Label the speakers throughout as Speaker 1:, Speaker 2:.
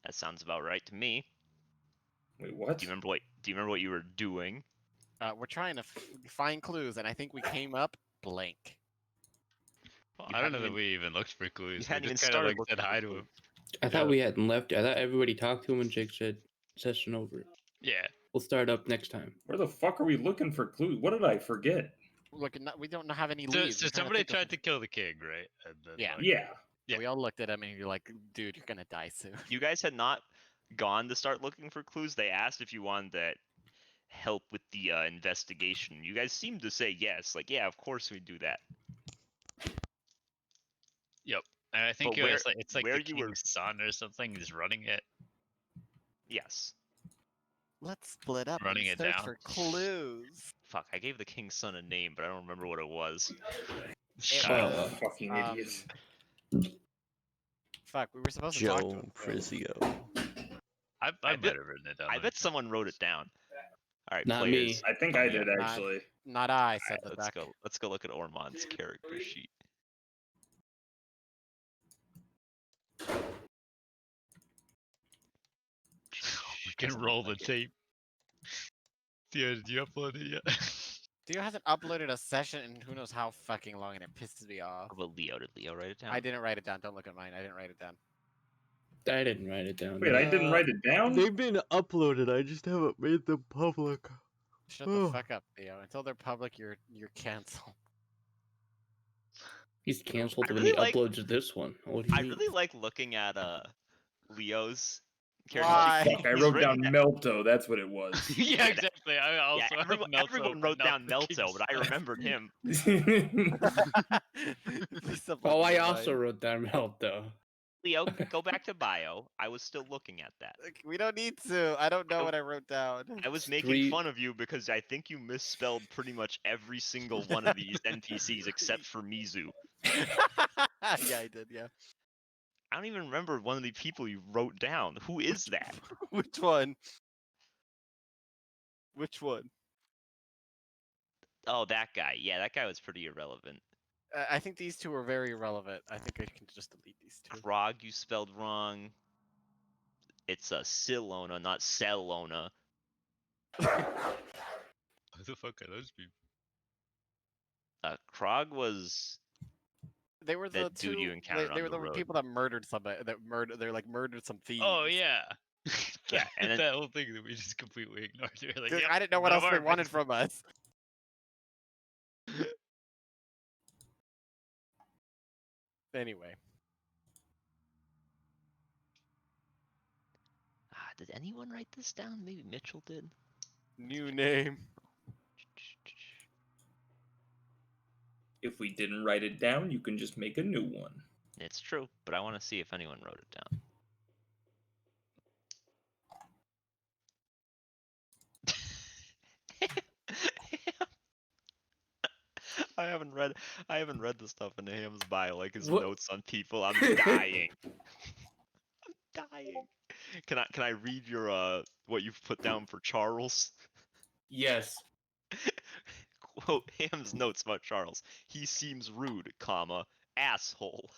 Speaker 1: That sounds about right to me.
Speaker 2: Wait, what?
Speaker 1: Do you remember what you were doing?
Speaker 3: We're trying to find clues, and I think we came up blank.
Speaker 4: Well,
Speaker 1: You
Speaker 4: I don't know
Speaker 1: hadn't
Speaker 4: that we even looked for clues. We
Speaker 1: hadn't even
Speaker 4: just kind of
Speaker 1: started
Speaker 4: like said
Speaker 1: looking for
Speaker 4: hi to
Speaker 1: clues.
Speaker 4: him.
Speaker 5: I thought we hadn't left. I thought everybody talked to him and Jake said, session over.
Speaker 4: Yeah.
Speaker 5: We'll start up next time.
Speaker 2: Where the fuck are we looking for clues? What did I forget?
Speaker 3: Look, we don't have any
Speaker 4: So,
Speaker 3: leads.
Speaker 4: so somebody tried to kill the king, right? And then,
Speaker 3: Yeah.
Speaker 4: like,
Speaker 2: Yeah.
Speaker 4: Yeah.
Speaker 3: We all looked at him, and you're like, "Dude, you're gonna die soon."
Speaker 1: You guys had not gone to start looking for clues. They asked if you wanted to help with the investigation. You guys seemed to say yes. Like, yeah, of course we do that.
Speaker 4: Yep. And I think
Speaker 1: But
Speaker 4: it's like
Speaker 1: where
Speaker 4: the
Speaker 1: you were-
Speaker 4: king's son or something is running it.
Speaker 1: Yes.
Speaker 3: Let's split up
Speaker 4: Running
Speaker 3: and
Speaker 4: it
Speaker 3: search
Speaker 4: down.
Speaker 3: for clues.
Speaker 1: Fuck, I gave the king's son a name, but I don't remember what it was.
Speaker 3: It
Speaker 2: Oh,
Speaker 3: was,
Speaker 2: fucking idiots.
Speaker 3: Fuck, we were supposed to talk to
Speaker 6: Joe
Speaker 3: him.
Speaker 6: Frizio.
Speaker 4: I
Speaker 1: bet-
Speaker 4: might have written it down.
Speaker 1: I bet someone wrote it down. All right,
Speaker 5: Not
Speaker 1: players.
Speaker 5: me.
Speaker 2: I think I did,
Speaker 3: not-
Speaker 2: actually.
Speaker 3: Not I,
Speaker 1: All
Speaker 3: said
Speaker 1: right,
Speaker 3: the
Speaker 1: let's
Speaker 3: duck.
Speaker 1: go. Let's go look at Ormon's character sheet.
Speaker 4: We can roll the tape. Theo, did you upload it yet?
Speaker 3: Theo hasn't uploaded a session in who knows how fucking long, and it pisses me off.
Speaker 1: Well, Leo, did Leo write it down?
Speaker 3: I didn't write it down. Don't look at mine. I didn't write it down.
Speaker 5: I didn't write it down.
Speaker 2: Wait, I didn't write it down?
Speaker 6: They've been uploaded. I just haven't made them public.
Speaker 3: Shut
Speaker 6: Oh.
Speaker 3: the fuck up, Theo. Until they're public, you're canceled.
Speaker 5: He's canceled
Speaker 1: I
Speaker 5: when
Speaker 1: really
Speaker 5: he
Speaker 1: like-
Speaker 5: uploads this one. What do you
Speaker 1: I
Speaker 5: mean?
Speaker 1: really like looking at Leo's character
Speaker 3: Why?
Speaker 1: sheet.
Speaker 2: Fuck, I
Speaker 1: He's
Speaker 2: wrote
Speaker 1: written
Speaker 2: down
Speaker 1: that-
Speaker 2: Melto, that's what it was.
Speaker 4: Yeah, exactly. I also
Speaker 1: Yeah,
Speaker 4: have Melto,
Speaker 1: everyone
Speaker 4: but
Speaker 1: wrote
Speaker 4: not
Speaker 1: down
Speaker 4: the
Speaker 1: Melto,
Speaker 4: king's
Speaker 1: but I
Speaker 4: son.
Speaker 1: remembered him.
Speaker 3: Please stop
Speaker 5: Oh,
Speaker 3: looking
Speaker 5: I
Speaker 3: at
Speaker 5: also
Speaker 3: mine.
Speaker 5: wrote down Melto.
Speaker 1: Leo, go back to bio. I was still looking at that.
Speaker 3: We don't need to. I don't know what I wrote down.
Speaker 1: I was making
Speaker 5: Three-
Speaker 1: fun of you because I think you misspelled pretty much every single one of these NPCs except for Mizu.
Speaker 3: Yeah, I did. Yeah.
Speaker 1: I don't even remember one of the people you wrote down. Who is that?
Speaker 3: Which one? Which one?
Speaker 1: Oh, that guy. Yeah, that guy was pretty irrelevant.
Speaker 3: I think these two are very irrelevant. I think I can just delete these two.
Speaker 1: Krog, you spelled wrong. It's a Silona, not Cellona.
Speaker 4: Who the fuck are those people?
Speaker 1: Krog was
Speaker 3: They were the
Speaker 1: that dude
Speaker 3: two.
Speaker 1: you encountered
Speaker 3: they
Speaker 1: on
Speaker 3: were
Speaker 1: the
Speaker 3: the
Speaker 1: road.
Speaker 3: people that murdered somebody. They're like murdered some thieves.
Speaker 4: Oh yeah.
Speaker 1: Yeah, and then-
Speaker 4: that whole thing that we just completely ignored. We were like,
Speaker 3: Dude,
Speaker 4: "Yep,
Speaker 3: I didn't know what
Speaker 4: none
Speaker 3: else
Speaker 4: of
Speaker 3: they
Speaker 4: our
Speaker 3: wanted
Speaker 4: business."
Speaker 3: from us. Anyway,
Speaker 1: did anyone write this down? Maybe Mitchell did.
Speaker 3: new name.
Speaker 2: If we didn't write it down, you can just make a new one.
Speaker 1: It's true, but I want to see if anyone wrote it down. I haven't read the stuff in Ham's bio, like his
Speaker 5: What?
Speaker 1: notes on people. I'm dying. I'm dying. Can I read your what you've put down for Charles?
Speaker 5: Yes.
Speaker 1: Quote Ham's notes about Charles. He seems rude, comma, asshole.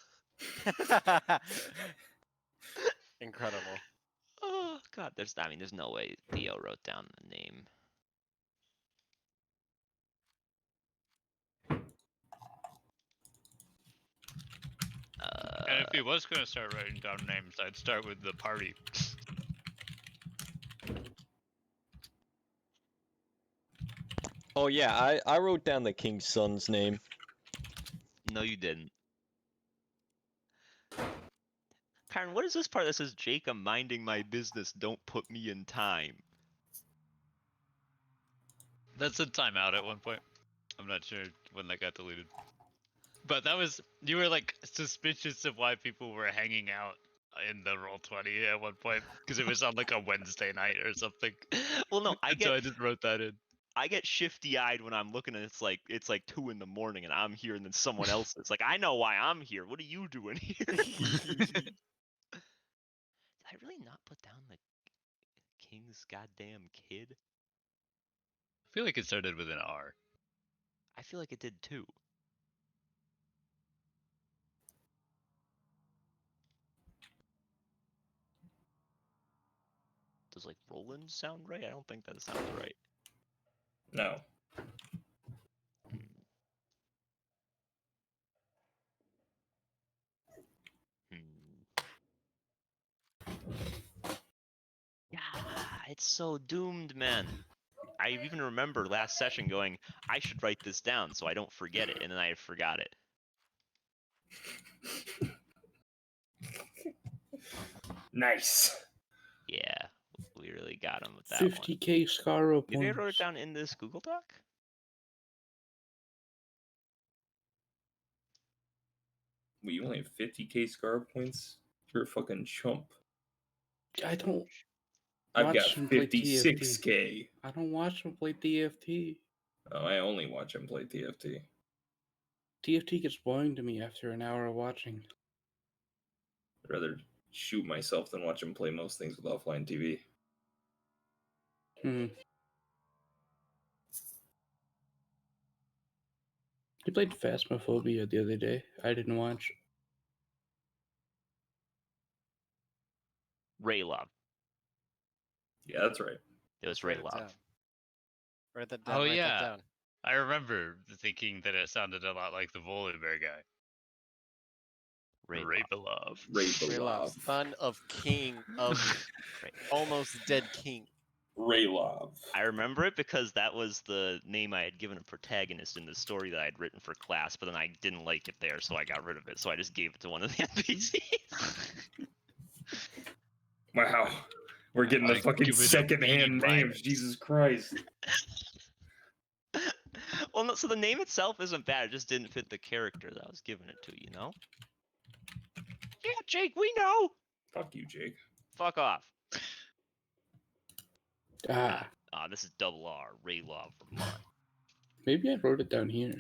Speaker 3: Incredible.
Speaker 1: Oh god, there's no way Theo wrote down the name.
Speaker 4: And if he was gonna start writing down names, I'd start with the party.
Speaker 6: Oh yeah, I wrote down the king's son's name.
Speaker 1: No, you didn't. Karen, what is this part that says, Jake, I'm minding my business, don't put me in time?
Speaker 4: That's a timeout at one point. I'm not sure when that got deleted. But that was, you were like suspicious of why people were hanging out in the Roll20 at one point because it was on like a Wednesday night or something.
Speaker 1: Well, no,
Speaker 4: So I just wrote that in.
Speaker 1: I get shifty-eyed when I'm looking and it's like 2 in the morning and I'm here and then someone else is. Like, I know why I'm here. What are you doing here? Did I really not put down the king's goddamn kid?
Speaker 4: I feel like it started with an R.
Speaker 1: I feel like it did too. Does like Roland sound right? I don't think that sounds right.
Speaker 2: No.
Speaker 1: Yeah, it's so doomed, man. I even remember last session going, I should write this down so I don't forget it, and then I forgot it.
Speaker 2: Nice.
Speaker 1: Yeah, we really got him with that
Speaker 5: 50k Scaro
Speaker 1: one. Maybe I wrote it
Speaker 5: points.
Speaker 1: down in this Google Doc?
Speaker 2: Well, you only have 50k scar points? You're a fucking chump.
Speaker 5: I don't
Speaker 2: I've got
Speaker 5: watch him play TFT.
Speaker 2: 56k.
Speaker 5: I don't watch him play TFT.
Speaker 2: Oh, I only watch him play TFT.
Speaker 5: TFT gets boring to me after an hour of watching.
Speaker 2: I'd rather shoot myself than watch him play most things with offline TV.
Speaker 5: He played Phasmophobia the other day. I didn't watch.
Speaker 1: Raylov.
Speaker 2: Yeah, that's right.
Speaker 1: It was
Speaker 3: Write it
Speaker 1: Raylov.
Speaker 3: down. Write that down.
Speaker 4: Oh
Speaker 3: Write
Speaker 4: yeah,
Speaker 3: that down.
Speaker 4: I remember thinking that it sounded a lot like the Volibear guy.
Speaker 1: Raylov.
Speaker 3: Raylov, son of king of almost dead king.
Speaker 2: Raylov.
Speaker 1: I remember it because that was the name I had given a protagonist in the story that I had written for class, but then I didn't like it there, so I got rid of it. So I just gave it to one of the NPCs.
Speaker 2: Wow. We're getting the
Speaker 4: I
Speaker 2: fucking
Speaker 4: give it a
Speaker 2: second-hand
Speaker 4: B-.
Speaker 2: names. Jesus Christ.
Speaker 1: Well, no, so the name itself isn't bad. It just didn't fit the character that I was giving it to, you know? Yeah, Jake, we know.
Speaker 2: Fuck you, Jake.
Speaker 1: Fuck off. This is double R, Raylov, Vermont.
Speaker 5: Maybe I wrote it down here.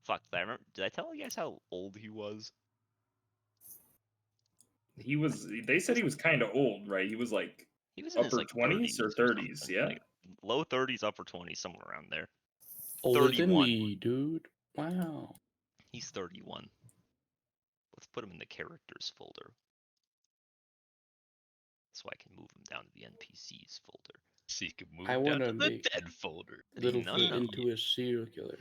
Speaker 1: Fuck, I remember. Did I tell you guys how old he was?
Speaker 2: They said he was kind of old, right? He was like
Speaker 1: He was in his
Speaker 2: upper
Speaker 1: like
Speaker 2: 20s or 30s,
Speaker 1: something,
Speaker 2: yeah?
Speaker 1: like low 30s, upper 20s, somewhere around there.
Speaker 5: Older
Speaker 1: 31.
Speaker 5: than me, dude. Wow.
Speaker 1: He's 31. Let's put him in the characters folder. So I can move him down to the NPCs folder.
Speaker 4: So you can move
Speaker 5: I
Speaker 4: down
Speaker 5: want
Speaker 4: to
Speaker 5: to
Speaker 4: the
Speaker 5: make
Speaker 4: dead folder.
Speaker 5: Littlefoot
Speaker 1: No.
Speaker 5: into a serial killer.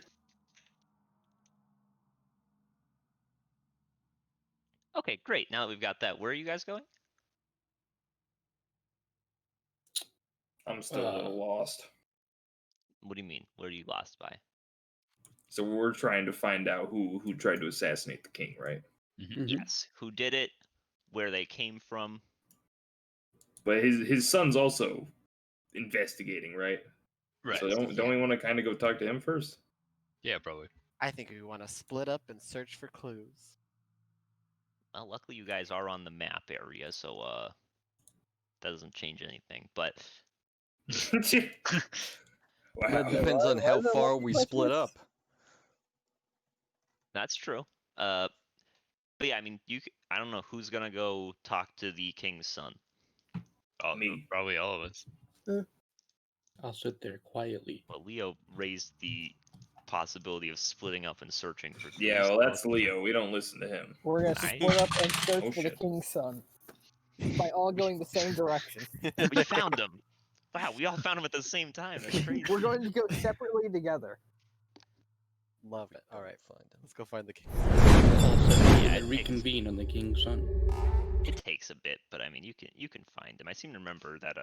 Speaker 1: Okay, great. Now that we've got that, where are you guys going?
Speaker 2: I'm still a little lost.
Speaker 1: What do you mean? Where are you lost by?
Speaker 2: So we're trying to find out who tried to assassinate the king, right?
Speaker 5: Mhm.
Speaker 1: Yes. Who did it? Where they came from?
Speaker 2: But his son's also investigating, right?
Speaker 4: Right.
Speaker 2: So don't we want to kind of go talk to him first?
Speaker 4: Yeah, probably.
Speaker 3: I think we want to split up and search for clues.
Speaker 1: Well, luckily you guys are on the map area, so that doesn't change anything. But
Speaker 2: Wow.
Speaker 6: That depends on how far we split up.
Speaker 1: that's true. But yeah, I mean, I don't know who's gonna go talk to the king's son.
Speaker 2: Me.
Speaker 4: Probably all of us.
Speaker 5: I'll sit there quietly.
Speaker 1: Well, Leo raised the possibility of splitting up and searching for clues.
Speaker 2: Yeah, well, that's Leo. We don't listen to him.
Speaker 7: We're gonna
Speaker 1: Nice.
Speaker 7: split up and search
Speaker 2: Oh,
Speaker 7: for the
Speaker 2: shit.
Speaker 7: king's son by all going the same direction.
Speaker 1: We found him. Wow, we all found him at the same time. That's crazy.
Speaker 7: We're going to go separately together.
Speaker 3: Love it. All right,
Speaker 6: Find him.
Speaker 3: let's go find the king.
Speaker 1: Yeah,
Speaker 5: And reconvene on the king's son.
Speaker 1: It takes a bit, but I mean, you can find him. I seem to remember that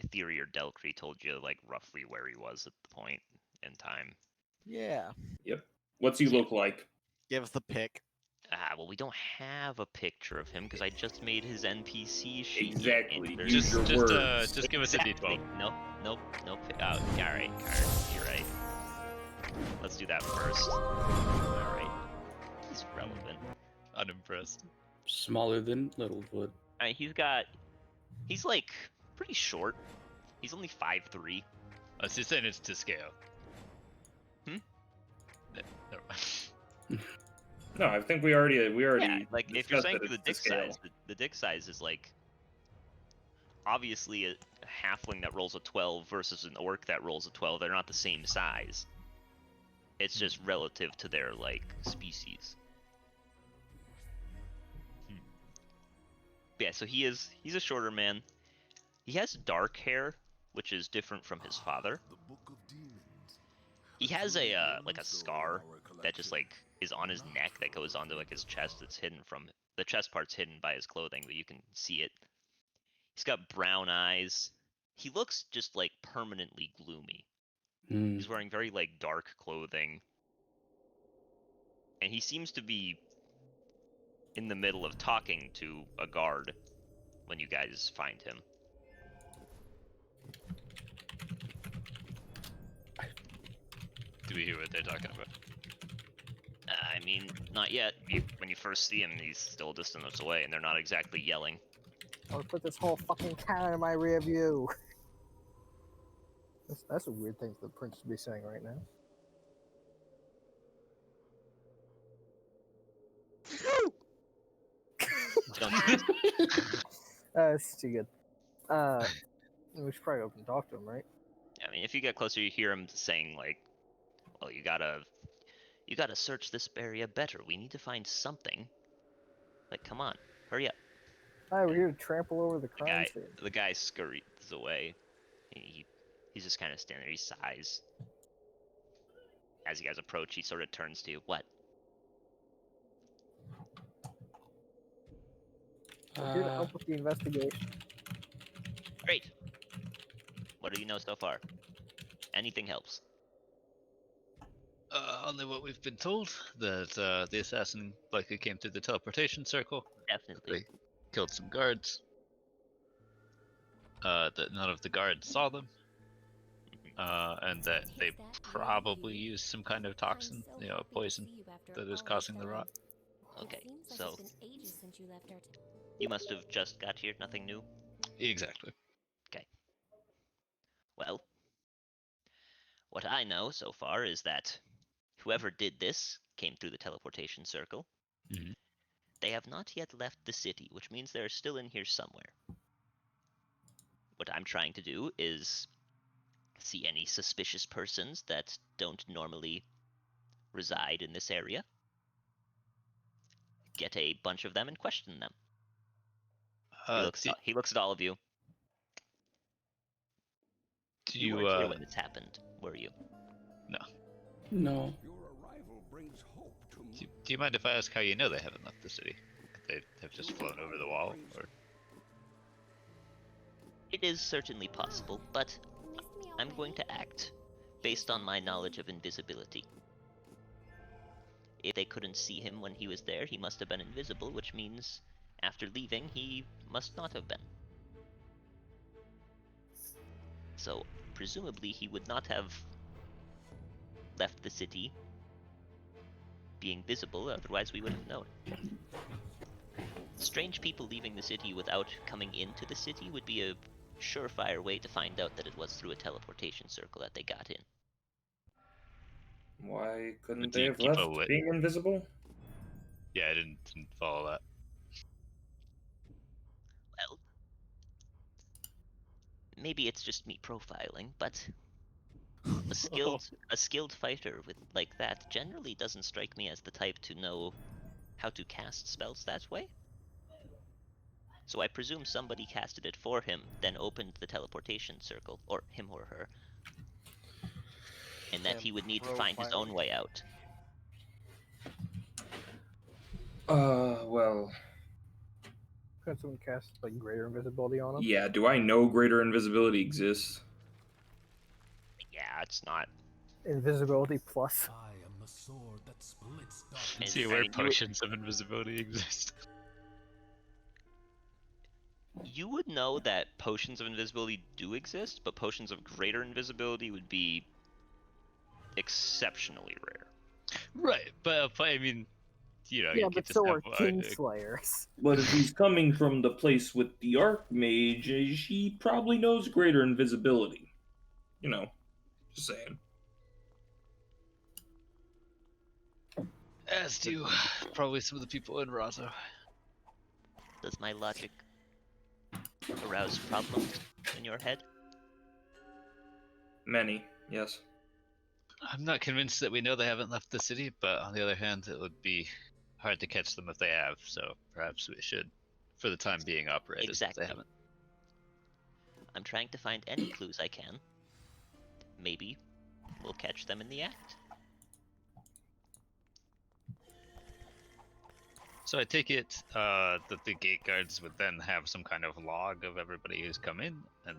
Speaker 1: Etheria or Delcree told you like roughly where he was at the point in time.
Speaker 3: Yeah.
Speaker 2: Yep. What's he look like?
Speaker 3: Give us the pick.
Speaker 1: Well, we don't have a picture of him because I just made his NPC sheet.
Speaker 2: Exactly.
Speaker 1: There's-
Speaker 2: Use your words.
Speaker 4: Just give us a
Speaker 1: Exactly.
Speaker 4: D12.
Speaker 1: Nope. Oh, all right. You're right. Let's do that first. All right. He's relevant.
Speaker 4: Unimpressed.
Speaker 5: Smaller than Littlefoot.
Speaker 1: I mean, he's like pretty short. He's only 5'3".
Speaker 4: I was just saying it's to scale.
Speaker 1: Hmm?
Speaker 4: Never mind.
Speaker 2: No, I think we already
Speaker 1: Yeah, like if you're
Speaker 2: discussed
Speaker 1: saying
Speaker 2: that
Speaker 1: for the
Speaker 2: it's to
Speaker 1: dick
Speaker 2: scale.
Speaker 1: size, the dick size is like obviously a halfling that rolls a 12 versus an orc that rolls a 12. They're not the same size. It's just relative to their like species. Yeah, so he's a shorter man. He has dark hair, which is different from his father. He has a like a scar that just like is on his neck that goes onto like his chest. That's hidden from the chest part's hidden by his clothing, but you can see it. He's got brown eyes. He looks just like permanently gloomy.
Speaker 5: Hmm.
Speaker 1: He's wearing very like dark clothing, and he seems to be in the middle of talking to a guard when you guys find him.
Speaker 4: Do we hear what they're talking about?
Speaker 1: I mean, not yet. When you first see him, he's still a distance away, and they're not exactly yelling.
Speaker 7: I'll put this whole fucking cannon in my rear view. That's a weird thing for the prince to be saying right now.
Speaker 1: Don't
Speaker 7: It's too good. We should probably open and talk to him, right?
Speaker 1: I mean, if you get closer, you hear him saying like, "Well, you gotta search this area better. We need to find something. Like, come on, hurry up."
Speaker 7: Hi, we're here to trample over the crime scene.
Speaker 1: The guy scurries away. He's just kind of standing there. He sighs. As you guys approach, he sort of turns to you. What?
Speaker 7: We're here to help with the investigation.
Speaker 1: Great. What do you know so far? Anything helps.
Speaker 4: Only what we've been told, that the assassin likely came through the teleportation circle.
Speaker 1: Definitely.
Speaker 4: They killed some guards. That none of the guards saw them. And that they probably used some kind of toxin, poison, that is causing the rot.
Speaker 1: Okay, so you must have just got here. Nothing new.
Speaker 4: Exactly.
Speaker 1: Well, what I know so far is that whoever did this came through the teleportation circle.
Speaker 4: Mhm.
Speaker 1: They have not yet left the city, which means they're still in here somewhere. What I'm trying to do is see any suspicious persons that don't normally reside in this area, get a bunch of them and question them. He looks at all of you.
Speaker 4: Do
Speaker 1: You
Speaker 4: you,
Speaker 1: weren't here when this happened, were you?
Speaker 5: No.
Speaker 4: do you mind if I ask how you know they haven't left the city? They have just flown over the wall, or?
Speaker 1: It is certainly possible, but I'm going to act based on my knowledge of invisibility. If they couldn't see him when he was there, he must have been invisible, which means after leaving, he must not have been. So, presumably, he would not have left the city being visible, otherwise we would have known. Strange people leaving the city without coming into the city would be a surefire way to find out that it was through a teleportation circle that they got in.
Speaker 2: Why couldn't
Speaker 4: But do
Speaker 2: they
Speaker 4: you
Speaker 2: have
Speaker 4: keep
Speaker 2: left
Speaker 4: a lit-
Speaker 2: being invisible?
Speaker 4: Yeah, I didn't follow that.
Speaker 1: Well, maybe it's just me profiling, but a skilled fighter with like that generally doesn't strike me as the type to know how to cast spells that way. So I presume somebody casted it for him, then opened the teleportation circle, or him or her, and that he would need to find his own way out.
Speaker 2: Well,
Speaker 7: Could someone cast like greater invisibility on him?
Speaker 2: yeah, do I know greater invisibility exists?
Speaker 1: Yeah, it's not.
Speaker 7: Invisibility plus.
Speaker 8: I am the sword that splits
Speaker 1: And,
Speaker 8: darkness.
Speaker 4: See
Speaker 1: I
Speaker 4: where
Speaker 1: mean,
Speaker 4: potions of invisibility exist.
Speaker 1: you would know that potions of invisibility do exist, but potions of greater invisibility would be exceptionally rare.
Speaker 4: Right, but I mean,
Speaker 7: Yeah,
Speaker 4: you
Speaker 7: but
Speaker 4: could just
Speaker 7: so
Speaker 4: have
Speaker 7: are Kingslayers.
Speaker 2: But if he's coming from the place with the Archmage, he probably knows greater invisibility. Just saying.
Speaker 4: as do probably some of the people in Razo.
Speaker 1: Does my logic arouse problems in your head?
Speaker 2: Many, yes.
Speaker 4: I'm not convinced that we know they haven't left the city, but on the other hand, it would be hard to catch them if they have, so perhaps we should, for the time being, operate as if
Speaker 1: Exactly.
Speaker 4: they haven't.
Speaker 9: I'm trying to find any clues I can. Maybe we'll catch them in the act.
Speaker 4: So I take it that the gate guards would then have some kind of log of everybody who's come in, and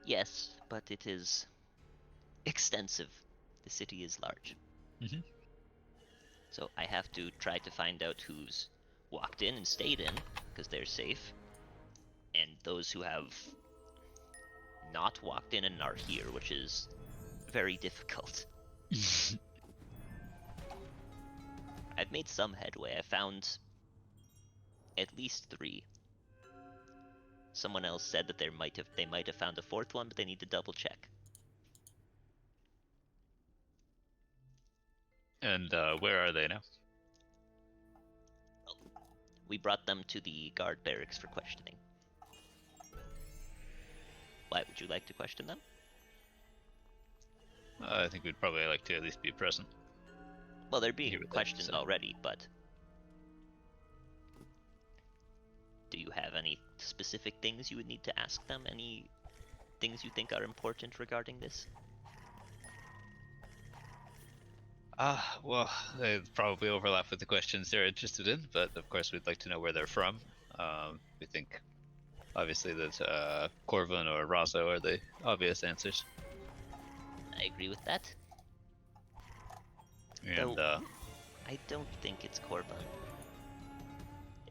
Speaker 9: Yes, but it is extensive. The city is large.
Speaker 4: Mhm.
Speaker 9: So I have to try to find out who's walked in and stayed in, because they're safe, and those who have not walked in and are here, which is very difficult. I've made some headway. I found at least 3. Someone else said that they might have found a 4th one, but they need to double check.
Speaker 4: And where are they now?
Speaker 9: We brought them to the guard barracks for questioning. Why would you like to question them?
Speaker 4: I think we'd probably like to at least be present.
Speaker 9: Well, they're
Speaker 4: Hear
Speaker 9: being
Speaker 4: what they
Speaker 9: questioned
Speaker 4: say.
Speaker 9: already, but do you have any specific things you would need to ask them? Any things you think are important regarding this?
Speaker 4: Well, they probably overlap with the questions they're interested in, but of course we'd like to know where they're from. We think, obviously, that Corvin or Razo are the obvious answers.
Speaker 9: I agree with that.
Speaker 4: And
Speaker 9: Though, I don't think it's Korban.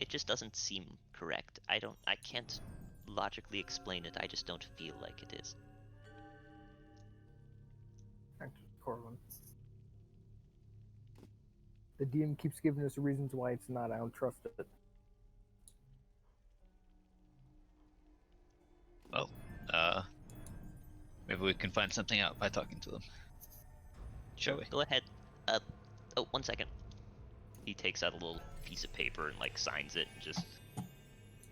Speaker 9: It just doesn't seem correct. I can't logically explain it. I just don't feel like it is.
Speaker 7: Thank you, Corwin. The DM keeps giving us reasons why it's not. I don't trust it.
Speaker 4: well, maybe we can find something out by talking to them. Shall we?
Speaker 9: Go ahead. Oh, 1 second. He takes out a little piece of paper and like signs it and just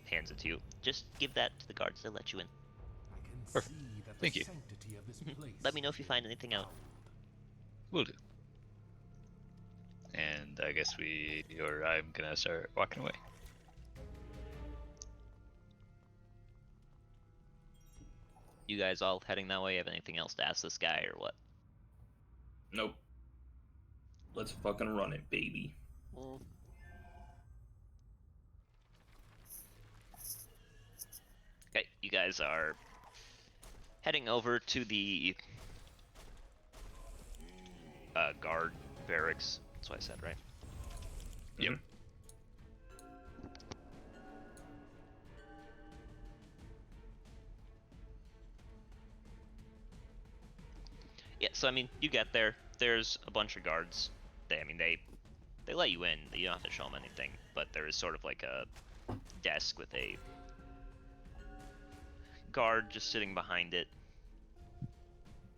Speaker 9: hands it to you. Just give that to the guards. They'll let you in.
Speaker 8: I can
Speaker 4: Perfect.
Speaker 8: see that
Speaker 4: Thank
Speaker 8: the
Speaker 4: you.
Speaker 8: sanctity of this place
Speaker 9: Let me know if you
Speaker 8: is
Speaker 9: find anything out.
Speaker 4: Will do. And I guess I'm gonna start walking away.
Speaker 9: You guys all heading that way? Have anything else to ask this guy or what?
Speaker 2: Nope. Let's fucking run it, baby.
Speaker 9: Okay, you guys are heading over to the guard barracks. That's what I said, right?
Speaker 4: Yep.
Speaker 9: Yeah, so I mean, you get there. There's a bunch of guards. They let you in. You don't have to show them anything, but there is sort of like a desk with a guard just sitting behind it.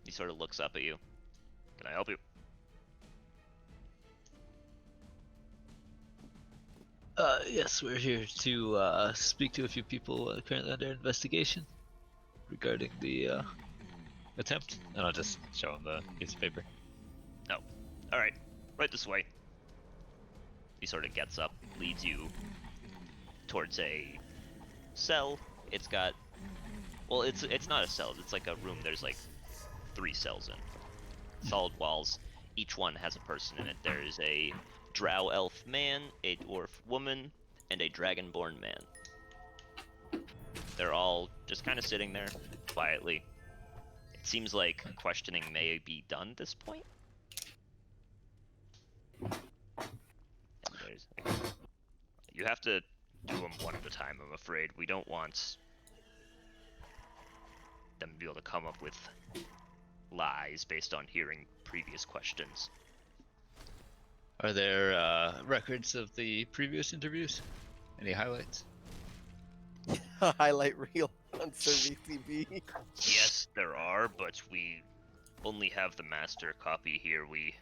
Speaker 9: He sort of looks up at you. Can I help you?
Speaker 10: Yes, we're here to speak to a few people currently under investigation regarding the
Speaker 4: Attempt, and I'll just show him the piece of paper.
Speaker 9: No. Alright, right this way. He sort of gets up, leads you towards a cell. It's got, well, it's not a cell, it's like a room. There's like 3 cells in. Solid walls. Each one has a person in it. There's a drow elf man, a dwarf woman, and a dragonborn man. They're all just kind of sitting there quietly. It seems like questioning may be done at this point. And you have to do them one at a time, I'm afraid. We don't want them to be able to come up with lies based on hearing previous questions.
Speaker 4: Are there records of the previous interviews? Any highlights?
Speaker 3: Highlight reel on SerVCB.
Speaker 9: Yes, there are, but we only have the master copy here. We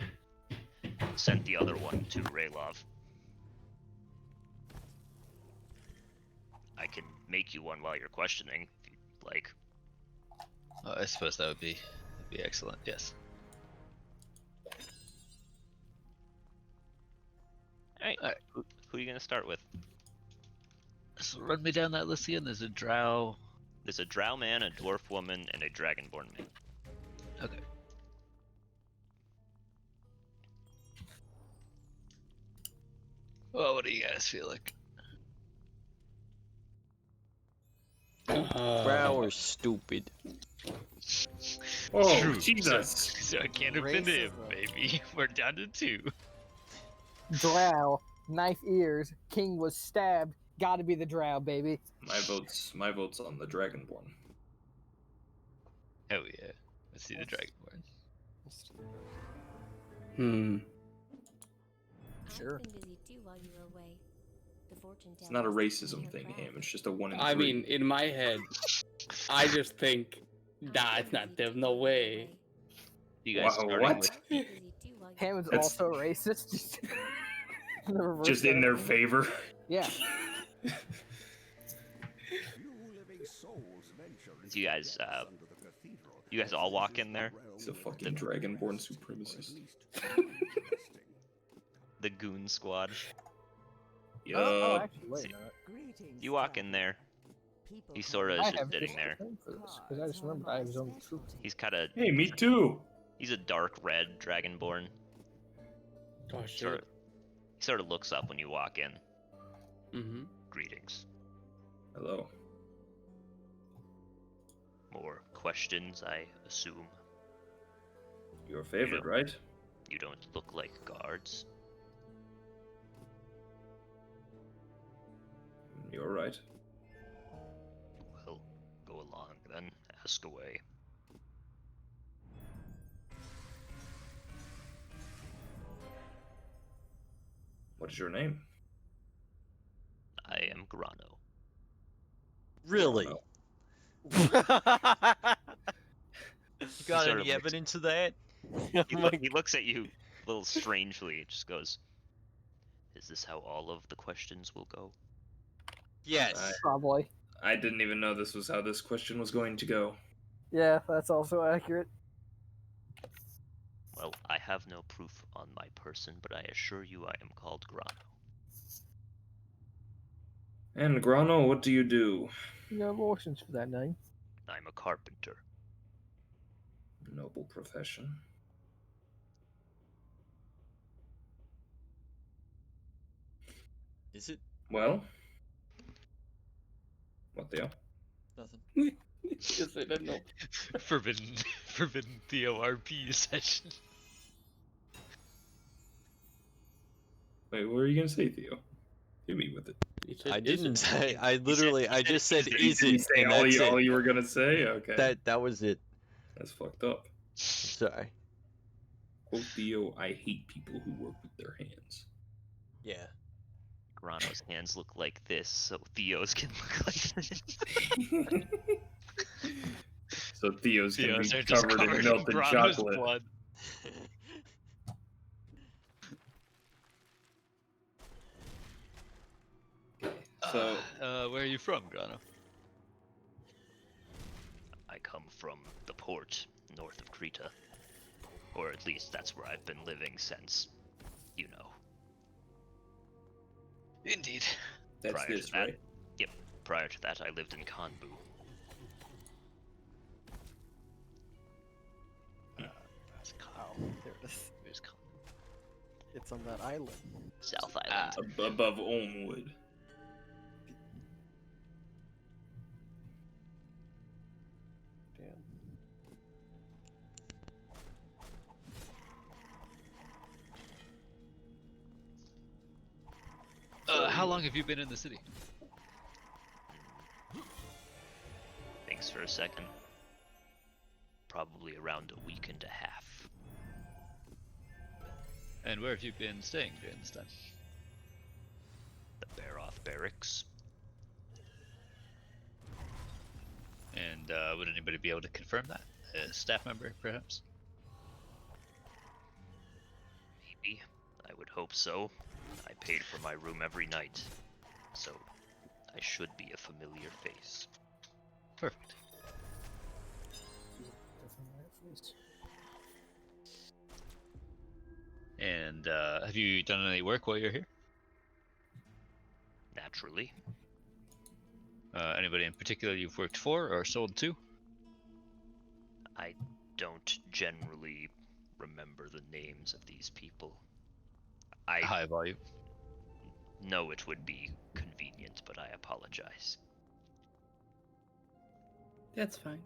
Speaker 9: sent the other one to Raylov. I can make you one while you're questioning, if you'd like.
Speaker 4: I suppose that'd be excellent. Yes.
Speaker 9: Alright, who are you gonna start with?
Speaker 10: So run me down that list again. There's a drow,
Speaker 9: There's a drow man, a dwarf woman, and a dragonborn man.
Speaker 10: Okay. Well, what do you guys feel like?
Speaker 6: Brow or stupid?
Speaker 2: Oh,
Speaker 4: True.
Speaker 2: Jesus.
Speaker 4: So I can't offend him,
Speaker 3: Racism.
Speaker 4: baby. We're down to 2.
Speaker 7: Drow, knife ears, king was stabbed. Gotta be the drow, baby.
Speaker 2: My vote's on the Dragonborn.
Speaker 4: Hell yeah. Let's see the Dragonborn.
Speaker 7: Sure.
Speaker 2: It's not a racism thing, Ham. It's just a 1 in 3.
Speaker 5: I mean, in my head, I just think, nah, it's not them. No way.
Speaker 9: You guys
Speaker 2: Wow,
Speaker 9: starting
Speaker 2: what?
Speaker 9: with
Speaker 7: Hammond's
Speaker 2: That's-
Speaker 7: also racist. Just, in the reverse
Speaker 2: Just in their
Speaker 7: direction.
Speaker 2: favor.
Speaker 7: Yeah.
Speaker 9: you guys all walk in there.
Speaker 2: He's a fucking Dragonborn supremacist.
Speaker 9: The goon squad.
Speaker 2: Yeah.
Speaker 7: Oh, actually, wait a minute.
Speaker 9: You walk in there. He sort of is
Speaker 7: I
Speaker 9: just
Speaker 7: have
Speaker 9: sitting there.
Speaker 7: because I just remembered I have his own troop.
Speaker 9: He's kind of
Speaker 2: Hey, me too.
Speaker 9: he's a dark red dragonborn.
Speaker 5: Oh
Speaker 9: Sort
Speaker 5: shit.
Speaker 9: of, he sort of looks up when you walk in.
Speaker 5: Mm-hmm.
Speaker 9: Greetings.
Speaker 2: Hello.
Speaker 9: More questions, I assume.
Speaker 2: Your favorite, right?
Speaker 9: You don't look like guards.
Speaker 2: You're right.
Speaker 9: Well, go along then. Ask away.
Speaker 2: What is your name?
Speaker 9: I am Grano.
Speaker 6: Really?
Speaker 2: No.
Speaker 6: You got
Speaker 9: sort
Speaker 6: any
Speaker 9: of looks-
Speaker 6: evidence of that?
Speaker 9: He looks at you a little strangely. Just goes, "Is this how all of the questions will go?"
Speaker 6: Yes.
Speaker 7: Probably.
Speaker 2: I didn't even know this was how this question was going to go.
Speaker 7: Yeah, that's also accurate.
Speaker 9: Well, I have no proof on my person, but I assure you I am called Grano.
Speaker 2: And Grano, what do you do?
Speaker 7: No emotions for that name.
Speaker 9: I'm a carpenter.
Speaker 2: Noble profession.
Speaker 6: Is it?
Speaker 2: Well, what the hell?
Speaker 6: Nothing.
Speaker 5: Just I don't know.
Speaker 4: Forbidden Theo RP session.
Speaker 2: Wait, what were you gonna say, Theo? Hit me with it.
Speaker 5: He said,
Speaker 6: I
Speaker 5: "Is
Speaker 6: didn't
Speaker 5: it?"
Speaker 6: say. I literally. I just said,
Speaker 9: is it.
Speaker 6: "Is
Speaker 2: Did you
Speaker 6: it?"
Speaker 2: say
Speaker 6: And
Speaker 2: all
Speaker 6: that's
Speaker 2: you
Speaker 6: it.
Speaker 2: were gonna say? Okay.
Speaker 6: That was it.
Speaker 2: That's fucked up.
Speaker 6: Sorry.
Speaker 2: Quote Theo, I hate people who work with their hands.
Speaker 6: Yeah.
Speaker 9: Grano's hands look like this, so Theo's can look like this.
Speaker 2: So Theo's can
Speaker 4: Theo's
Speaker 2: be
Speaker 4: are just
Speaker 2: covered in melted
Speaker 4: Grano's
Speaker 2: chocolate.
Speaker 4: blood.
Speaker 2: So
Speaker 4: Where are you from, Grano?
Speaker 9: I come from the port north of Krita. Or at least that's where I've been living since, you know.
Speaker 4: Indeed.
Speaker 2: that's
Speaker 9: prior to
Speaker 2: this,
Speaker 9: that-
Speaker 2: right?
Speaker 9: Yep, prior to that I lived in Kanbu.
Speaker 3: It's oh, there it is.
Speaker 9: Where's Kanbu?
Speaker 3: It's on that island.
Speaker 9: South Island.
Speaker 2: Above Olmwood.
Speaker 3: Damn.
Speaker 4: How long have you been in the city?
Speaker 9: Thanks for a second. Probably around a week and a half.
Speaker 4: And where have you been staying during this time?
Speaker 9: The Bear Off Barracks.
Speaker 4: And would anybody be able to confirm that? A staff member, perhaps?
Speaker 9: Maybe. I would hope so. I paid for my room every night. So, I should be a familiar face.
Speaker 4: Perfect. And have you done any work while you're here?
Speaker 9: Naturally.
Speaker 4: Anybody in particular you've worked for or sold to?
Speaker 9: I don't generally remember the names of these people. I
Speaker 4: High volume.
Speaker 9: know it would be convenient, but I apologize.
Speaker 5: That's fine.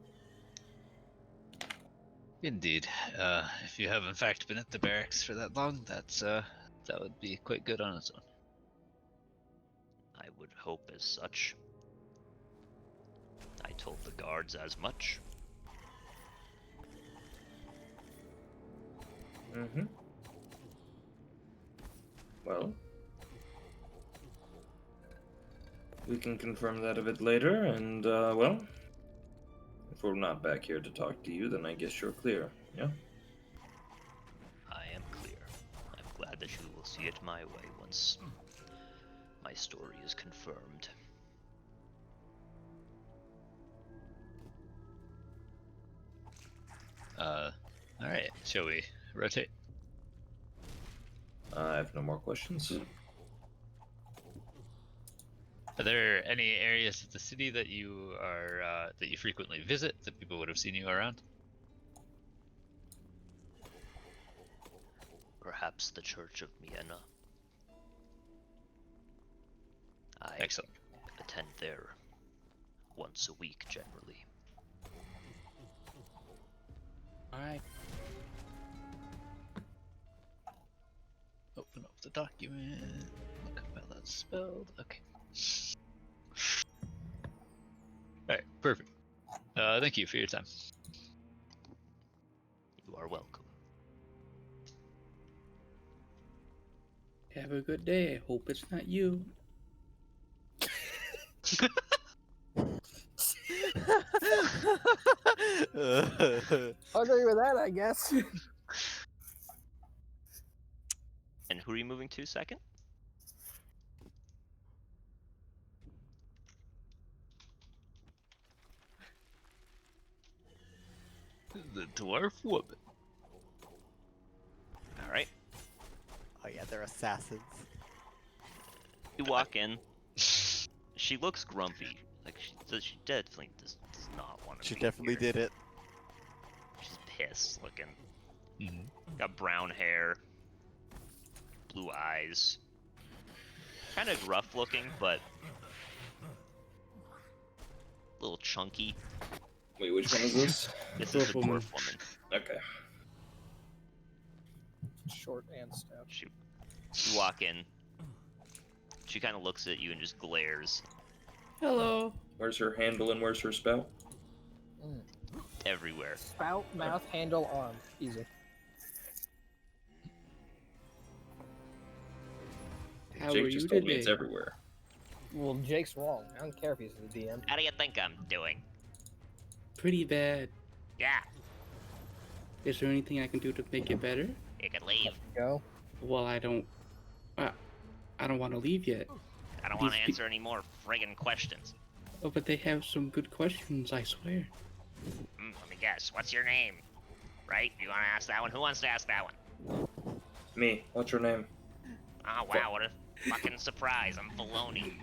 Speaker 4: Indeed. If you have in fact been at the barracks for that long, that would be quite good on its own.
Speaker 9: I would hope as such. I told the guards as much.
Speaker 2: Mm-hmm. Well, we can confirm that a bit later, and, well, if we're not back here to talk to you, then I guess you're clear, yeah?
Speaker 9: I am clear. I'm glad that you will see it my way once my story is confirmed.
Speaker 4: Alright, shall we rotate?
Speaker 2: I have no more questions.
Speaker 4: Are there any areas of the city that you are that you frequently visit that people would have seen you around?
Speaker 9: Perhaps the Church of Vienna. I
Speaker 4: Excellent.
Speaker 9: attend there once a week generally.
Speaker 4: Alright. Open up the document. Look up how that's spelled. Okay. Alright, perfect. Thank you for your time.
Speaker 9: You are welcome.
Speaker 5: Have a good day. I hope it's not you.
Speaker 7: I'll agree with that, I guess.
Speaker 9: And who are you moving to second?
Speaker 10: The dwarf woman.
Speaker 9: Alright.
Speaker 3: Oh yeah, they're assassins.
Speaker 9: You walk in. She looks grumpy. Like, she definitely does not want to
Speaker 3: She
Speaker 9: be
Speaker 3: definitely
Speaker 9: here.
Speaker 3: did it.
Speaker 9: She's pissed looking.
Speaker 4: Mm-hmm.
Speaker 9: Got brown hair. Blue eyes. Kind of gruff looking, but a little chunky.
Speaker 2: Wait, which one is this?
Speaker 9: This is the
Speaker 5: Dwarf woman.
Speaker 9: dwarf woman.
Speaker 2: Okay.
Speaker 7: Short and stout.
Speaker 9: You walk in. She kind of looks at you and just glares
Speaker 5: Hello.
Speaker 2: Where's her handle and where's her spout?
Speaker 9: everywhere.
Speaker 7: Spout, mouth, handle, arm. Easy.
Speaker 5: How
Speaker 2: Jake
Speaker 5: are
Speaker 2: just
Speaker 5: you
Speaker 2: told me it's
Speaker 5: today?
Speaker 2: everywhere.
Speaker 7: Well, Jake's wrong. I don't care if he's the DM.
Speaker 9: How do you think I'm doing?
Speaker 5: Pretty bad.
Speaker 9: Yeah,
Speaker 5: Is there anything I can do to make it better?
Speaker 9: you can leave.
Speaker 7: Go.
Speaker 5: Well, I don't want to leave yet.
Speaker 9: I don't want to
Speaker 5: These pe-
Speaker 9: answer any more friggin' questions.
Speaker 5: Oh, but they have some good questions, I swear.
Speaker 9: Let me guess. What's your name? Right? You want to ask that one? Who wants to ask that one?
Speaker 2: Me, what's your name?
Speaker 9: Oh, wow, what a fucking surprise. I'm Filoni.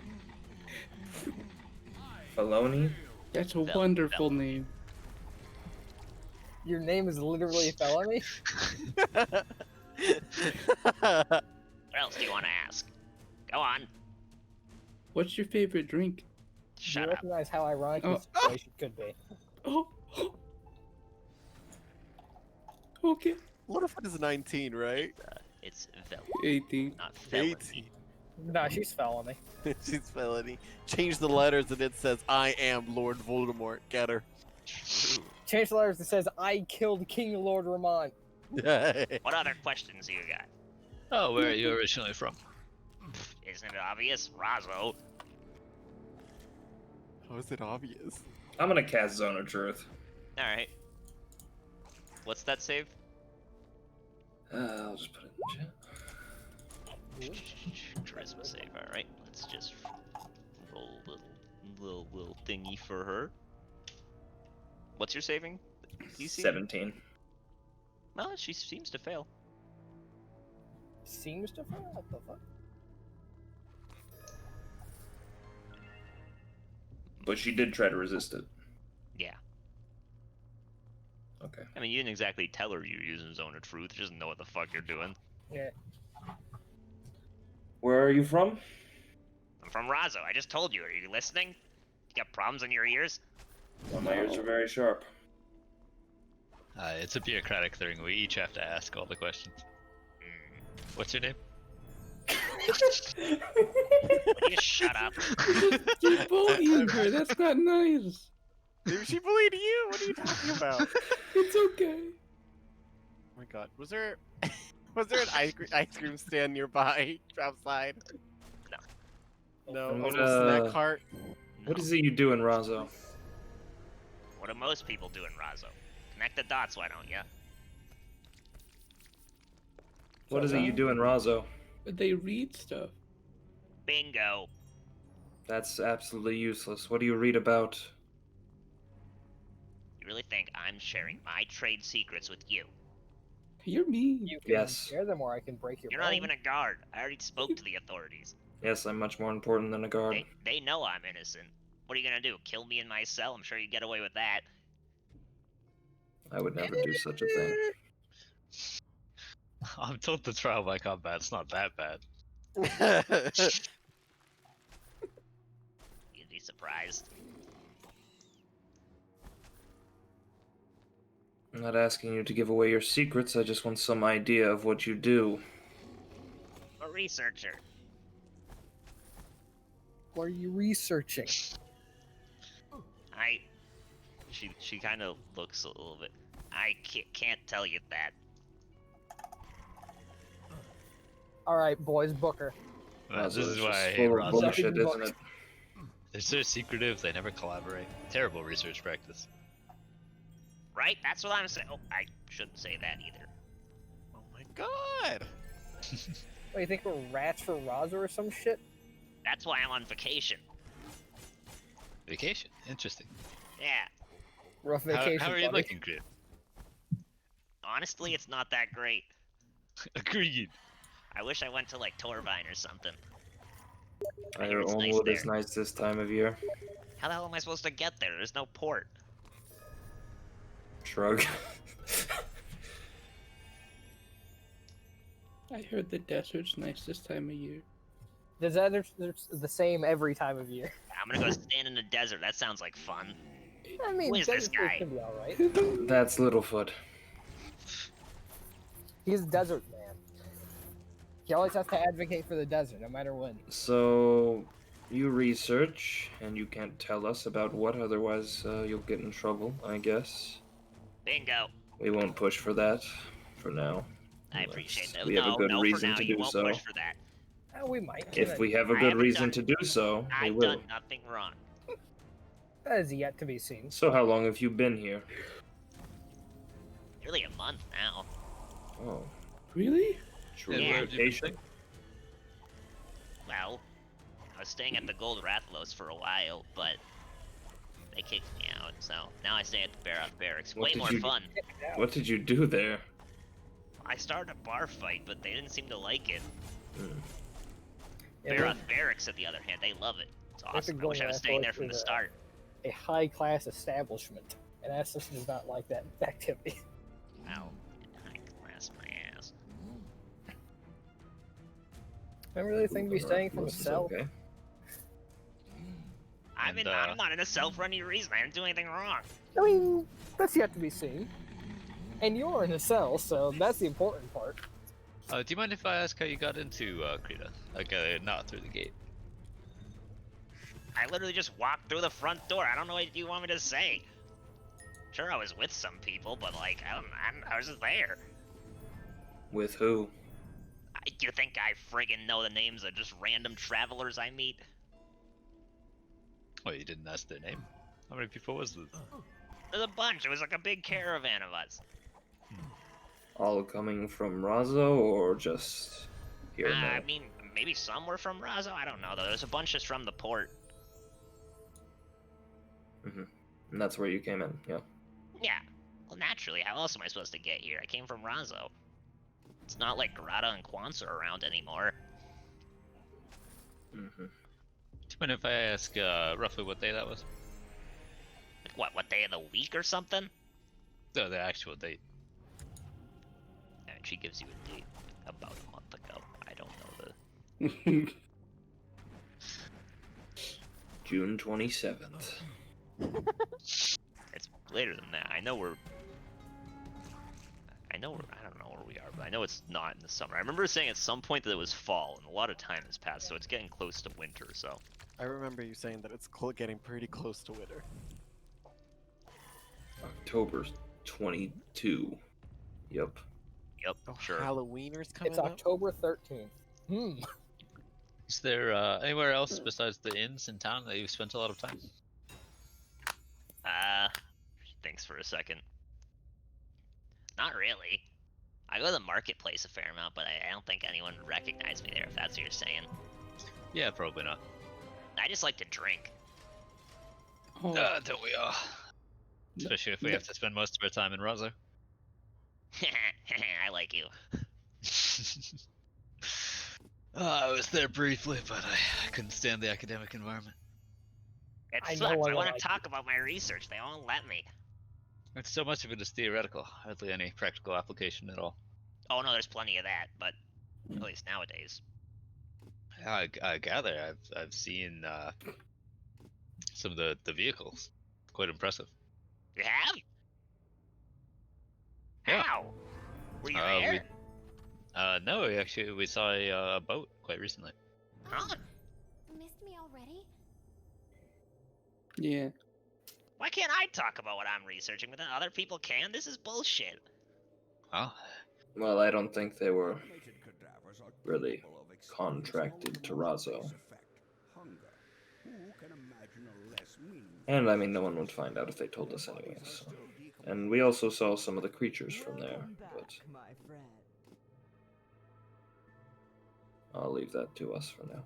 Speaker 2: Baloney?
Speaker 5: That's a
Speaker 9: Vel-
Speaker 5: wonderful
Speaker 9: Vel-
Speaker 5: name.
Speaker 7: Your name is literally a felony?
Speaker 9: What else do you want to ask? Go on.
Speaker 5: What's your favorite drink?
Speaker 7: Do you
Speaker 9: Shut up.
Speaker 7: recognize how ironic
Speaker 5: Oh.
Speaker 7: this situation could be?
Speaker 5: Oh. Okay.
Speaker 3: What if it is 19, right?
Speaker 9: It's Vel,
Speaker 5: 18.
Speaker 9: not felony.
Speaker 3: 18.
Speaker 7: Nah, she's felony.
Speaker 3: She's felony. Change the letters and it says, I am Lord Voldemort. Get her.
Speaker 9: True.
Speaker 7: Change the letters that says, I killed King Lord Ramon.
Speaker 9: What other questions do you got?
Speaker 10: Oh, where are you originally from?
Speaker 9: Isn't it obvious? Razzo.
Speaker 3: How is it obvious?
Speaker 2: I'm gonna cast Zone of Truth.
Speaker 9: Alright. What's that save?
Speaker 2: I'll just put it in the chat.
Speaker 9: Charisma save. Alright. Let's just roll a little thingy for her. What's your saving? DC?
Speaker 2: 17.
Speaker 9: Well, she seems to fail.
Speaker 7: Seems to fail. What the fuck?
Speaker 2: But she did try to resist it.
Speaker 9: Yeah.
Speaker 2: Okay.
Speaker 9: I mean, you didn't exactly tell her you're using Zone of Truth. She doesn't know what the fuck you're doing.
Speaker 7: Yeah.
Speaker 2: Where are you from?
Speaker 9: I'm from Razo. I just told you. Are you listening? You got problems in your ears?
Speaker 2: Well, my ears are very sharp.
Speaker 4: It's a bureaucratic thing. We each have to ask all the questions. What's your name?
Speaker 9: Will you shut up?
Speaker 5: You're bullying her. That's not nice.
Speaker 3: Maybe she bullied you. What are you talking about?
Speaker 5: It's okay.
Speaker 3: Oh my god. Was there an ice cream stand nearby outside? No.
Speaker 2: And
Speaker 3: A
Speaker 2: what,
Speaker 3: little snack cart?
Speaker 2: What is it you do in Razo?
Speaker 9: What do most people do in Razo? Connect the dots, why don't ya?
Speaker 2: What is it you do in Razo?
Speaker 5: But they read stuff.
Speaker 9: Bingo.
Speaker 2: That's absolutely useless. What do you read about?
Speaker 9: You really think I'm sharing my trade secrets with you?
Speaker 5: You're mean.
Speaker 7: You can
Speaker 2: Yes.
Speaker 7: share them, or I can break your.
Speaker 9: You're not
Speaker 7: bone.
Speaker 9: even a guard. I already spoke to the authorities.
Speaker 2: Yes, I'm much more important than a guard.
Speaker 9: They know I'm innocent. What are you gonna do? Kill me in my cell? I'm sure you'd get away with that.
Speaker 2: I would never do such a thing.
Speaker 4: I'm told the trial by combat's not that bad.
Speaker 9: You'd be surprised.
Speaker 2: I'm not asking you to give away your secrets, I just want some idea of what you do.
Speaker 9: A researcher.
Speaker 7: What are you researching?
Speaker 9: She kind of looks a little bit. I can't tell you that.
Speaker 7: All right, boys, Booker.
Speaker 4: Well,
Speaker 2: Razo
Speaker 4: this is
Speaker 2: is
Speaker 4: why I
Speaker 2: just
Speaker 4: hate
Speaker 2: full of
Speaker 4: Razo.
Speaker 2: bullshit, isn't it?
Speaker 4: They're so secretive, they never collaborate. Terrible research practice.
Speaker 9: Right? That's what I'm saying. Oh, I shouldn't say that either.
Speaker 3: Oh my god!
Speaker 7: What, you think we're rats for Razo or some shit?
Speaker 9: That's why I'm on vacation.
Speaker 4: Vacation? Interesting.
Speaker 9: Yeah.
Speaker 7: Rough
Speaker 4: How,
Speaker 7: vacation.
Speaker 4: how are you
Speaker 7: buddy.
Speaker 4: looking, Crit?
Speaker 9: Honestly, it's not that great.
Speaker 4: Agreed.
Speaker 9: I wish I went to like Torvine or something.
Speaker 2: I
Speaker 9: hear
Speaker 2: hear
Speaker 9: it's nice
Speaker 2: Olmwood is
Speaker 9: there.
Speaker 2: nice this time of year.
Speaker 9: How the hell am I supposed to get there? There's no port.
Speaker 2: Shrug.
Speaker 5: I heard the desert's nice this time of year.
Speaker 7: The desert's the same every time of year.
Speaker 9: I'm gonna go stand in the desert. That sounds like fun.
Speaker 7: I mean,
Speaker 9: Who is this
Speaker 7: desert
Speaker 9: guy?
Speaker 7: can be all right.
Speaker 2: That's Littlefoot.
Speaker 7: He's a desert man. He always has to advocate for the desert, no matter when.
Speaker 2: So, you research, and you can't tell us about what, otherwise you'll get in trouble, I guess.
Speaker 9: Bingo.
Speaker 2: We won't push for that, for now.
Speaker 9: I appreciate that.
Speaker 2: We have a good
Speaker 9: no,
Speaker 2: reason
Speaker 9: for now,
Speaker 2: to
Speaker 9: you
Speaker 2: do
Speaker 9: won't
Speaker 2: so.
Speaker 9: push for that.
Speaker 7: We might.
Speaker 2: If we have a
Speaker 9: I
Speaker 2: good
Speaker 9: haven't
Speaker 2: reason
Speaker 9: done-
Speaker 2: to do so, we
Speaker 9: I've
Speaker 2: will.
Speaker 9: done nothing wrong.
Speaker 7: That is yet to be seen.
Speaker 2: So how long have you been here?
Speaker 9: Nearly a month now.
Speaker 2: Oh,
Speaker 5: Really?
Speaker 2: true
Speaker 9: Yeah.
Speaker 2: vacation.
Speaker 9: Well, I was staying at the Gold Rathlos for a while, but they kicked me out, so now I stay at the Barracks.
Speaker 2: What
Speaker 9: Way
Speaker 2: did
Speaker 9: more
Speaker 2: you-
Speaker 9: fun.
Speaker 2: What did you do there?
Speaker 9: I started a bar fight, but they didn't seem to like it.
Speaker 7: Yeah,
Speaker 9: Baroth Barracks, on the other hand, they love it. It's
Speaker 7: That's a
Speaker 9: awesome. I
Speaker 7: Gold
Speaker 9: wish I was staying there
Speaker 7: Rathlos
Speaker 9: from the
Speaker 7: is a-
Speaker 9: start.
Speaker 7: a high-class establishment, and Essus does not like that activity.
Speaker 9: Wow. I class my ass.
Speaker 7: I'm really think to be staying from a
Speaker 2: This is
Speaker 7: cell.
Speaker 2: Okay.
Speaker 9: I'm not in a cell for any reason. I didn't do anything wrong.
Speaker 7: I mean, that's yet to be seen. And you're in a cell, so that's the important part.
Speaker 4: Do you mind if I ask how you got into Krita? Like, not through the gate.
Speaker 9: I literally just walked through the front door. I don't know what you want me to say. Sure, I was with some people, but like, I was just there.
Speaker 2: With who?
Speaker 9: Do you think I friggin' know the names of just random travelers I meet?
Speaker 4: Oh, you didn't ask their name? How many people was this?
Speaker 9: There's a bunch. It was like a big caravan of us.
Speaker 2: All coming from Razo, or just here and
Speaker 9: I
Speaker 2: there?
Speaker 9: mean, maybe some were from Razo. I don't know though. There's a bunch just from the port.
Speaker 2: And that's where you came in, yeah.
Speaker 9: Yeah. Well, naturally. How else am I supposed to get here? I came from Razo. It's not like Grata and Kwanzaa are around anymore.
Speaker 2: Mm-hmm.
Speaker 4: you mind if I ask roughly what day that was?
Speaker 9: Like what day of the week or something?
Speaker 4: No, the actual date.
Speaker 9: And she gives you a date about a month ago. I don't know the.
Speaker 2: June 27th.
Speaker 9: It's later than that. I know we're. I don't know where we are, but I know it's not in the summer. I remember saying at some point that it was fall, and a lot of time has passed, so it's getting close to winter. So.
Speaker 3: I remember you saying that it's getting pretty close to winter.
Speaker 2: October 22. Yep.
Speaker 9: Yep.
Speaker 3: Oh,
Speaker 9: Sure.
Speaker 3: Halloweeners coming
Speaker 7: It's
Speaker 3: up.
Speaker 7: October 13th.
Speaker 4: Is there anywhere else besides the inns in town that you've spent a lot of time?
Speaker 9: Thanks for a second. Not really. I go to the marketplace a fair amount, but I don't think anyone would recognize me there if that's what you're saying.
Speaker 4: Yeah, probably not.
Speaker 9: I just like to drink.
Speaker 5: Oh,
Speaker 4: Don't we all? Especially if we have to spend most of our time in Razo.
Speaker 9: I like you.
Speaker 4: I was there briefly, but I couldn't stand the academic environment.
Speaker 9: It
Speaker 7: I
Speaker 9: sucks.
Speaker 7: know I
Speaker 9: I want
Speaker 7: like
Speaker 9: to talk about my research. They won't let me.
Speaker 4: It's so much of it is theoretical, hardly any practical application at all.
Speaker 9: Oh no, there's plenty of that, but at least nowadays.
Speaker 4: I gather I've seen some of the vehicles. Quite impressive.
Speaker 9: You have?
Speaker 4: Yeah.
Speaker 9: How? Were you there?
Speaker 4: No, we saw a boat quite recently.
Speaker 9: Huh?
Speaker 11: Missed me already?
Speaker 5: yeah.
Speaker 9: Why can't I talk about what I'm researching, but then other people can? This is bullshit.
Speaker 4: Oh,
Speaker 2: Well, I don't think they were really contracted to Razo. And I mean, no one would find out if they told us anyway. So. And we also saw some of the creatures from there, but I'll leave that to us for now.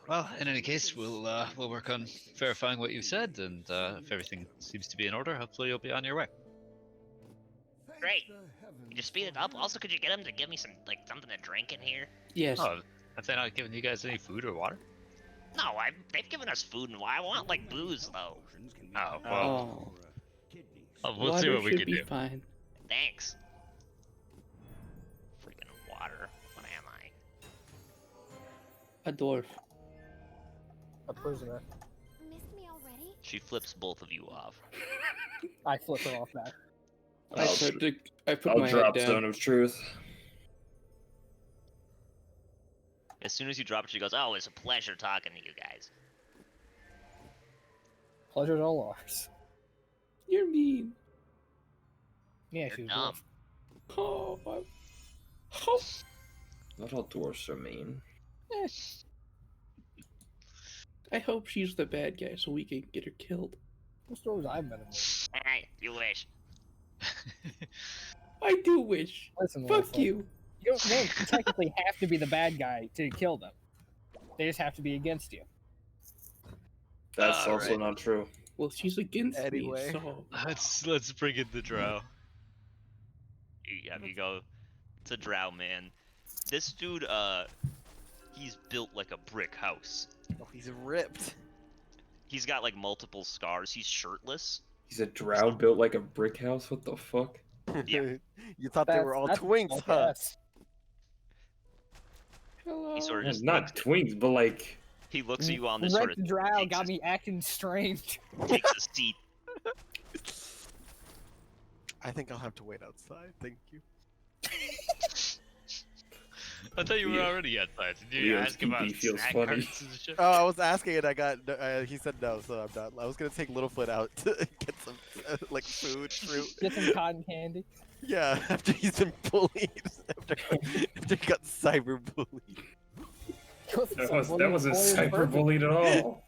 Speaker 4: well, in any case, we'll work on verifying what you said, and if everything seems to be in order, hopefully you'll be on your way.
Speaker 9: Great. Could you speed it up? Also, could you get them to give me some, like, something to drink in here?
Speaker 5: Yes.
Speaker 4: Oh, have they not given you guys any food or water?
Speaker 9: No, they've given us food and wine. I want, like, booze, though.
Speaker 4: Oh, well,
Speaker 5: Oh.
Speaker 4: we'll see
Speaker 5: Water
Speaker 4: what we
Speaker 5: should
Speaker 4: can
Speaker 5: be
Speaker 4: do.
Speaker 5: fine.
Speaker 9: Thanks. Freaking water. What am I?
Speaker 5: A dwarf.
Speaker 7: A prisoner.
Speaker 11: Missed me already?
Speaker 9: She flips both of you off.
Speaker 7: I flip her off back.
Speaker 5: I put
Speaker 2: I'll
Speaker 5: my
Speaker 2: drop
Speaker 5: head down.
Speaker 2: Stone of Truth.
Speaker 9: As soon as you drop it, she goes, "Oh, it's a pleasure talking to you guys."
Speaker 7: Pleasure's all ours.
Speaker 5: You're mean.
Speaker 7: Yeah,
Speaker 9: You're
Speaker 7: she's
Speaker 9: dumb.
Speaker 5: Oh, oh.
Speaker 2: Not all dwarfs are mean.
Speaker 5: I hope she's the bad guy so we can get her killed.
Speaker 7: What stories I've been in?
Speaker 9: Hey, you wish.
Speaker 5: I do wish.
Speaker 7: Listen,
Speaker 5: Fuck
Speaker 7: Leslie,
Speaker 5: you.
Speaker 7: You don't technically have to be the bad guy to kill them. They just have to be against you.
Speaker 2: That's also
Speaker 3: Alright.
Speaker 2: not true.
Speaker 5: Well, she's against
Speaker 3: Anyway.
Speaker 5: me, so
Speaker 4: Let's bring in the drow.
Speaker 9: You go to Drow Man. This dude, he's built like a brick house.
Speaker 3: Oh, he's ripped.
Speaker 9: He's got like multiple scars. He's shirtless.
Speaker 2: He's a drow built like a brick house? What the fuck?
Speaker 9: Yeah.
Speaker 3: You thought they were all
Speaker 7: That's
Speaker 3: twinks,
Speaker 7: like
Speaker 3: huh?
Speaker 7: us.
Speaker 5: hello.
Speaker 9: He sort of just
Speaker 2: Not twins, but like...
Speaker 9: he looks at you on this sort
Speaker 7: Rick
Speaker 9: of
Speaker 7: Drow
Speaker 9: takes
Speaker 7: got
Speaker 9: his-
Speaker 7: me acting strange.
Speaker 9: takes a seat.
Speaker 3: I think I'll have to wait outside. Thank you.
Speaker 4: I thought you were
Speaker 2: Yeah.
Speaker 4: already outside. Did you
Speaker 2: Leo's
Speaker 4: ask about
Speaker 2: PP feels
Speaker 4: snack
Speaker 2: funny.
Speaker 4: carts and shit?
Speaker 3: Oh, I was asking and I got. He said no, so I'm not. I was gonna take Littlefoot out to get some like food, fruit.
Speaker 7: Get some cotton candy.
Speaker 3: Yeah, after he's been bullied, after he got cyber bullied.
Speaker 2: That wasn't cyberbullied at all.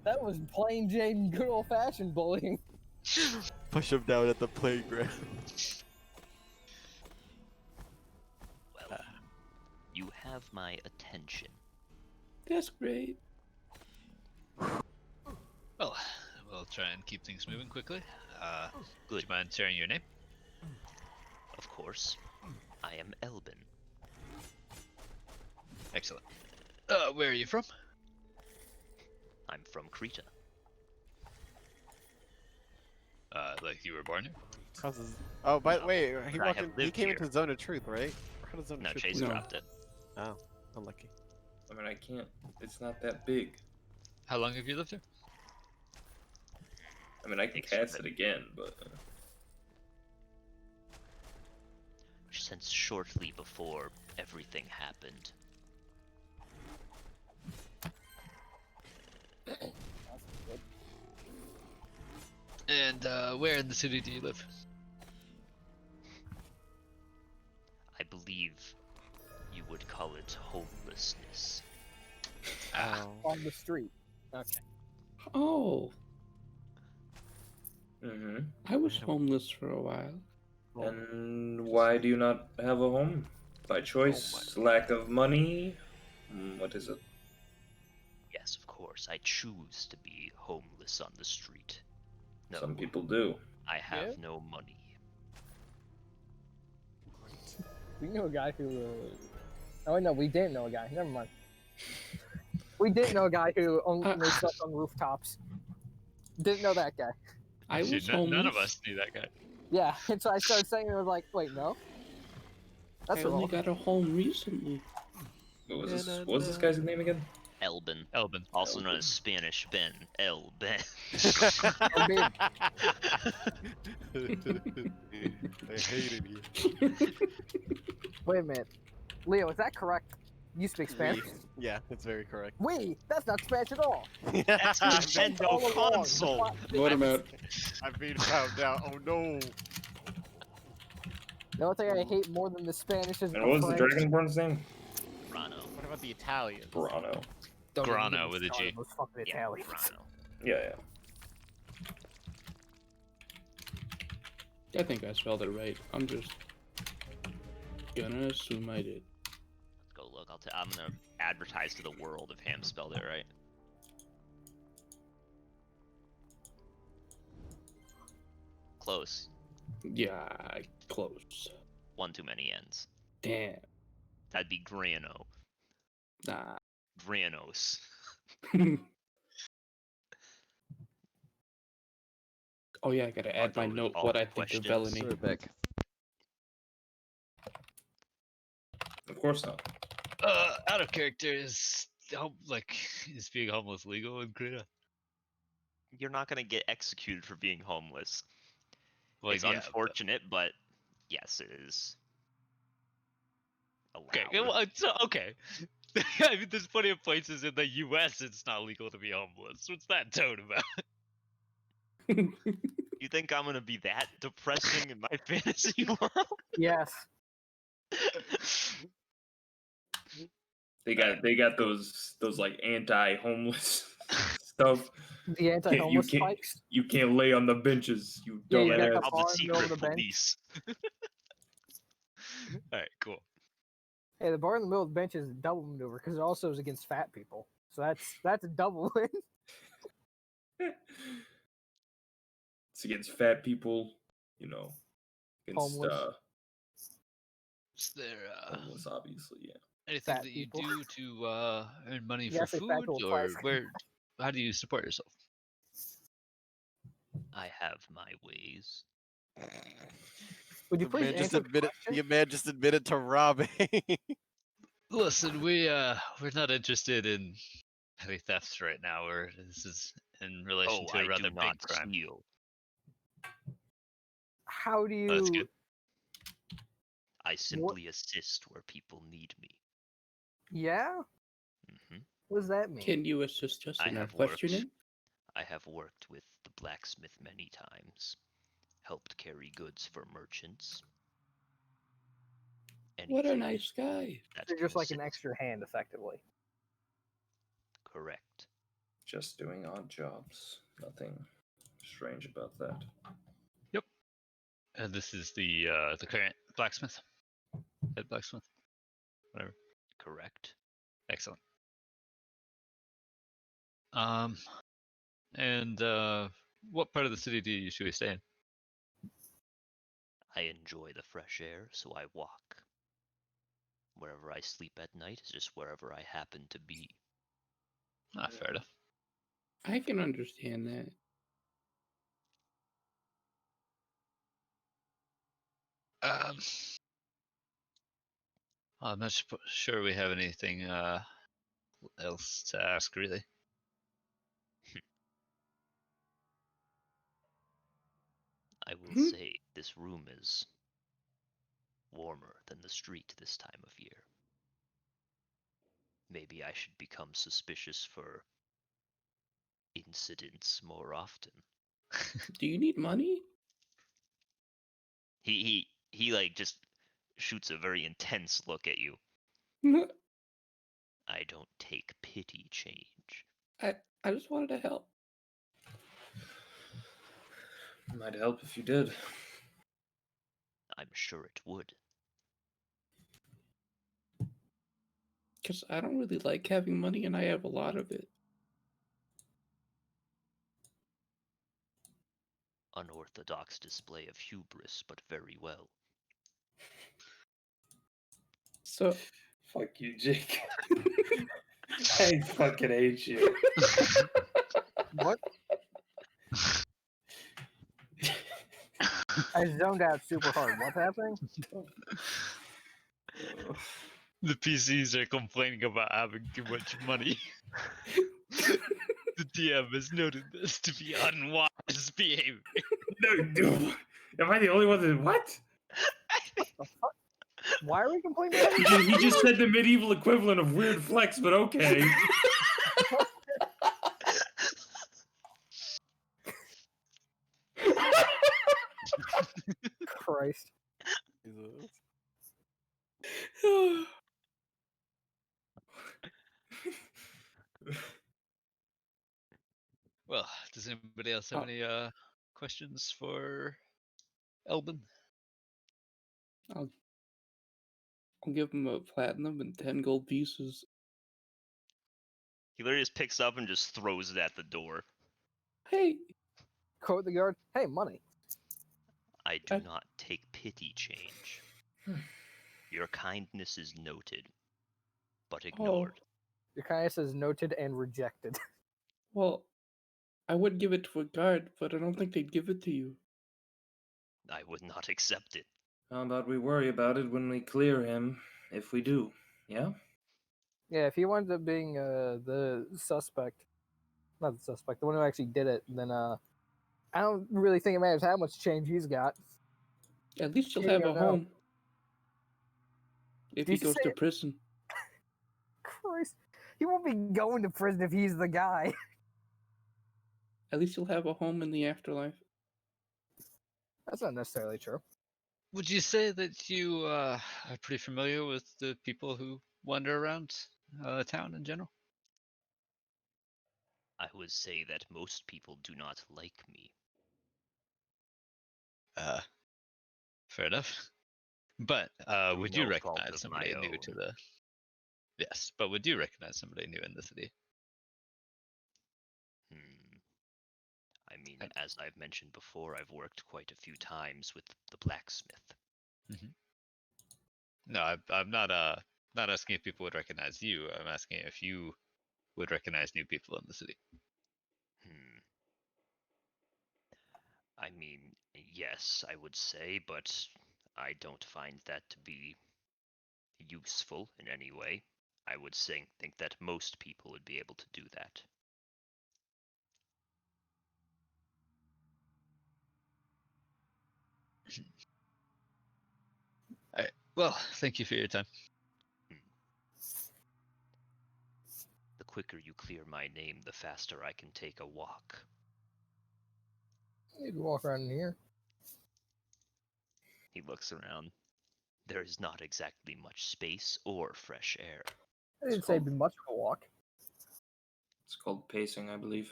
Speaker 7: That was plain Jane, good old fashioned bullying.
Speaker 3: Push him down at the playground.
Speaker 9: Well, you have my attention.
Speaker 5: That's great.
Speaker 4: Well, we'll try and keep things moving quickly. Would you mind sharing your name?
Speaker 9: Of course, I am Elbin.
Speaker 4: Excellent. Where are you from?
Speaker 9: I'm from Krita.
Speaker 4: Like you were born here?
Speaker 3: How's his... Oh, by the
Speaker 9: No,
Speaker 3: way, he
Speaker 9: but I
Speaker 3: walked
Speaker 9: have
Speaker 3: in. He
Speaker 9: lived
Speaker 3: came
Speaker 9: here.
Speaker 3: into Zone of Truth, right? Or how does Zone of
Speaker 9: No,
Speaker 3: Truth
Speaker 9: Chase
Speaker 3: work?
Speaker 5: No.
Speaker 9: dropped it.
Speaker 3: Oh, unlucky.
Speaker 2: I mean, I can't. It's not that big.
Speaker 4: How long have you lived here?
Speaker 2: I mean, I can
Speaker 9: Thanks,
Speaker 2: cast
Speaker 9: but-
Speaker 2: it again, but
Speaker 9: Since shortly before everything happened.
Speaker 4: And where in the city do you live?
Speaker 9: I believe you would call it homelessness.
Speaker 3: Oh.
Speaker 7: On the street. Okay.
Speaker 5: Oh,
Speaker 2: mm-hmm.
Speaker 5: I was homeless for a while.
Speaker 2: And why do you not have a home? By choice, lack of money. What is it?
Speaker 9: Yes, of course, I choose to be homeless on the street. No,
Speaker 2: Some people do.
Speaker 9: I have
Speaker 7: Yeah?
Speaker 9: no money.
Speaker 7: We knew a guy who. Oh no, we didn't know a guy. Never mind. We didn't know a guy who only slept on rooftops. Didn't know that guy.
Speaker 5: I was
Speaker 4: Shoot,
Speaker 5: homeless.
Speaker 4: none of us knew that guy.
Speaker 7: Yeah, and so I started saying, I was like, wait, no. That's
Speaker 5: I only
Speaker 7: wrong.
Speaker 5: got a home recently.
Speaker 2: What was this? What was this guy's name again?
Speaker 9: Elbin,
Speaker 4: Elbin.
Speaker 9: also known as Spanish Ben. El Ben.
Speaker 3: I hate it here.
Speaker 7: Wait a minute. Leo, is that correct? You speak Spanish?
Speaker 3: Yeah, it's very correct.
Speaker 7: We! That's not Spanish at all.
Speaker 9: That's
Speaker 7: All
Speaker 9: Nintendo
Speaker 7: along,
Speaker 9: console.
Speaker 5: Vote him out.
Speaker 3: I've been found out. Oh no.
Speaker 7: The only thing I hate more than the Spanish is
Speaker 2: And what was the
Speaker 7: French.
Speaker 2: Dragonborn's name?
Speaker 9: Rano.
Speaker 3: What about the Italians?
Speaker 2: Brano.
Speaker 7: Don't even
Speaker 4: Grano
Speaker 7: get me
Speaker 4: with a
Speaker 7: started
Speaker 4: G.
Speaker 7: on those fucking
Speaker 9: Yeah,
Speaker 7: Italians.
Speaker 9: Rano.
Speaker 2: Yeah.
Speaker 5: I think I spelled it right. I'm just gonna assume I did.
Speaker 9: Let's go look. I'm gonna advertise to the world if Ham spelled it right. Close.
Speaker 5: Yeah, close.
Speaker 9: One too many N's.
Speaker 5: Damn.
Speaker 9: That'd be Grano.
Speaker 5: Nah.
Speaker 9: Granos.
Speaker 5: Oh yeah, I gotta add my
Speaker 9: those
Speaker 5: note.
Speaker 9: all
Speaker 5: What I think
Speaker 9: questions?
Speaker 5: of felony.
Speaker 6: We're back.
Speaker 2: Of course not.
Speaker 4: Out of character is is being homeless legal in Korea?
Speaker 9: You're not gonna get executed for being homeless.
Speaker 4: Well,
Speaker 9: It's
Speaker 4: yeah,
Speaker 9: unfortunate, but yes, it is allowed.
Speaker 4: Okay, well, okay. I mean, there's plenty of places in the U.S. it's not legal to be homeless. What's that tone about?
Speaker 9: You think I'm gonna be that depressing in my fantasy world?
Speaker 7: Yes.
Speaker 2: They got those like anti-homeless stuff.
Speaker 7: The anti-homeless
Speaker 2: can't-
Speaker 7: spikes.
Speaker 2: You can't lay on the benches, you
Speaker 7: Yeah, you got
Speaker 2: dumbass.
Speaker 7: the
Speaker 9: All
Speaker 7: bar
Speaker 9: the
Speaker 7: in the middle of
Speaker 9: secret
Speaker 7: the bench.
Speaker 9: police.
Speaker 4: All right, cool.
Speaker 7: Hey, the bar in the middle of the bench is a double maneuver because it also is against fat people. So that's a double win.
Speaker 2: It's against fat people, against
Speaker 7: Homeless.
Speaker 4: Is there
Speaker 2: homeless, obviously, yeah.
Speaker 4: anything
Speaker 7: Fat
Speaker 4: that you
Speaker 7: people.
Speaker 4: do to earn money
Speaker 7: Yeah, I
Speaker 4: for
Speaker 7: say fat
Speaker 4: food,
Speaker 7: people
Speaker 4: or
Speaker 7: twice.
Speaker 4: how do you support yourself?
Speaker 9: I have my ways.
Speaker 7: Would you
Speaker 3: The
Speaker 7: please
Speaker 3: man just
Speaker 7: answer the
Speaker 3: admitted.
Speaker 7: question?
Speaker 3: The man just admitted to robbing.
Speaker 4: Listen, we're not interested in petty thefts right now. This is in relation
Speaker 9: Oh,
Speaker 4: to
Speaker 9: I
Speaker 4: a rather
Speaker 9: do not
Speaker 4: big crime.
Speaker 9: steal.
Speaker 7: How do
Speaker 4: Oh, that's
Speaker 7: you?
Speaker 4: good.
Speaker 9: I simply assist where people need me.
Speaker 7: Yeah.
Speaker 9: hmm
Speaker 7: What does that mean?
Speaker 5: Can you assist us
Speaker 9: I
Speaker 5: in our
Speaker 9: have worked.
Speaker 5: questioning?
Speaker 9: I have worked with the blacksmith many times. Helped carry goods for merchants.
Speaker 5: What a
Speaker 9: Anything
Speaker 5: nice guy.
Speaker 9: that
Speaker 7: You're
Speaker 9: can
Speaker 7: just like an
Speaker 9: assist.
Speaker 7: extra hand, effectively.
Speaker 9: Correct.
Speaker 2: Just doing odd jobs. Nothing strange about that.
Speaker 4: And this is the current blacksmith, head blacksmith, whatever.
Speaker 9: Correct.
Speaker 4: Excellent. And what part of the city do you usually stay in?
Speaker 9: I enjoy the fresh air, so I walk. Wherever I sleep at night is just wherever I happen to be.
Speaker 4: Ah, fair enough.
Speaker 5: I can understand that.
Speaker 4: Um, I'm not sure we have anything else to ask, really.
Speaker 9: I will
Speaker 5: Hmm?
Speaker 9: say this room is warmer than the street this time of year. Maybe I should become suspicious for incidents more often.
Speaker 5: Do you need money?
Speaker 9: He like just shoots a very intense look at you. I don't take pity change.
Speaker 5: I just wanted to help.
Speaker 2: Might help if you did.
Speaker 9: I'm sure it would.
Speaker 5: Because I don't really like having money and I have a lot of it.
Speaker 9: Unorthodox display of hubris, but very well.
Speaker 5: So,
Speaker 2: Fuck you, Jake. I fucking hate you.
Speaker 7: What? I zoned out super hard. What's happening?
Speaker 4: The PCs are complaining about having too much money. The DM has noted this to be unwise behavior.
Speaker 2: No, dude. Am I the only one that what?
Speaker 7: Why are we complaining about it?
Speaker 2: He just said the medieval equivalent of weird flex, but okay.
Speaker 7: Christ.
Speaker 3: Jesus.
Speaker 4: Well, does anybody else have any questions for Elbin?
Speaker 5: I'll give him a platinum and 10 gold pieces.
Speaker 9: He literally just picks up and just throws it at the door.
Speaker 5: Hey,
Speaker 7: Quote the guard. Hey, money.
Speaker 9: I do
Speaker 5: I-
Speaker 9: not take pity change. Your kindness is noted, but ignored.
Speaker 7: Your kindness is noted and rejected.
Speaker 5: well, I would give it to a guard, but I don't think they'd give it to you.
Speaker 9: I would not accept it.
Speaker 2: How about we worry about it when we clear him, if we do, yeah?
Speaker 7: Yeah, if he winds up being the suspect, not the suspect, the one who actually did it, then I don't really think it matters how much change he's got.
Speaker 5: At least you'll
Speaker 7: You ain't
Speaker 5: have a
Speaker 7: gonna know.
Speaker 5: home. If
Speaker 7: Did
Speaker 5: he
Speaker 7: you
Speaker 5: goes
Speaker 7: say
Speaker 5: to
Speaker 7: it?
Speaker 5: prison.
Speaker 7: Christ, he won't be going to prison if he's the guy.
Speaker 5: At least you'll have a home in the afterlife.
Speaker 7: That's not necessarily true.
Speaker 4: Would you say that you are pretty familiar with the people who wander around town in general?
Speaker 9: I would say that most people do not like me.
Speaker 4: Fair enough. But
Speaker 9: Through
Speaker 4: would you
Speaker 9: no fault
Speaker 4: recognize
Speaker 9: of
Speaker 4: somebody
Speaker 9: my
Speaker 4: new
Speaker 9: own.
Speaker 4: to the? Yes, but would you recognize somebody new in the city?
Speaker 9: I mean, as I've mentioned before, I've worked quite a few times with the blacksmith.
Speaker 4: No, I'm not not asking if people would recognize you. I'm asking if you would recognize new people in the city.
Speaker 9: I mean, yes, I would say, but I don't find that to be useful in any way. I would think that most people would be able to do that.
Speaker 4: All right. Well, thank you for your time.
Speaker 9: The quicker you clear my name, the faster I can take a walk.
Speaker 7: You can walk around in here.
Speaker 9: He looks around. There is not exactly much space or fresh air.
Speaker 7: I didn't say it'd be much of a walk.
Speaker 2: It's called pacing, I believe.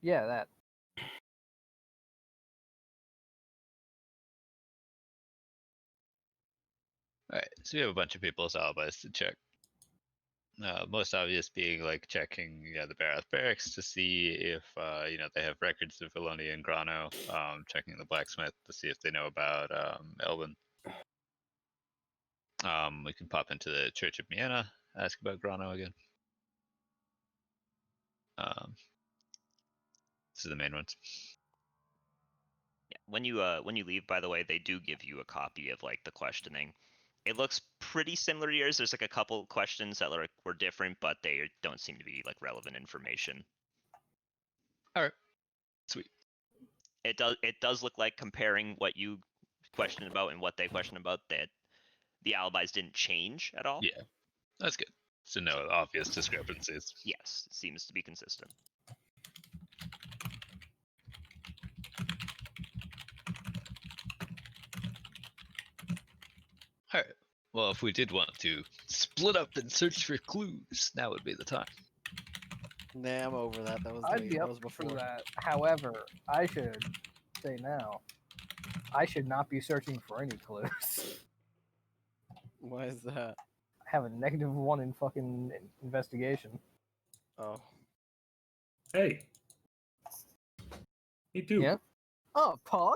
Speaker 7: Yeah, that.
Speaker 4: All right. So we have a bunch of people's alibis to check. Most obvious being like checking the Barath barracks to see if they have records of Veloni and Grano. Checking the blacksmith to see if they know about Elvin. We can pop into the Church of Vienna, ask about Grano again. This is the main ones.
Speaker 9: Yeah. When you leave, by the way, they do give you a copy of like the questioning. It looks pretty similar to yours. There's like a couple questions that were different, but they don't seem to be like relevant information.
Speaker 4: All right, sweet.
Speaker 9: It does look like, comparing what you questioned about and what they questioned about, that the alibis didn't change at all.
Speaker 4: Yeah, that's good. So no obvious discrepancies.
Speaker 9: Yes, it seems to be consistent.
Speaker 4: All right. Well, if we did want to split up and search for clues, now would be the time.
Speaker 3: Nah, I'm over that. That was
Speaker 7: I'd
Speaker 3: late.
Speaker 7: be
Speaker 3: That
Speaker 7: up
Speaker 3: was
Speaker 7: for
Speaker 3: before.
Speaker 7: that. However, I should say now, I should not be searching for any clues.
Speaker 3: Why is that?
Speaker 7: I have a -1 in fucking investigation.
Speaker 3: Oh.
Speaker 2: Hey. Me too.
Speaker 7: Yeah. Oh, Pog?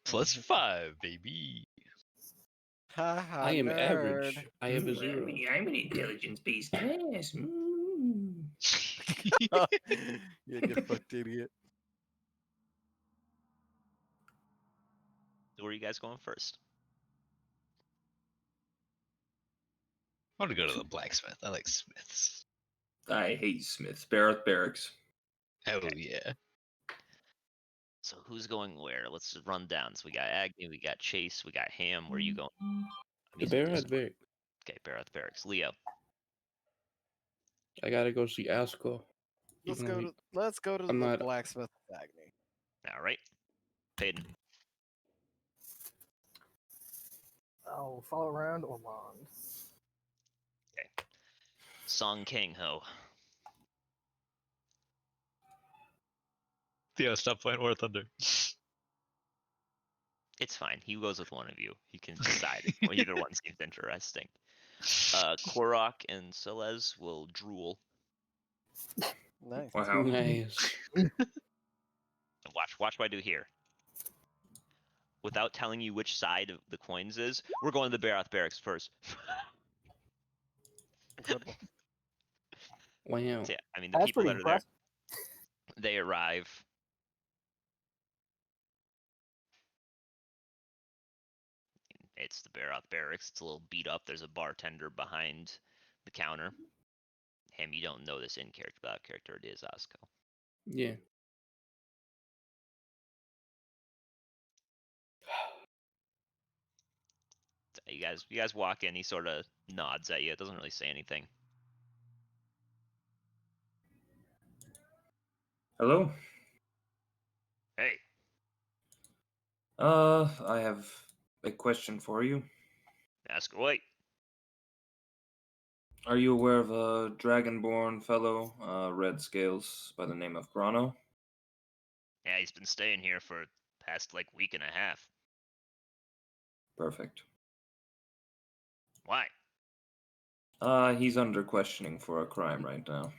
Speaker 4: +5, baby.
Speaker 3: Ha ha.
Speaker 5: I am
Speaker 3: nerd.
Speaker 5: average. I have a
Speaker 2: Mm,
Speaker 5: 0.
Speaker 2: I'm an intelligence-based class. Mm.
Speaker 3: You fucked idiot.
Speaker 9: So where are you guys going first?
Speaker 4: I want to go to the blacksmith. I like smiths.
Speaker 2: I hate Smiths. Barrett Barracks.
Speaker 4: Oh yeah.
Speaker 9: So who's going where? Let's just run down. So we got Agnew, we got Chase, we got Ham. Where are you going? I'm
Speaker 5: The
Speaker 9: using
Speaker 5: bear had
Speaker 9: Discord.
Speaker 5: Vic.
Speaker 9: Okay, Barrett Barracks. Leo.
Speaker 5: I gotta go see Asco.
Speaker 3: Let's
Speaker 5: Even
Speaker 3: go
Speaker 5: though
Speaker 3: to the
Speaker 5: I'm not-
Speaker 3: blacksmith with Agni.
Speaker 9: All right. Peyton.
Speaker 7: Oh, follow around Ormond.
Speaker 9: Song King Ho.
Speaker 4: Theo, stop playing War Thunder.
Speaker 9: It's fine. He goes with one of you. He can decide if either one seems interesting. Korok and Celez will drool.
Speaker 3: Nice.
Speaker 2: Wow.
Speaker 5: Nice.
Speaker 9: Watch what I do here. Without telling you which side of the coins is, we're going to the Barath Barracks first.
Speaker 3: Good one.
Speaker 5: Wow.
Speaker 9: So, yeah, I mean, the
Speaker 7: That's
Speaker 9: people
Speaker 7: pretty
Speaker 9: that are there,
Speaker 7: impressive.
Speaker 9: they arrive. It's the Barath Barracks. It's a little beat up. There's a bartender behind the counter. Him, you don't know this in character, but out of character it is Osco.
Speaker 5: Yeah.
Speaker 9: So you guys walk in. He sort of nods at you. It doesn't really say anything.
Speaker 2: Hello?
Speaker 9: Hey,
Speaker 2: I have a question for you.
Speaker 9: ask away.
Speaker 2: Are you aware of a dragonborn fellow, red scales, by the name of Grano?
Speaker 9: Yeah, he's been staying here for past like week and a half.
Speaker 2: Perfect.
Speaker 9: Why?
Speaker 2: He's under questioning for a crime right now.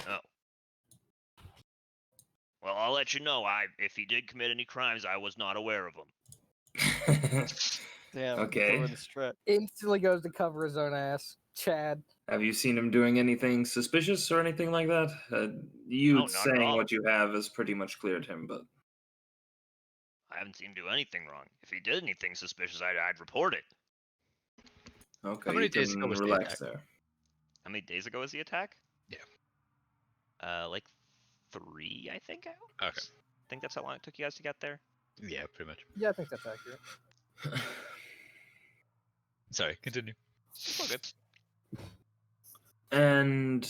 Speaker 9: Oh. Well, I'll let you know. If he did commit any crimes, I was not aware of them.
Speaker 3: Damn.
Speaker 2: Okay.
Speaker 3: Throwing a strut.
Speaker 7: Instantly goes to cover his own ass. Chad.
Speaker 2: Have you seen him doing anything suspicious or anything like that? You
Speaker 9: No, not at
Speaker 2: saying
Speaker 9: all.
Speaker 2: what you have is pretty much cleared him, but
Speaker 9: I haven't seen him do anything wrong. If he did anything suspicious, I'd report it.
Speaker 2: okay,
Speaker 4: many
Speaker 2: you
Speaker 4: days
Speaker 2: can
Speaker 4: ago was the
Speaker 2: relax
Speaker 4: attack?
Speaker 2: there.
Speaker 9: How many days ago was the attack?
Speaker 4: Yeah.
Speaker 9: Like 3, I think.
Speaker 4: Okay.
Speaker 9: I think that's how long it took you guys to get there.
Speaker 4: Yeah, pretty much.
Speaker 7: Yeah, I think that's accurate.
Speaker 4: Sorry, continue.
Speaker 9: It's all good.
Speaker 2: And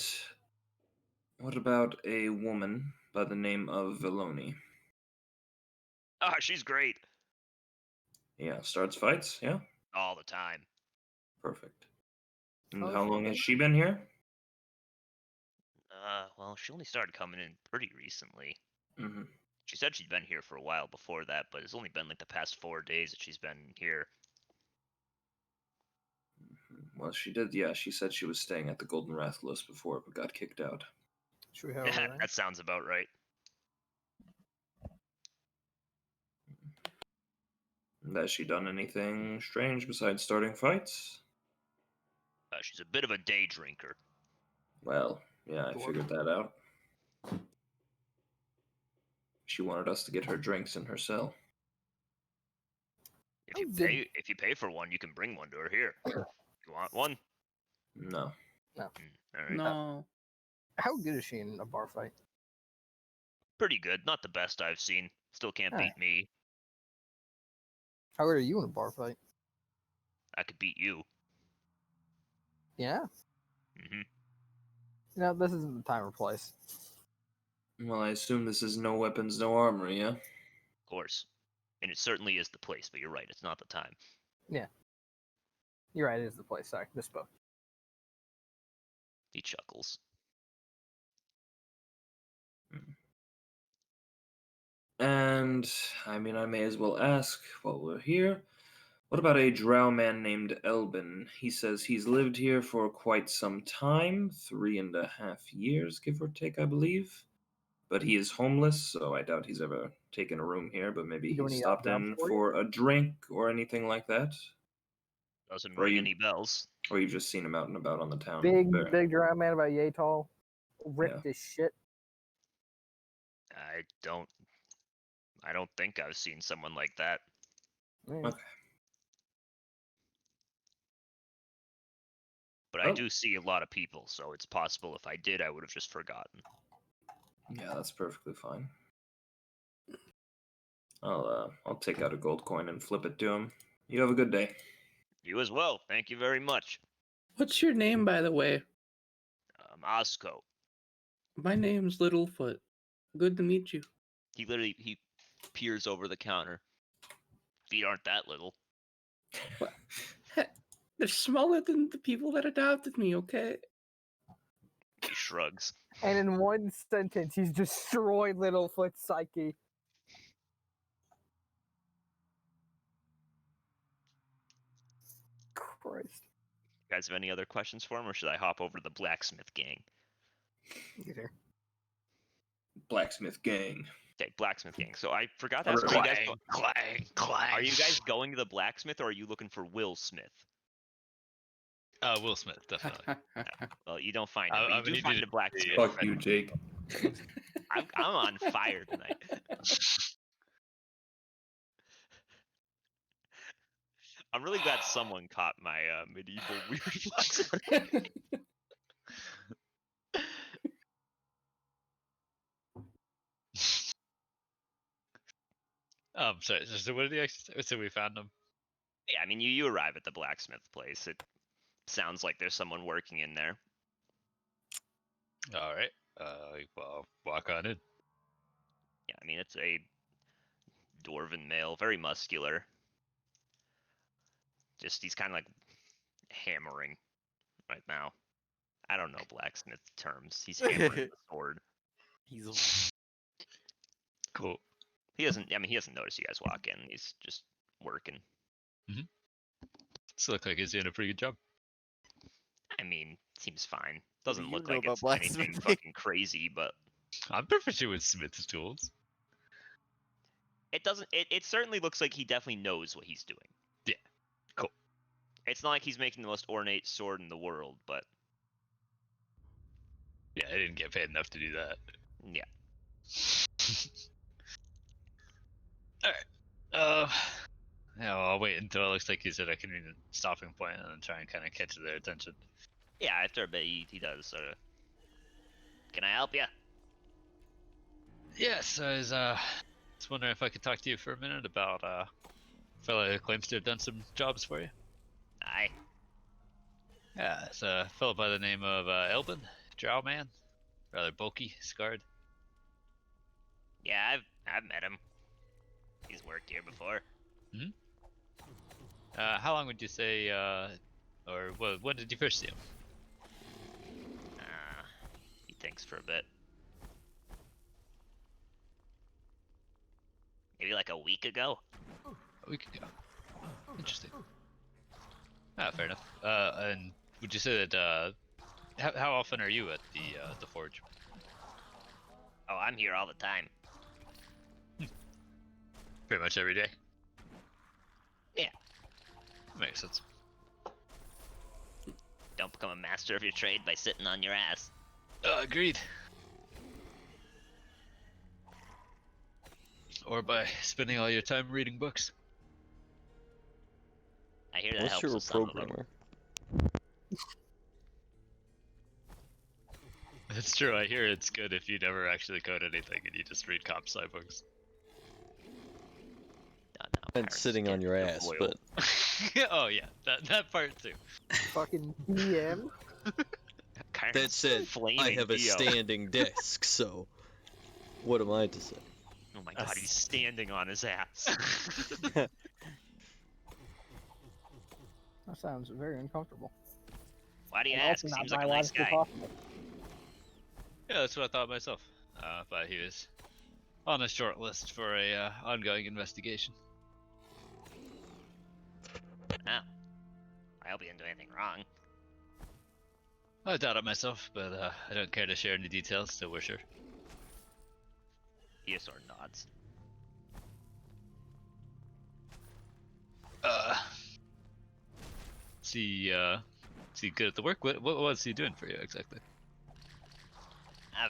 Speaker 2: what about a woman by the name of Veloni?
Speaker 9: Ah, she's great.
Speaker 2: Yeah, starts fights, yeah?
Speaker 9: All the time.
Speaker 2: Perfect. And
Speaker 7: Oh,
Speaker 2: how
Speaker 7: she
Speaker 2: long has
Speaker 7: does?
Speaker 2: she been here?
Speaker 9: Well, she only started coming in pretty recently.
Speaker 2: Mm-hmm.
Speaker 9: She said she'd been here for a while before that, but it's only been like the past 4 days that she's been here.
Speaker 2: Well, she did, yeah, she said she was staying at the Golden Rathalos before, but got kicked out.
Speaker 7: Should we have
Speaker 9: Yeah,
Speaker 7: her
Speaker 9: that sounds about right.
Speaker 2: Has she done anything strange besides starting fights?
Speaker 9: She's a bit of a day drinker.
Speaker 2: Well, yeah, I figured that out. She wanted us to get her drinks in her cell.
Speaker 9: If you pay for one, you can bring one to her here. You want one?
Speaker 2: No.
Speaker 9: All right.
Speaker 5: No.
Speaker 7: How good is she in a bar fight?
Speaker 9: Pretty good. Not the best I've seen. Still can't beat me.
Speaker 7: How good are you in a bar fight?
Speaker 9: I could beat you.
Speaker 7: Yeah.
Speaker 9: Mm-hmm.
Speaker 7: No, this isn't the time or place.
Speaker 2: Well, I assume this is no weapons, no armor, yeah?
Speaker 9: Of course. And it certainly is the place, but you're right. It's not the time.
Speaker 7: Yeah. You're right, it is the place. Sorry, misspoke.
Speaker 9: He chuckles.
Speaker 2: And, I mean, I may as well ask while we're here. What about a drow man named Elbin? He says he's lived here for quite some time, 3.5 years, give or take, I believe. But he is homeless, so I doubt he's ever taken a room here, but maybe
Speaker 7: Do
Speaker 2: he
Speaker 7: any
Speaker 2: stopped
Speaker 7: jobs
Speaker 2: in
Speaker 7: for you?
Speaker 2: for a drink or anything like that.
Speaker 9: Doesn't
Speaker 2: Or
Speaker 9: ring
Speaker 2: you-
Speaker 9: any bells.
Speaker 2: Or you've just seen him out and about on the town. Fair.
Speaker 7: Big drow man about yay tall. Ripped as shit.
Speaker 9: I don't think I've seen someone like that.
Speaker 7: Yeah.
Speaker 2: Okay.
Speaker 9: But I do see a lot of people, so it's possible if I did, I would have just forgotten.
Speaker 2: Yeah, that's perfectly fine. I'll take out a gold coin and flip it to him. You have a good day.
Speaker 9: You as well. Thank you very much.
Speaker 5: What's your name, by the way?
Speaker 9: Osco.
Speaker 5: My name's Littlefoot. Good to meet you.
Speaker 9: He peers over the counter. Feet aren't that little.
Speaker 5: They're smaller than the people that adopted me, okay?
Speaker 9: He shrugs.
Speaker 7: And in one sentence, he's destroyed Littlefoot's psyche. Christ.
Speaker 9: You guys have any other questions for him, or should I hop over to the blacksmith gang?
Speaker 7: Either.
Speaker 2: Blacksmith gang.
Speaker 9: Okay, blacksmith gang. So I forgot to ask, are you guys
Speaker 4: Clang.
Speaker 9: are you guys going to the blacksmith, or are you looking for Will Smith?
Speaker 4: Will Smith, definitely.
Speaker 9: Well, you don't find him,
Speaker 4: I
Speaker 9: but you
Speaker 4: mean,
Speaker 9: do find a blacksmith.
Speaker 2: Fuck you, Jake.
Speaker 9: I'm on fire tonight. I'm really glad someone caught my medieval weird blacksmith.
Speaker 4: Sorry. So what did he actually say? So we found him.
Speaker 9: Yeah, I mean, you arrive at the blacksmith place. It sounds like there's someone working in there.
Speaker 4: All right. Well, walk on in.
Speaker 9: Yeah, I mean, it's a dwarven male, very muscular. Just he's kind of like hammering right now. I don't know blacksmith terms. He's hammering the sword.
Speaker 3: He's
Speaker 4: Cool.
Speaker 9: He doesn't notice you guys walk in. He's just working.
Speaker 4: So look like he's doing a pretty good job.
Speaker 9: I mean, seems fine. Doesn't
Speaker 3: you
Speaker 9: look
Speaker 3: know
Speaker 9: like
Speaker 3: about
Speaker 9: it's anything
Speaker 3: blacksmithing?
Speaker 9: fucking crazy, but
Speaker 4: I'm proficient with Smith's tools.
Speaker 9: it doesn't. It certainly looks like he definitely knows what he's doing.
Speaker 4: Yeah. Cool.
Speaker 9: It's not like he's making the most ornate sword in the world, but
Speaker 4: Yeah, I didn't get paid enough to do that.
Speaker 9: yeah.
Speaker 4: Alright. Yeah, well, I'll wait until it looks like he's at a convenient stopping point and then try and kind of catch their attention.
Speaker 9: Yeah, after a bit, he does sort of. Can I help you?
Speaker 4: Yes, I was wondering if I could talk to you for a minute about a fellow who claims to have done some jobs for you.
Speaker 9: Aye.
Speaker 4: Yeah, it's a fellow by the name of Elbin, drow man, rather bulky, scarred.
Speaker 9: Yeah, I've met him. He's worked here before.
Speaker 4: How long would you say, or when did you first see him?
Speaker 9: He thinks for a bit. Maybe like a week ago.
Speaker 4: A week ago. Interesting. Fair enough. And would you say that, how often are you at the forge?
Speaker 9: Oh, I'm here all the time.
Speaker 4: Pretty much every day. Makes sense.
Speaker 9: Don't become a master of your trade by sitting on your ass.
Speaker 4: Agreed. Or by spending all your time reading books.
Speaker 9: I hear that
Speaker 6: Unless
Speaker 9: helps
Speaker 6: you're a
Speaker 9: with some of them.
Speaker 6: programmer.
Speaker 4: That's true. I hear it's good if you never actually code anything and you just read comp sci books.
Speaker 9: No,
Speaker 6: And
Speaker 9: parents
Speaker 6: sitting on
Speaker 9: get
Speaker 6: your ass,
Speaker 9: embroiled.
Speaker 6: but
Speaker 4: Oh yeah, that part too.
Speaker 7: Fucking DM.
Speaker 9: Kyron's
Speaker 6: that said, I
Speaker 9: flaming
Speaker 6: have a
Speaker 9: Dio.
Speaker 6: standing desk, so what am I to say?
Speaker 9: Oh my god, he's standing on his ass.
Speaker 7: That sounds very uncomfortable.
Speaker 9: Why do you
Speaker 7: And
Speaker 9: ask?
Speaker 7: also not
Speaker 9: Seems like a nice
Speaker 7: biologically
Speaker 9: guy.
Speaker 7: possible.
Speaker 4: Yeah, that's what I thought myself. But he was on a short list for a ongoing investigation.
Speaker 9: Oh. I hope he didn't do anything wrong.
Speaker 4: I doubt it myself, but I don't care to share any details, so we're sure.
Speaker 9: He sort of nods.
Speaker 4: Is he good at the work? What was he doing for you exactly?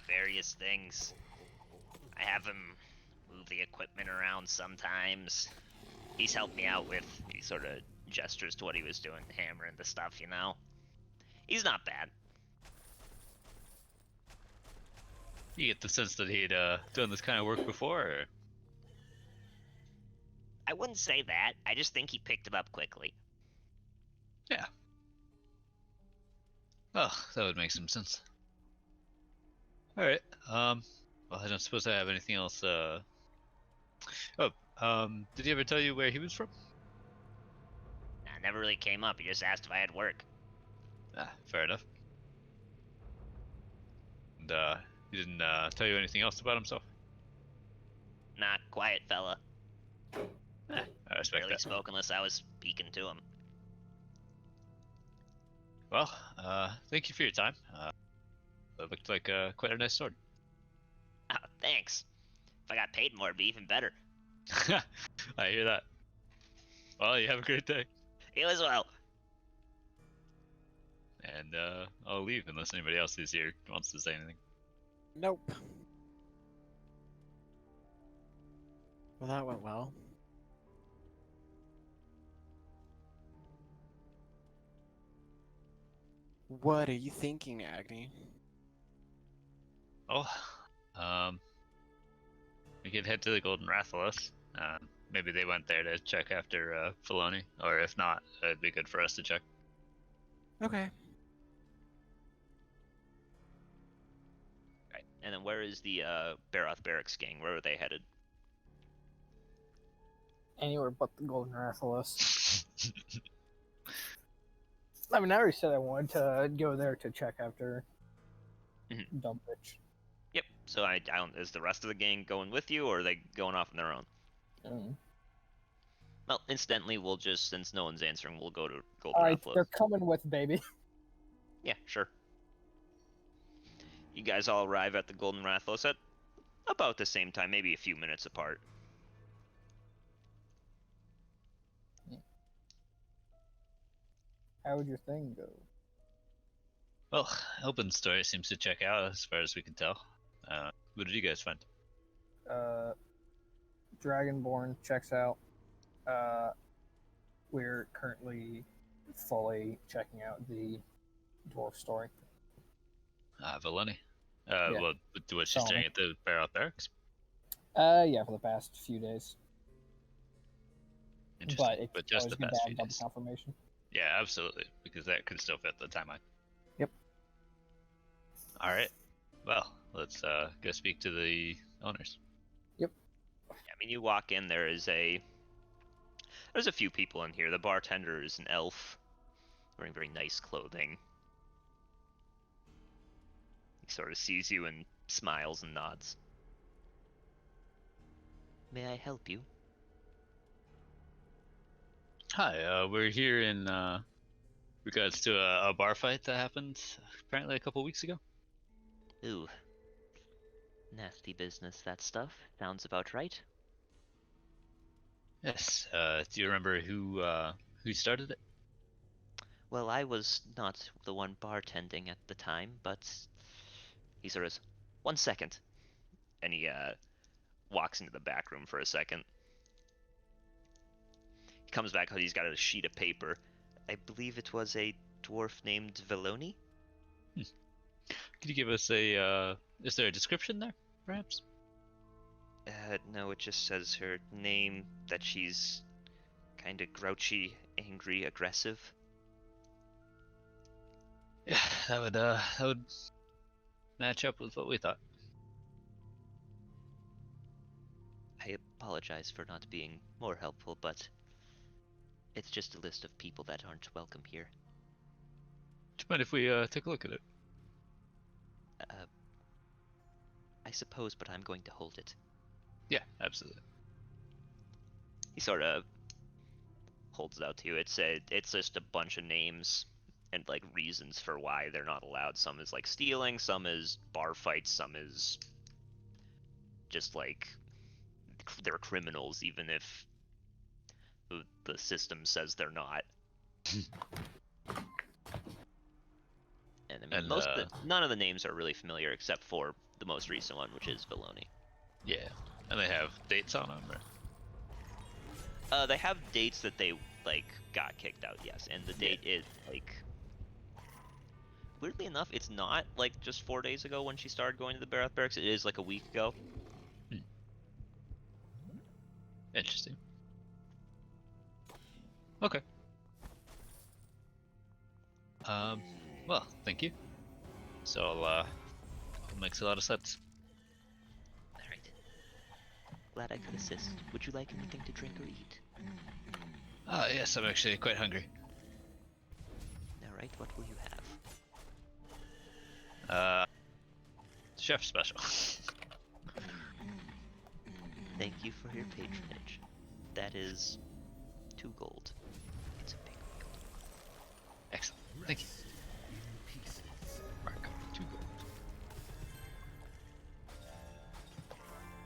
Speaker 9: Various things. I have him move the equipment around sometimes. He's helped me out with, he sort of gestures to what he was doing, hammering the stuff, you know? He's not bad.
Speaker 4: You get the sense that he'd done this kind of work before, or?
Speaker 9: I wouldn't say that. I just think he picked it up quickly.
Speaker 4: Yeah. Oh, that would make some sense. Alright, well, I don't suppose I have anything else, did he ever tell you where he was from?
Speaker 9: Nah, never really came up. He just asked if I had work.
Speaker 4: Ah, fair enough. And, he didn't, tell you anything else about himself?
Speaker 9: Nah, quiet fella.
Speaker 4: I respect
Speaker 9: Barely
Speaker 4: that.
Speaker 9: spoke unless I was speaking to him.
Speaker 4: Well, thank you for your time. That looked like quite a nice sword.
Speaker 9: Oh, thanks. If I got paid more, it'd be even better.
Speaker 4: I hear that. Well, you have a great day.
Speaker 9: You as well.
Speaker 4: And I'll leave unless anybody else is here wants to say anything.
Speaker 3: Nope. Well, that went well. What are you thinking, Agni?
Speaker 4: Oh, we could head to the Golden Rathalos. Maybe they went there to check after Filoni, or if not, it'd be good for us to check.
Speaker 3: Okay.
Speaker 9: Right. And then where is the Baroth Barracks gang? Where are they headed?
Speaker 7: Anywhere but the Golden Rathalos. I mean, I already said I wanted to go there to check after Dumb Bitch.
Speaker 9: Yep. So I don't. Is the rest of the gang going with you, or are they going off on their own? Well, incidentally, we'll just, since no one's answering, we'll go to Golden
Speaker 7: Alright,
Speaker 9: Rathalos.
Speaker 7: they're coming with, baby.
Speaker 9: Yeah, sure. You guys all arrive at the Golden Rathalos at about the same time, maybe a few minutes apart.
Speaker 7: How would your thing go?
Speaker 4: Well, Open Story seems to check out as far as we can tell. What did you guys find?
Speaker 7: Dragonborn checks out. We're currently fully checking out the dwarf story.
Speaker 4: Valeni.
Speaker 7: Yeah.
Speaker 4: Well, was she staying at the Baroth Barracks?
Speaker 7: Yeah, for the past few days.
Speaker 4: Interesting.
Speaker 7: But it's
Speaker 4: But just
Speaker 7: always
Speaker 4: the
Speaker 7: good
Speaker 4: past
Speaker 7: to
Speaker 4: few
Speaker 7: have double
Speaker 4: days.
Speaker 7: confirmation.
Speaker 4: Yeah, absolutely, because that could still fit the timeline.
Speaker 7: Yep.
Speaker 4: All right. Well, let's go speak to the owners.
Speaker 7: Yep.
Speaker 9: I mean, you walk in, there's a few people in here. The bartender is an elf, wearing very nice clothing. He sort of sees you and smiles and nods. May I help you?
Speaker 4: Hi, we're here in regards to a bar fight that happened apparently a couple weeks ago.
Speaker 9: Ooh. Nasty business, that stuff. Sounds about right.
Speaker 4: Yes. Do you remember who
Speaker 10: Who started it?
Speaker 9: Well, I was not the one bartending at the time, but he sort of, 1 second, and he walks into the back room for a second. He comes back, he's got a sheet of paper. I believe it was a dwarf named Veloni.
Speaker 10: Could you give us a, is there a description there, perhaps?
Speaker 9: No, it just says her name, that she's kind of grouchy, angry, aggressive.
Speaker 10: Yeah, that would match up with what we thought.
Speaker 9: I apologize for not being more helpful, but it's just a list of people that aren't welcome here.
Speaker 10: Do you mind if we take a look at it?
Speaker 9: I suppose, but I'm going to hold it.
Speaker 10: Yeah, absolutely.
Speaker 9: He sort of holds it out to you. It's just a bunch of names and like reasons for why they're not allowed. Some is like stealing, some is bar fights, some is just like they're criminals, even if the system says they're not. And I mean,
Speaker 10: And,
Speaker 9: none of the names are really familiar except for the most recent one, which is Veloni.
Speaker 10: Yeah, and they have dates on them, right?
Speaker 9: They have dates that they like got kicked out, yes, and the date is like, weirdly enough, it's not like just 4 days ago when she started going to the Barath Barracks. It is like a week ago.
Speaker 10: Interesting. Okay. Well, thank you. So, makes a lot of sense.
Speaker 9: All right. Glad I could assist. Would you like anything to drink or eat?
Speaker 10: Yes, I'm actually quite hungry.
Speaker 9: All right. What will you have?
Speaker 10: Chef special.
Speaker 9: Thank you for your patronage. That is 2 gold. It's a big meal.
Speaker 10: Excellent. Thank you. Mark, 2 gold.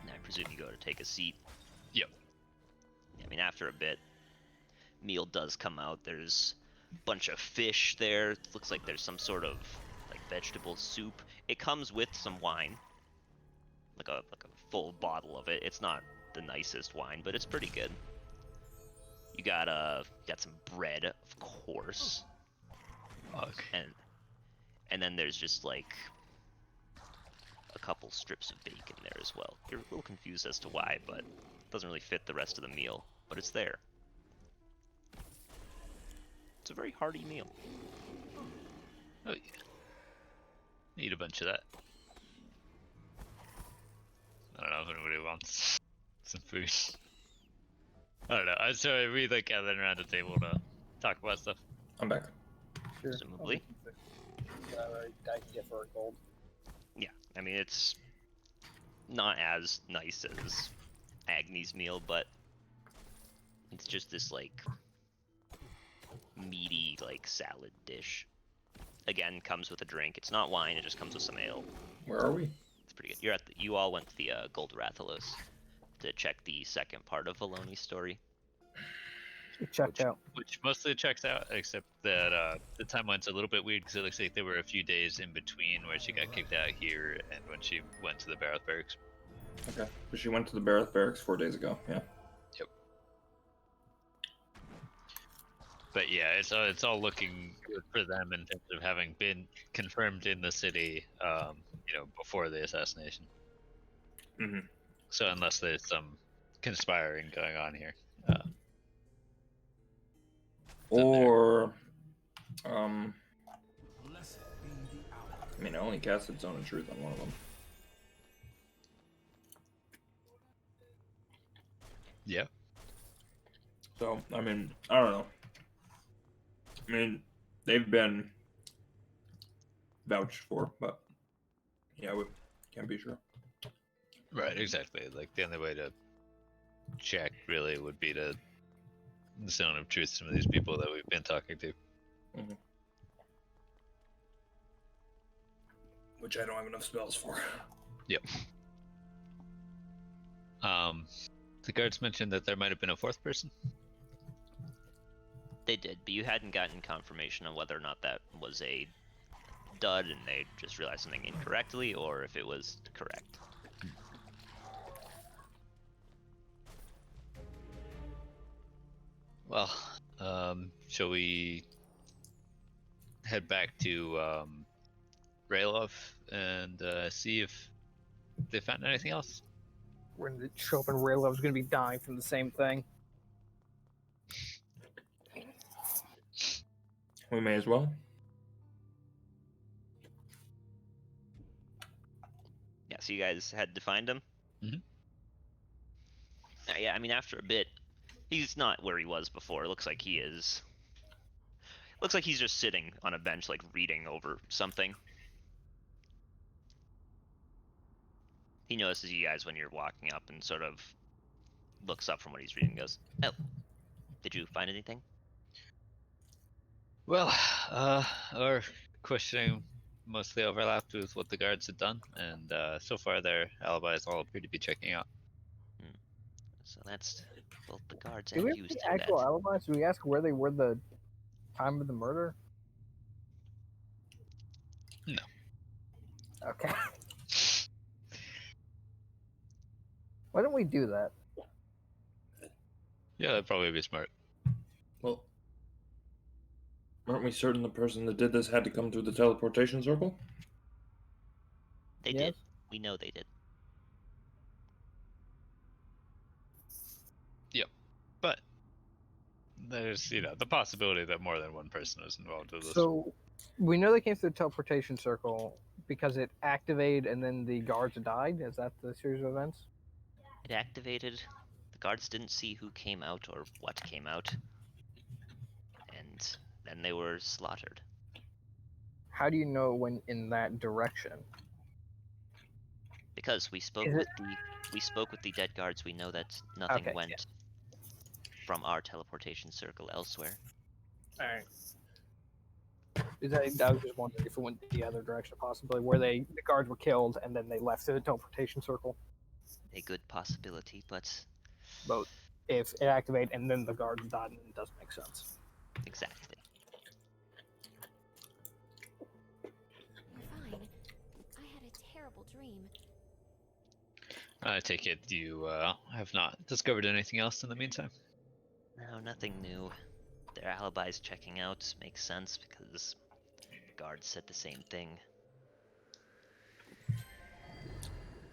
Speaker 9: And I presume you go to take a seat.
Speaker 10: Yep.
Speaker 9: I mean, after a bit, meal does come out. There's a bunch of fish there. It looks like there's some sort of like vegetable soup. It comes with some wine, like a full bottle of it. It's not the nicest wine, but it's pretty good. You got some bread, of course.
Speaker 10: Okay.
Speaker 9: And then there's just like a couple strips of bacon there as well. You're a little confused as to why, but it doesn't really fit the rest of the meal, but it's there. It's a very hearty meal.
Speaker 10: Oh yeah. Eat a bunch of that. I don't know if anybody wants some food. I don't know. So we like gathering around the table to talk about stuff.
Speaker 2: I'm back.
Speaker 7: Sure.
Speaker 9: Presumably.
Speaker 7: I can get for a gold.
Speaker 9: Yeah, I mean, it's not as nice as Agni's meal, but it's just this like meaty like salad dish. Again, comes with a drink. It's not wine, it just comes with some ale.
Speaker 2: Where are we?
Speaker 9: It's pretty good. You all went to the Gold Rathalos to check the second part of Veloni's story.
Speaker 7: It checked out.
Speaker 10: Which mostly checks out, except that the timeline's a little bit weird because it looks like there were a few days in between where she got kicked out here and when she went to the Barath Barracks.
Speaker 2: Okay. But she went to the Barath Barracks 4 days ago. Yeah.
Speaker 10: Yep. But yeah, it's all looking good for them in terms of having been confirmed in the city, before the assassination.
Speaker 2: Mm-hmm.
Speaker 10: So unless there's some conspiring going on here.
Speaker 2: Or, I mean, I only casted Zone of Truth on one of them.
Speaker 10: Yeah.
Speaker 2: So, I mean, I don't know. I mean, they've been vouched for, but yeah, we can't be sure.
Speaker 10: Right, exactly. Like the only way to check really would be to Zone of Truth some of these people that we've been talking to.
Speaker 2: Mm-hmm. Which I don't have enough spells for.
Speaker 10: Yep. The guards mentioned that there might have been a 4th person.
Speaker 9: They did, but you hadn't gotten confirmation on whether or not that was a dud and they just realized something incorrectly, or if it was correct.
Speaker 10: Well, shall we head back to Raylov and see if they found anything else?
Speaker 7: When the show up and Raylov's gonna be dying from the same thing.
Speaker 2: We may as well.
Speaker 9: Yeah, so you guys had to find him?
Speaker 10: Mhm.
Speaker 9: Yeah, I mean, after a bit, he's not where he was before. It looks like he is. Looks like he's just sitting on a bench, like, reading over something. He notices you guys when you're walking up and sort of looks up from what he's reading and goes, "Oh, did you find anything?"
Speaker 10: Well, our questioning mostly overlapped with what the guards had done, and so far their alibis all appear to be checking out.
Speaker 9: So that's both the guards
Speaker 7: Do we
Speaker 9: and
Speaker 7: have
Speaker 9: you
Speaker 7: the
Speaker 9: said
Speaker 7: actual
Speaker 9: that.
Speaker 7: alibis? Do we ask where they were the time of the murder?
Speaker 10: No.
Speaker 7: Okay. Why don't we do that?
Speaker 10: Yeah, that'd probably be smart.
Speaker 2: Well, aren't we certain the person that did this had to come through the teleportation circle?
Speaker 9: They
Speaker 7: Yes.
Speaker 9: did. We know they did.
Speaker 10: But there's, the possibility that more than one person is involved with this.
Speaker 7: So we know they came through the teleportation circle because it activated and then the guards died. Is that the series of events?
Speaker 9: It activated. The guards didn't see who came out or what came out. And then they were slaughtered.
Speaker 7: How do you know it went in that direction?
Speaker 9: Because we spoke
Speaker 7: Is
Speaker 9: with the dead guards, we know that nothing
Speaker 7: Okay,
Speaker 9: went from our teleportation circle elsewhere.
Speaker 7: All right. I was just wondering if it went the other direction, possibly where the guards were killed and then they left through the teleportation circle.
Speaker 9: A good possibility, but
Speaker 7: But if it activated and then the guards died, it doesn't make sense.
Speaker 9: exactly.
Speaker 11: We're fine. I had a terrible dream.
Speaker 10: I take it you have not discovered anything else in the meantime?
Speaker 9: No, nothing new. Their alibis checking out makes sense because the guards said the same thing.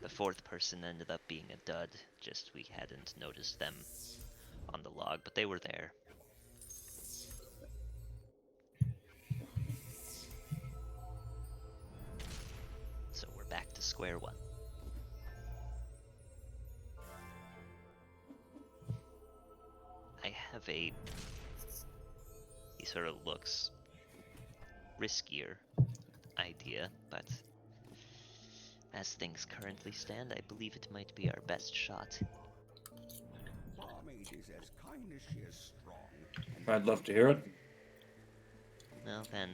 Speaker 9: The fourth person ended up being a dud, just we hadn't noticed them on the log, but they were there. So we're back to square one. I have a... He sort of looks riskier idea, but as things currently stand, I believe it might be our best shot.
Speaker 8: Barmaid is as kind as she is strong.
Speaker 2: I'd love to hear it.
Speaker 9: Well then,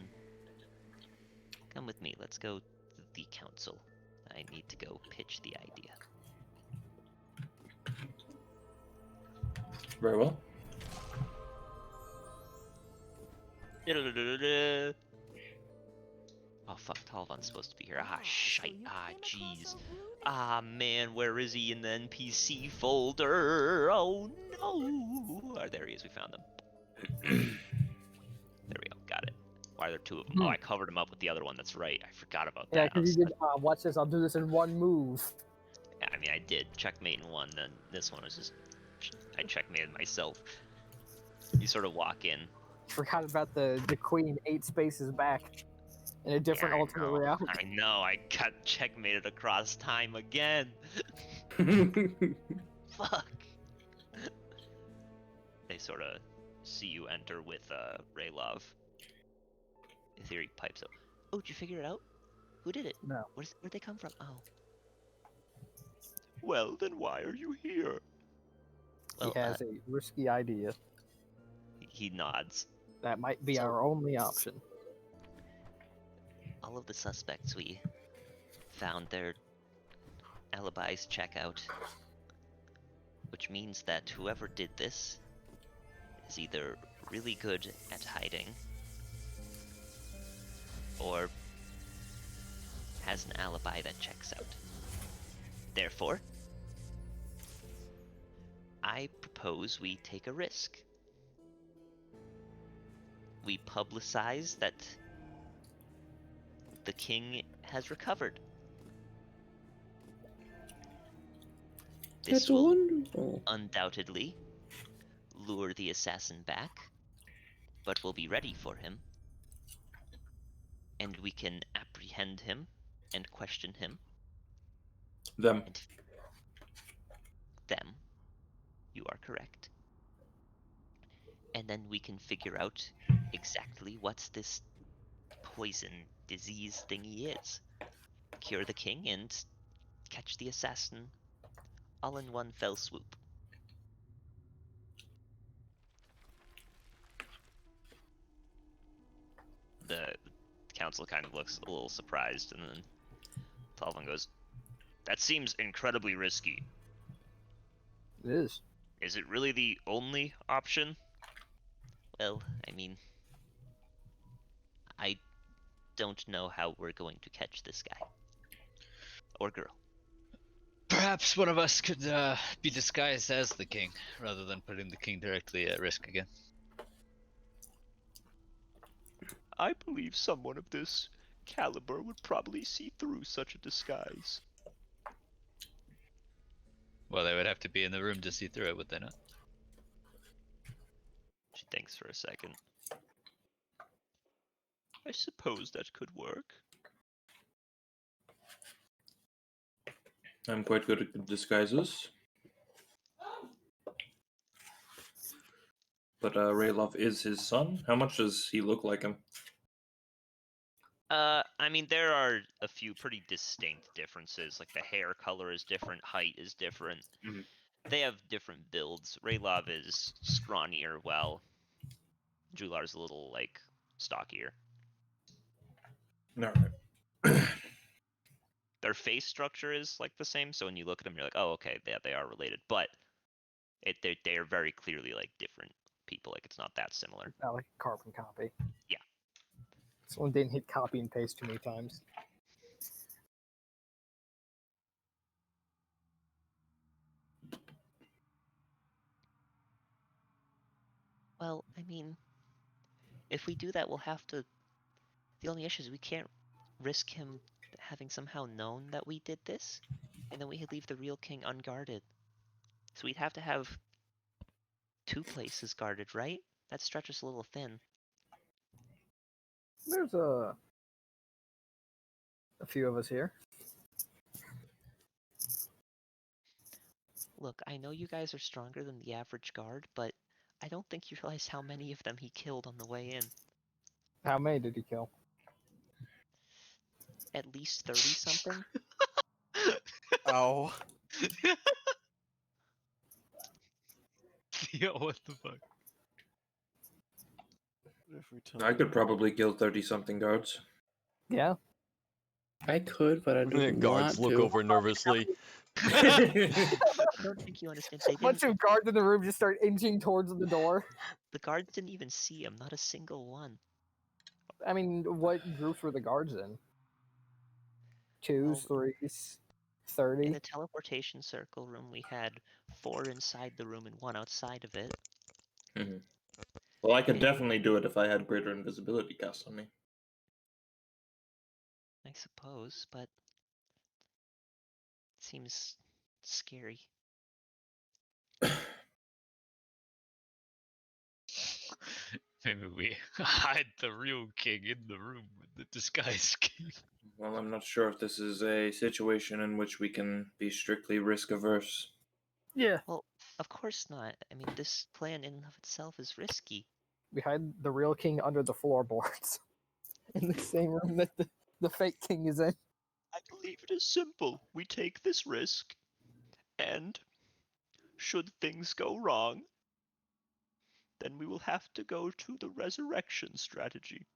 Speaker 9: come with me, let's go to the council. I need to go pitch the idea.
Speaker 2: Very well.
Speaker 9: Oh fuck, Talvan's supposed to be here. Ah shite, ah jeez. Ah man, where is he in the NPC folder? Oh no! Oh, there he is, we found him. There we go, got it. Why are there two of them? Oh, I covered him up with the other one, that's right. I forgot about
Speaker 7: Yeah,
Speaker 9: that.
Speaker 7: because you did. Watch this. I'll do this in one move.
Speaker 9: Yeah, I mean, I did checkmate in one, then this one was just... I checkmated myself. You sort of walk in.
Speaker 7: Forgot about the queen 8 spaces back in a different alternate reality.
Speaker 9: I know, I got checkmated across time again. Fuck. They sort of see you enter with Raylov. Ethereal pipes up. Oh, did you figure it out? Who did it?
Speaker 7: No.
Speaker 9: Where'd they come from? Oh. Well, then why are you here? Well,
Speaker 7: He has a risky idea.
Speaker 9: he nods.
Speaker 7: That might be
Speaker 9: So-
Speaker 7: our only option.
Speaker 9: All of the suspects we found their alibis check out, which means that whoever did this is either really good at hiding, or has an alibi that checks out. Therefore, I propose we take a risk. We publicize that the king has recovered. This
Speaker 5: That's
Speaker 9: will
Speaker 5: wonderful.
Speaker 9: undoubtedly lure the assassin back, but we'll be ready for him. And we can apprehend him and question him.
Speaker 2: Them.
Speaker 9: And them. You are correct. And then we can figure out exactly what this poison disease thingy is. Cure the king and catch the assassin all in one fell swoop. The council kind of looks a little surprised, and then Talvin goes, "That seems incredibly risky.
Speaker 7: It is.
Speaker 9: Is it really the only option?" Well, I mean, I don't know how we're going to catch this guy. Or girl.
Speaker 10: Perhaps one of us could be disguised as the king, rather than putting the king directly at risk again.
Speaker 1: I believe someone of this caliber would probably see through such a disguise.
Speaker 10: Well, they would have to be in the room to see through it, would they not?
Speaker 9: She thinks for a second.
Speaker 1: I suppose that could work.
Speaker 2: I'm quite good at disguises. But Raylov is his son. How much does he look like him?
Speaker 9: I mean, there are a few pretty distinct differences. Like the hair color is different, height is different.
Speaker 2: Mhm.
Speaker 9: They have different builds. Raylov is scrawnier, while Jular's a little, like, stockier.
Speaker 2: Alright.
Speaker 9: Their face structure is, like, the same, so when you look at them, you're like, oh, okay, yeah, they are related. But they are very clearly, like, different people. Like, it's not that similar.
Speaker 7: Not like a carbon copy.
Speaker 9: Yeah.
Speaker 7: Someone didn't hit copy and paste too many times.
Speaker 9: Well, I mean, if we do that, we'll have to... The only issue is we can't risk him having somehow known that we did this, and then we leave the real king unguarded. So we'd have to have 2 places guarded, right? That stretches a little thin.
Speaker 7: There's a few of us here.
Speaker 9: Look, I know you guys are stronger than the average guard, but I don't think you realize how many of them he killed on the way in.
Speaker 7: How many did he kill?
Speaker 9: At least 30-something?
Speaker 3: Oh.
Speaker 10: Yo, what the fuck?
Speaker 3: If we tell
Speaker 2: I
Speaker 3: them-
Speaker 2: could probably kill 30-something guards.
Speaker 7: Yeah.
Speaker 5: I could, but I don't
Speaker 6: Guards
Speaker 5: want
Speaker 6: look
Speaker 5: to.
Speaker 6: over nervously.
Speaker 9: I don't think you understand. They
Speaker 7: A bunch
Speaker 9: didn't,
Speaker 7: of guards in the room just start inching towards the door.
Speaker 9: the guards didn't even see him, not a single one.
Speaker 7: I mean, what groups were the guards in? 2s,
Speaker 9: Well,
Speaker 7: 3s,
Speaker 9: In
Speaker 7: 30.
Speaker 9: the teleportation circle room, we had 4 inside the room and 1 outside of it.
Speaker 2: Well, I could definitely do it if I had greater invisibility cast on me.
Speaker 9: I suppose, but it seems scary.
Speaker 10: Maybe we hide the real king in the room with the disguised king.
Speaker 2: Well, I'm not sure if this is a situation in which we can be strictly risk averse.
Speaker 7: Yeah.
Speaker 9: Well, of course not. I mean, this plan in and of itself is risky.
Speaker 7: We hide the real king under the floorboards. In the same room that the fake king is in.
Speaker 1: I believe it is simple. We take this risk, and should things go wrong, then we will have to go to the resurrection strategy.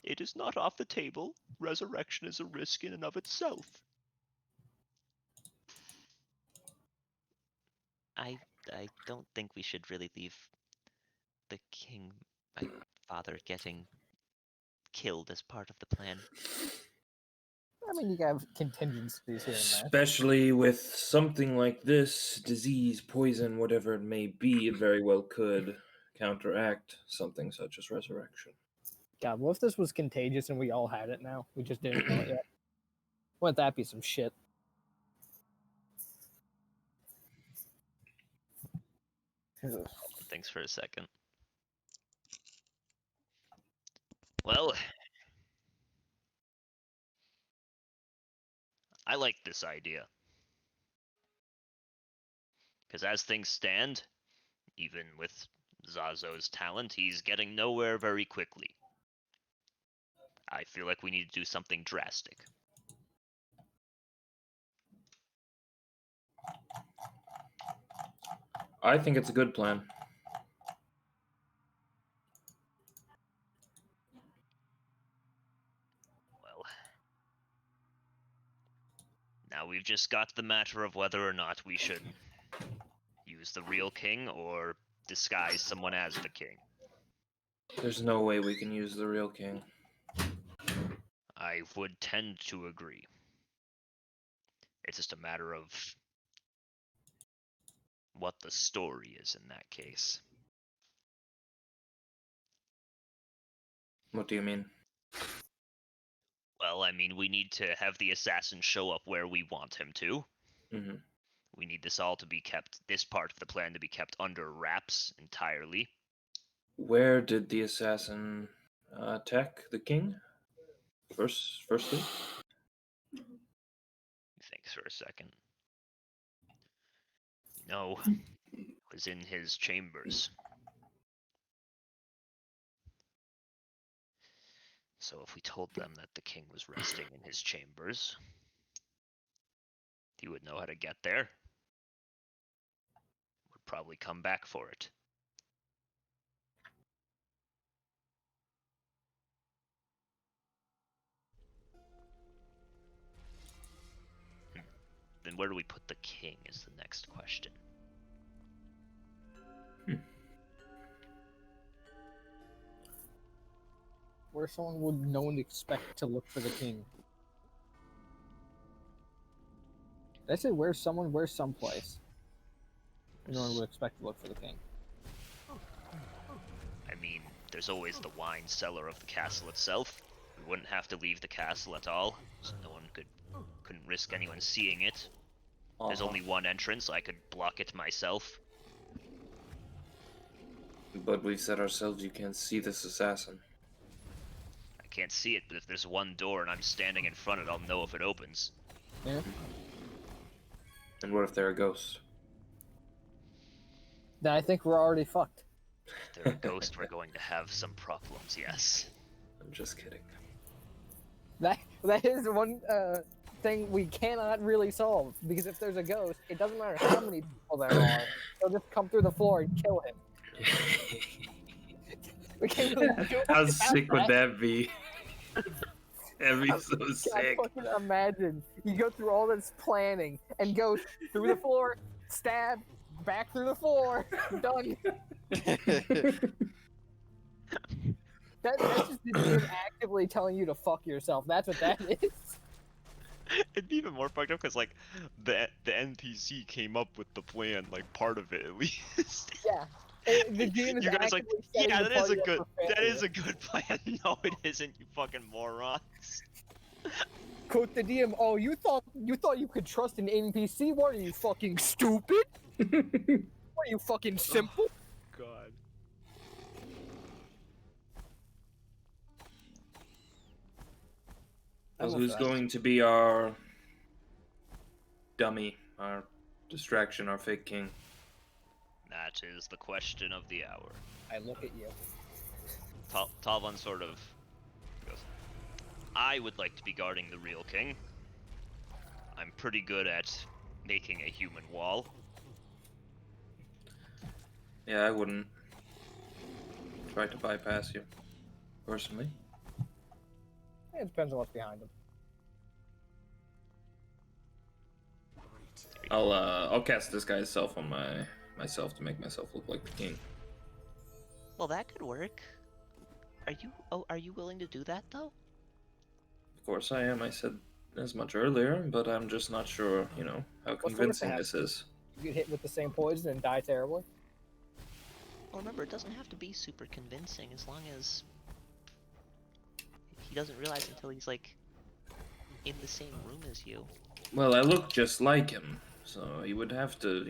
Speaker 1: It is not off the table. Resurrection is a risk in and of itself.
Speaker 9: I don't think we should really leave the king, my father, getting killed as part of the plan.
Speaker 7: I mean, you can have contingencies here and there.
Speaker 2: Especially with something like this, disease, poison, whatever it may be, it very well could counteract something such as resurrection.
Speaker 7: God, what if this was contagious and we all had it now? We just didn't know it yet. Wouldn't that be some shit?
Speaker 9: Thanks for a second. Well, I like this idea. Because as things stand, even with Zazo's talent, he's getting nowhere very quickly. I feel like we need to do something drastic.
Speaker 2: I think it's a good plan.
Speaker 9: Well, now we've just got the matter of whether or not we should use the real king or disguise someone as the king.
Speaker 2: There's no way we can use the real king.
Speaker 9: I would tend to agree. It's just a matter of what the story is in that case.
Speaker 2: What do you mean?
Speaker 9: Well, I mean, we need to have the assassin show up where we want him to.
Speaker 2: Mm-hmm.
Speaker 9: We need this all to be kept, this part of the plan to be kept under wraps entirely.
Speaker 2: Where did the assassin attack the king? Firstly?
Speaker 9: Thanks for a second. No, it was in his chambers. So if we told them that the king was resting in his chambers, he would know how to get there. Would probably come back for it. Then where do we put the king is the next question.
Speaker 7: Where someone would no one expect to look for the king. Did I say where's someplace? No one would expect to look for the king.
Speaker 9: I mean, there's always the wine cellar of the castle itself. We wouldn't have to leave the castle at all, so no one couldn't risk anyone seeing it. There's only one entrance, I could block it myself.
Speaker 2: But we've said ourselves you can't see this assassin.
Speaker 9: I can't see it, but if there's one door and I'm standing in front of it, I'll know if it opens.
Speaker 7: Yeah.
Speaker 2: And what if they're a ghost?
Speaker 7: Then I think we're already fucked.
Speaker 9: If they're a ghost, we're going to have some problems, yes.
Speaker 2: I'm just kidding.
Speaker 7: That is one thing we cannot really solve, because if there's a ghost, it doesn't matter how many people there are, they'll just come through the floor and kill him. We can't really do
Speaker 2: How
Speaker 7: without
Speaker 2: sick would that be? That'd be so
Speaker 7: I
Speaker 2: sick.
Speaker 7: fucking imagine you go through all this planning and go through the floor, stab, back through the floor, done. That's just the game actively telling you to fuck yourself. That's what that is.
Speaker 1: It'd be even more fucked up because like the NPC came up with the plan, like part of it at least.
Speaker 7: Yeah. The game is
Speaker 1: You guys like,
Speaker 7: actively setting
Speaker 1: yeah,
Speaker 7: the
Speaker 1: that is a
Speaker 7: party up
Speaker 1: good,
Speaker 7: for
Speaker 1: that is
Speaker 7: failure.
Speaker 1: a good plan. No, it isn't, you fucking morons.
Speaker 7: Quote the DM, oh, you thought you could trust an NPC? What are you, fucking stupid? What are you, fucking simple?
Speaker 1: God.
Speaker 2: Well, who's going to be our dummy, our distraction, our fake king?
Speaker 9: That is the question of the hour.
Speaker 7: I look at you.
Speaker 9: Talvan sort of goes, I would like to be guarding the real king. I'm pretty good at making a human wall.
Speaker 2: Yeah, I wouldn't try to bypass you, personally.
Speaker 7: It depends on what's behind him.
Speaker 2: I'll cast Disguise Self on my myself to make myself look like the king.
Speaker 9: Well, that could work. Are you willing to do that though?
Speaker 2: Of course I am. I said as much earlier, but I'm just not sure, how
Speaker 7: What's the worst that
Speaker 2: convincing
Speaker 7: happens?
Speaker 2: this is.
Speaker 7: You get hit with the same poison and die terribly.
Speaker 9: Well, remember, it doesn't have to be super convincing as long as he doesn't realize until he's like in the same room as you.
Speaker 2: Well, I look just like him, so he would have to,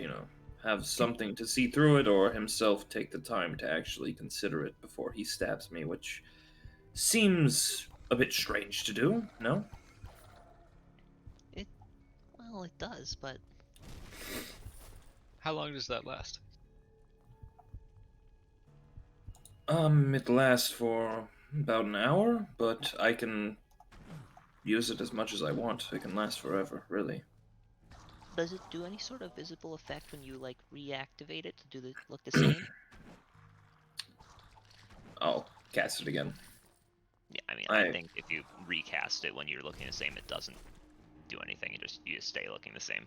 Speaker 2: have something to see through it, or himself take the time to actually consider it before he stabs me, which seems a bit strange to do, no?
Speaker 9: Well, it does, but
Speaker 10: How long does that last?
Speaker 2: It lasts for about an hour, but I can use it as much as I want. It can last forever, really.
Speaker 9: does it do any sort of visible effect when you like reactivate it to look the same?
Speaker 2: I'll cast it again.
Speaker 9: Yeah, I mean, I think if you recast it when you're looking the same, it doesn't do anything. You just stay looking the same.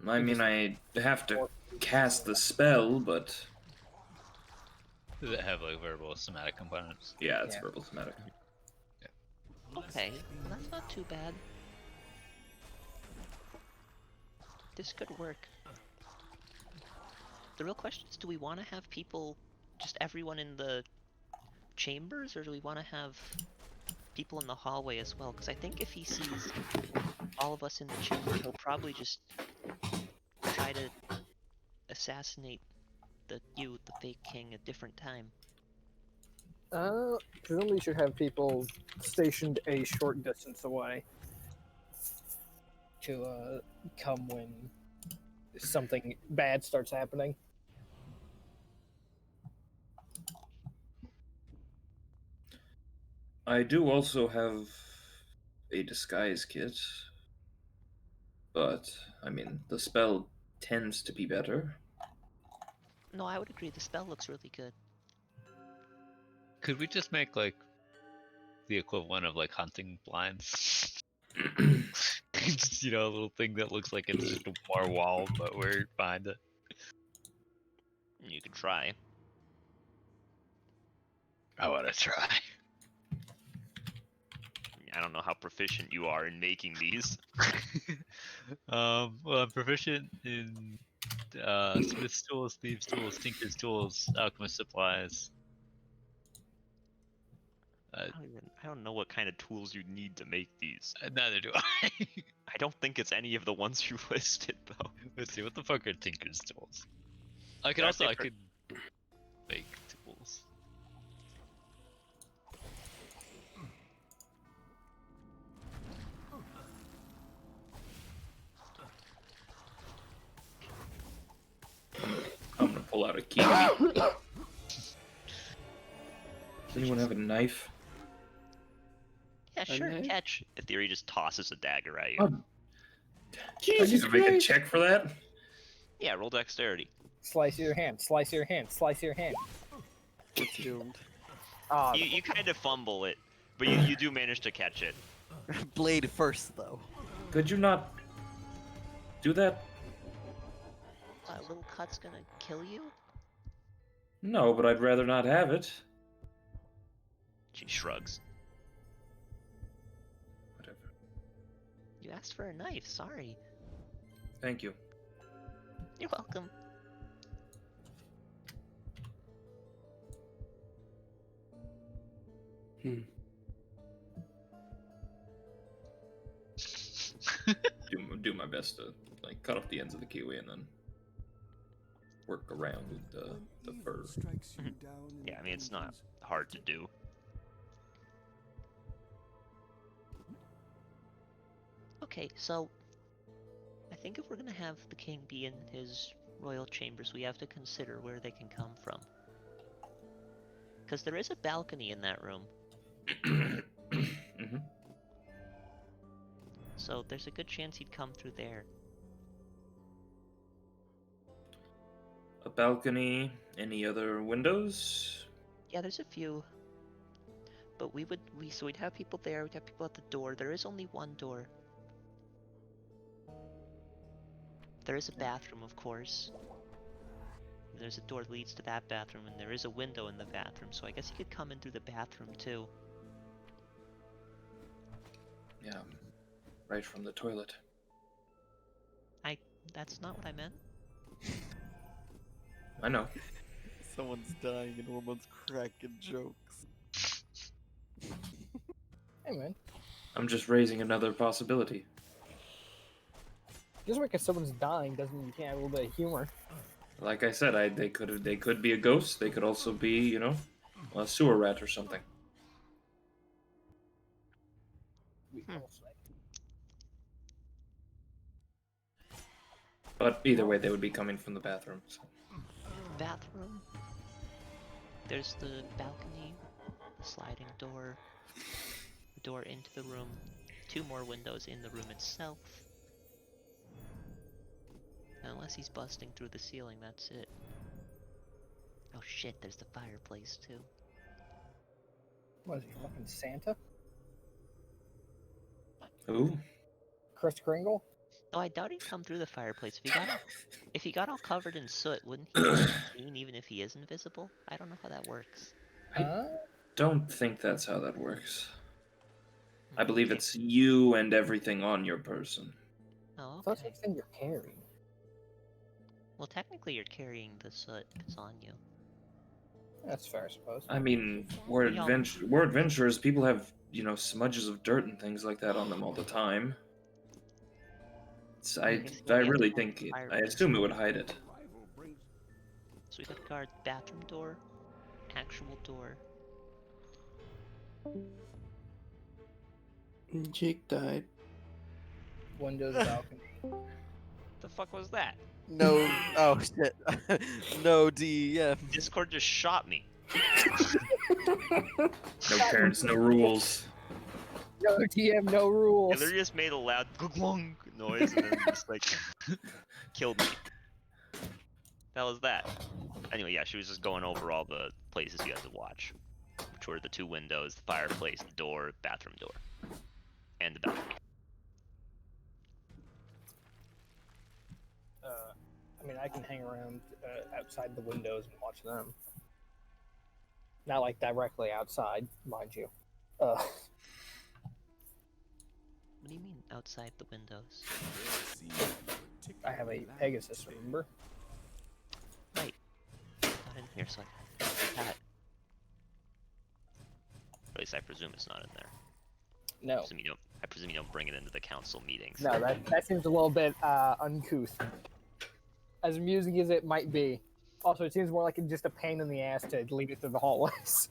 Speaker 2: I mean, I have to cast the spell, but
Speaker 10: Does it have like verbal somatic components?
Speaker 2: yeah, it's verbal somatic.
Speaker 9: Okay, that's not too bad. This could work. The real question is, do we want to have people, just everyone in the chambers, or do we want to have people in the hallway as well? Because I think if he sees all of us in the chamber, he'll probably just try to assassinate the fake king, a different time.
Speaker 7: Presumably you should have people stationed a short distance away to come when something bad starts happening.
Speaker 2: I do also have a disguise kit, but I mean, the spell tends to be better.
Speaker 9: No, I would agree. The spell looks really good.
Speaker 10: Could we just make like the equivalent of like hunting blinds? Just, a little thing that looks like it's just more wall, but we're behind it.
Speaker 9: You could try.
Speaker 10: I want to try.
Speaker 9: I don't know how proficient you are in making these.
Speaker 10: Well, I'm proficient in smith's tools, thieves' tools, tinker's tools, alchemist supplies.
Speaker 9: I don't know what kind of tools you need to make these.
Speaker 10: Neither do I.
Speaker 9: I don't think it's any of the ones you listed, though.
Speaker 10: Let's see, what the fuck are tinker's tools? I could
Speaker 9: Yeah,
Speaker 10: I could make tools.
Speaker 2: I'm gonna pull out a key. Does anyone have a knife?
Speaker 9: Yeah, sure,
Speaker 5: Okay.
Speaker 9: catch. In theory, just tosses a dagger at you.
Speaker 2: Oh, Jesus, make a check for that?
Speaker 9: Yeah, roll dexterity.
Speaker 7: Slice your hand, slice your hand, slice your hand.
Speaker 3: It's doomed.
Speaker 7: Ah,
Speaker 9: You kind of fumble it, but you do manage to catch it.
Speaker 3: Blade first, though.
Speaker 2: Could you not do that?
Speaker 9: A little cut's gonna kill you?
Speaker 2: No, but I'd rather not have it.
Speaker 9: She shrugs.
Speaker 2: Whatever.
Speaker 9: You asked for a knife, sorry.
Speaker 2: Thank you.
Speaker 9: You're welcome.
Speaker 2: Do my best to cut off the ends of the kiwi and then work around the fur.
Speaker 9: Yeah, I mean, it's not hard to do. Okay, so I think if we're gonna have the king be in his royal chambers, we have to consider where they can come from. Because there is a balcony in that room.
Speaker 2: Mm-hmm.
Speaker 9: So there's a good chance he'd come through there.
Speaker 2: A balcony. Any other windows?
Speaker 9: Yeah, there's a few. But we'd have people there, we'd have people at the door. There is only one door. There is a bathroom, of course. There's a door that leads to that bathroom, and there is a window in the bathroom, so I guess you could come in through the bathroom too.
Speaker 2: Yeah, right from the toilet.
Speaker 9: That's not what I meant.
Speaker 2: I know.
Speaker 3: Someone's dying and Ormon's cracking jokes.
Speaker 7: Hey man,
Speaker 2: I'm just raising another possibility.
Speaker 7: just because someone's dying doesn't mean you can't have a little bit of humor.
Speaker 2: Like I said, they could be a ghost. They could also be, you know, a sewer rat or something. But either way, they would be coming from the bathroom. So.
Speaker 9: Bathroom. There's the balcony, the sliding door, the door into the room, 2 more windows in the room itself. Unless he's busting through the ceiling, that's it. Oh shit, there's the fireplace too.
Speaker 7: What is he, fucking Santa?
Speaker 2: Ooh.
Speaker 7: Kris Kringle?
Speaker 9: Oh, I doubt he'd come through the fireplace. If he got all covered in soot, wouldn't he be seen even if he is invisible? I don't know how that works.
Speaker 2: I don't think that's how that works. I believe
Speaker 9: Okay.
Speaker 2: it's you and everything on your person.
Speaker 9: Oh,
Speaker 7: That's
Speaker 9: okay.
Speaker 7: the thing you're carrying.
Speaker 9: Well, technically you're carrying the soot. It's on you.
Speaker 7: That's fair, I suppose.
Speaker 2: I mean, we're
Speaker 9: We all-
Speaker 2: adventurers. People have, you know, smudges of dirt and things like that on them all the time. I
Speaker 9: guess you only have
Speaker 2: really
Speaker 9: to
Speaker 2: think
Speaker 9: have
Speaker 2: I
Speaker 9: fireplace.
Speaker 2: assume it would hide it.
Speaker 9: So we gotta guard bathroom door, actual door.
Speaker 5: Jake died.
Speaker 7: Windows, balcony.
Speaker 9: The fuck was that?
Speaker 3: No. Oh shit. No DM.
Speaker 9: Discord just shot me.
Speaker 2: No parents, no rules.
Speaker 7: No DM, no
Speaker 9: It
Speaker 7: rules.
Speaker 9: literally just made a loud glung noise and then just like killed me. That was that. Anyway, yeah, she was just going over all the places you had to watch, which were the 2 windows, the fireplace, the door, bathroom door, and the balcony.
Speaker 7: I mean, I can hang around outside the windows and watch them. Not like directly outside, mind you.
Speaker 9: What do you mean outside the windows?
Speaker 7: I have a Pegasus, remember?
Speaker 9: Right. Not in here, so I can do that. Or at least I presume it's not in there.
Speaker 7: No.
Speaker 9: I presume you don't bring it into the council meetings.
Speaker 7: No, that seems a little bit uncouth. As amusing as it might be. Also, it seems more like just a pain in the ass to lead it through the hallways.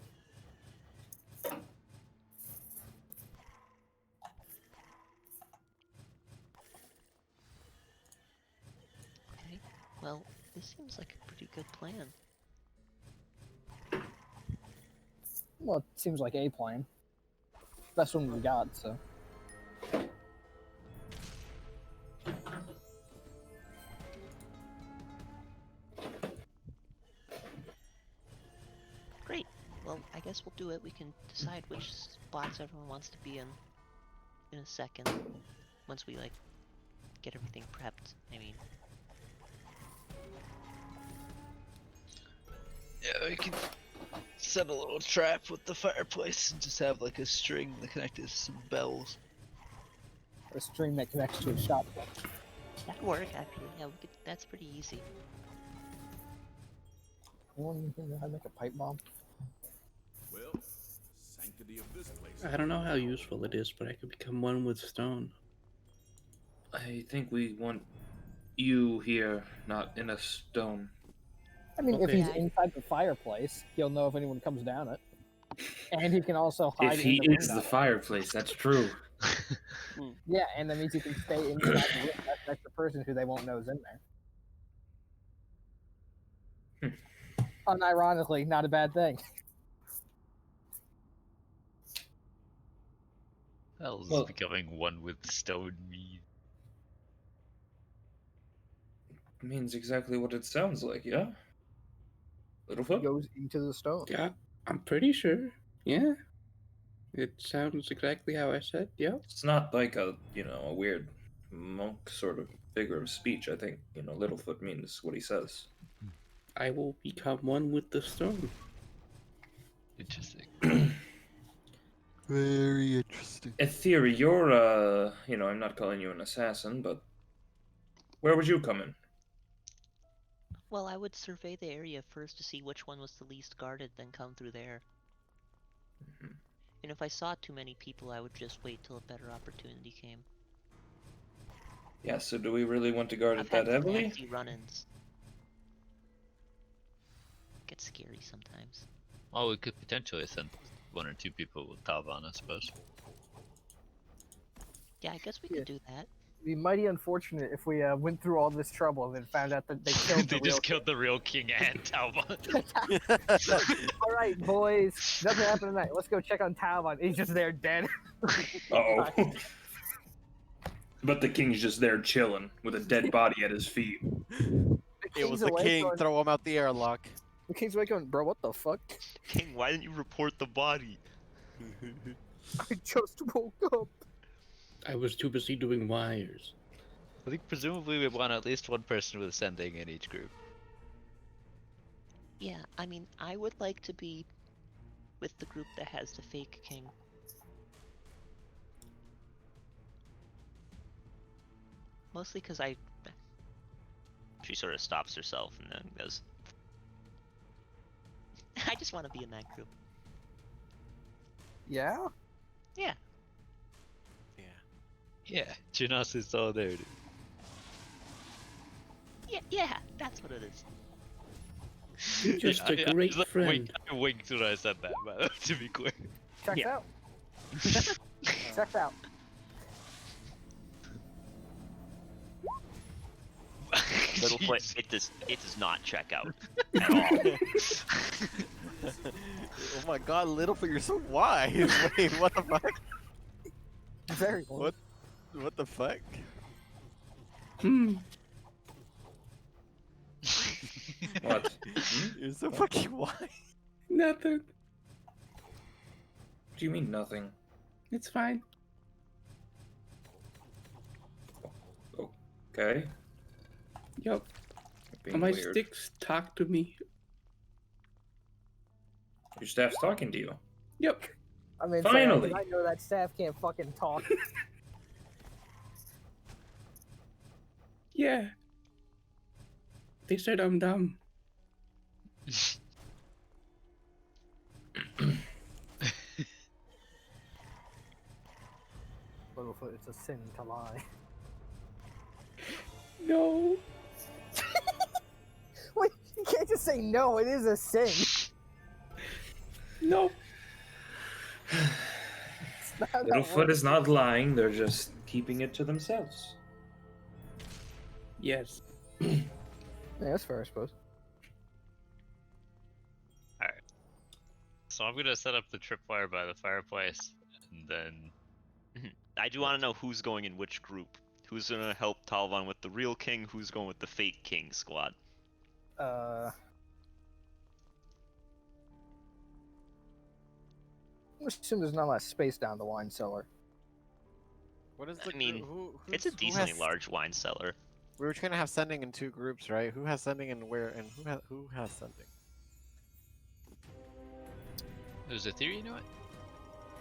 Speaker 9: Okay. Well, this seems like a pretty good plan.
Speaker 7: Well, it seems like a plan. Best one we got, so.
Speaker 9: Great. Well, I guess we'll do it. We can decide which spots everyone wants to be in a second. Once we, like, get everything prepped. I mean,
Speaker 10: Yeah, we can set a little trap with the fireplace and just have like a string that connected to some bells.
Speaker 7: Or a string that connects to a shop.
Speaker 9: that'd work, actually. Yeah, that's pretty easy.
Speaker 7: You know how to make a pipe bomb?
Speaker 8: Well, sanctity of this place.
Speaker 5: I don't know how useful it is, but I could become one with stone.
Speaker 2: I think we want you here, not in a stone.
Speaker 7: I mean, if
Speaker 5: Okay.
Speaker 7: he's inside the fireplace, he'll know if anyone comes down it. And he can also hide
Speaker 2: If
Speaker 7: in
Speaker 2: he
Speaker 7: the
Speaker 2: is
Speaker 7: window.
Speaker 2: the fireplace, that's true.
Speaker 7: Yeah, and that means he can stay inside the room. That's the person who they won't know is in there. Unironically, not a bad thing.
Speaker 4: Hell's
Speaker 2: Well-
Speaker 4: becoming one with stone mead.
Speaker 2: Means exactly what it sounds like, yeah? Littlefoot?
Speaker 7: Goes into the stone.
Speaker 5: Yeah, I'm pretty sure. Yeah. It sounds exactly how I said, yeah.
Speaker 2: It's not like a, you know, a weird monk sort of figure of speech. I think, you know, Littlefoot means what he says.
Speaker 5: I will become one with the storm.
Speaker 10: Interesting.
Speaker 12: Very interesting.
Speaker 2: In theory, you're I'm not calling you an assassin, but where would you come in?
Speaker 9: Well, I would survey the area first to see which one was the least guarded, then come through there.
Speaker 2: Mhm.
Speaker 9: And if I saw too many people, I would just wait till a better opportunity came.
Speaker 2: Yeah, so do we really want to guard
Speaker 9: I've
Speaker 2: it that
Speaker 9: had some
Speaker 2: heavily?
Speaker 9: nasty run-ins. Gets scary sometimes.
Speaker 10: Well, we could potentially send 1 or 2 people with Talvan, I suppose.
Speaker 9: Yeah, I guess we could do that.
Speaker 7: It'd be mighty unfortunate if we went through all this trouble and then found out that they killed
Speaker 10: They
Speaker 7: the real
Speaker 10: just killed the real king and Talvan.
Speaker 7: All right, boys, nothing happened tonight. Let's go check on Talbot. He's just there dead.
Speaker 2: Uh-oh. But the king's just there chilling with a dead body at his feet.
Speaker 3: It was the
Speaker 7: awake
Speaker 3: king.
Speaker 7: going-
Speaker 3: Throw him out the airlock.
Speaker 7: The king's awake going, bro, what the fuck?
Speaker 1: King, why didn't you report the body?
Speaker 7: I just woke up.
Speaker 5: I was too busy doing wires.
Speaker 10: I think presumably we want at least 1 person with sending in each group.
Speaker 9: Yeah, I mean, I would like to be with the group that has the fake king. Mostly because
Speaker 1: She sort of stops herself and then goes,
Speaker 9: I just want to be in that group.
Speaker 7: Yeah?
Speaker 9: Yeah.
Speaker 3: Yeah.
Speaker 10: Yeah, Chinas' solidarity.
Speaker 9: Yeah, that's what it is.
Speaker 5: You're just a great friend.
Speaker 10: I winked when I said that, but to be clear.
Speaker 7: Checks
Speaker 9: Yeah.
Speaker 7: out. Checks out.
Speaker 1: Littlefoot, it does not check out at all.
Speaker 3: Oh my god, Littlefoot, you're so wise. Wait, what the fuck?
Speaker 7: Very cool.
Speaker 3: What the fuck?
Speaker 5: Hmm.
Speaker 2: What?
Speaker 3: You're so fucking wise.
Speaker 5: Nothing.
Speaker 2: What do you mean nothing?
Speaker 5: It's fine.
Speaker 2: Okay.
Speaker 5: Yup.
Speaker 2: Being
Speaker 5: My
Speaker 2: weird.
Speaker 5: sticks talk to me.
Speaker 2: Your staff's talking to you.
Speaker 5: Yep.
Speaker 7: I mean,
Speaker 2: Finally.
Speaker 7: I know that staff can't fucking talk.
Speaker 5: Yeah. They said I'm dumb.
Speaker 7: Littlefoot, it's a sin to lie.
Speaker 5: No.
Speaker 7: Wait, you can't just say no, it is a sin.
Speaker 5: No.
Speaker 7: It's not how that
Speaker 2: Littlefoot
Speaker 7: works.
Speaker 2: is not lying, they're just keeping it to themselves.
Speaker 5: Yes.
Speaker 7: Yeah, that's fair, I suppose.
Speaker 10: So I'm gonna set up the tripwire by the fireplace, and then
Speaker 1: I do want to know who's going in which group. Who's going to help Talvan with the real king? Who's going with the fake king squad?
Speaker 7: I'm assuming there's not a lot of space down the wine cellar.
Speaker 3: What is the
Speaker 1: I mean, it's a
Speaker 3: who
Speaker 1: decently
Speaker 3: has-
Speaker 1: large wine cellar.
Speaker 3: We were trying to have sending in 2 groups, right? Who has sending and where, and who has sending?
Speaker 10: there's a theory, you know it?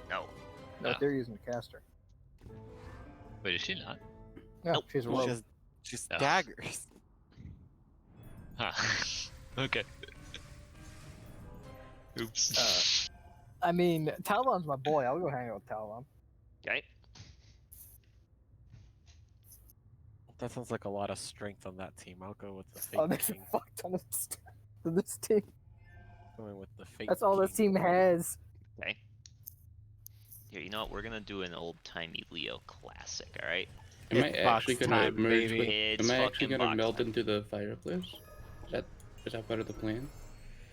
Speaker 1: No.
Speaker 7: No,
Speaker 10: Ah.
Speaker 7: they're using the caster.
Speaker 10: Wait, is she not?
Speaker 7: Yeah,
Speaker 1: Nope.
Speaker 7: she's a
Speaker 3: She
Speaker 7: rogue.
Speaker 3: has just
Speaker 10: Oh.
Speaker 3: daggers.
Speaker 10: Huh. Okay. Oops.
Speaker 7: I mean, Talon's my boy. I'll go hang out with Talon.
Speaker 1: Okay.
Speaker 3: That sounds like a lot of strength on that team. I'll go with the fake
Speaker 7: Oh, there's a
Speaker 3: king.
Speaker 7: fuck ton of stuff to this team.
Speaker 3: Going with the fake.
Speaker 7: That's all this
Speaker 3: king.
Speaker 7: team has.
Speaker 1: Okay. Here, you know what? We're going to do an old-timey Leo classic, alright?
Speaker 5: Am I
Speaker 3: It's
Speaker 5: actually
Speaker 3: box
Speaker 5: gonna
Speaker 3: time,
Speaker 5: merge
Speaker 3: baby.
Speaker 5: with?
Speaker 1: It's
Speaker 5: Am I actually
Speaker 1: fucking
Speaker 5: gonna
Speaker 1: box
Speaker 5: melt
Speaker 1: time.
Speaker 5: into the fireplace? Is that part of the plan?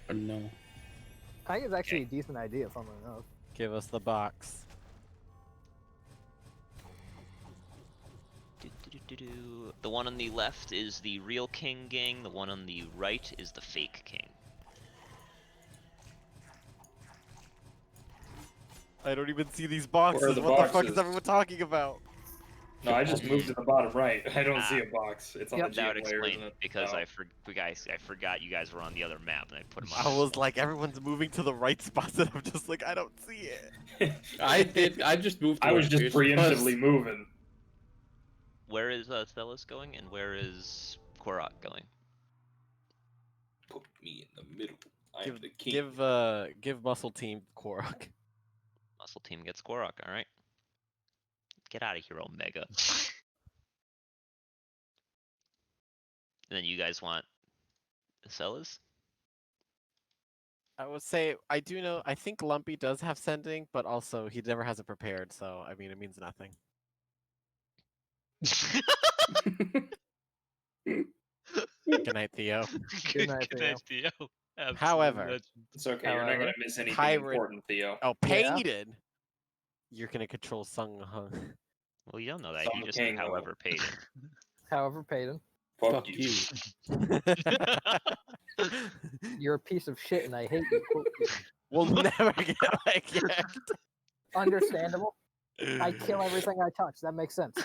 Speaker 5: Or no?
Speaker 7: I think it's actually a decent idea, funnily enough.
Speaker 3: Give us the box.
Speaker 1: The one on the left is the real king gang. The one on the right is the fake king.
Speaker 3: I don't even see these
Speaker 2: Where are
Speaker 3: boxes.
Speaker 2: the
Speaker 3: What the fuck
Speaker 2: boxes?
Speaker 3: is everyone talking about?
Speaker 2: No, I just moved to the bottom right. I don't see
Speaker 9: Ah.
Speaker 2: a box. It's on
Speaker 7: Yep.
Speaker 2: the
Speaker 9: That would
Speaker 2: GM layer,
Speaker 9: explain
Speaker 2: isn't it?
Speaker 9: because
Speaker 2: Oh.
Speaker 9: I forgot you guys were on the other map and I put them
Speaker 3: I
Speaker 9: on.
Speaker 3: was like, everyone's moving to the right spots, and I'm just like, I don't see it.
Speaker 5: I did. I just moved.
Speaker 2: I
Speaker 5: to
Speaker 2: was
Speaker 5: where
Speaker 2: just
Speaker 5: Pierce was.
Speaker 2: preemptively moving.
Speaker 9: Where is Thelis going and where is Korok going?
Speaker 5: Put me in the middle. I'm the king.
Speaker 3: Give Muscle Team Korok.
Speaker 9: Muscle team gets Korok. All right. Get out of here, Omega. And then you guys want Celas?
Speaker 3: I would say I do know. I think Lumpy does have sending, but also he never has it prepared. So I mean, it means nothing. Good night, Theo.
Speaker 7: Good night,
Speaker 4: Good
Speaker 7: Theo.
Speaker 4: night, Theo. Absolute
Speaker 3: However,
Speaker 4: legend.
Speaker 2: It's okay. You're not
Speaker 7: However,
Speaker 2: gonna miss anything
Speaker 3: Pirate-
Speaker 2: important, Theo.
Speaker 3: Oh,
Speaker 7: Yeah.
Speaker 3: Painted. You're gonna control Sung Hung.
Speaker 9: Well, you don't know that.
Speaker 2: Song
Speaker 9: He just
Speaker 2: King,
Speaker 9: said,
Speaker 2: though.
Speaker 9: however, paid it.
Speaker 7: However, Peyton,
Speaker 2: Fuck you.
Speaker 7: you're a piece of shit, and I hate you. Quote you.
Speaker 3: We'll never get like it.
Speaker 7: Understandable. I kill everything I touch. That makes sense.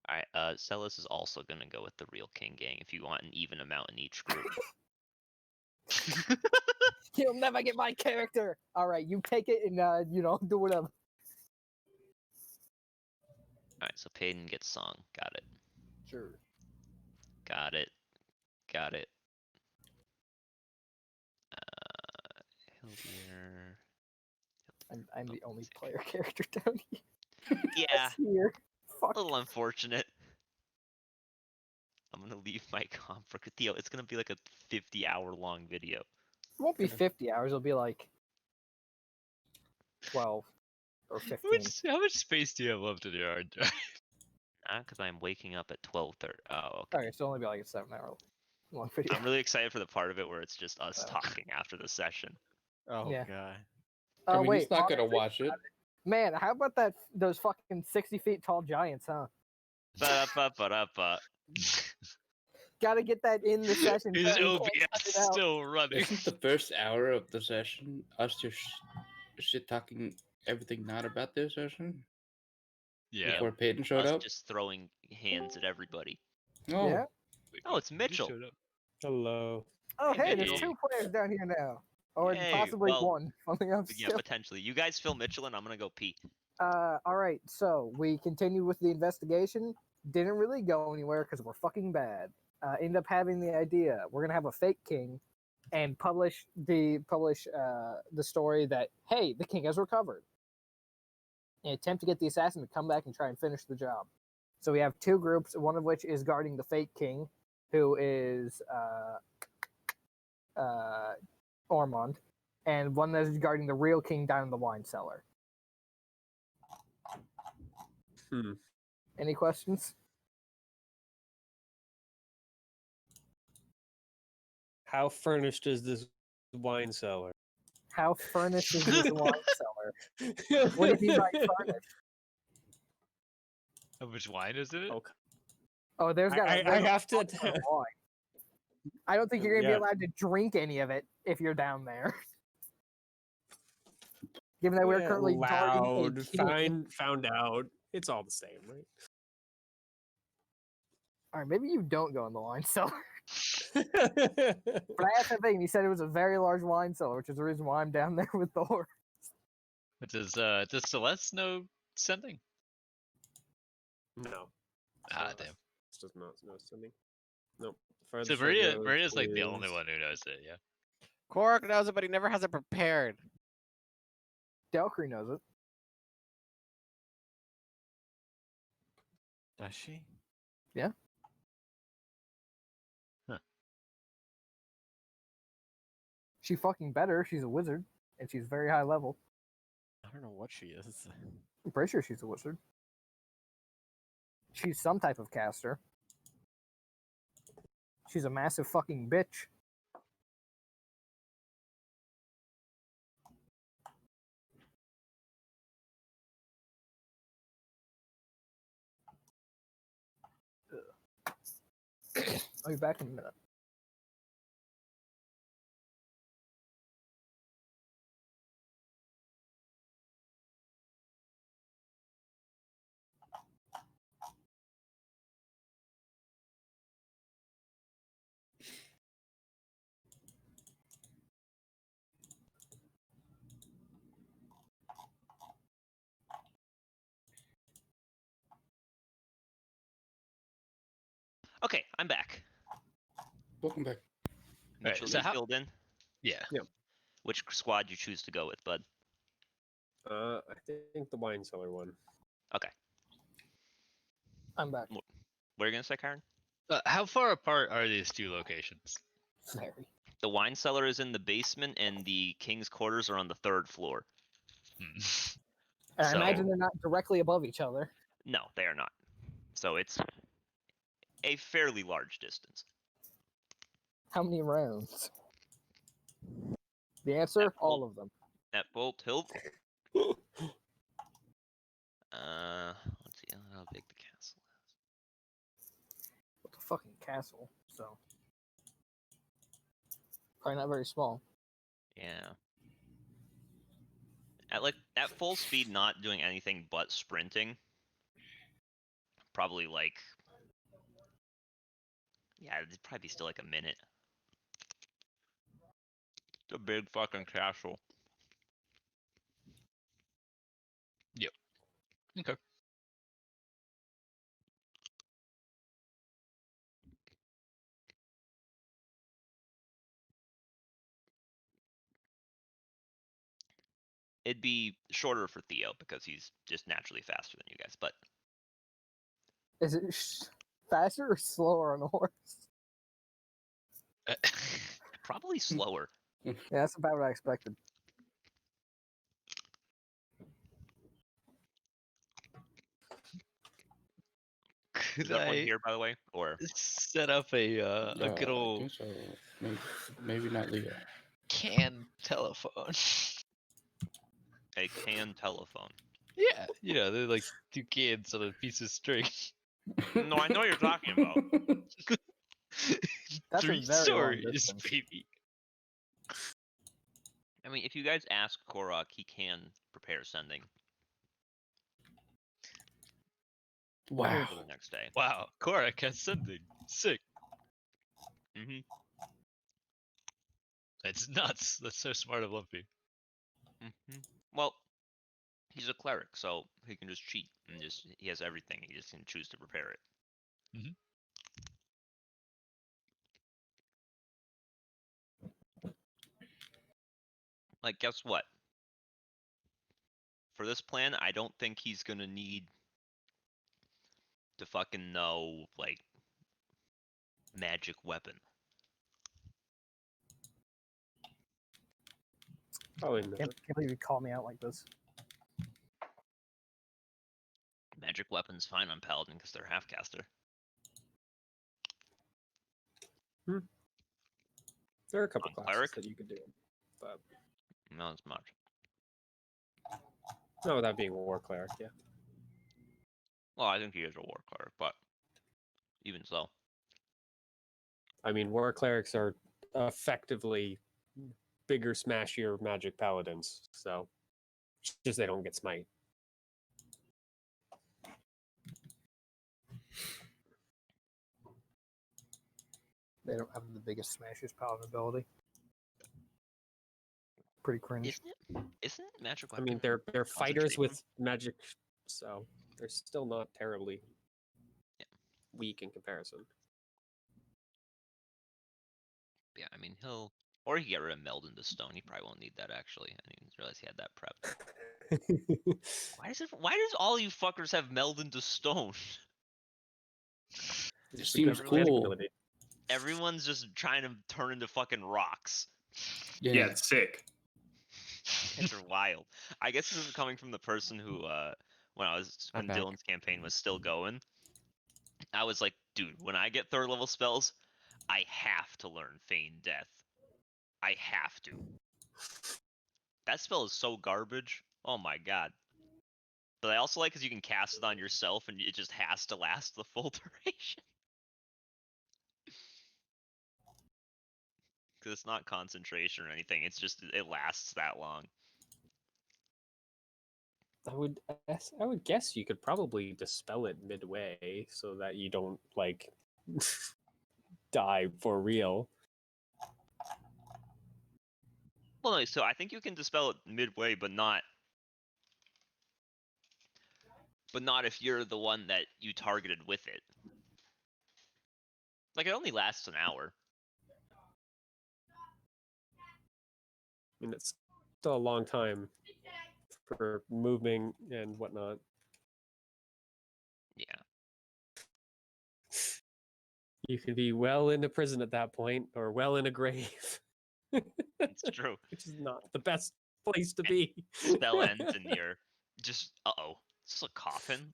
Speaker 9: All right. Celas is also gonna go with the real King gang if you want an even amount in each group.
Speaker 7: You'll never get my character. All right, you take it and do whatever.
Speaker 9: All right. So Payton gets Song. Got it.
Speaker 7: Sure.
Speaker 9: Got it. Got it. Hildier.
Speaker 7: I'm the only player character down here.
Speaker 9: Yeah.
Speaker 7: That's here. Fuck.
Speaker 9: A little unfortunate. I'm gonna leave my comp for Theo. It's gonna be like a 50-hour long video.
Speaker 7: It won't be 50 hours. It'll be like 12 or 15.
Speaker 4: How much space do you have left in your hard drive?
Speaker 9: Because I'm waking up at 12:30. Oh, okay.
Speaker 7: Okay, so it'll only be like a 7-hour long video.
Speaker 9: I'm really excited for the part of it where it's just us
Speaker 7: Oh.
Speaker 9: talking after the session.
Speaker 3: Oh
Speaker 7: Yeah.
Speaker 3: god.
Speaker 5: I mean,
Speaker 7: wait,
Speaker 5: he's not gonna
Speaker 7: honestly,
Speaker 5: watch it.
Speaker 7: man, how about those fucking 60 feet tall giants, huh?
Speaker 9: Ba-da-ba-ba-da-ba.
Speaker 7: Gotta get that in the session.
Speaker 4: His
Speaker 7: so we can't
Speaker 4: OBS
Speaker 7: cut it out.
Speaker 4: still running.
Speaker 5: Isn't the first hour of the session us just shit talking everything not about this session
Speaker 4: Yeah.
Speaker 5: before Peyton showed
Speaker 9: Us
Speaker 5: up?
Speaker 9: just throwing hands at everybody.
Speaker 5: No.
Speaker 7: Yeah.
Speaker 9: Oh, it's Mitchell.
Speaker 4: Showed up.
Speaker 12: Hello.
Speaker 7: Oh, hey, there's
Speaker 9: Mitchell.
Speaker 7: 2 players down here now. Or
Speaker 9: Hey,
Speaker 7: possibly
Speaker 9: well,
Speaker 7: 1. Something else.
Speaker 9: Yeah, potentially. You guys fill Mitchell and I'm gonna go pee.
Speaker 7: All right, so we continue with the investigation. Didn't really go anywhere because we're fucking bad. End up having the idea we're gonna have a fake king, and publish the story that hey, the king has recovered. And attempt to get the assassin to come back and try and finish the job. So we have 2 groups, one of which is guarding the fake king, who is Ormond, and one that is guarding the real king down in the wine cellar. Any questions?
Speaker 12: How furnished is this wine cellar?
Speaker 7: How furnished is this wine cellar? What do you mean by furnished?
Speaker 4: How much wine is in it?
Speaker 12: Okay.
Speaker 7: Oh, there's got.
Speaker 12: I
Speaker 7: there's a
Speaker 12: have to.
Speaker 7: fuck ton of wine. I don't think you're gonna
Speaker 12: Yeah.
Speaker 7: be allowed to drink any of it if you're down there. Given that we're
Speaker 12: Yeah,
Speaker 7: currently guarding a
Speaker 12: loud.
Speaker 7: king.
Speaker 12: Found out. It's all the same, right?
Speaker 7: All right, maybe you don't go in the wine cellar. But I asked that thing, and he said it was a very large wine cellar, which is the reason why I'm down there with Thor.
Speaker 4: But does Celeste know sending?
Speaker 12: No.
Speaker 4: Ah, damn.
Speaker 12: This does not know sending. Nope.
Speaker 4: So
Speaker 12: Furthest I
Speaker 4: Maria's
Speaker 12: go
Speaker 4: like the only
Speaker 12: is-
Speaker 4: one who knows it, yeah.
Speaker 3: Korok knows it, but he never has it prepared.
Speaker 7: Delcree knows it.
Speaker 3: Does she?
Speaker 7: Yeah.
Speaker 4: Huh.
Speaker 7: She fucking better. She's a wizard, and she's very high level.
Speaker 3: I don't know what she is.
Speaker 7: I'm pretty sure she's a wizard. She's some type of caster. She's a massive fucking bitch. I'll be back in a minute.
Speaker 9: Okay, I'm back.
Speaker 5: Welcome back.
Speaker 4: Alright,
Speaker 9: Mitchell,
Speaker 4: so
Speaker 9: you
Speaker 4: how-
Speaker 9: filled in.
Speaker 4: Yeah.
Speaker 9: Which squad you choose to go with, bud?
Speaker 12: I think the wine cellar one.
Speaker 9: Okay.
Speaker 7: I'm back.
Speaker 9: What are you gonna say, Karen?
Speaker 4: How far apart are these two locations?
Speaker 7: Very.
Speaker 9: The wine cellar is in the basement, and the king's quarters are on the 3rd floor.
Speaker 4: Hmm.
Speaker 7: And I
Speaker 9: So-
Speaker 7: imagine they're not directly above each other.
Speaker 9: No, they are not. So it's a fairly large distance.
Speaker 7: How many rounds? The answer,
Speaker 9: That
Speaker 7: all
Speaker 9: bolt-
Speaker 7: of them.
Speaker 9: At Bolt Hill. Let's see how big the castle is.
Speaker 7: It's a fucking castle, so probably not very small.
Speaker 9: Yeah. At full speed, not doing anything but sprinting. Probably like, yeah, it'd probably be still like a minute. It's a big fucking castle.
Speaker 4: Okay.
Speaker 9: It'd be shorter for Theo because he's just naturally faster than you guys, but
Speaker 7: Is it faster or slower on a horse?
Speaker 9: probably slower.
Speaker 7: Yeah, that's about what I expected.
Speaker 9: Is
Speaker 4: Could
Speaker 9: everyone
Speaker 4: I
Speaker 9: here, by the way? Or
Speaker 4: set up a good
Speaker 5: I
Speaker 4: old
Speaker 5: think so. Maybe not Leo.
Speaker 4: can telephone?
Speaker 9: a can telephone?
Speaker 4: Yeah, they're like two cans on a piece of string.
Speaker 9: No, I know what you're talking about.
Speaker 7: That's a
Speaker 4: 3
Speaker 7: very long
Speaker 4: stories,
Speaker 7: distance.
Speaker 4: baby.
Speaker 9: I mean, if you guys ask Korok, he can prepare sending
Speaker 5: Wow.
Speaker 9: for the next day.
Speaker 4: Wow, Korak has sending. Sick.
Speaker 9: Mm-hmm.
Speaker 4: It's nuts. That's so smart of Lumpy.
Speaker 9: Mm-hmm. Well, he's a cleric, so he can just cheat and he has everything. He just can choose to prepare it.
Speaker 4: Mhm.
Speaker 9: Like, guess what? For this plan, I don't think he's gonna need to fucking know, like, magic weapon.
Speaker 12: Probably not.
Speaker 7: Can't believe you call me out like this.
Speaker 9: Magic weapon's fine on Paladin because they're half-caster.
Speaker 12: There are a couple
Speaker 9: On
Speaker 12: classes
Speaker 9: cleric?
Speaker 12: that you could do, but
Speaker 9: Not as much.
Speaker 12: no, without being a war cleric, yeah.
Speaker 9: Well, I think he is a war cleric, but even so.
Speaker 12: I mean, war clerics are effectively bigger, smashier magic paladins, so it's just they don't get smite.
Speaker 7: They don't have the biggest smashes paladin ability. Pretty cringe.
Speaker 9: Isn't magic
Speaker 12: I
Speaker 9: weapon?
Speaker 12: mean, they're fighters
Speaker 9: concentration?
Speaker 12: with magic, so they're still not terribly weak in comparison.
Speaker 9: Yeah, I mean or he can get rid of meld into stone. He probably won't need that actually. I didn't realize he had that prep. Why does all you fuckers have meld into stone?
Speaker 5: It seems cool.
Speaker 9: Everyone's just trying to turn into fucking rocks.
Speaker 2: Yeah, it's sick.
Speaker 9: It's wild. I guess this is coming from the person who, when
Speaker 3: I'm back.
Speaker 9: Dylan's campaign was still going, I was like, dude, when I get 3rd level spells, I have to learn Feign Death. I have to. That spell is so garbage. Oh my god. But I also like because you can cast it on yourself and it just has to last the full duration. Because it's not concentration or anything. It's just it lasts that long.
Speaker 12: I would guess you could probably dispel it midway so that you don't like die for real.
Speaker 9: Well, no, so I think you can dispel it midway, but not if you're the one that you targeted with it. Like, it only lasts an hour.
Speaker 12: I mean, it's still a long time for moving and whatnot.
Speaker 9: Yeah.
Speaker 12: You could be well into prison at that point, or well in a grave.
Speaker 9: It's true.
Speaker 12: Which is not the best place to be.
Speaker 9: Spell ends and you're just, uh-oh. Is this a coffin?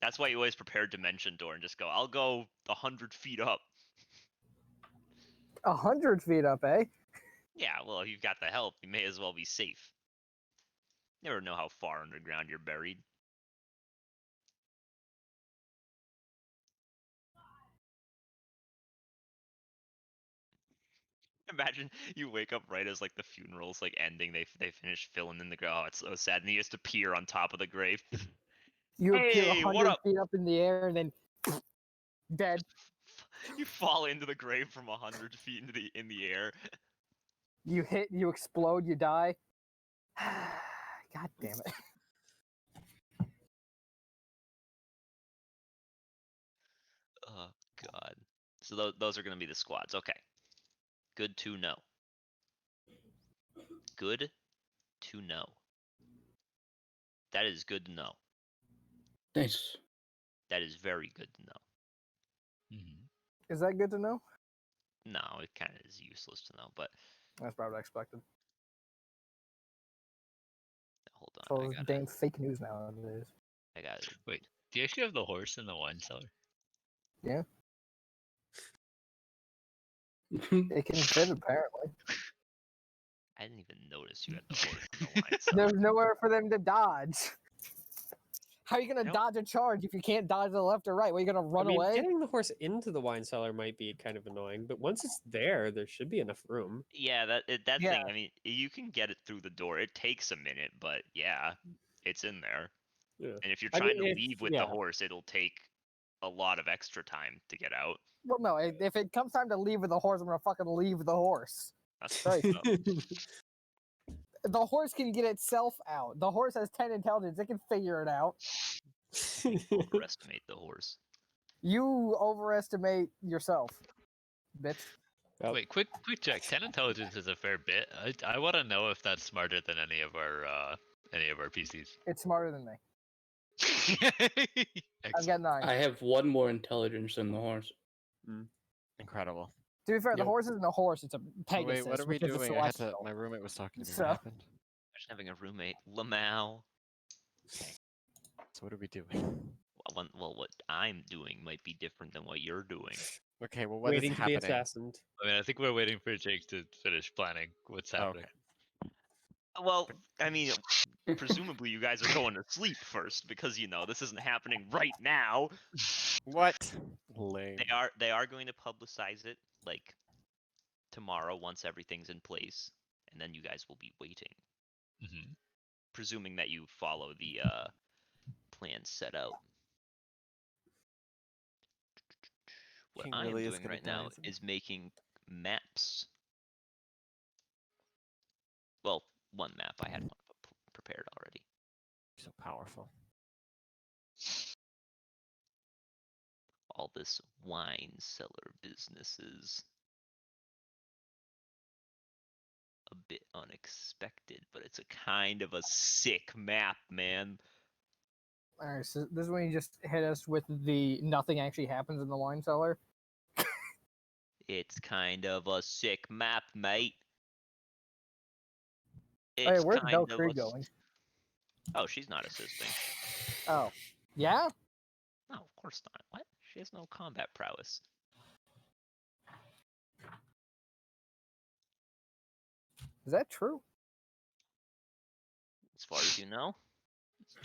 Speaker 9: That's why you always prepare Dimension Door and just go, I'll go 100 feet up.
Speaker 7: 100 feet up, eh?
Speaker 9: Yeah, well, if you've got the help, you may as well be safe. Never know how far underground you're buried. Imagine you wake up right as like the funeral's like ending. They finish filling in the grave. Oh, it's so sad. And you just appear on top of the grave.
Speaker 7: You appear
Speaker 9: Hey, what
Speaker 7: 100
Speaker 9: up?
Speaker 7: feet up in the air and then dead.
Speaker 9: You fall into the grave from 100 feet in the air.
Speaker 7: You hit, you explode, you die. God damn it.
Speaker 9: Oh God. So those are gonna be the squads. Okay. Good to know. Good to know. That is good to know.
Speaker 5: Nice.
Speaker 9: That is very good to know.
Speaker 4: Mm-hmm.
Speaker 7: Is that good to know?
Speaker 9: No, it kind of is useless to know, but
Speaker 7: That's probably what I expected.
Speaker 9: hold on.
Speaker 7: So damn fake news nowadays.
Speaker 9: I got it.
Speaker 4: Wait, do you actually have the horse in the wine cellar?
Speaker 7: Yeah. It can fit apparently.
Speaker 9: I didn't even notice you had the horse in the wine cellar.
Speaker 7: There's nowhere for them to dodge. How are you gonna
Speaker 9: don't-
Speaker 7: dodge a charge if you can't dodge to the left or right? What, are you gonna run
Speaker 12: I mean,
Speaker 7: away?
Speaker 12: getting the horse into the wine cellar might be kind of annoying, but once it's there should be enough room.
Speaker 9: Yeah, that
Speaker 7: Yeah.
Speaker 9: thing. I mean, you can get it through the door. It takes a minute, but yeah, it's in there.
Speaker 12: Yeah.
Speaker 9: And if you're
Speaker 12: I
Speaker 9: trying
Speaker 12: mean,
Speaker 9: to leave with the horse, it'll take a lot of extra time to get out.
Speaker 7: Well, no. If it comes time to leave with the horse, I'm gonna fucking leave the horse.
Speaker 9: That's
Speaker 7: Right.
Speaker 9: tough.
Speaker 7: The horse can get itself out. The horse has 10 intelligence. It can figure it out.
Speaker 9: Overestimate the horse.
Speaker 7: You overestimate yourself, bitch.
Speaker 12: Yep.
Speaker 4: Wait, quick check. 10 intelligence is a fair bit. I want to know if that's smarter than any of our PCs.
Speaker 7: It's smarter than me. I've
Speaker 4: Excellent.
Speaker 7: got 9.
Speaker 5: I have one more intelligence than the horse.
Speaker 3: Incredible.
Speaker 7: To be fair, the
Speaker 3: Yep.
Speaker 7: horse isn't a horse; it's a
Speaker 3: Oh,
Speaker 7: Pegasus.
Speaker 3: wait, what are we
Speaker 7: which is a
Speaker 3: doing? I had to.
Speaker 7: celestial.
Speaker 3: My roommate was talking to me.
Speaker 7: So-
Speaker 3: What happened?
Speaker 9: Imagine having a roommate, Lamau.
Speaker 3: So what are we doing?
Speaker 9: Well, what I'm doing might be different than what you're doing.
Speaker 3: Okay, well, what is
Speaker 12: Waiting to be
Speaker 3: happening?
Speaker 12: assassinated.
Speaker 4: I mean, I think we're waiting for Jake to finish planning what's happening.
Speaker 3: Okay.
Speaker 9: Well, I mean, presumably you guys are going to sleep first because this isn't happening right now.
Speaker 3: What? Lame.
Speaker 9: They are going to publicize it like tomorrow once everything's in place, and then you guys will be waiting,
Speaker 4: Mm-hmm.
Speaker 9: presuming that you follow the plan set out. What
Speaker 3: King
Speaker 9: I am
Speaker 3: really is
Speaker 9: doing
Speaker 3: gonna
Speaker 9: right
Speaker 3: die,
Speaker 9: now
Speaker 3: isn't he?
Speaker 9: is making maps. Well, one map. I had one prepared already.
Speaker 3: So powerful.
Speaker 9: All this wine cellar business is a bit unexpected, but it's a kind of a sick map, man.
Speaker 7: All right, so this is when you just hit us with the nothing actually happens in the wine cellar.
Speaker 9: It's kind of a sick map, mate.
Speaker 7: Hey,
Speaker 9: It's
Speaker 7: where's
Speaker 9: kind
Speaker 7: Belle
Speaker 9: of
Speaker 7: Creed going?
Speaker 9: Oh, she's not assisting.
Speaker 7: Oh, yeah.
Speaker 9: No, of course not. What? She has no combat prowess.
Speaker 7: Is that true?
Speaker 9: As far as you know.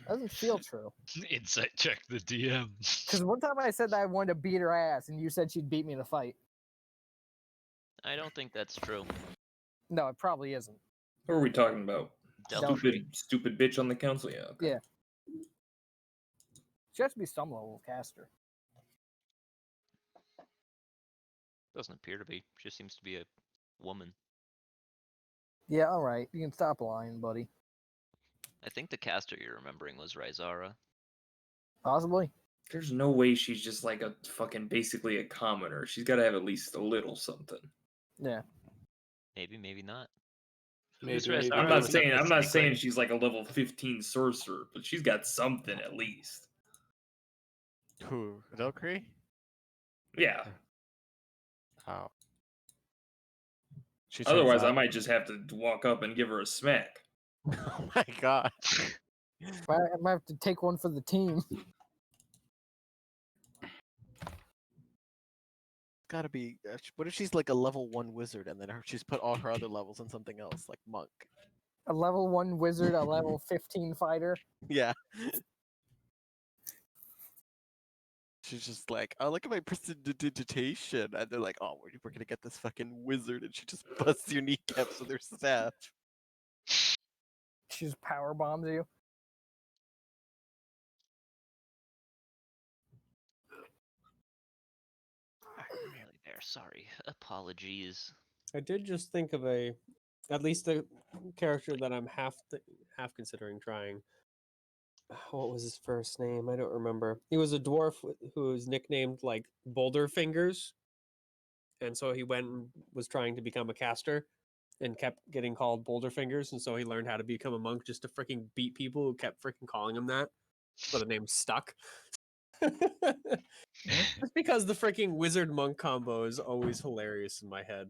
Speaker 7: Doesn't feel true.
Speaker 4: Insight check the DM.
Speaker 7: Because one time I said that I wanted to beat her ass, and you said she'd beat me in a fight.
Speaker 9: I don't think that's true.
Speaker 7: No, it probably isn't.
Speaker 2: Who are we talking about?
Speaker 9: Delphi.
Speaker 2: Stupid bitch on the council? Yeah. Okay.
Speaker 7: Yeah. She has to be some level of caster.
Speaker 9: Doesn't appear to be. She just seems to be a woman.
Speaker 7: Yeah, all right. You can stop lying, buddy.
Speaker 9: I think the caster you're remembering was Rysara.
Speaker 7: Possibly.
Speaker 2: There's no way she's just like a fucking basically a commoner. She's got to have at least a little something.
Speaker 7: Yeah.
Speaker 9: Maybe, maybe not.
Speaker 4: Who's
Speaker 5: Maybe,
Speaker 4: Reza?
Speaker 2: I'm
Speaker 5: maybe.
Speaker 2: not
Speaker 4: Is that
Speaker 2: saying
Speaker 4: the
Speaker 2: I'm not
Speaker 4: snake
Speaker 2: saying
Speaker 4: lady?
Speaker 2: she's like a level 15 sorcerer, but she's got something at least.
Speaker 3: Who? Valkyrie?
Speaker 2: Yeah.
Speaker 3: Oh. She turns
Speaker 2: Otherwise, I
Speaker 3: out.
Speaker 2: might just have to walk up and give her a smack.
Speaker 3: Oh my god.
Speaker 7: I might have to take one for the team.
Speaker 3: Gotta be. What if she's like a level 1 wizard and then she's put all her other levels in something else, like monk?
Speaker 7: A level 1 wizard, a level 15 fighter.
Speaker 3: Yeah. She's just like, oh, look at my prestidigitation. And they're like, oh, we're gonna get this fucking wizard. And she just busts your kneecaps with her staff.
Speaker 7: She just power bombs you.
Speaker 9: Really there. Sorry. Apologies.
Speaker 12: I did just think of at least a character that I'm half considering trying. What was his first name? I don't remember. He was a dwarf who was nicknamed like Boulder Fingers, and so he went and was trying to become a caster, and kept getting called Boulder Fingers, and so he learned how to become a monk just to freaking beat people who kept freaking calling him that. So the name stuck. Just because the freaking wizard monk combo is always hilarious in my head.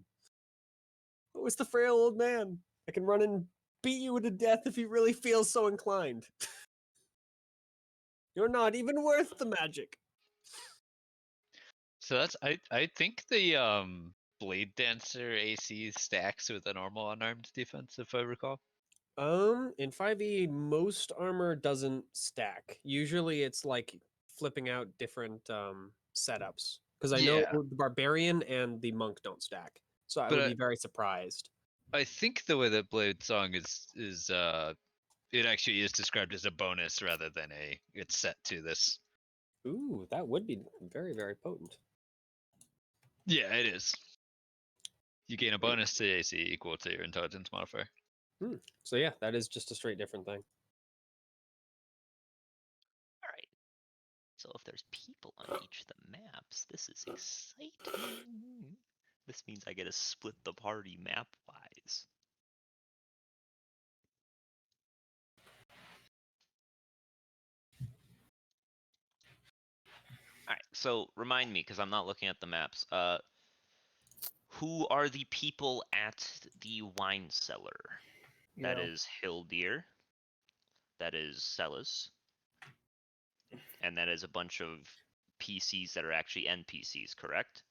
Speaker 12: Oh, it's the frail old man. I can run and beat you to death if he really feels so inclined. You're not even worth the magic.
Speaker 4: So that's I think the Blade Dancer AC stacks with a normal unarmed defense, if I recall.
Speaker 12: In 5e, most armor doesn't stack. Usually it's like flipping out different setups. Because I know
Speaker 4: Yeah.
Speaker 12: the barbarian and the monk don't stack. So I
Speaker 4: But
Speaker 12: would be very surprised.
Speaker 4: I think the way that Blade Song is it actually is described as a bonus rather than it's set to this.
Speaker 12: Ooh, that would be very, very potent.
Speaker 4: Yeah, it is. You gain a bonus to AC equal to your intelligence modifier.
Speaker 12: So yeah, that is just a straight different thing.
Speaker 9: All right. So if there's people on each of the maps, this is exciting. This means I get to split the party map-wise. All right. So remind me, because I'm not looking at the maps. Who are the people at the wine cellar? That
Speaker 7: Yeah.
Speaker 9: is Hildir. That is Celis. And that is a bunch of PCs that are actually NPCs, correct?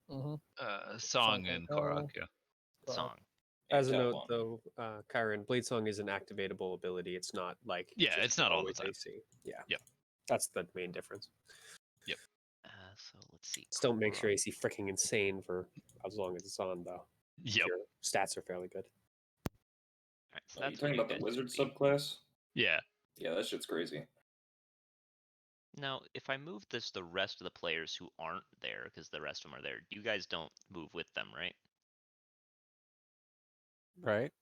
Speaker 7: Mm-hmm.
Speaker 4: Song and Korok, yeah.
Speaker 9: Song.
Speaker 12: As a
Speaker 2: Tap
Speaker 12: note,
Speaker 2: on.
Speaker 12: though, Kyron, Blade Song is an activatable ability. It's not like
Speaker 4: Yeah,
Speaker 12: just
Speaker 4: it's not all the
Speaker 12: always
Speaker 4: time.
Speaker 12: AC. Yeah.
Speaker 4: Yep.
Speaker 12: That's the main difference.
Speaker 9: So let's see.
Speaker 12: Still makes your
Speaker 9: Korok.
Speaker 12: AC freaking insane for as long as it's on, though. if
Speaker 4: Yep.
Speaker 12: Your stats are fairly good.
Speaker 9: All right, so
Speaker 2: Are you
Speaker 9: that's where
Speaker 2: talking
Speaker 9: you
Speaker 2: about the
Speaker 9: guys
Speaker 2: wizard
Speaker 9: would be.
Speaker 2: subclass?
Speaker 4: Yeah.
Speaker 2: Yeah, that shit's crazy.
Speaker 9: Now, if I move this, the rest of the players who aren't there, because the rest of them are there, you guys don't move with them, right?
Speaker 3: Right?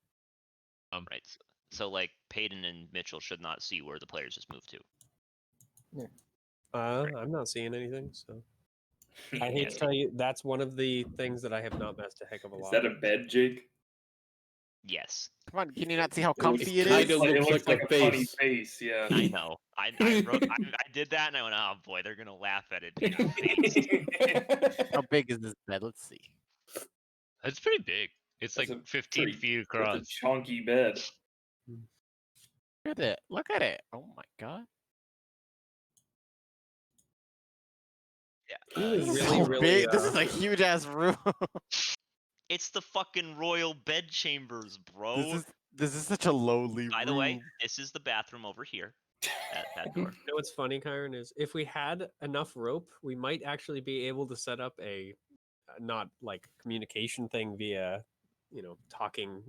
Speaker 9: Right. So like, Peyton and Mitchell should not see where the players just moved to.
Speaker 12: I'm not seeing anything, so I hate
Speaker 9: Yeah,
Speaker 12: to
Speaker 9: so-
Speaker 12: tell you, that's one of the things that I have not messed a heck of a
Speaker 2: Is
Speaker 12: lot.
Speaker 2: that a bed, Jake?
Speaker 9: Yes.
Speaker 3: Come on, can you not see how
Speaker 2: It
Speaker 3: comfy it
Speaker 5: kind
Speaker 3: is?
Speaker 5: of
Speaker 2: it
Speaker 5: looks
Speaker 2: looks
Speaker 5: like
Speaker 2: like
Speaker 5: a
Speaker 2: a funny
Speaker 5: face.
Speaker 2: face, yeah.
Speaker 9: I know. I did that, and I went, oh boy, they're gonna laugh at it being a face.
Speaker 3: How big is this bed? Let's see.
Speaker 4: It's pretty big. It's
Speaker 2: That's
Speaker 4: like
Speaker 2: a
Speaker 4: 15
Speaker 2: pretty-
Speaker 4: feet
Speaker 2: That's a
Speaker 4: across.
Speaker 2: chunky bed.
Speaker 3: Look at it. Look at it. Oh my god.
Speaker 9: Yeah.
Speaker 12: It was
Speaker 3: This is
Speaker 12: really,
Speaker 3: so
Speaker 12: really,
Speaker 3: big. This is a huge ass room.
Speaker 9: It's the fucking royal bed chambers, bro.
Speaker 3: This is such a lowly
Speaker 9: By
Speaker 3: room.
Speaker 9: the way, this is the bathroom over here. That door.
Speaker 12: You know what's funny, Kyron, is if we had enough rope, we might actually be able to set up a not like communication thing via, talking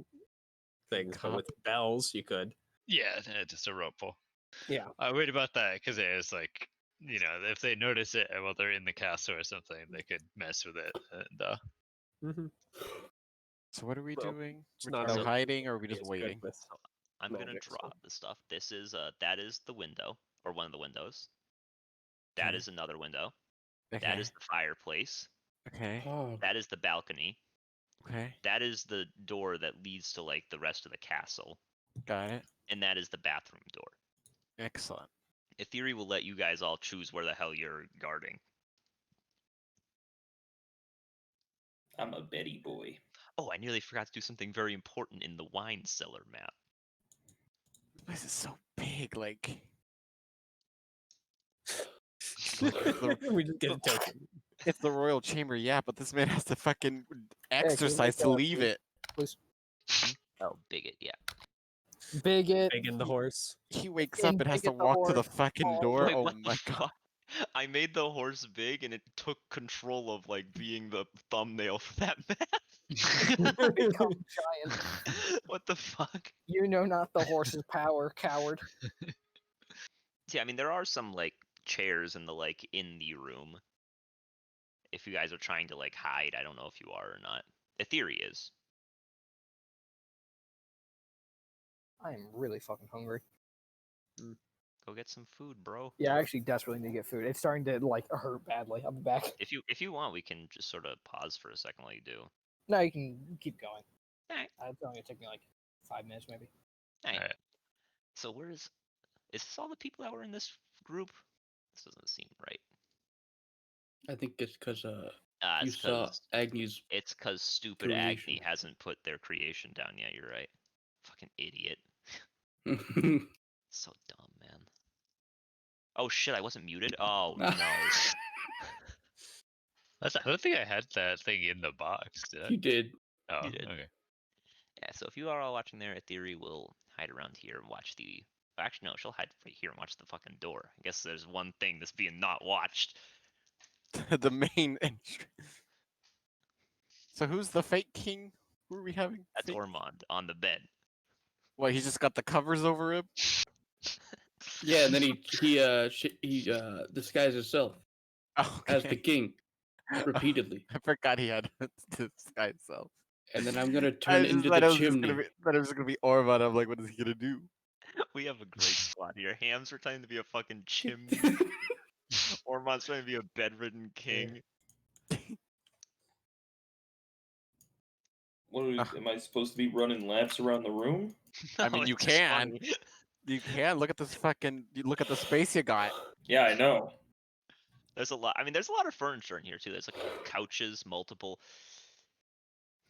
Speaker 12: things, but with bells you could.
Speaker 4: Yeah, just a rope pull.
Speaker 12: Yeah.
Speaker 4: I worried about that because it was like, if they notice it while they're in the castle or something, they could mess with it. And
Speaker 3: So what are we
Speaker 12: Well,
Speaker 3: doing?
Speaker 12: it's not
Speaker 3: Are we
Speaker 12: always
Speaker 3: hiding or are we just
Speaker 12: it's good
Speaker 3: waiting?
Speaker 12: with
Speaker 9: I'm gonna
Speaker 12: magic,
Speaker 9: draw
Speaker 12: so.
Speaker 9: the stuff. This is that is the window, or one of the windows. That
Speaker 3: Okay.
Speaker 9: is another window.
Speaker 3: Okay.
Speaker 9: That is the fireplace.
Speaker 3: Okay.
Speaker 5: Oh,
Speaker 9: That is the balcony.
Speaker 3: Okay.
Speaker 9: That is the door that leads to like the rest of the castle.
Speaker 3: Got it.
Speaker 9: And that is the bathroom door.
Speaker 3: Excellent.
Speaker 9: Ethery will let you guys all choose where the hell you're guarding.
Speaker 2: I'm a Betty boy.
Speaker 9: Oh, I nearly forgot to do something very important in the wine cellar map.
Speaker 3: This is so big, like.
Speaker 12: We just get a token.
Speaker 3: It's the royal chamber, yeah, but this man has to fucking
Speaker 7: can you
Speaker 3: exercise
Speaker 7: make
Speaker 3: to
Speaker 7: a-
Speaker 3: leave it.
Speaker 7: Please.
Speaker 9: Oh, bigot, yeah.
Speaker 7: Bigot.
Speaker 12: Big in the horse.
Speaker 3: He wakes
Speaker 7: In
Speaker 3: up and has to
Speaker 7: Bigot the
Speaker 3: walk to the
Speaker 7: horse.
Speaker 3: fucking
Speaker 7: Oh,
Speaker 3: door.
Speaker 9: Wait,
Speaker 3: Oh
Speaker 9: what
Speaker 3: my
Speaker 9: the
Speaker 3: god.
Speaker 9: fuck? I made the horse big and it took control of like being the thumbnail for that map.
Speaker 7: become giant.
Speaker 9: What the fuck?
Speaker 7: You know not the horse's power, coward.
Speaker 9: Yeah, I mean there are some like chairs in the room. If you guys are trying to like hide, I don't know if you are or not. Ethery is.
Speaker 7: I am really fucking hungry.
Speaker 9: Go get some food, bro.
Speaker 7: Yeah, I actually desperately need to get food. It's starting to like hurt badly. I'll be back.
Speaker 9: If you want, we can just sort of pause for a second while you do.
Speaker 7: No, you can keep going.
Speaker 9: Alright.
Speaker 7: It's only gonna take me like 5 minutes, maybe.
Speaker 9: Alright. So is this all the people that were in this group? This doesn't seem right.
Speaker 5: I think it's because you
Speaker 9: It's
Speaker 5: saw
Speaker 9: 'cause
Speaker 5: Agni's.
Speaker 9: it's 'cause stupid Agni
Speaker 5: creation.
Speaker 9: hasn't put their creation down yet. You're right. Fucking idiot. So dumb, man. Oh shit! I wasn't muted. Oh no.
Speaker 10: I don't think I had that thing in the box, did I?
Speaker 5: You did.
Speaker 10: Oh,
Speaker 9: You did.
Speaker 10: okay.
Speaker 9: Yeah. So if you are all watching there, Ethery will hide around here and watch the. Actually, no, she'll hide right here and watch the fucking door. I guess there's one thing that's being not watched.
Speaker 3: The main entrance. So who's the fake king? Who are we having?
Speaker 9: That's
Speaker 3: fake?
Speaker 9: Ormond on the bed.
Speaker 3: What, he just got the covers over him?
Speaker 5: Yeah, and then he disguised himself as the
Speaker 3: Okay.
Speaker 5: king repeatedly.
Speaker 3: I forgot he had to disguise himself.
Speaker 5: And then I'm gonna
Speaker 3: I
Speaker 5: turn
Speaker 3: just
Speaker 5: into
Speaker 3: thought
Speaker 5: the
Speaker 3: it was just
Speaker 5: chimney.
Speaker 3: thought it was gonna be Ormond. I'm like, what is he gonna do?
Speaker 9: We have a great squad here. Ham's pretending to be a fucking chimney. Ormond's trying to be a bedridden king.
Speaker 2: Am I supposed to be running laps around the room?
Speaker 3: I mean,
Speaker 9: No,
Speaker 3: you
Speaker 9: it's just
Speaker 3: can.
Speaker 9: funny.
Speaker 3: You can look at this fucking. Look at the space you got.
Speaker 2: Yeah, I know.
Speaker 9: There's a lot. I mean, there's a lot of furniture in here too. There's like couches, multiple.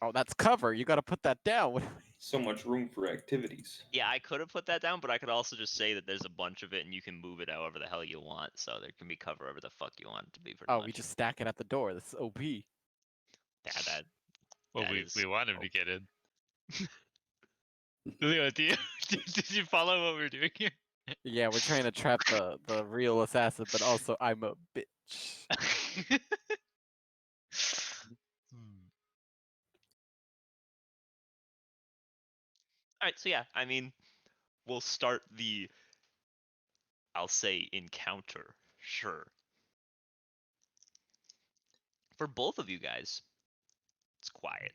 Speaker 3: Oh, that's cover. You got to put that down.
Speaker 2: So much room for activities.
Speaker 9: Yeah, I could have put that down, but I could also just say that there's a bunch of it and you can move it however the hell you want. So there can be cover wherever the fuck you want it to be. Pretty
Speaker 3: Oh,
Speaker 9: much.
Speaker 3: we just stack it at the door. This is OP.
Speaker 9: Yeah, that.
Speaker 10: Well,
Speaker 9: That
Speaker 10: we
Speaker 9: is-
Speaker 10: want him to get in. Leo, did you follow what we're doing here?
Speaker 3: Yeah, we're trying to trap the real assassin, but also I'm a bitch.
Speaker 9: All right, so yeah, I mean, we'll start the. I'll say encounter. Sure. For both of you guys, it's quiet.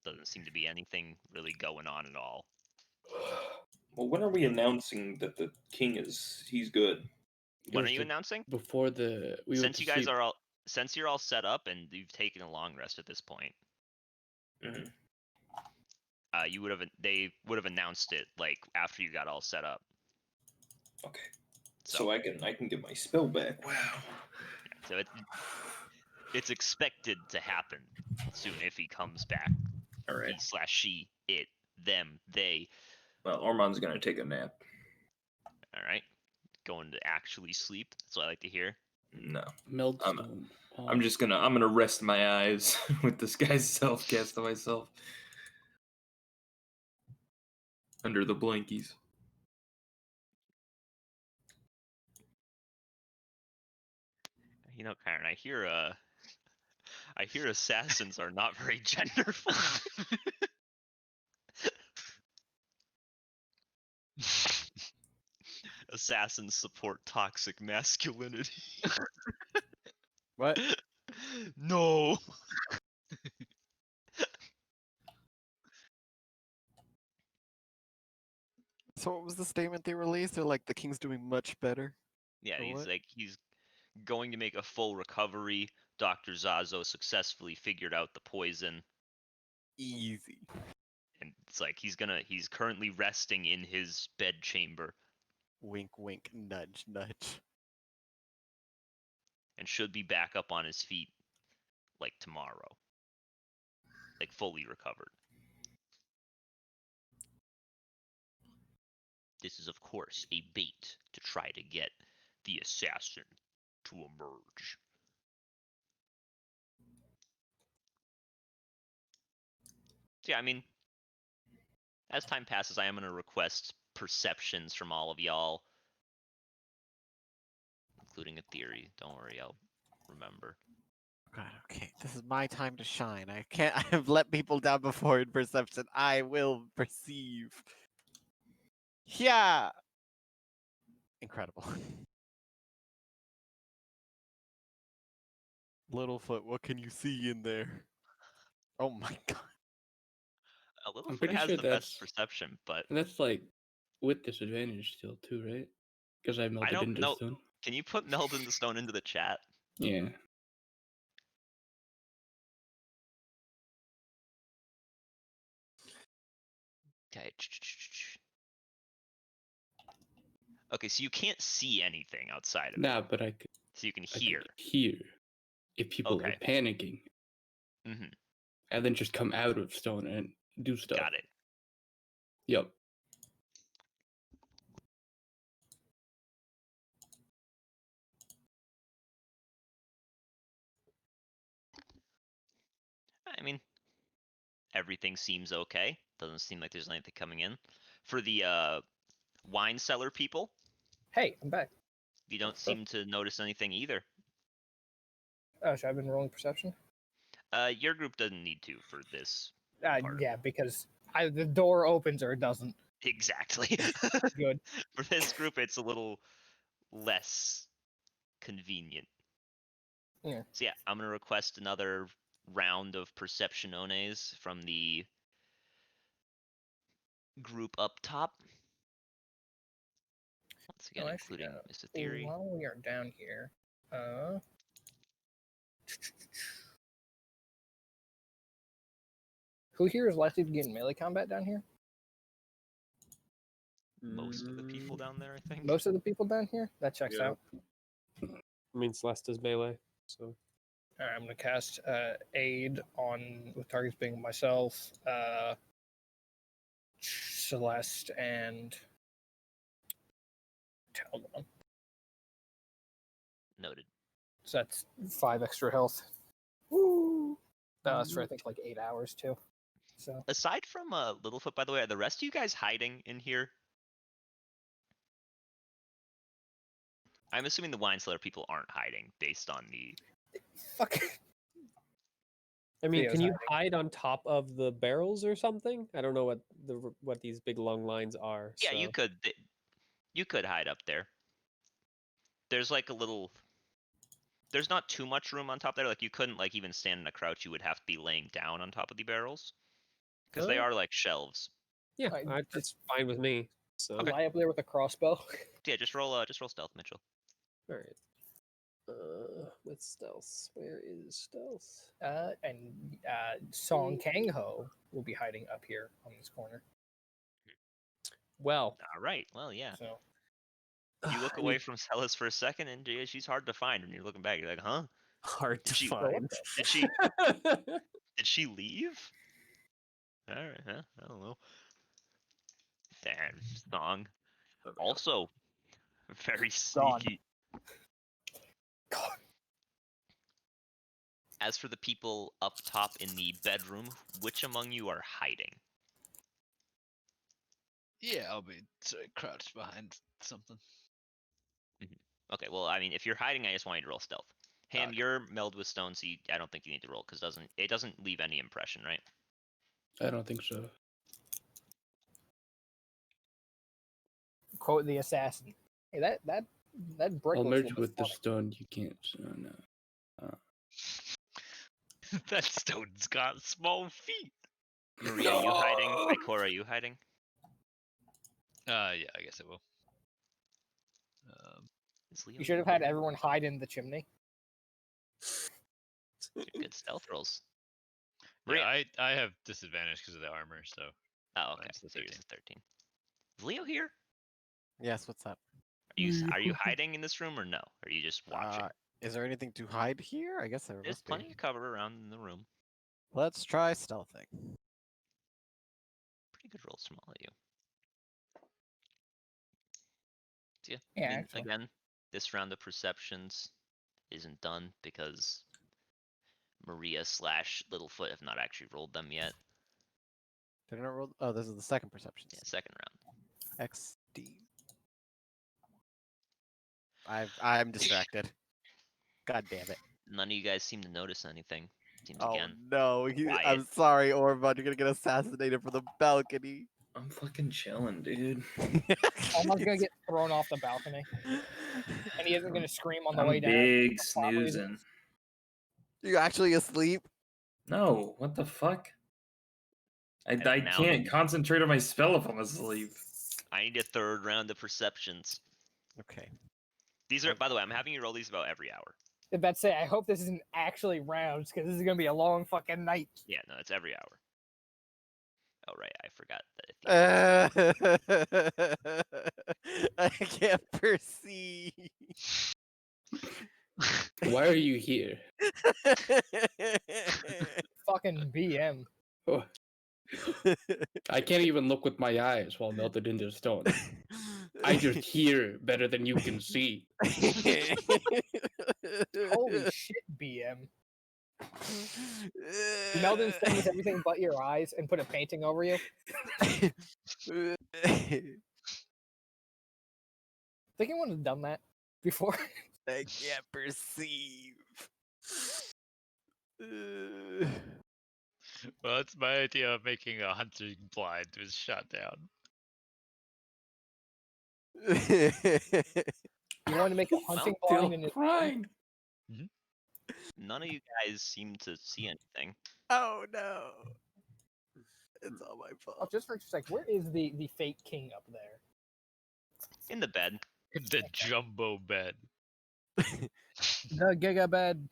Speaker 9: Doesn't seem to be anything really going on at all.
Speaker 2: Well, when are we announcing that the king he's good?
Speaker 9: When
Speaker 5: was
Speaker 9: are you
Speaker 5: the-
Speaker 9: announcing?
Speaker 5: Before we went
Speaker 9: Since
Speaker 5: to
Speaker 9: you guys
Speaker 5: sleep.
Speaker 9: since you're all set up and you've taken a long rest at this point,
Speaker 2: Mhm.
Speaker 9: they would have announced it like after you got all set up.
Speaker 2: Okay.
Speaker 9: So,
Speaker 2: So I can get my spell back. Wow.
Speaker 9: so it's expected to happen soon if he comes back.
Speaker 2: All right.
Speaker 9: He/she, it, them, they.
Speaker 2: Well, Ormond's gonna take a nap.
Speaker 9: All right, going to actually sleep. That's what I like to hear.
Speaker 2: No.
Speaker 5: Meldstone.
Speaker 2: I'm gonna rest my eyes with this guy's self cast on myself. Under the blankies.
Speaker 9: You know, Karen, I hear assassins are not very genderful. Assassins support toxic masculinity.
Speaker 3: What?
Speaker 9: No.
Speaker 3: So what was the statement they released? They're like, the king's doing much better.
Speaker 9: Yeah,
Speaker 3: Or
Speaker 9: he's
Speaker 3: what?
Speaker 9: like going to make a full recovery. Dr. Zazo successfully figured out the poison,
Speaker 3: Easy.
Speaker 9: and it's like he's currently resting in his bedchamber
Speaker 3: Wink, wink, nudge, nudge.
Speaker 9: and should be back up on his feet like tomorrow, like fully recovered. This is, of course, a bait to try to get the assassin to emerge. So yeah, I mean, as time passes, I am going to request perceptions from all of y'all, including a theory. Don't worry, I'll remember.
Speaker 3: God, okay, this is my time to shine. I can't. I have let people down before in perception. I will perceive. Yeah. Incredible. Littlefoot, what can you see in there? Oh my god.
Speaker 9: Littlefoot
Speaker 5: pretty
Speaker 9: has
Speaker 5: sure
Speaker 9: the best
Speaker 5: that's-
Speaker 9: perception, but
Speaker 5: That's like with disadvantage still too, right? Because I melted
Speaker 9: don't
Speaker 5: into
Speaker 9: know.
Speaker 5: stone.
Speaker 9: Can you put Meld in the Stone into the chat?
Speaker 5: Yeah.
Speaker 9: Okay. Okay, so you can't see anything outside of
Speaker 5: Nah,
Speaker 9: it,
Speaker 5: but I could
Speaker 9: so you can
Speaker 5: I
Speaker 9: hear.
Speaker 5: could hear if people are
Speaker 9: Okay.
Speaker 5: panicking,
Speaker 9: Mm-hmm.
Speaker 5: and then just come out of stone and do stuff.
Speaker 9: Got it.
Speaker 5: Yep.
Speaker 9: I mean, everything seems okay. Doesn't seem like there's anything coming in. For the wine cellar people,
Speaker 7: Hey, I'm back.
Speaker 9: you don't seem to notice anything either.
Speaker 7: Oh, should I have been rolling perception?
Speaker 9: Your group doesn't need to for this. part.
Speaker 7: Yeah, because the door opens or it doesn't.
Speaker 9: Exactly.
Speaker 7: Good.
Speaker 9: For this group, it's a little less convenient.
Speaker 7: Yeah.
Speaker 9: So yeah, I'm gonna request another round of perceptionones from the group up top. Once again,
Speaker 7: actually,
Speaker 9: including Mr. Theory.
Speaker 7: While we are down here, who here is likely to get in melee combat down here?
Speaker 9: Most of the people down there, I think.
Speaker 7: Most of the people down here? That checks
Speaker 12: Yeah.
Speaker 7: out.
Speaker 12: I mean, Celeste is melee, so
Speaker 7: All right, I'm going to cast Aid on, with targets being myself, Celeste, and Talon.
Speaker 9: Noted.
Speaker 7: So that's 5 extra health. Woo! That's for, I think, like 8 hours, too. So
Speaker 9: Aside from Littlefoot, by the way, are the rest of you guys hiding in here? I'm assuming the wine cellar people aren't hiding based on the.
Speaker 7: fuck.
Speaker 12: I mean,
Speaker 7: Theo's
Speaker 12: can you hide on top of the barrels or something? I don't know what these big long lines are.
Speaker 9: Yeah, you
Speaker 12: so-
Speaker 9: could. You could hide up there. There's like a little. There's not too much room on top there. Like you couldn't like even stand in a crouch. You would have to be laying down on top of the barrels because they
Speaker 12: Oh.
Speaker 9: are like shelves.
Speaker 12: Yeah,
Speaker 7: Right,
Speaker 12: that's fine with me. So
Speaker 7: lie up there with a crossbow.
Speaker 9: Yeah, just roll stealth, Mitchell.
Speaker 12: all right. With stealth, where is stealth?
Speaker 7: And Song Kang Ho will be hiding up here on this corner.
Speaker 12: Well,
Speaker 9: All right. Well, yeah.
Speaker 7: So
Speaker 9: You look away from Celis for a second, and she's hard to find. When you're looking back, you're like, huh?
Speaker 12: hard to
Speaker 9: She-
Speaker 12: find.
Speaker 9: Did she? Did she leave? All right. Huh? I don't know. That song. Also, very
Speaker 7: Gone.
Speaker 9: sneaky.
Speaker 7: God.
Speaker 9: As for the people up top in the bedroom, which among you are hiding?
Speaker 4: Yeah, I'll be crouched behind something.
Speaker 9: Okay, well, I mean, if you're hiding, I just want you to roll stealth. Ham,
Speaker 4: Okay.
Speaker 9: you're meld with stone, so I don't think you need to roll because it doesn't leave any impression, right?
Speaker 5: I don't think so.
Speaker 7: Quote the assassin. Hey, that brick.
Speaker 5: I'll
Speaker 7: looks a
Speaker 5: merge
Speaker 7: little
Speaker 5: with the
Speaker 7: funny.
Speaker 5: stone. You can't. So no.
Speaker 4: That stone's got small feet.
Speaker 9: Maria, you hiding? Ikora, you hiding?
Speaker 4: Yeah, I guess it will.
Speaker 9: Is Leo
Speaker 7: You should have had
Speaker 9: here?
Speaker 7: everyone hide in the chimney.
Speaker 9: Good stealth rolls.
Speaker 4: Yeah,
Speaker 9: Maria.
Speaker 4: I have disadvantage because of the armor, so
Speaker 9: Oh, okay.
Speaker 4: mine's the
Speaker 9: So yours
Speaker 4: 13.
Speaker 9: is 13. Is Leo here?
Speaker 3: Yes, what's up?
Speaker 9: Are you hiding in this room or no? Or are you just watching?
Speaker 3: Is there anything to hide here? I guess there
Speaker 9: There's
Speaker 3: must
Speaker 9: plenty
Speaker 3: be.
Speaker 9: of cover around in the room.
Speaker 3: Let's try stealthing.
Speaker 9: Pretty good rolls from all of you. Yeah,
Speaker 7: Yeah,
Speaker 9: I mean,
Speaker 7: actually.
Speaker 9: again, this round of perceptions isn't done because Maria / Littlefoot have not actually rolled them yet.
Speaker 3: Did I not roll? Oh, this is the second perception.
Speaker 9: Yeah, second round.
Speaker 3: XD. I'm distracted. God damn it.
Speaker 9: None of you guys seem to notice anything. Seems
Speaker 3: Oh
Speaker 9: again.
Speaker 3: no,
Speaker 9: quiet.
Speaker 3: I'm sorry, Orban, you're gonna get assassinated from the balcony.
Speaker 2: I'm fucking chilling, dude.
Speaker 7: Almost gonna get thrown off the balcony, and he isn't gonna scream on the
Speaker 2: I'm
Speaker 7: way down.
Speaker 2: big
Speaker 7: for plot reasons.
Speaker 2: snoozing.
Speaker 3: You actually asleep?
Speaker 2: No, what the fuck? I
Speaker 9: now
Speaker 2: can't
Speaker 9: then-
Speaker 2: concentrate on my spell if I'm asleep.
Speaker 9: I need a third round of perceptions.
Speaker 3: Okay.
Speaker 9: These are, by the way, I'm having you roll these about every hour.
Speaker 7: If that's it, I hope this isn't actually rounds because this is gonna be a long fucking night.
Speaker 9: Yeah, no, it's every hour. Oh right, I forgot that.
Speaker 3: I can't perceive.
Speaker 5: Why are you here?
Speaker 7: Fucking BM.
Speaker 5: Oh. I can't even look with my eyes while melted into stone. I just hear better than you can see.
Speaker 7: Holy shit, BM. Meldon stone with everything but your eyes and put a painting over you. I think I would have done that before.
Speaker 3: I can't perceive.
Speaker 4: Well, that's my idea of making a hunting blind was shot down.
Speaker 7: You want to make a hunting blind and
Speaker 2: crying.
Speaker 9: None of you guys seem to see anything.
Speaker 3: Oh no. It's all my
Speaker 7: Oh,
Speaker 3: fault.
Speaker 7: just for a sec, where is the fake king up there?
Speaker 9: In the bed.
Speaker 4: The jumbo bed.
Speaker 7: The giga bed.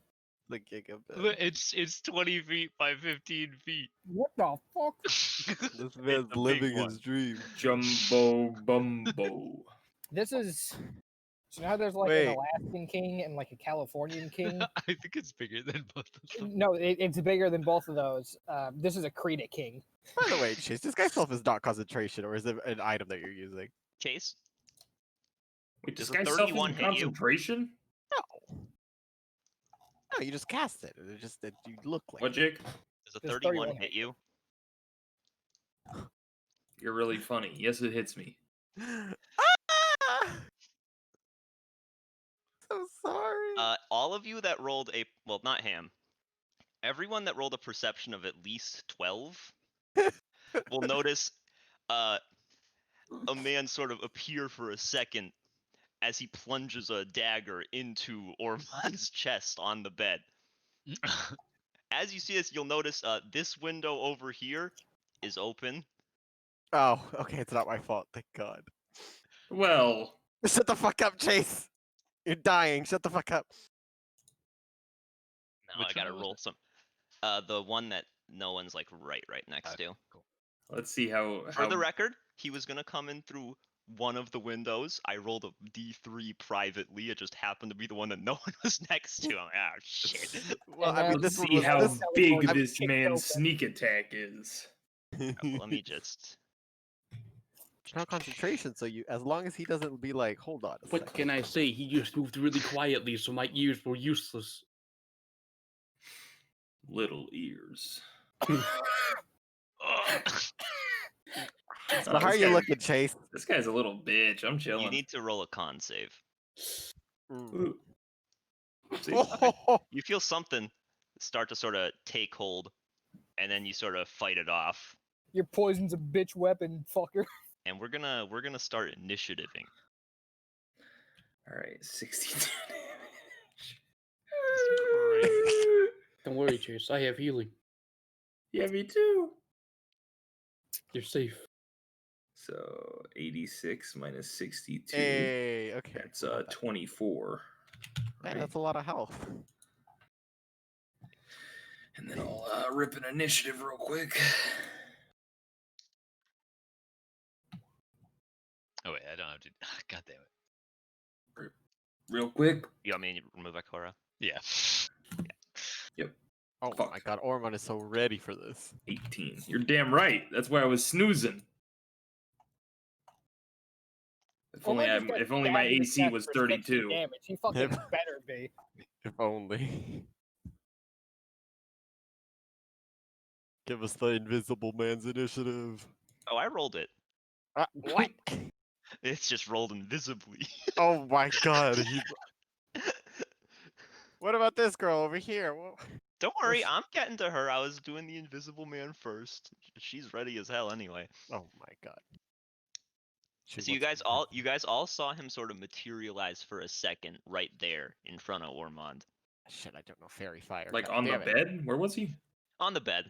Speaker 3: The gigabit.
Speaker 4: Look, it's 20 feet by 15 feet.
Speaker 7: What the fuck?
Speaker 3: This man's
Speaker 4: big
Speaker 3: living
Speaker 4: one.
Speaker 3: his dream.
Speaker 2: Jumbo Bumbo.
Speaker 7: This is. So now there's like
Speaker 3: Wait.
Speaker 7: an Alaskan king and like a Californian king.
Speaker 4: I think it's bigger than both of them.
Speaker 7: No, it's bigger than both of those. This is a Krita king.
Speaker 3: By the way, Chase, this guy's self is not concentration, or is it an item that you're using?
Speaker 9: Chase?
Speaker 2: Wait,
Speaker 9: Does
Speaker 2: this
Speaker 9: a
Speaker 2: guy's
Speaker 9: 31
Speaker 2: self
Speaker 9: hit you?
Speaker 2: concentration?
Speaker 3: No. No, you just cast it. It just that you look like.
Speaker 2: What, Jake?
Speaker 9: Does a
Speaker 7: Does
Speaker 9: 31
Speaker 7: 31
Speaker 9: hit you?
Speaker 2: You're really funny. Yes, it hits me.
Speaker 3: Ah! So sorry.
Speaker 9: All of you that rolled a, well, not Ham. Everyone that rolled a perception of at least 12 will notice a man sort of appear for a second as he plunges a dagger into Ormon's chest on the bed. As you see this, you'll notice this window over here is open.
Speaker 3: Oh, okay, it's not my fault. Thank God.
Speaker 2: Well,
Speaker 3: Shut the fuck up, Chase. You're dying. Shut the fuck up.
Speaker 9: No,
Speaker 4: Which
Speaker 9: I gotta
Speaker 4: one was
Speaker 9: roll some. The one that no one's like right next to.
Speaker 4: Cool.
Speaker 2: let's see how.
Speaker 9: For the record, he was gonna come in through one of the windows. I rolled a D3 privately. It just happened to be the one that no one was next to. I'm like, ah, shit.
Speaker 3: Well,
Speaker 7: And
Speaker 3: I mean,
Speaker 7: now
Speaker 2: Let's
Speaker 3: this one
Speaker 2: see
Speaker 3: was
Speaker 2: how
Speaker 3: this.
Speaker 2: big
Speaker 7: California
Speaker 2: this
Speaker 7: kicked
Speaker 2: man's
Speaker 7: open.
Speaker 2: sneak attack is.
Speaker 9: Let me just.
Speaker 3: No concentration, so you, as long as he doesn't be like, hold on.
Speaker 5: What can I say? He just moved really quietly, so my ears were useless.
Speaker 2: Little ears.
Speaker 3: So how are you looking, Chase?
Speaker 2: This guy's a little bitch. I'm chilling.
Speaker 9: You need to roll a con save.
Speaker 3: Mm.
Speaker 2: Ooh. See?
Speaker 9: You feel something start to sort of take hold, and then you sort of fight it off.
Speaker 7: Your poison's a bitch weapon, fucker.
Speaker 9: And we're gonna start initiativing.
Speaker 2: All right, 62
Speaker 5: Don't worry, Chase. I have healing.
Speaker 2: Yeah, me too.
Speaker 5: You're safe.
Speaker 2: So 86 minus 62.
Speaker 3: Hey, okay.
Speaker 2: That's
Speaker 3: we got that.
Speaker 2: 24.
Speaker 3: Hey,
Speaker 2: Right?
Speaker 3: that's a lot of health.
Speaker 2: And then I'll rip an initiative real quick.
Speaker 4: Oh wait, I don't have to. God damn it.
Speaker 2: Real quick.
Speaker 9: You want me to remove Akora?
Speaker 4: Yeah.
Speaker 2: Yep.
Speaker 3: Oh
Speaker 2: Fuck.
Speaker 3: my god, Ormond is so ready for this.
Speaker 2: 18. You're damn right. That's why I was snoozing. If only,
Speaker 7: Ormond just got
Speaker 2: if only my
Speaker 7: stabbed in the
Speaker 2: AC
Speaker 7: chest
Speaker 2: was
Speaker 7: for 60
Speaker 2: 32.
Speaker 7: damage. He fucking better be.
Speaker 3: If only. Give us the Invisible Man's initiative.
Speaker 9: Oh, I rolled it.
Speaker 3: What?
Speaker 9: It's just rolled invisibly.
Speaker 3: Oh my god. What about this girl over here?
Speaker 9: Don't worry, I'm getting to her. I was doing the Invisible Man first. She's ready as hell anyway.
Speaker 3: Oh my god.
Speaker 9: So you guys all saw him sort of materialize for a second right there in front of Ormond.
Speaker 3: Shit, I don't know fairy fire.
Speaker 2: Like
Speaker 3: God
Speaker 2: on the
Speaker 3: damn it.
Speaker 2: bed? Where was he?
Speaker 9: On the bed.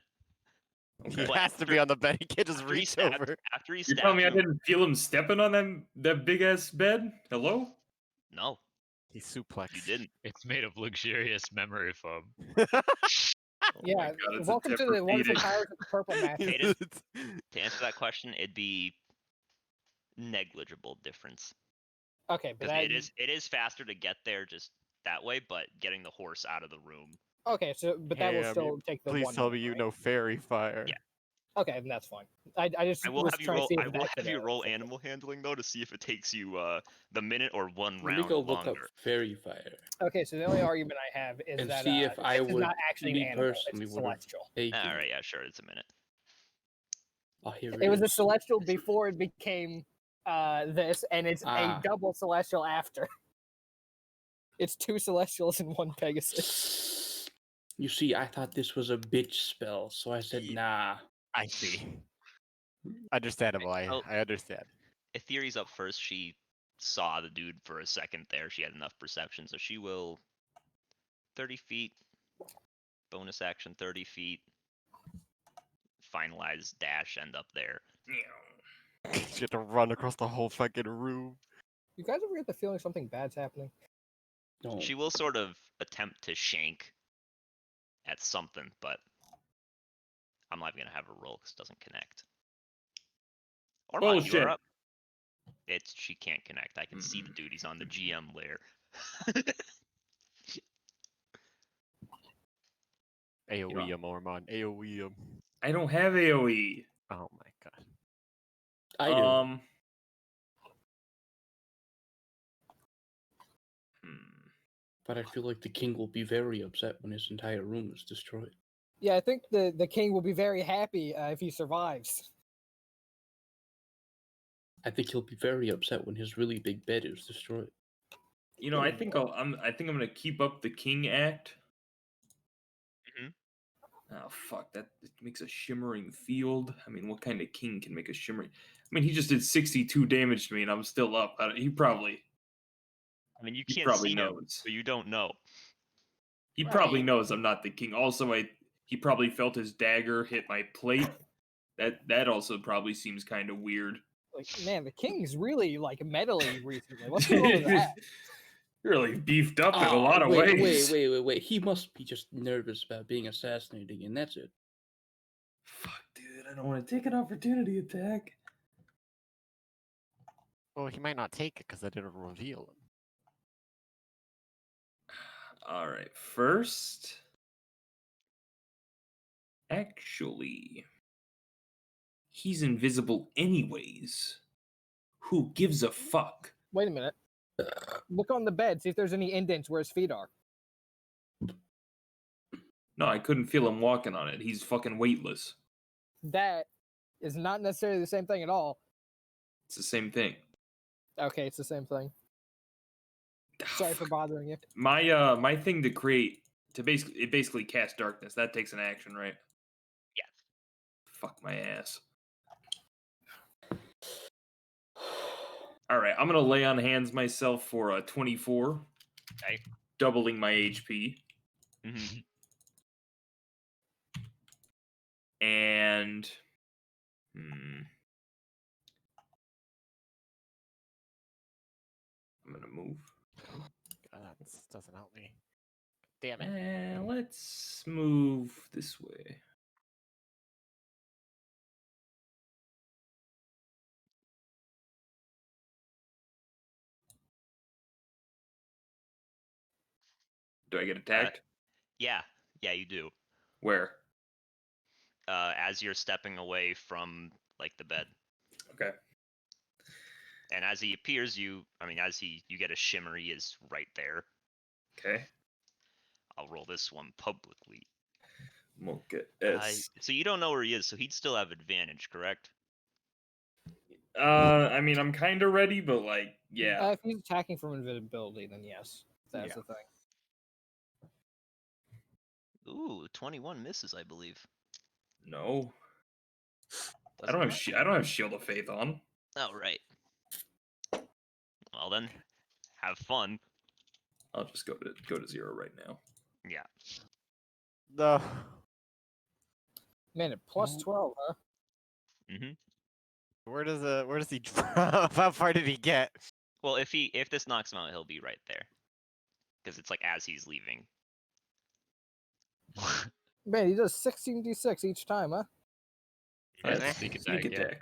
Speaker 3: He
Speaker 9: But
Speaker 3: has to be on the bed. He can't just
Speaker 9: after he
Speaker 3: reach
Speaker 9: stabbed-
Speaker 3: over.
Speaker 9: After he
Speaker 2: You're
Speaker 9: stabbed
Speaker 2: telling me I
Speaker 9: you-
Speaker 2: didn't feel him stepping on that big ass bed? Hello?
Speaker 9: No,
Speaker 3: He suplexed.
Speaker 9: you didn't.
Speaker 4: It's made of luxurious memory foam.
Speaker 2: Oh my
Speaker 7: Yeah,
Speaker 2: God, it's
Speaker 7: welcome to the wonderful
Speaker 2: Tempur-Pedic.
Speaker 7: powers of the purple magic.
Speaker 9: Hayden, to answer that question, it'd be negligible difference.
Speaker 7: Okay, but
Speaker 9: Because it is faster to get there just that way, but getting the horse out of the room.
Speaker 7: okay, so but that
Speaker 3: Hey,
Speaker 7: will
Speaker 3: I
Speaker 7: still
Speaker 3: mean,
Speaker 7: take the
Speaker 3: Please
Speaker 7: one.
Speaker 3: tell me
Speaker 7: minute,
Speaker 3: you
Speaker 7: right?
Speaker 3: know fairy fire.
Speaker 9: Yeah.
Speaker 7: Okay, then that's fine. I just
Speaker 9: I will
Speaker 7: was
Speaker 9: have you
Speaker 7: trying
Speaker 9: roll.
Speaker 7: to see
Speaker 9: I
Speaker 7: if
Speaker 9: will
Speaker 7: that
Speaker 9: have
Speaker 7: could,
Speaker 9: you roll
Speaker 7: fix it.
Speaker 9: animal handling though to see if it takes you the minute or one
Speaker 5: Let me
Speaker 9: round
Speaker 5: go look up
Speaker 9: longer.
Speaker 5: fairy fire
Speaker 7: Okay, so the only argument I have is
Speaker 5: and
Speaker 7: that
Speaker 5: see if I
Speaker 7: this is
Speaker 5: would,
Speaker 7: not actually an
Speaker 5: me
Speaker 7: animal;
Speaker 5: personally,
Speaker 7: it's a
Speaker 5: would have
Speaker 7: celestial.
Speaker 5: taken.
Speaker 9: All right, yeah, sure, it's a minute.
Speaker 5: Oh, here
Speaker 7: It was a
Speaker 5: is.
Speaker 7: celestial before it became this, and it's a
Speaker 5: Ah.
Speaker 7: double celestial after. It's two celestials and one Pegasus.
Speaker 5: You see, I thought this was a bitch spell, so I said, nah.
Speaker 3: I see. Understandable.
Speaker 9: Oh.
Speaker 3: I understand.
Speaker 9: Ethere's up first. She saw the dude for a second there. She had enough perception, so she will 30 feet, bonus action 30 feet, finalize dash, end up there.
Speaker 3: She had to run across the whole fucking room.
Speaker 7: You guys ever get the feeling something bad's happening?
Speaker 5: No.
Speaker 9: She will sort of attempt to shank at something, but I'm not even gonna have her roll because it doesn't connect. Ormond, you are up. She can't connect. I can see the dude. He's on the GM layer.
Speaker 3: AoE him, Ormond. AoE him.
Speaker 2: I don't have AoE.
Speaker 3: Oh my god.
Speaker 5: I do. But I feel like the king will be very upset when his entire room is destroyed.
Speaker 7: Yeah, I think the king will be very happy if he survives.
Speaker 5: I think he'll be very upset when his really big bed is destroyed.
Speaker 2: You know, I think I'm gonna keep up the king act. Oh fuck! That makes a shimmering field. I mean, what kind of king can make a shimmering? I mean, he just did 62 damage to me, and I'm still up. He probably.
Speaker 9: I mean, you
Speaker 2: He
Speaker 9: can't
Speaker 2: probably
Speaker 9: see
Speaker 2: knows.
Speaker 9: him, so you don't know.
Speaker 2: He probably knows I'm not the king. Also, he probably felt his dagger hit my plate. That also probably seems kind of weird.
Speaker 7: Like, man, the king's really like metally recently. What's going on with that?
Speaker 2: Really beefed up in a lot of ways.
Speaker 5: Wait. He must be just nervous about being assassinated, and that's it.
Speaker 2: Fuck, dude. I don't want to take an opportunity attack.
Speaker 3: Well, he might not take it because I didn't reveal him.
Speaker 2: All right, first. Actually, he's invisible anyways. Who gives a fuck?
Speaker 7: Wait a minute. Look on the bed. See if there's any indents where his feet are.
Speaker 2: No, I couldn't feel him walking on it. He's fucking weightless.
Speaker 7: That is not necessarily the same thing at all.
Speaker 2: It's the same thing.
Speaker 7: Okay, it's the same thing. Sorry for bothering you.
Speaker 2: My thing to basically cast darkness. That takes an action, right?
Speaker 9: Yes.
Speaker 2: Fuck my ass. All right, I'm gonna lay on hands myself for a 24.
Speaker 9: Okay.
Speaker 2: Doubling my HP. And to move.
Speaker 3: That doesn't help me. Damn it.
Speaker 2: And let's move this way. Do I get attacked?
Speaker 9: Yeah, you do.
Speaker 2: Where?
Speaker 9: As you're stepping away from like the bed,
Speaker 2: Okay.
Speaker 9: and as he appears, you get a shimmer. He is right there.
Speaker 2: Okay.
Speaker 9: I'll roll this one publicly.
Speaker 2: Look at S.
Speaker 9: So you don't know where he is, so he'd still have advantage, correct?
Speaker 2: I mean, I'm kind of ready, but like, yeah.
Speaker 7: If he's attacking from invisibility, then yes, that's
Speaker 3: Yeah.
Speaker 7: the thing.
Speaker 9: Ooh, 21 misses, I believe.
Speaker 2: No. I
Speaker 9: Doesn't
Speaker 2: don't
Speaker 9: matter.
Speaker 2: have I don't have Shield of Faith on.
Speaker 9: Oh, right. Well then, have fun.
Speaker 2: I'll just go to 0 right now.
Speaker 9: Yeah.
Speaker 3: No.
Speaker 7: Man, at plus 12, huh?
Speaker 9: Mhm.
Speaker 3: Where does he drop? How far did he get?
Speaker 9: Well, if this knocks him out, he'll be right there. Because it's like as he's leaving.
Speaker 7: Man, he does 16d6 each time, huh?
Speaker 2: Yeah,
Speaker 4: That's
Speaker 2: sneak
Speaker 4: sneak
Speaker 2: attack.
Speaker 4: attack,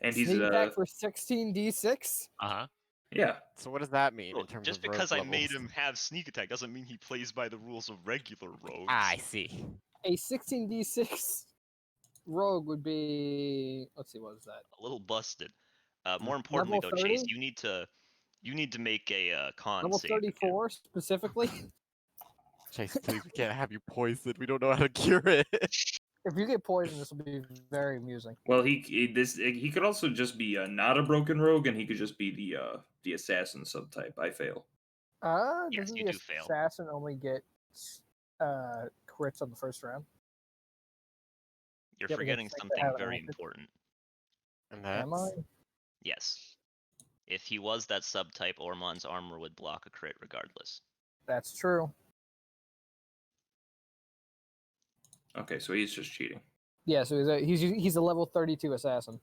Speaker 2: And he's
Speaker 7: Sneak attack for 16d6?
Speaker 4: Uh-huh.
Speaker 2: yeah.
Speaker 3: So what does that mean
Speaker 9: Well,
Speaker 3: in terms
Speaker 9: just
Speaker 3: of
Speaker 9: because
Speaker 3: rogue
Speaker 9: I made
Speaker 3: levels?
Speaker 9: him have sneak attack doesn't mean he plays by the rules of regular rogues.
Speaker 3: I see.
Speaker 7: A 16d6 rogue would be... Let's see, what is that?
Speaker 9: A little busted. More importantly,
Speaker 7: Level
Speaker 9: though, Chase,
Speaker 7: 30?
Speaker 9: you need to make a con
Speaker 7: Level
Speaker 9: save. again.
Speaker 7: 34, specifically?
Speaker 3: Chase, please, we can't have you poisoned. We don't know how to cure it.
Speaker 7: If you get poisoned, this will be very amusing.
Speaker 2: Well, he could also just be not a broken rogue, and he could just be the assassin subtype. I fail.
Speaker 9: Yes,
Speaker 7: Doesn't
Speaker 9: you
Speaker 7: the
Speaker 9: do fail.
Speaker 7: assassin only get crits on the first round?
Speaker 9: You're
Speaker 7: Yep,
Speaker 9: forgetting
Speaker 7: against things that
Speaker 9: something
Speaker 7: have
Speaker 9: very
Speaker 7: acid.
Speaker 9: important.
Speaker 3: And
Speaker 7: Am I?
Speaker 9: Yes. If he was that subtype, Ormon's armor would block a crit regardless.
Speaker 7: That's true.
Speaker 2: Okay, so he's just cheating.
Speaker 7: Yeah, so he's a level 32 assassin.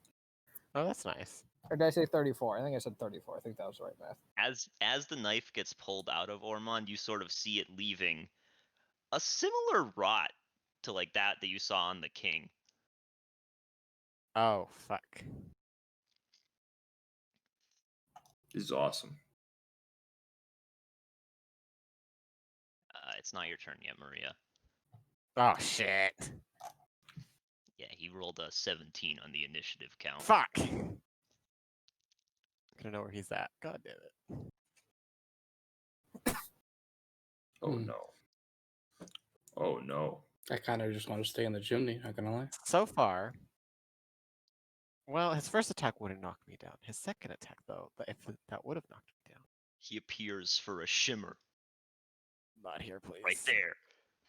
Speaker 3: Oh, that's nice.
Speaker 7: Or did I say 34? I think I said 34. I think that was the right math.
Speaker 9: As the knife gets pulled out of Ormond, you sort of see it leaving a similar rot to like that you saw on the king.
Speaker 3: Oh, fuck.
Speaker 2: This is awesome.
Speaker 9: It's not your turn yet, Maria.
Speaker 3: Oh, shit.
Speaker 9: Yeah, he rolled a 17 on the initiative count.
Speaker 3: Fuck. I'm gonna know where he's at. God damn it.
Speaker 2: Oh
Speaker 5: Hmm.
Speaker 2: no. Oh no.
Speaker 5: I kind of just want to stay in the chimney, not gonna lie.
Speaker 3: So far, well, his first attack wouldn't knock me down. His second attack, though, that would have knocked me down.
Speaker 9: He appears for a shimmer
Speaker 3: Not here, please.
Speaker 9: right there.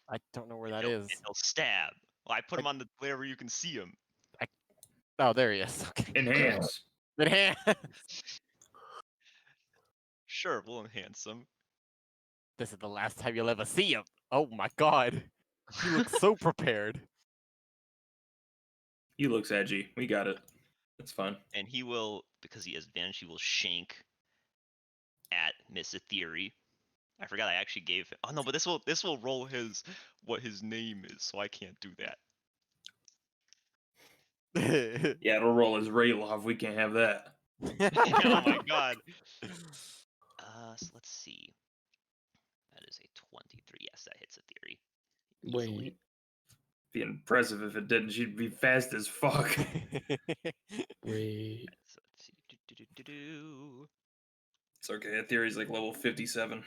Speaker 3: I don't know where
Speaker 9: and
Speaker 3: that
Speaker 9: he'll-
Speaker 3: is.
Speaker 9: And he'll stab. Well, I put him on the wherever you can see him.
Speaker 3: Oh, there he is. Okay.
Speaker 2: Enhance.
Speaker 3: Enhance.
Speaker 9: Sure, we'll enhance him.
Speaker 3: This is the last time you'll ever see him. Oh my god. He looks so prepared.
Speaker 2: He looks edgy. We got it. It's fun.
Speaker 9: And he will, because he has advantage, he will shank at Miss Ethery. I forgot I actually gave him. Oh no, but this will roll what his name is, so I can't do that.
Speaker 2: Yeah, it'll roll as Raylov. We can't have that.
Speaker 9: Oh my god. So let's see. That is a 23. Yes, that hits Ethery. Easily.
Speaker 5: Wait,
Speaker 2: Be impressive if it didn't. She'd be fast as fuck.
Speaker 5: wait.
Speaker 9: So let's see. Do.
Speaker 2: It's okay. That theory's like level 57.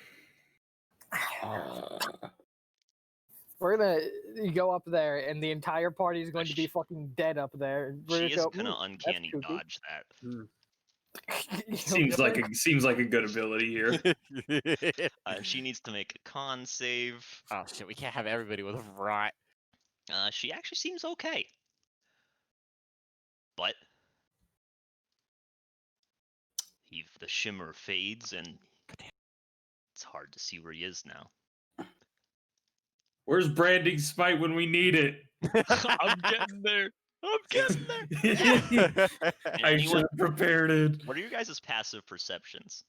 Speaker 7: We're gonna go up there, and the entire party is going to be fucking dead up there. We're
Speaker 9: She
Speaker 7: just
Speaker 9: is gonna uncanny
Speaker 7: kooky."
Speaker 9: dodge that.
Speaker 2: Seems like a good ability here.
Speaker 9: She needs to make a con save.
Speaker 3: Oh shit, we can't have everybody with a rot.
Speaker 9: She actually seems okay. But the shimmer fades, and it's hard to see where he is now.
Speaker 2: Where's branding spite when we need it?
Speaker 4: I'm getting there.
Speaker 1: I'm getting
Speaker 2: I
Speaker 9: Anyone-
Speaker 2: should have prepared it.
Speaker 9: What are your guys' passive perceptions?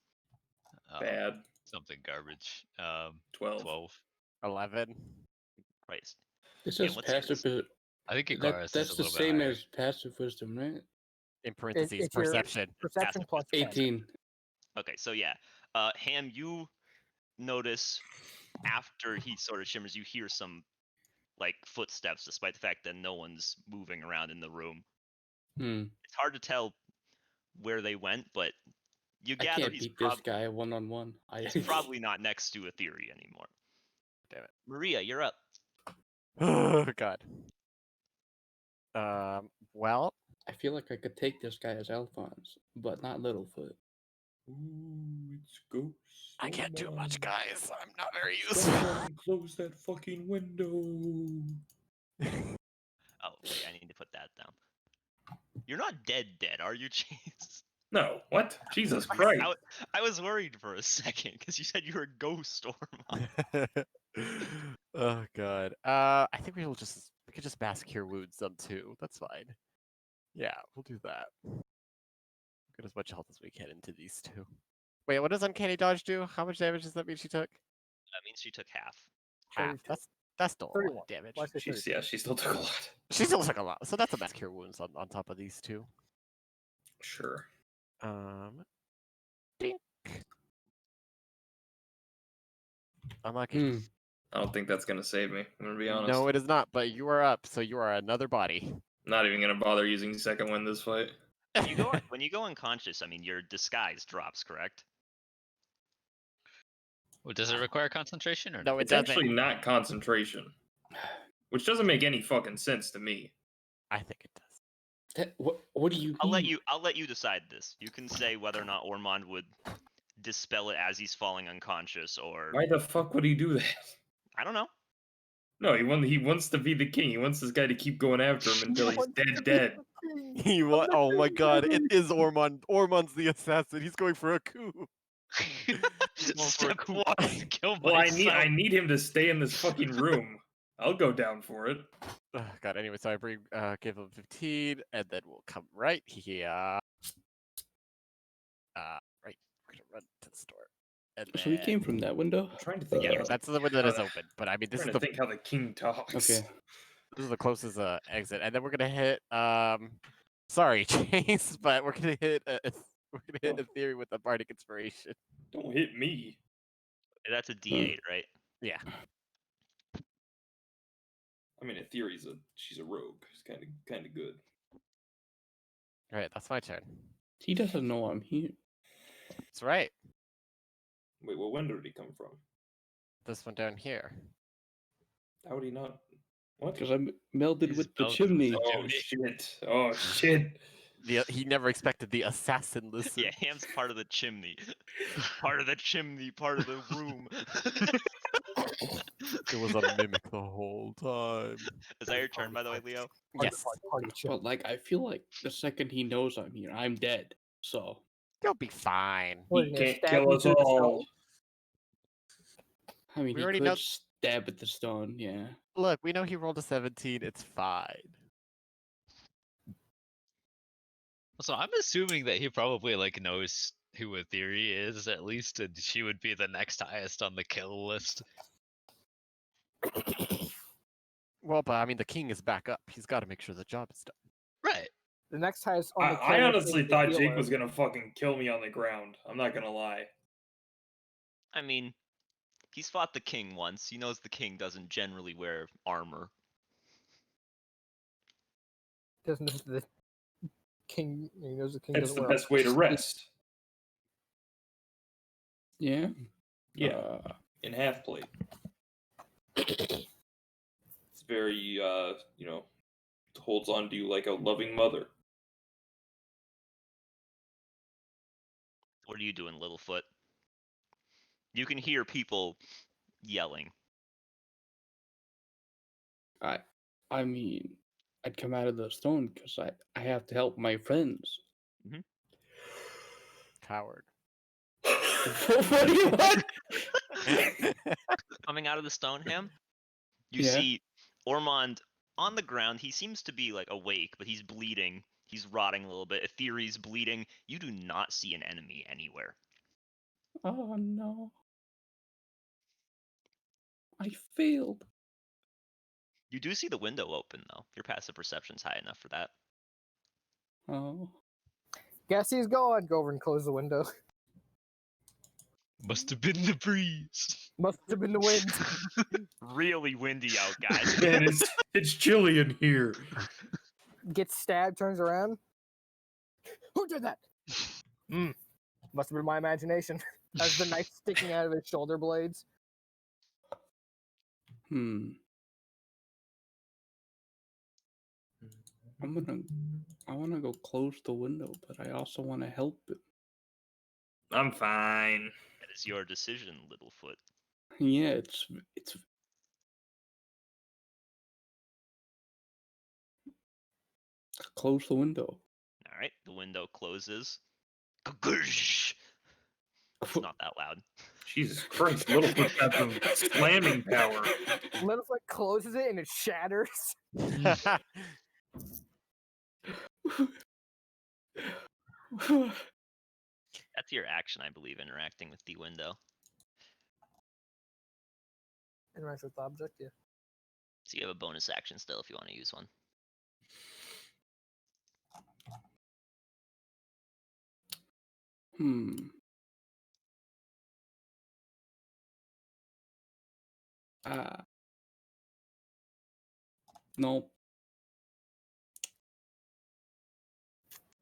Speaker 2: Bad.
Speaker 4: Something garbage.
Speaker 2: 12.
Speaker 4: 12.
Speaker 3: 11.
Speaker 9: Christ.
Speaker 5: This
Speaker 9: Yeah,
Speaker 5: is
Speaker 9: what's yours?
Speaker 5: passive.
Speaker 4: I think
Speaker 5: That,
Speaker 4: Ikaris is
Speaker 5: that's
Speaker 4: a
Speaker 5: the
Speaker 4: little bit
Speaker 5: same
Speaker 4: higher.
Speaker 5: as passive wisdom, right?
Speaker 3: In parentheses,
Speaker 7: it's your
Speaker 3: perception.
Speaker 7: Perception
Speaker 9: Passive
Speaker 7: plus 10.
Speaker 5: 18.
Speaker 9: Okay, so yeah. Ham, you notice after he sort of shimmers, you hear some like footsteps, despite the fact that no one's moving around in the room.
Speaker 5: Hmm.
Speaker 9: It's hard to tell where they went, but you
Speaker 5: I
Speaker 9: gather
Speaker 5: can't
Speaker 9: he's,
Speaker 5: beat this guy one-on-one.
Speaker 9: he's probably not next to a theory anymore.
Speaker 3: Damn it.
Speaker 9: Maria, you're up.
Speaker 3: Oh god. Well,
Speaker 5: I feel like I could take this guy as Alphonse, but not Littlefoot.
Speaker 2: Ooh, it's ghost.
Speaker 3: I can't do much, guys. I'm not very
Speaker 2: Someone close that fucking window.
Speaker 9: Oh, wait, I need to put that down. You're not dead, are you, Chase?
Speaker 2: No, what? Jesus Christ.
Speaker 9: I was worried for a second because you said you were a ghost Ormond.
Speaker 3: Oh god. I think we could just mass cure wounds them too. That's fine. Yeah, we'll do that. Get as much health as we can into these two. Wait, what does Uncanny Dodge do? How much damage does that mean she took?
Speaker 9: That means she took half.
Speaker 3: Half.
Speaker 7: 32.
Speaker 3: That's still a lot
Speaker 7: 31.
Speaker 3: of damage.
Speaker 7: Why say 32?
Speaker 2: Yeah, she still took a lot.
Speaker 3: She still took a lot. So that's a mass cure wounds on top of these two.
Speaker 2: Sure.
Speaker 3: Dink. Unlucky.
Speaker 5: Hmm.
Speaker 2: I don't think that's gonna save me. I'm gonna be honest.
Speaker 3: No, it is not, but you are up, so you are another body.
Speaker 2: Not even gonna bother using second wind this fight.
Speaker 9: When you go unconscious, I mean, your disguise drops, correct?
Speaker 4: Well, does it require concentration or
Speaker 3: No, it
Speaker 2: It's
Speaker 3: doesn't.
Speaker 2: actually not concentration. Which doesn't make any fucking sense to me.
Speaker 3: I think it does.
Speaker 5: What do you mean?
Speaker 9: I'll let you decide this. You can say whether or not Ormond would dispel it as he's falling unconscious, or
Speaker 2: Why the fuck would he do that?
Speaker 9: I don't know.
Speaker 2: No, he wants to be the king. He wants this guy to keep going after him until he's dead.
Speaker 3: Oh my god, it is Ormond. Ormond's the assassin. He's going for a coup.
Speaker 4: Step one, kill
Speaker 2: Well,
Speaker 4: myself.
Speaker 2: I need him to stay in this fucking room. I'll go down for it.
Speaker 3: Oh, god, anyway, so I give him 15, and then we'll come right here. Right, we're gonna run to the store. And
Speaker 5: So we came from that window?
Speaker 2: I'm trying to think.
Speaker 3: Yeah, that's the window that is open. But I mean, this
Speaker 2: I'm
Speaker 3: is
Speaker 2: trying to
Speaker 3: the
Speaker 2: think how the king talks.
Speaker 5: Okay.
Speaker 3: this is the closest exit, and then we're gonna hit. Sorry, Chase, but we're gonna hit. We're gonna hit a theory with the bardic inspiration.
Speaker 2: Don't hit me.
Speaker 9: That's a D8, right?
Speaker 3: Yeah.
Speaker 2: I mean, in theory, she's a rogue. She's kind of good.
Speaker 3: All right, that's my turn.
Speaker 5: He doesn't know I'm here.
Speaker 3: That's right.
Speaker 2: Wait, what window did he come from?
Speaker 3: This one down here.
Speaker 2: How would he not? What?
Speaker 5: Because I melded
Speaker 4: He's
Speaker 5: with the
Speaker 4: melded with
Speaker 5: chimney.
Speaker 4: the
Speaker 2: Oh shit! Oh shit!
Speaker 3: He never expected the assassin. Listen.
Speaker 9: Yeah, Ham's part of the chimney. Part of the chimney, part of the room.
Speaker 3: It was a mimic the whole time.
Speaker 9: Is that your turn, by the way, Leo?
Speaker 3: Yes.
Speaker 7: Party chill.
Speaker 5: But like, I feel like the second he knows I'm here, I'm dead. So
Speaker 3: You'll be fine.
Speaker 7: What,
Speaker 2: He
Speaker 7: you gonna
Speaker 2: can't
Speaker 7: stab
Speaker 2: kill
Speaker 7: me
Speaker 2: us
Speaker 7: through the
Speaker 2: all.
Speaker 7: skull?
Speaker 5: I mean,
Speaker 3: We
Speaker 5: he
Speaker 3: already
Speaker 5: could
Speaker 3: know-
Speaker 5: stab at the stone. Yeah.
Speaker 3: Look, we know he rolled a 17. It's fine.
Speaker 4: So I'm assuming that he probably like knows who a theory is at least, and she would be the next highest on the kill list.
Speaker 3: Well, but I mean, the king is back up. He's got to make sure the job is done.
Speaker 4: Right.
Speaker 7: The next highest on the
Speaker 2: I
Speaker 7: kill list
Speaker 2: honestly
Speaker 7: is the
Speaker 2: thought Jake
Speaker 7: healer.
Speaker 2: was gonna fucking kill me on the ground. I'm not gonna lie.
Speaker 9: I mean, he's fought the king once. He knows the king doesn't generally wear armor.
Speaker 7: Doesn't the king? He knows the king
Speaker 2: It's
Speaker 7: doesn't
Speaker 2: the
Speaker 7: wear.
Speaker 2: best way to rest.
Speaker 5: Yeah.
Speaker 2: Yeah, in half plate. It's very, holds on to you like a loving mother.
Speaker 9: What are you doing, Littlefoot? You can hear people yelling.
Speaker 5: I mean, I'd come out of the stone because I have to help my friends.
Speaker 3: Coward.
Speaker 5: What do you want?
Speaker 9: Coming out of the stone, Ham, you
Speaker 5: Yeah.
Speaker 9: see Ormond on the ground. He seems to be like awake, but he's bleeding. He's rotting a little bit. Ethere's bleeding. You do not see an enemy anywhere.
Speaker 5: Oh no. I failed.
Speaker 9: You do see the window open though. Your passive perception's high enough for that.
Speaker 5: Oh.
Speaker 7: Guess he's gone. Go over and close the window.
Speaker 4: Must have been the breeze.
Speaker 7: Must have been the wind.
Speaker 9: Really windy out, guys.
Speaker 2: Man, it's chilly in here.
Speaker 7: Gets stabbed, turns around. Who did that? Must have been my imagination. As the knife sticking out of his shoulder blades.
Speaker 5: I wanna go close the window, but I also wanna help it.
Speaker 2: I'm fine.
Speaker 9: That is your decision, Littlefoot.
Speaker 5: Yeah, it's close the window.
Speaker 9: All right, the window closes. It's not that loud.
Speaker 2: Jesus Christ, Littlefoot's got some slamming power.
Speaker 7: Littlefoot closes it and it shatters.
Speaker 9: That's your action, I believe, interacting with the window.
Speaker 7: Interact with the object, yeah.
Speaker 9: So you have a bonus action still if you want to use one.
Speaker 5: Nope.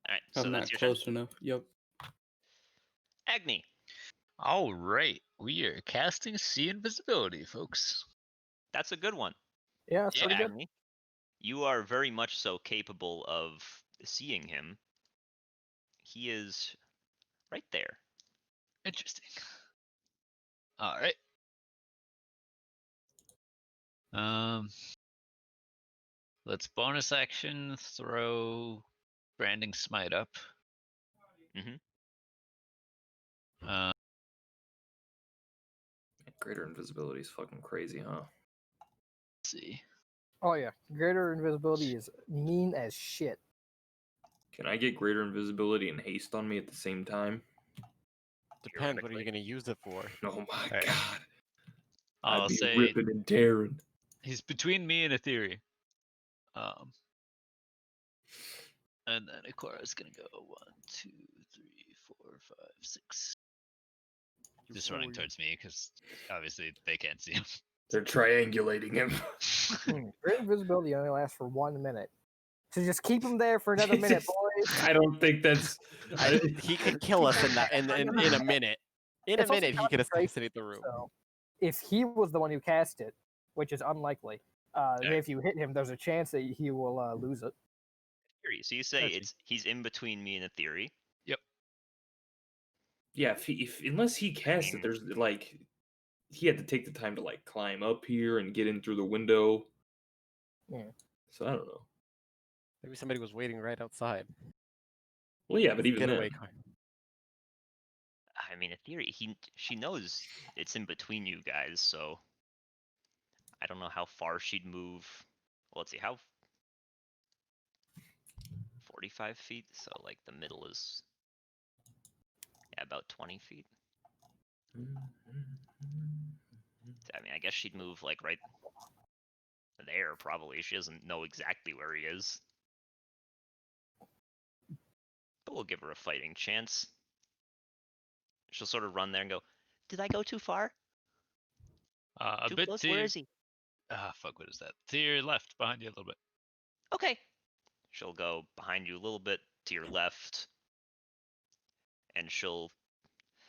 Speaker 9: All right, so
Speaker 5: I'm
Speaker 9: that's
Speaker 5: not
Speaker 9: your
Speaker 5: close
Speaker 9: turn.
Speaker 5: enough. Yep.
Speaker 9: Agni.
Speaker 10: All right, we are casting See Invisibility, folks.
Speaker 9: That's a good one.
Speaker 7: Yeah, that's pretty good.
Speaker 9: Agni, you are very much so capable of seeing him. He is right there.
Speaker 10: Interesting. All right. Let's bonus action throw Branding Smite up.
Speaker 2: Greater invisibility is fucking crazy, huh?
Speaker 10: Let's see.
Speaker 7: Oh yeah, greater invisibility is mean as shit.
Speaker 2: Can I get greater invisibility and haste on me at the same time?
Speaker 3: Depends. What are you going to use it for?
Speaker 2: Oh my
Speaker 10: Right.
Speaker 2: god.
Speaker 10: I'll
Speaker 2: I'd be
Speaker 10: say
Speaker 2: ripping and tearing.
Speaker 10: he's between me and a theory. And then Ikora's gonna go 1, 2, 3, 4, 5, 6. Just running towards me because obviously they can't see him.
Speaker 2: They're triangulating him.
Speaker 7: Greater invisibility only lasts for 1 minute. So just keep him there for another minute, boys.
Speaker 2: I don't think that's.
Speaker 3: He could kill us in a minute. In
Speaker 7: It's
Speaker 3: a
Speaker 7: also
Speaker 3: minute, he could
Speaker 7: concentration,
Speaker 3: assassinate the room.
Speaker 7: So if he was the one who cast it, which is unlikely, if you hit him, there's a chance that he will lose it.
Speaker 9: Theory. So you say he's in between me and a theory.
Speaker 10: Yep.
Speaker 2: Yeah, if unless he cast it, there's like he had to take the time to like climb up here and get in through the window.
Speaker 7: Yeah.
Speaker 2: So I don't know.
Speaker 3: Maybe somebody was waiting right outside.
Speaker 2: Well, yeah, but even
Speaker 3: Getaway
Speaker 2: then.
Speaker 3: car.
Speaker 9: I mean, a theory. She knows it's in between you guys, so I don't know how far she'd move. Well, let's see how. 45 feet. So like the middle is about 20 feet. I mean, I guess she'd move like right there probably. She doesn't know exactly where he is. But we'll give her a fighting chance. She'll sort of run there and go, "Did I go too far?
Speaker 10: A
Speaker 9: Too
Speaker 10: bit
Speaker 9: close?
Speaker 10: to
Speaker 9: Where is he?"
Speaker 10: fuck, what is that? To your left, behind you a little bit.
Speaker 9: Okay. She'll go behind you a little bit to your left. And she'll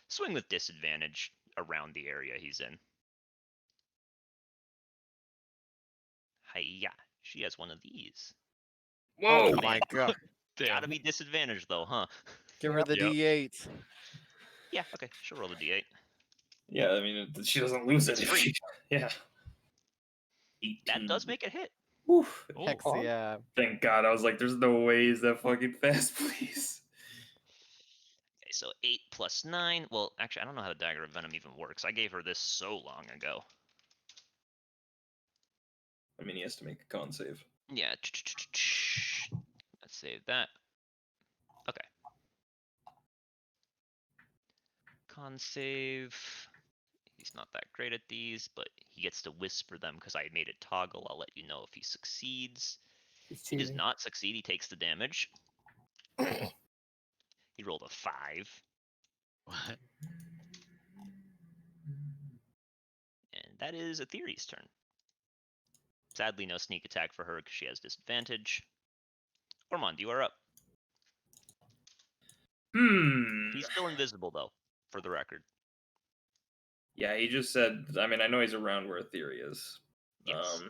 Speaker 9: swing with disadvantage around the area he's in. Hiya. She has one of these.
Speaker 2: Whoa!
Speaker 3: Oh my god.
Speaker 9: Gotta be disadvantaged though, huh?
Speaker 3: Give her the D8.
Speaker 9: Yeah, okay. She'll roll a D8.
Speaker 2: Yeah, I mean, she doesn't lose it.
Speaker 9: It's free.
Speaker 2: Yeah.
Speaker 9: That does make it hit.
Speaker 2: Oof.
Speaker 3: Hex, yeah.
Speaker 2: Thank God. I was like, there's no way he's that fucking fast, please.
Speaker 9: Okay, so 8 plus 9. Well, actually, I don't know how the Dagger of Venom even works. I gave her this so long ago.
Speaker 2: I mean, he has to make a con save.
Speaker 9: Yeah. Let's save that. Okay. Con save. He's not that great at these, but he gets to whisper them because I made it toggle. I'll let you know if he succeeds.
Speaker 7: He's
Speaker 9: He does
Speaker 7: cheating.
Speaker 9: not succeed. He takes the damage. He rolled a 5.
Speaker 10: What?
Speaker 9: And that is Ethere's turn. Sadly, no sneak attack for her because she has disadvantage. Ormond, you are up. He's still invisible, though, for the record.
Speaker 2: Yeah, he just said. I mean, I know he's around where Theory is.
Speaker 9: Yes.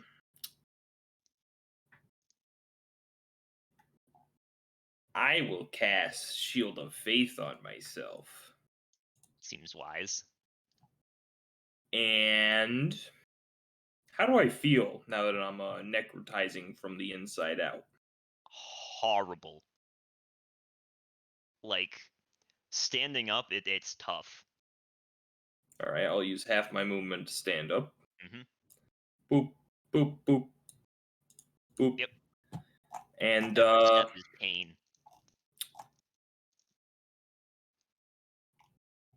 Speaker 2: I will cast Shield of Faith on myself.
Speaker 9: Seems wise.
Speaker 2: And how do I feel now that I'm necrotizing from the inside out?
Speaker 9: Horrible. Like, standing up, it's tough.
Speaker 2: All right, I'll use half my movement to stand up.
Speaker 9: Mm-hmm.
Speaker 2: Boop, boop, boop, boop.
Speaker 9: Yep.
Speaker 2: And
Speaker 9: Every step is pain.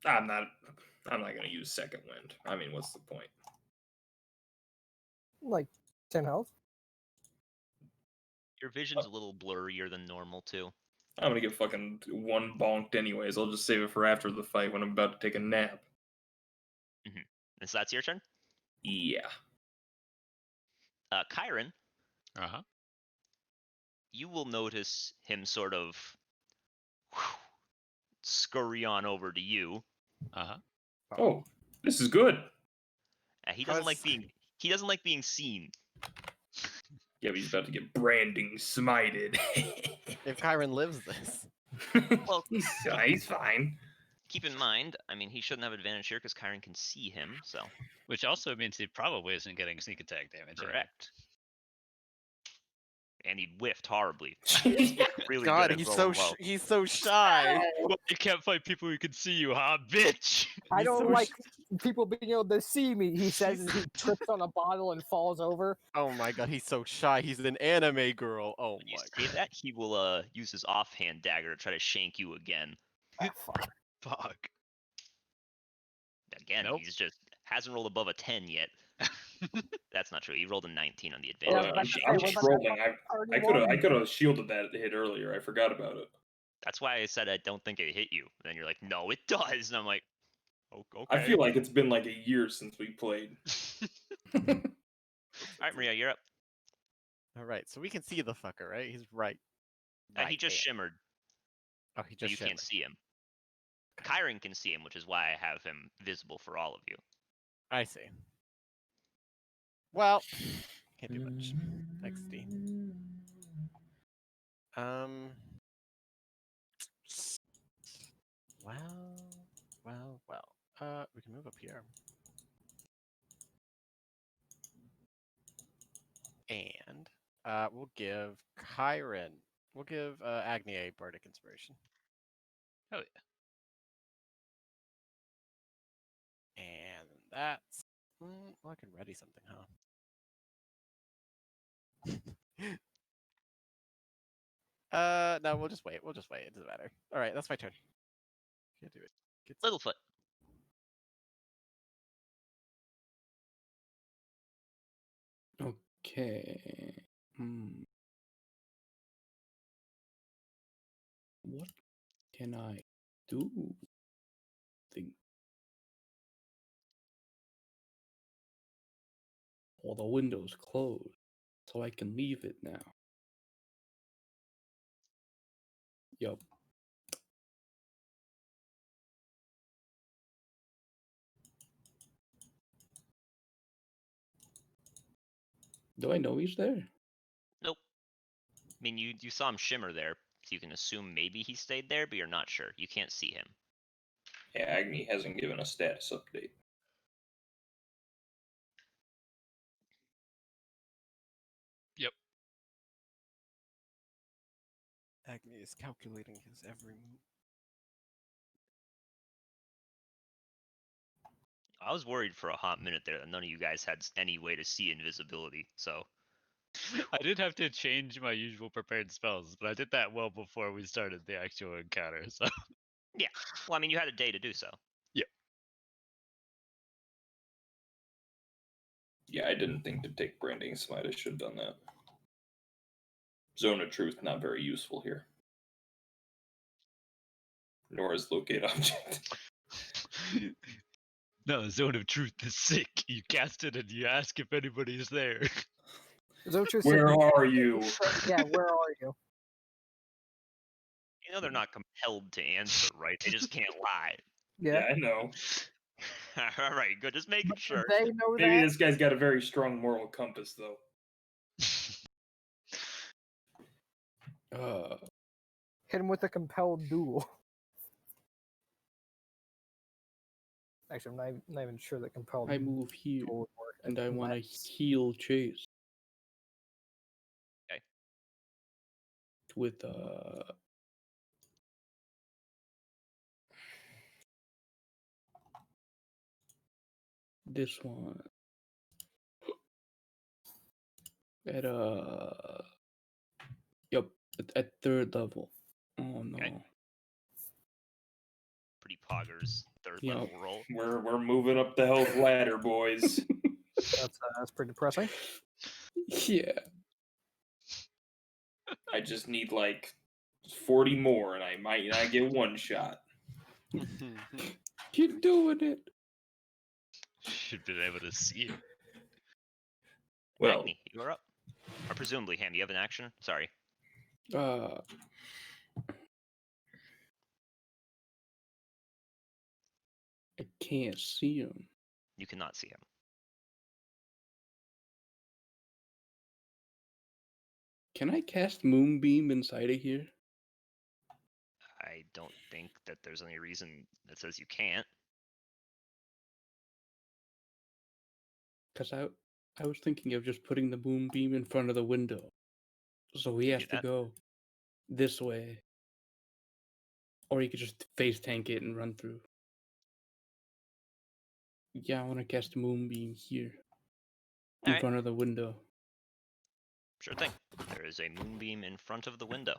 Speaker 2: I'm not gonna use Second Wind. I mean, what's the point?
Speaker 7: Like 10 health.
Speaker 9: Your vision's a little blurrier than normal, too.
Speaker 2: I'm gonna get fucking one bonked anyways. I'll just save it for after the fight when I'm about to take a nap.
Speaker 9: Mm-hmm. And so that's your turn?
Speaker 2: Yeah.
Speaker 9: Kyron,
Speaker 10: Uh-huh.
Speaker 9: you will notice him sort of scurry on over to you.
Speaker 10: Uh-huh.
Speaker 2: Oh, this is good.
Speaker 9: He doesn't like being seen.
Speaker 2: Yeah, but he's about to get branding smited.
Speaker 3: If Kyron lives this.
Speaker 9: Well,
Speaker 2: he's fine.
Speaker 9: Keep in mind, I mean, he shouldn't have advantage here because Kyron can see him, so.
Speaker 10: Which also means he probably isn't getting sneak attack damage.
Speaker 9: Correct. And he whiffed horribly. Really
Speaker 3: God,
Speaker 9: good at
Speaker 3: he's
Speaker 9: rolling
Speaker 3: so
Speaker 9: well.
Speaker 3: he's so shy.
Speaker 10: Well, you can't fight people who can see you, huh, bitch?
Speaker 7: I
Speaker 3: He's
Speaker 7: don't
Speaker 3: so
Speaker 7: like people being able to see me, he says as he trips on a bottle and falls over.
Speaker 3: Oh my god, he's so shy. He's an anime girl. Oh
Speaker 9: When you
Speaker 3: my
Speaker 9: say
Speaker 3: god.
Speaker 9: that, he will use his offhand dagger to try to shank you again.
Speaker 7: Ah, fuck.
Speaker 10: Fuck.
Speaker 9: Again,
Speaker 10: Nope.
Speaker 9: he's just hasn't rolled above a 10 yet. That's not true. He rolled a 19 on the
Speaker 7: Yeah,
Speaker 9: advantage.
Speaker 7: but
Speaker 9: He shanked
Speaker 2: I'm
Speaker 7: what
Speaker 9: you.
Speaker 2: just
Speaker 7: about that
Speaker 2: rolling.
Speaker 7: fucking
Speaker 2: I
Speaker 7: 31?
Speaker 2: could have shielded that hit earlier. I forgot about it.
Speaker 9: That's why I said I don't think it hit you. And then you're like, no, it does. And I'm like, okay.
Speaker 2: I feel like it's been like a year since we played.
Speaker 9: All right, Maria, you're up.
Speaker 3: Alright, so we can see the fucker, right? He's right.
Speaker 9: He just
Speaker 3: there.
Speaker 9: shimmered,
Speaker 3: Oh, he
Speaker 9: so
Speaker 3: just
Speaker 9: you can't see him. Kyron can see him, which is why I have him visible for all of you.
Speaker 3: I see. Well, can't do much. XD. Well. We can move up here. And we'll give Agni a Bardic Inspiration.
Speaker 10: Oh yeah.
Speaker 3: And that's well, I can ready something, huh? No, we'll just wait. It doesn't matter. All right, that's my turn. Can't do it.
Speaker 9: Littlefoot.
Speaker 5: Okay. What can I do? Think. All the windows closed, so I can leave it now. Yup. Do I know he's there?
Speaker 9: Nope. I mean, you saw him shimmer there, so you can assume maybe he stayed there, but you're not sure. You can't see him.
Speaker 2: Yeah, Agni hasn't given a status update.
Speaker 10: Yep.
Speaker 3: Agni is calculating his every move.
Speaker 9: I was worried for a hot minute there that none of you guys had any way to see invisibility, so
Speaker 4: I did have to change my usual prepared spells, but I did that well before we started the actual encounter. So
Speaker 9: Yeah. Well, I mean, you had a day to do so.
Speaker 2: Yeah, I didn't think to take Branding Smite. I should have done that. Zone of Truth, not very useful here. Nor is Locate Object.
Speaker 4: no, Zone of Truth is sick. You cast it and you ask if anybody is there.
Speaker 7: Zochu
Speaker 2: Where
Speaker 7: said,
Speaker 2: are you?
Speaker 7: yeah, where are you?
Speaker 9: You know they're not compelled to answer, right? They just can't lie.
Speaker 7: Yeah.
Speaker 2: I know.
Speaker 9: All right, good. Just making sure.
Speaker 7: They know
Speaker 2: Maybe
Speaker 7: that.
Speaker 2: this guy's got a very strong moral compass, though.
Speaker 7: Hit him with a compelled duel. Actually, I'm not even sure that compelled
Speaker 5: I move here,
Speaker 7: duel would work.
Speaker 5: and I want to
Speaker 7: Let's-
Speaker 5: heal Chase.
Speaker 9: Okay.
Speaker 5: With this one. At yep, at third level. Oh no.
Speaker 9: Okay. Pretty poggers third
Speaker 5: Yep.
Speaker 9: level roll.
Speaker 2: We're moving up the health ladder, boys.
Speaker 7: That's pretty depressing.
Speaker 5: Yeah.
Speaker 2: I just need like 40 more, and I might not get one shot.
Speaker 5: You're doing it.
Speaker 4: Should be able to see it.
Speaker 2: Well,
Speaker 9: Acme, you're up. Or presumably, Ham, you have an action? Sorry.
Speaker 5: I can't see him.
Speaker 9: You cannot see him.
Speaker 5: Can I cast Moonbeam inside of here?
Speaker 9: I don't think that there's any reason that says you can't.
Speaker 5: Because I was thinking of just putting the Moonbeam in front of the window. So he
Speaker 9: You
Speaker 5: has
Speaker 9: do
Speaker 5: to
Speaker 9: that.
Speaker 5: go this way. Or he could just face tank it and run through. Yeah, I want to cast Moonbeam here. In
Speaker 9: Alright.
Speaker 5: front of the window.
Speaker 9: Sure thing. There is a moonbeam in front of the window.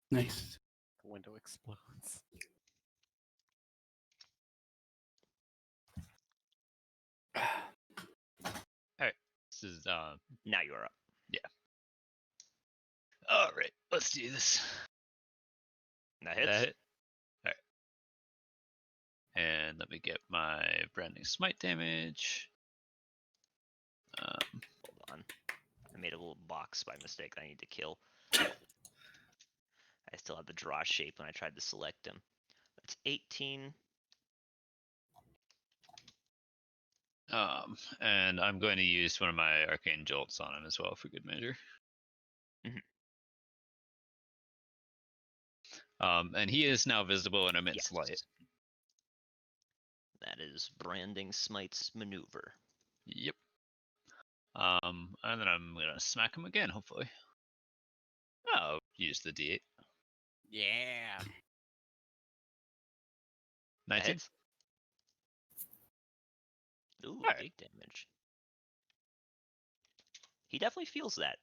Speaker 5: Nice.
Speaker 3: The window explodes.
Speaker 4: This is
Speaker 9: Now you're up.
Speaker 4: all right. Let's do this.
Speaker 9: That hits.
Speaker 4: That hit. All right. And let me get my branding smite damage.
Speaker 9: Hold on. I made a little box by mistake that I need to kill. I still have the draw shape when I tried to select him. That's 18.
Speaker 4: And I'm going to use one of my arcane jolts on him as well for good measure. And he is now visible and emits
Speaker 9: Yes.
Speaker 4: light.
Speaker 9: That is branding smite's maneuver.
Speaker 4: Yep. And then I'm gonna smack him again, hopefully. I'll use the D8.
Speaker 3: Yeah.
Speaker 9: That
Speaker 4: 19.
Speaker 9: hits. Ooh,
Speaker 4: Alright.
Speaker 9: big damage. He definitely feels that.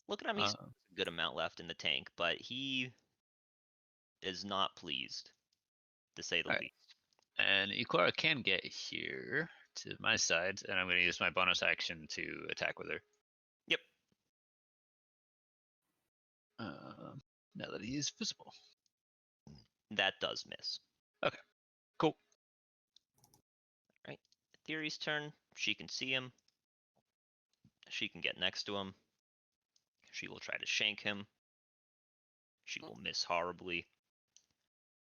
Speaker 9: Look at him, he's a good amount left in the tank, but he is not pleased, to say the
Speaker 4: Alright.
Speaker 9: least.
Speaker 4: And Ikora can get here to my side, and I'm going to use my bonus action to attack with her.
Speaker 9: Yep.
Speaker 4: Now that he is visible.
Speaker 9: That does miss.
Speaker 4: Okay, cool.
Speaker 9: Right. Theory's turn. She can see him. She can get next to him. She will try to shank him. She will miss horribly.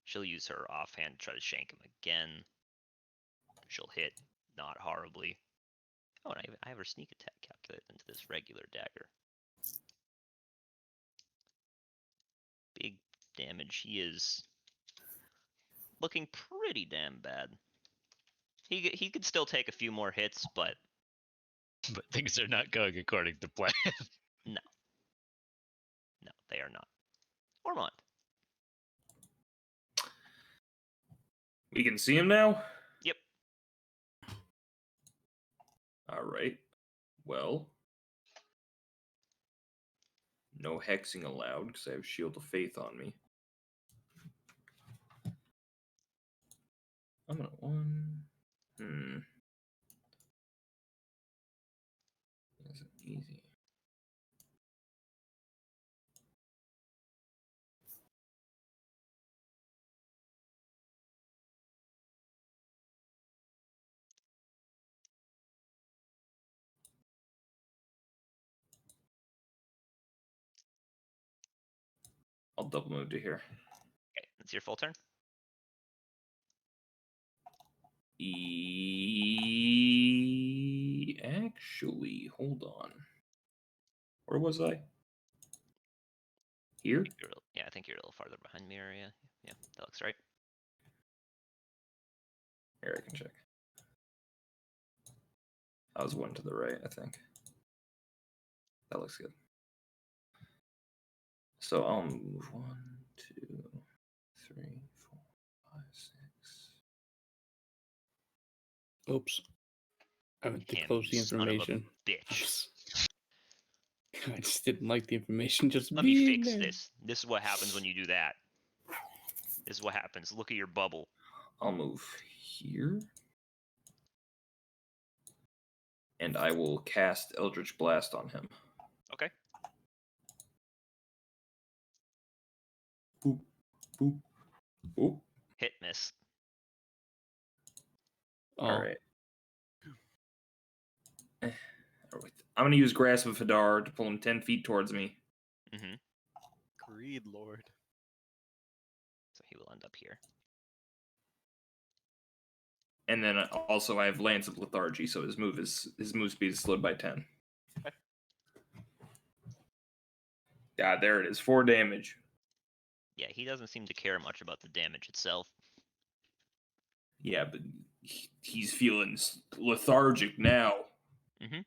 Speaker 9: She'll use her offhand to try to shank him again. She'll hit not horribly. Oh, and I have her sneak attack calculated into this regular dagger. Big damage. He is looking pretty damn bad. He could still take a few more hits, but
Speaker 4: things are not going according to plan.
Speaker 9: No, they are not. Ormond.
Speaker 2: We can see him now?
Speaker 9: Yep.
Speaker 2: All right. Well, No hexing allowed because I have Shield of Faith on me. I'm gonna one. That's easy. I'll double move to here.
Speaker 9: Okay, it's your full turn.
Speaker 2: Actually, hold on. Where was I? Here?
Speaker 9: Yeah, I think you're a little farther behind me area. Yeah, that looks right.
Speaker 2: Here, I can check. I was one to the right, I think. That looks good. So I'll move 1, 2, 3, 4, 5, 6.
Speaker 5: Oops. I went to
Speaker 9: Him,
Speaker 5: close the
Speaker 9: you son of a
Speaker 5: information.
Speaker 9: bitch.
Speaker 5: I just didn't like the information just
Speaker 9: Let me
Speaker 5: being
Speaker 9: fix
Speaker 5: there.
Speaker 9: this. This is what happens when you do that. This is what happens. Look at your bubble.
Speaker 2: I'll move here. And I will cast Eldritch Blast on him.
Speaker 9: Okay.
Speaker 2: Boop, boop, boop.
Speaker 9: Hit, miss.
Speaker 5: Oh,
Speaker 2: Alright. I'm going to use Grasp of Hadar to pull him 10 feet towards me.
Speaker 9: Mm-hmm.
Speaker 3: Greed, Lord.
Speaker 9: So he will end up here.
Speaker 2: And then also I have Lance of Lethargy, so his move speed is slowed by 10.
Speaker 9: Okay.
Speaker 2: Yeah, there it is. 4 damage.
Speaker 9: Yeah, he doesn't seem to care much about the damage itself.
Speaker 2: Yeah, but he's feeling lethargic now.
Speaker 9: Mm-hmm.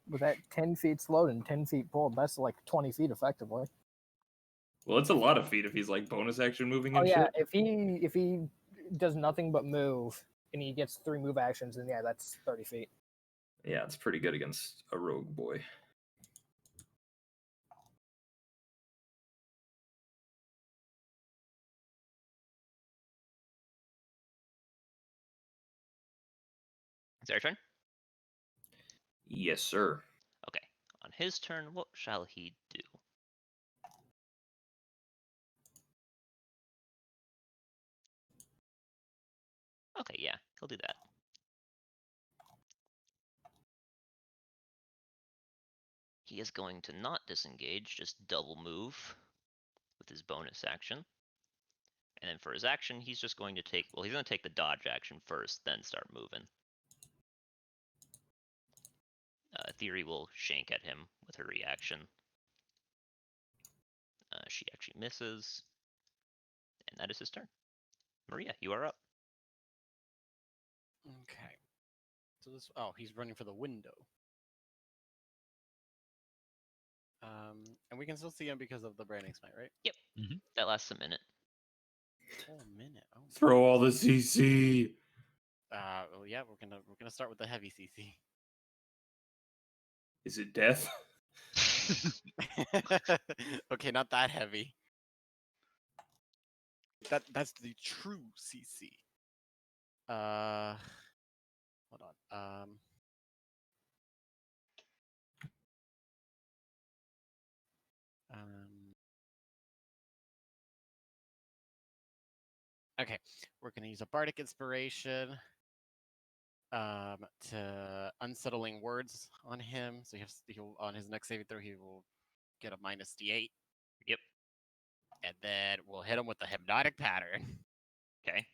Speaker 7: With that 10 feet slowed and 10 feet pulled, that's like 20 feet effectively.
Speaker 2: Well, it's a lot of feet if he's like bonus action moving
Speaker 7: Oh
Speaker 2: and
Speaker 7: yeah,
Speaker 2: shit.
Speaker 7: if he does nothing but move and he gets 3 move actions, then yeah, that's 30 feet.
Speaker 2: Yeah, it's pretty good against a rogue boy.
Speaker 9: Is it your turn?
Speaker 2: Yes, sir.
Speaker 9: Okay. On his turn, what shall he do? Okay, yeah, he'll do that. He is going to not disengage, just double move with his bonus action. And then for his action, he's just going to take, well, he's going to take the dodge action first, then start moving. Theory will shank at him with her reaction. She actually misses. And that is his turn. Maria, you are up.
Speaker 3: Okay. So this. Oh, he's running for the window. And we can still see him because of the branding smite, right?
Speaker 9: Yep.
Speaker 10: Mm-hmm.
Speaker 9: That lasts a minute.
Speaker 3: Oh, a minute. Oh.
Speaker 2: Throw all the CC.
Speaker 3: Well, yeah, we're gonna start with the heavy CC.
Speaker 2: Is it death?
Speaker 3: Okay, not that heavy. That's the true CC. Hold on. Okay, we're gonna use a bardic inspiration. To unsettling words on him. So he'll on his next saving throw he will get a minus d8.
Speaker 9: Yep.
Speaker 3: And then we'll hit him with the hypnotic pattern.
Speaker 9: Okay.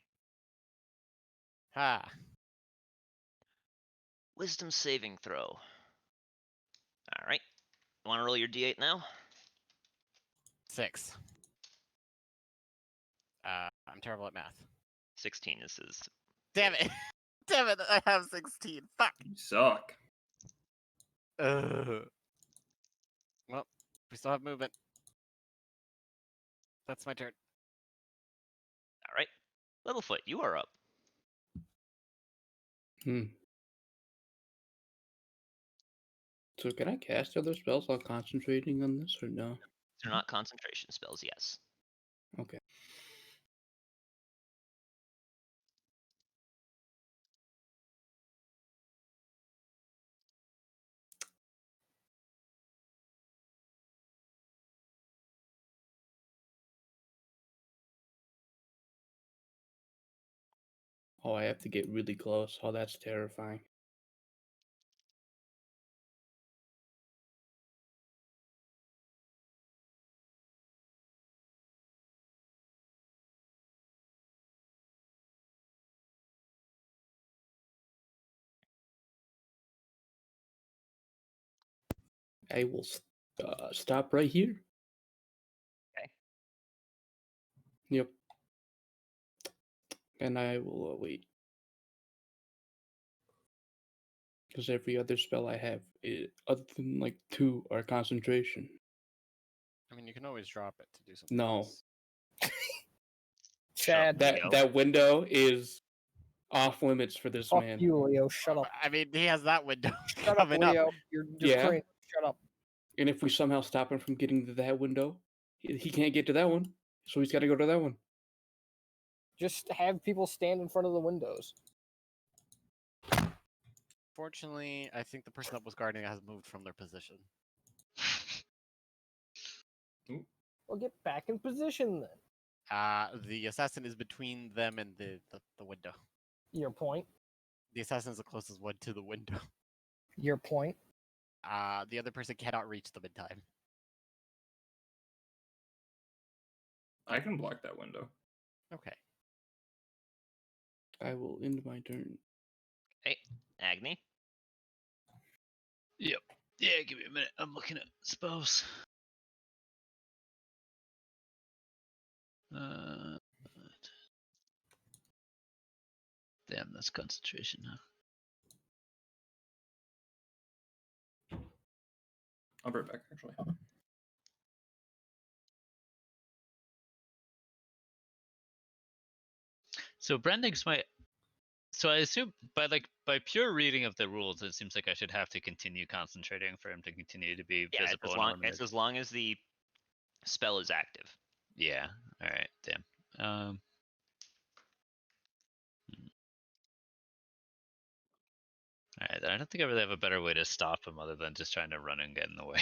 Speaker 3: Ha.
Speaker 9: Wisdom saving throw. All right. You want to roll your d8 now?
Speaker 3: 6. I'm terrible at math.
Speaker 9: 16 is his.
Speaker 3: Damn it! Damn it! I have 16. Fuck.
Speaker 2: You suck.
Speaker 3: Well, we still have movement. That's my turn.
Speaker 9: All right. Littlefoot, you are up.
Speaker 5: So can I cast other spells while concentrating on this or no?
Speaker 9: They're not concentration spells, yes.
Speaker 5: Okay. Oh, I have to get really close. Oh, that's terrifying. I will stop right here.
Speaker 9: Okay.
Speaker 5: Yep. And I will wait. Because every other spell I have, other than like 2, are concentration.
Speaker 3: I mean, you can always drop it to do something
Speaker 5: No.
Speaker 3: else.
Speaker 7: Chad,
Speaker 5: That window is off limits for this
Speaker 7: fuck
Speaker 5: man.
Speaker 7: you, Leo. Shut up.
Speaker 3: I mean, he has that window
Speaker 7: Shut up,
Speaker 3: coming up.
Speaker 7: Leo. You're
Speaker 5: Yeah.
Speaker 7: cringe. Shut up.
Speaker 5: And if we somehow stop him from getting to that window, he can't get to that one. So he's got to go to that one.
Speaker 7: Just have people stand in front of the windows.
Speaker 3: Fortunately, I think the person that was guarding it has moved from their position.
Speaker 7: Well, get back in position then.
Speaker 3: The assassin is between them and the window.
Speaker 7: Your point.
Speaker 3: The assassin is the closest one to the window.
Speaker 7: Your point.
Speaker 3: The other person cannot reach them in time.
Speaker 2: I can block that window.
Speaker 3: Okay.
Speaker 5: I will end my turn.
Speaker 9: Hey, Agni.
Speaker 10: Yep. Yeah, give me a minute. I'm looking at spells. Damn, that's concentration now.
Speaker 2: I'll be right back, actually.
Speaker 10: So branding's my. So I assume by pure reading of the rules, it seems like I should have to continue concentrating for him to continue to be
Speaker 9: Yeah,
Speaker 10: visible and eliminated.
Speaker 9: it's as long as the spell is active.
Speaker 10: Yeah. All right. Damn. All right. I don't think I really have a better way to stop him other than just trying to run and get in the way.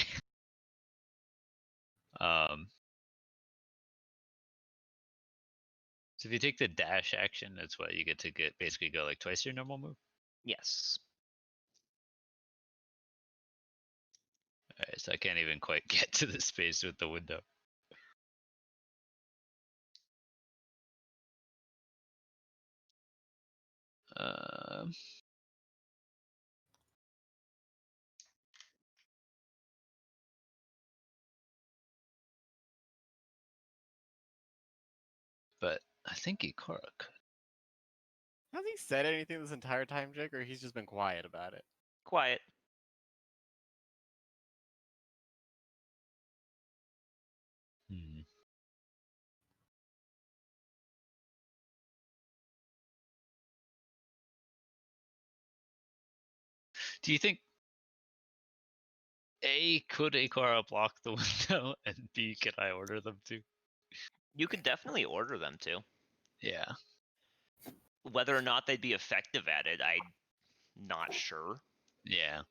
Speaker 10: So if you take the dash action, that's what you get to basically go like twice your normal move.
Speaker 9: Yes.
Speaker 10: All right. So I can't even quite get to the space with the window. But I think Ikora could.
Speaker 3: Has he said anything this entire time, Jake, or he's just been quiet about it?
Speaker 9: Quiet.
Speaker 10: Do you think A, could Ikora block the window, and B, can I order them to?
Speaker 9: You could definitely order them to.
Speaker 10: Yeah.
Speaker 9: Whether or not they'd be effective at it, I'm not sure.
Speaker 10: Yeah.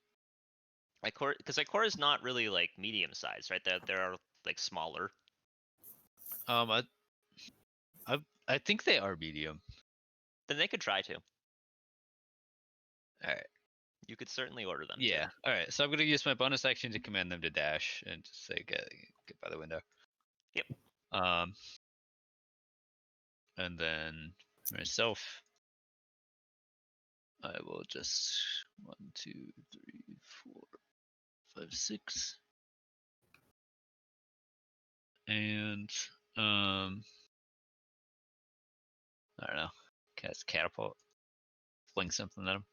Speaker 9: Because Ikora is not really like medium sized, right? There are like smaller.
Speaker 10: I think they are medium.
Speaker 9: Then they could try to.
Speaker 10: All right.
Speaker 9: You could certainly order them.
Speaker 10: Yeah. All right. So I'm gonna use my bonus action to command them to dash and just say get by the window.
Speaker 9: Yep.
Speaker 10: And then myself, I will just 1, 2, 3, 4, 5, 6, and I don't know, cast catapult, fling something at him.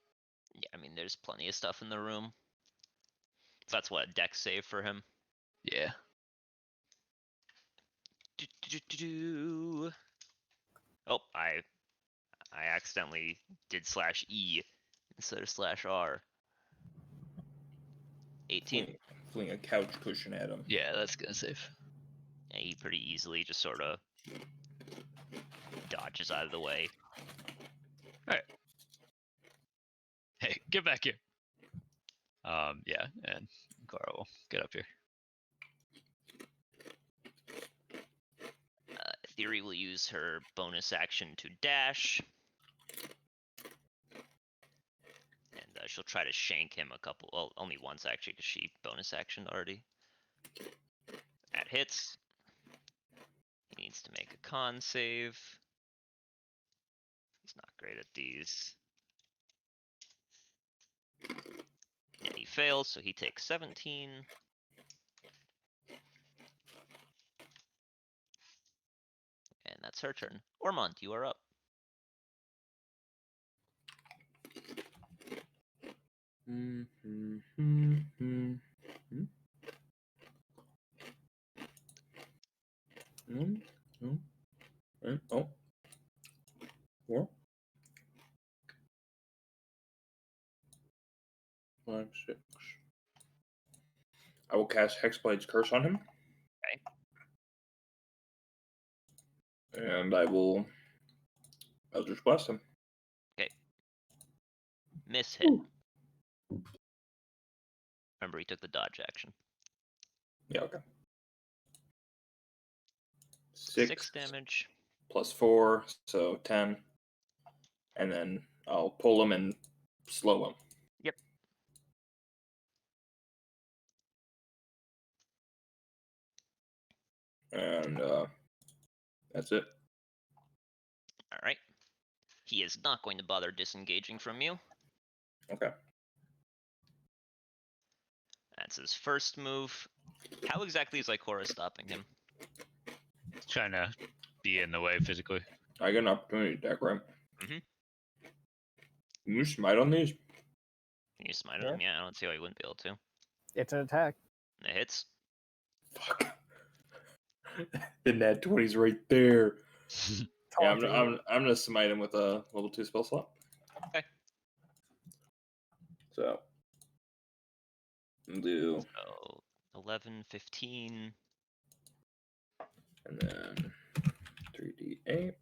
Speaker 9: Yeah, I mean, there's plenty of stuff in the room. So that's what a dex save for him.
Speaker 10: Yeah.
Speaker 9: Oh, I accidentally did /E instead of /R. 18.
Speaker 2: Fling a couch cushion at him.
Speaker 10: Yeah, that's gonna save.
Speaker 9: Yeah, he pretty easily just sort of dodges out of the way.
Speaker 10: Hey, get back here. Yeah, and Cora will get up here.
Speaker 9: Theory will use her bonus action to dash. And she'll try to shank him a couple, well, only once actually, because she bonus action already. That hits. He needs to make a con save. He's not great at these. And he fails, so he takes 17. And that's her turn. Ormond, you are up.
Speaker 2: Oh. 4. 5, 6. I will cast Hexblade's Curse on him.
Speaker 9: Okay.
Speaker 2: And I'll just bless him.
Speaker 9: Okay. Miss hit. Remember, he took the dodge action.
Speaker 2: Yeah, okay.
Speaker 9: 6 damage.
Speaker 2: Plus 4, so 10. And then I'll pull him and slow him.
Speaker 9: Yep.
Speaker 2: And that's it.
Speaker 9: All right. He is not going to bother disengaging from you.
Speaker 2: Okay.
Speaker 9: That's his first move. How exactly is Ikora stopping him?
Speaker 10: Trying to be in the way physically.
Speaker 2: I get an opportunity attack, right?
Speaker 9: Mm-hmm.
Speaker 2: Can you smite on these?
Speaker 9: Can you smite
Speaker 7: Yeah.
Speaker 9: him? Yeah, I don't see why you wouldn't be able to.
Speaker 7: It's an attack.
Speaker 9: It hits.
Speaker 2: Fuck. The nat 20's right there. Yeah,
Speaker 7: Taunting.
Speaker 2: I'm gonna smite him with a level 2 spell slot.
Speaker 9: Okay.
Speaker 2: So I'll do
Speaker 9: So 11, 15.
Speaker 2: and then 3d8.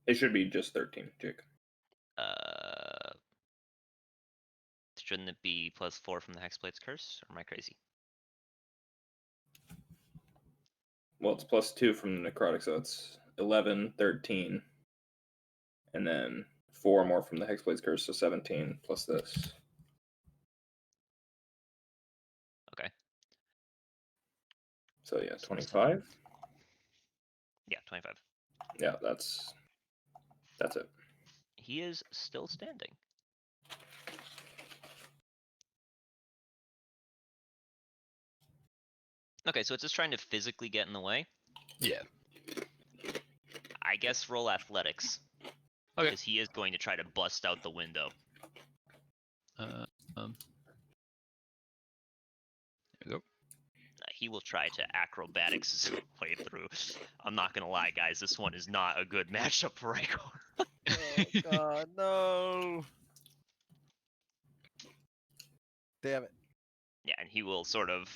Speaker 2: It should be just 13, Jake.
Speaker 9: Shouldn't it be +4 from the Hexblade's Curse? Or am I crazy?
Speaker 2: Well, it's plus 2 from the necrotic, so it's 11, 13. And then 4 more from the Hexblade's Curse, so 17 plus this.
Speaker 9: Okay.
Speaker 2: So yeah, 25.
Speaker 9: Yeah, 25.
Speaker 2: Yeah, that's it.
Speaker 9: He is still standing. Okay, so it's just trying to physically get in the way.
Speaker 10: Yeah.
Speaker 9: I guess roll athletics.
Speaker 10: Okay.
Speaker 9: Because he is going to try to bust out the window.
Speaker 10: There we go.
Speaker 9: He will try to acrobatics his way through. I'm not gonna lie, guys. This one is not a good matchup for Ikora.
Speaker 3: Oh god, no! Damn it.
Speaker 9: Yeah, and he will sort of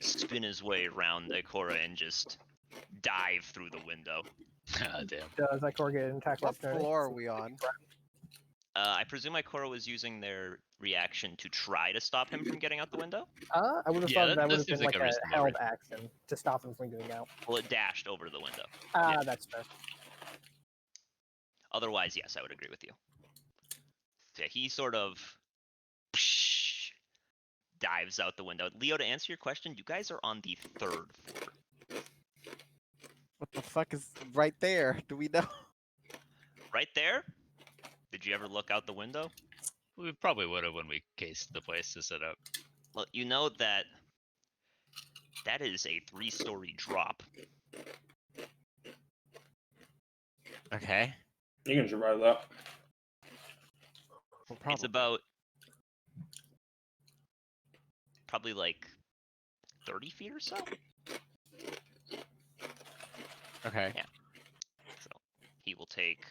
Speaker 9: spin his way around Ikora and just dive through the window.
Speaker 10: Ah, damn.
Speaker 7: Does Ikora get an attack
Speaker 3: What
Speaker 7: opportunity?
Speaker 3: floor are we on?
Speaker 9: I presume Ikora was using their reaction to try to stop him from getting out the window?
Speaker 7: I would have
Speaker 10: Yeah,
Speaker 7: thought
Speaker 10: that
Speaker 7: that would have
Speaker 10: seems
Speaker 7: been
Speaker 10: like
Speaker 7: like
Speaker 10: a
Speaker 7: a
Speaker 10: reasonable
Speaker 7: held
Speaker 10: reason.
Speaker 7: action to stop him from getting out.
Speaker 9: Well, it dashed over the window.
Speaker 10: Yeah.
Speaker 7: That's fair.
Speaker 9: Otherwise, yes, I would agree with you. Yeah, he sort of dives out the window. Leo, to answer your question, you guys are on the 3rd floor.
Speaker 3: What the fuck is right there? Do we know?
Speaker 9: Right there? Did you ever look out the window?
Speaker 10: We probably would have when we cased the place to set up.
Speaker 9: Well, you know that that is a 3-story drop.
Speaker 3: Okay.
Speaker 2: You can survive that.
Speaker 3: Well,
Speaker 9: It's about probably like 30 feet or so.
Speaker 3: Okay.
Speaker 9: Yeah. So he will take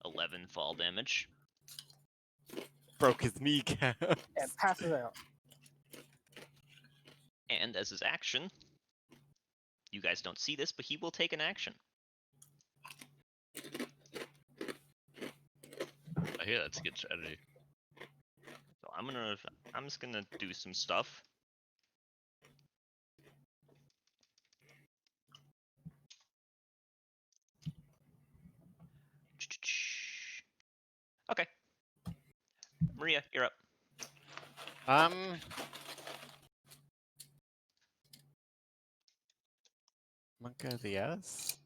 Speaker 9: 11, fall damage.
Speaker 3: Broke his kneecap.
Speaker 7: And passes out.
Speaker 9: And as his action, you guys don't see this, but he will take an action.
Speaker 10: I hear that's a good strategy.
Speaker 9: So I'm just gonna do some stuff. Okay. Maria, you're up.
Speaker 3: I'm gonna go the S.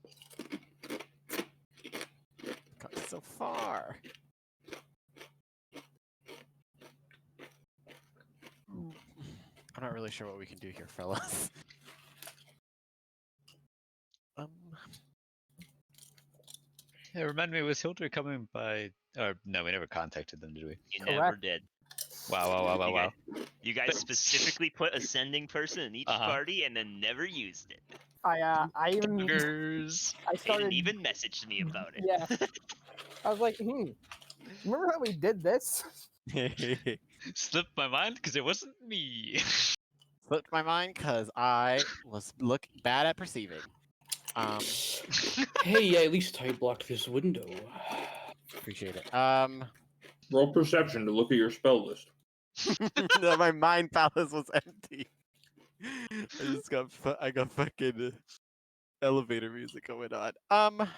Speaker 3: Got so far. I'm not really sure what we can do here, fellas.
Speaker 10: Yeah, remind me, was Hildur coming by? Or no, we never contacted them, did we?
Speaker 9: You never did.
Speaker 10: Wow.
Speaker 9: You guys specifically put ascending person in each
Speaker 10: Uh-huh.
Speaker 9: party and then never used it.
Speaker 7: I even
Speaker 10: Buggers.
Speaker 7: I
Speaker 9: They
Speaker 7: started.
Speaker 9: didn't even message me about it.
Speaker 7: Yeah. I was like, remember how we did this?
Speaker 10: Slipped my mind because it wasn't me.
Speaker 3: Slipped my mind because I was bad at perceiving.
Speaker 5: Hey, at least I blocked this window.
Speaker 3: Appreciate it.
Speaker 2: Roll perception to look at your spell list.
Speaker 3: No, my mind palace was empty. I got fucking elevator music going on.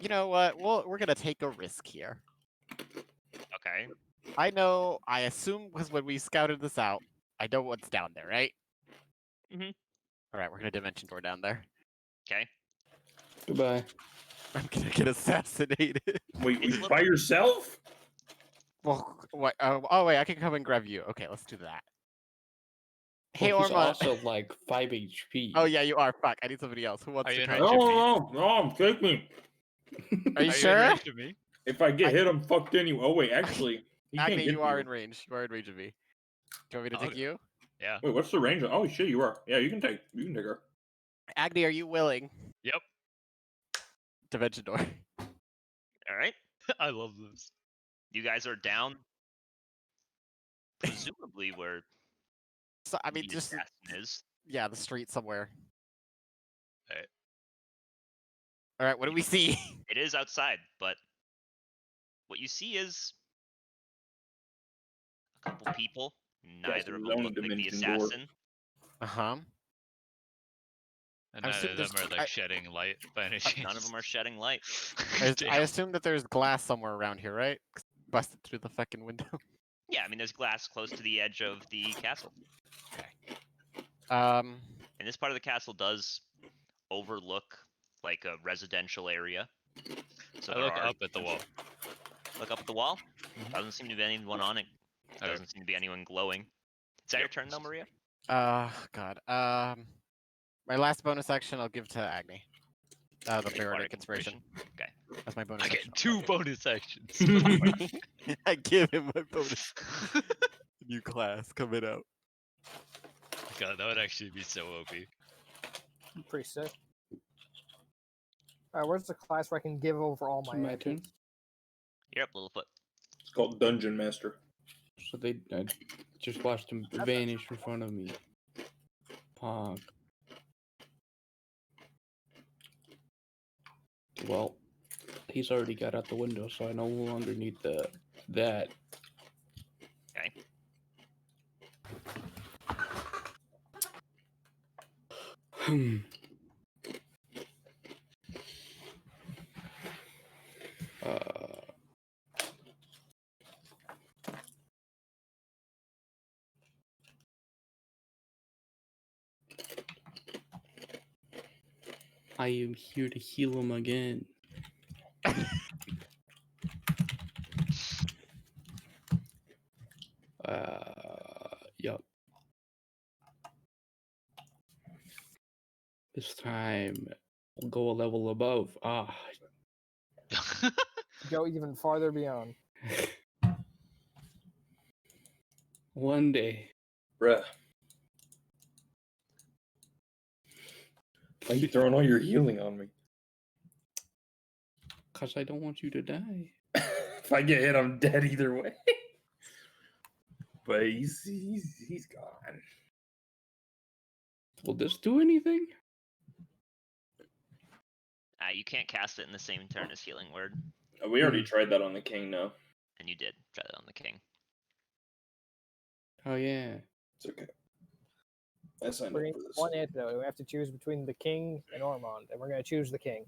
Speaker 3: You know what? We're gonna take a risk here.
Speaker 9: Okay.
Speaker 3: I assume because when we scouted this out, I know what's down there, right?
Speaker 9: Mhm.
Speaker 3: All right, we're gonna dimension door down there.
Speaker 9: Okay.
Speaker 5: Goodbye.
Speaker 3: I'm gonna get assassinated.
Speaker 2: Wait,
Speaker 9: It's
Speaker 2: by yourself?
Speaker 3: Well, what? Oh wait, I can come and grab you. Okay, let's do that. Hey,
Speaker 5: Well, he's
Speaker 3: Orma.
Speaker 5: also like 5 HP.
Speaker 3: Oh yeah, you are. Fuck, I need somebody else. Who wants
Speaker 10: Are
Speaker 3: to
Speaker 10: you in
Speaker 3: try?
Speaker 10: range of me?
Speaker 2: No, take me.
Speaker 3: Are you
Speaker 10: Are you in
Speaker 3: sure?
Speaker 10: range of me?
Speaker 2: If I get hit, I'm fucked anyway. Oh wait, actually, he can't
Speaker 3: Agni,
Speaker 2: get
Speaker 3: you
Speaker 2: to
Speaker 3: are in range. You are in range of me. Do you want me to take
Speaker 10: Okay.
Speaker 3: you?
Speaker 10: Yeah.
Speaker 2: Wait, what's the range? Oh shit, you are. Yeah, you can take her.
Speaker 3: Agni, are you willing?
Speaker 10: Yep.
Speaker 3: Dimension door.
Speaker 9: All right.
Speaker 10: I love this.
Speaker 9: You guys are down. Presumably where
Speaker 3: So I mean,
Speaker 9: the
Speaker 3: just
Speaker 9: assassin is.
Speaker 3: yeah, the street somewhere.
Speaker 10: Alright.
Speaker 3: All right, what do we see?
Speaker 9: It is outside, but what you see is a couple people.
Speaker 2: That's
Speaker 9: Neither
Speaker 2: a
Speaker 9: of them
Speaker 2: lone
Speaker 9: look like the
Speaker 2: dimension door.
Speaker 9: assassin.
Speaker 3: Uh-huh.
Speaker 10: And
Speaker 3: I
Speaker 10: neither
Speaker 3: assume
Speaker 10: of them
Speaker 3: there's-
Speaker 10: are like shedding light by any chance.
Speaker 9: None of them are shedding light.
Speaker 3: I
Speaker 10: Damn.
Speaker 3: assume that there's glass somewhere around here, right? Busted through the fucking window.
Speaker 9: Yeah, I mean, there's glass close to the edge of the castle.
Speaker 3: Um,
Speaker 9: And this part of the castle does overlook like a residential area. So
Speaker 10: I
Speaker 9: there
Speaker 10: look
Speaker 9: are,
Speaker 10: up at the wall.
Speaker 9: Look up at the wall. Doesn't seem to be anyone on it.
Speaker 10: Okay.
Speaker 9: Doesn't seem to be anyone glowing. Is that your turn though, Maria?
Speaker 3: God. My last bonus action I'll give to Agni. The
Speaker 9: Bardic
Speaker 3: Bardic Inspiration.
Speaker 9: Okay.
Speaker 3: That's my bonus
Speaker 10: I
Speaker 3: action.
Speaker 10: get 2 bonus actions.
Speaker 3: I give him my bonus. New class coming out.
Speaker 10: God, that would actually be so OP.
Speaker 7: Pretty sick. Alright, where's the class where I can give over all my
Speaker 5: My turn.
Speaker 9: You're up, Littlefoot.
Speaker 2: It's called Dungeon Master.
Speaker 5: So I just watched him vanish in front of me. Pog. Well, he's already got out the window, so I no longer need that.
Speaker 9: Okay.
Speaker 5: I am here to heal him again. Yup. This time, I'll go a level above.
Speaker 7: Go even farther beyond.
Speaker 5: One day.
Speaker 2: Bruh. Why are you throwing all your healing on me?
Speaker 5: Because I don't want you to die.
Speaker 2: If I get hit, I'm dead either way. But he's gone.
Speaker 5: Will this do anything?
Speaker 9: You can't cast it in the same turn as Healing Word,
Speaker 2: We already tried that on the king, no.
Speaker 9: and you did try that on the king.
Speaker 5: Oh, yeah.
Speaker 2: It's okay. I signed
Speaker 7: We're
Speaker 2: up
Speaker 7: gonna
Speaker 2: for
Speaker 7: need
Speaker 2: this.
Speaker 7: one antidote. We have to choose between the king and Ormond, and we're gonna choose the king.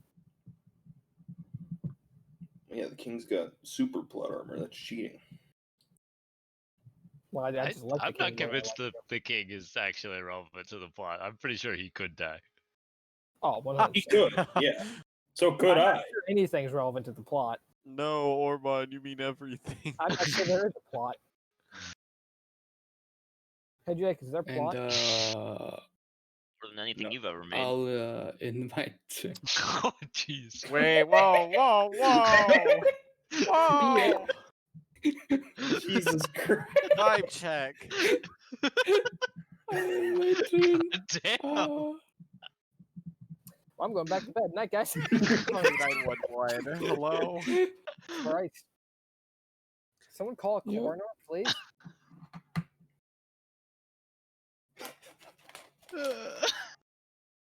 Speaker 2: Yeah, the king's got super plot armor. That's cheating.
Speaker 7: Well, I just like the
Speaker 4: I'm
Speaker 7: king.
Speaker 4: not
Speaker 7: more than I
Speaker 4: convinced
Speaker 7: like
Speaker 4: the king is actually relevant to the plot. I'm pretty sure he could die.
Speaker 7: Oh, 100%.
Speaker 2: He could, yeah. So could
Speaker 7: I'm
Speaker 2: I.
Speaker 7: not sure anything's relevant to the plot.
Speaker 3: No, Ormond, you mean everything.
Speaker 7: I'm not sure there is a plot. Hey, Jake, is there a plot?
Speaker 5: And
Speaker 9: More than anything
Speaker 2: No.
Speaker 9: you've ever made.
Speaker 5: I'll invite.
Speaker 4: Oh, jeez.
Speaker 3: Wait, whoa, whoa, whoa! Whoa!
Speaker 2: Jesus Christ.
Speaker 3: Vibe check.
Speaker 4: Damn.
Speaker 7: Well, I'm going back to bed. Night, guys.
Speaker 3: Call 911. Hello?
Speaker 7: Christ. Someone call a
Speaker 5: Yep.
Speaker 7: coroner, please.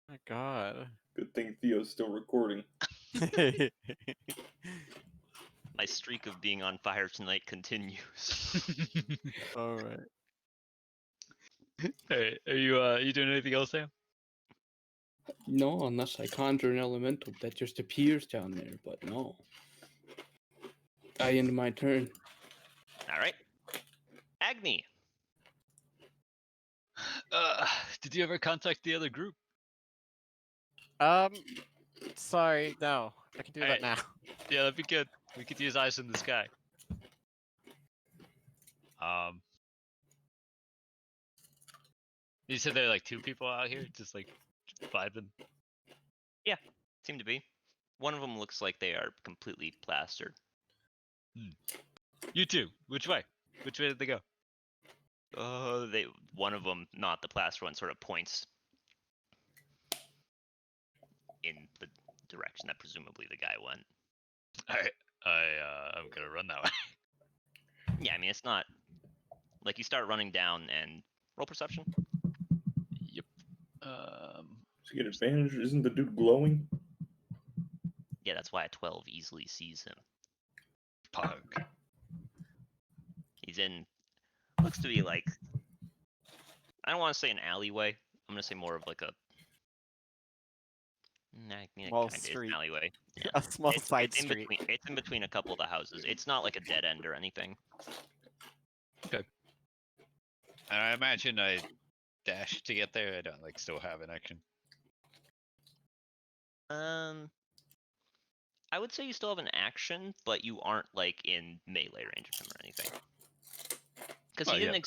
Speaker 3: My God.
Speaker 2: Good thing Theo's still recording.
Speaker 9: My streak of being on fire tonight continues.
Speaker 3: All right.
Speaker 4: Hey, are you doing anything else, Sam?
Speaker 5: No, unless I conjure an elemental that just appears down there, but no. I end my turn.
Speaker 9: All right. Agni.
Speaker 4: Did you ever contact the other group?
Speaker 3: Sorry, no. I can do that
Speaker 4: Alright.
Speaker 3: now.
Speaker 4: Yeah, that'd be good. We could use eyes in the sky. You said there are like 2 people out here, just like vibing.
Speaker 9: Seem to be. One of them looks like they are completely plastered.
Speaker 4: You two, which way? Which way did they go?
Speaker 9: One of them, not the plaster one, sort of points in the direction that presumably the guy went.
Speaker 4: Alright, I'm gonna run that way.
Speaker 9: Yeah, I mean it's not like you start running down and roll perception.
Speaker 4: Yep.
Speaker 2: Does he get advantage? Isn't the dude glowing?
Speaker 9: Yeah, that's why a 12 easily sees him.
Speaker 4: Pug.
Speaker 9: He's in, looks to be like, I don't want to say an alleyway. I'm gonna say more of like a, nah, yeah,
Speaker 3: Small
Speaker 9: kinda is an
Speaker 3: street.
Speaker 9: alleyway. Yeah.
Speaker 3: A small
Speaker 9: It's
Speaker 3: side
Speaker 9: in
Speaker 3: street.
Speaker 9: between. It's in between a couple of the houses. It's not like a dead end or anything.
Speaker 4: And I imagine I dash to get there. I don't like still have an action.
Speaker 9: I would say you still have an action, but you aren't like in melee range of him or anything. Because
Speaker 4: Oh,
Speaker 9: he didn't
Speaker 4: yeah,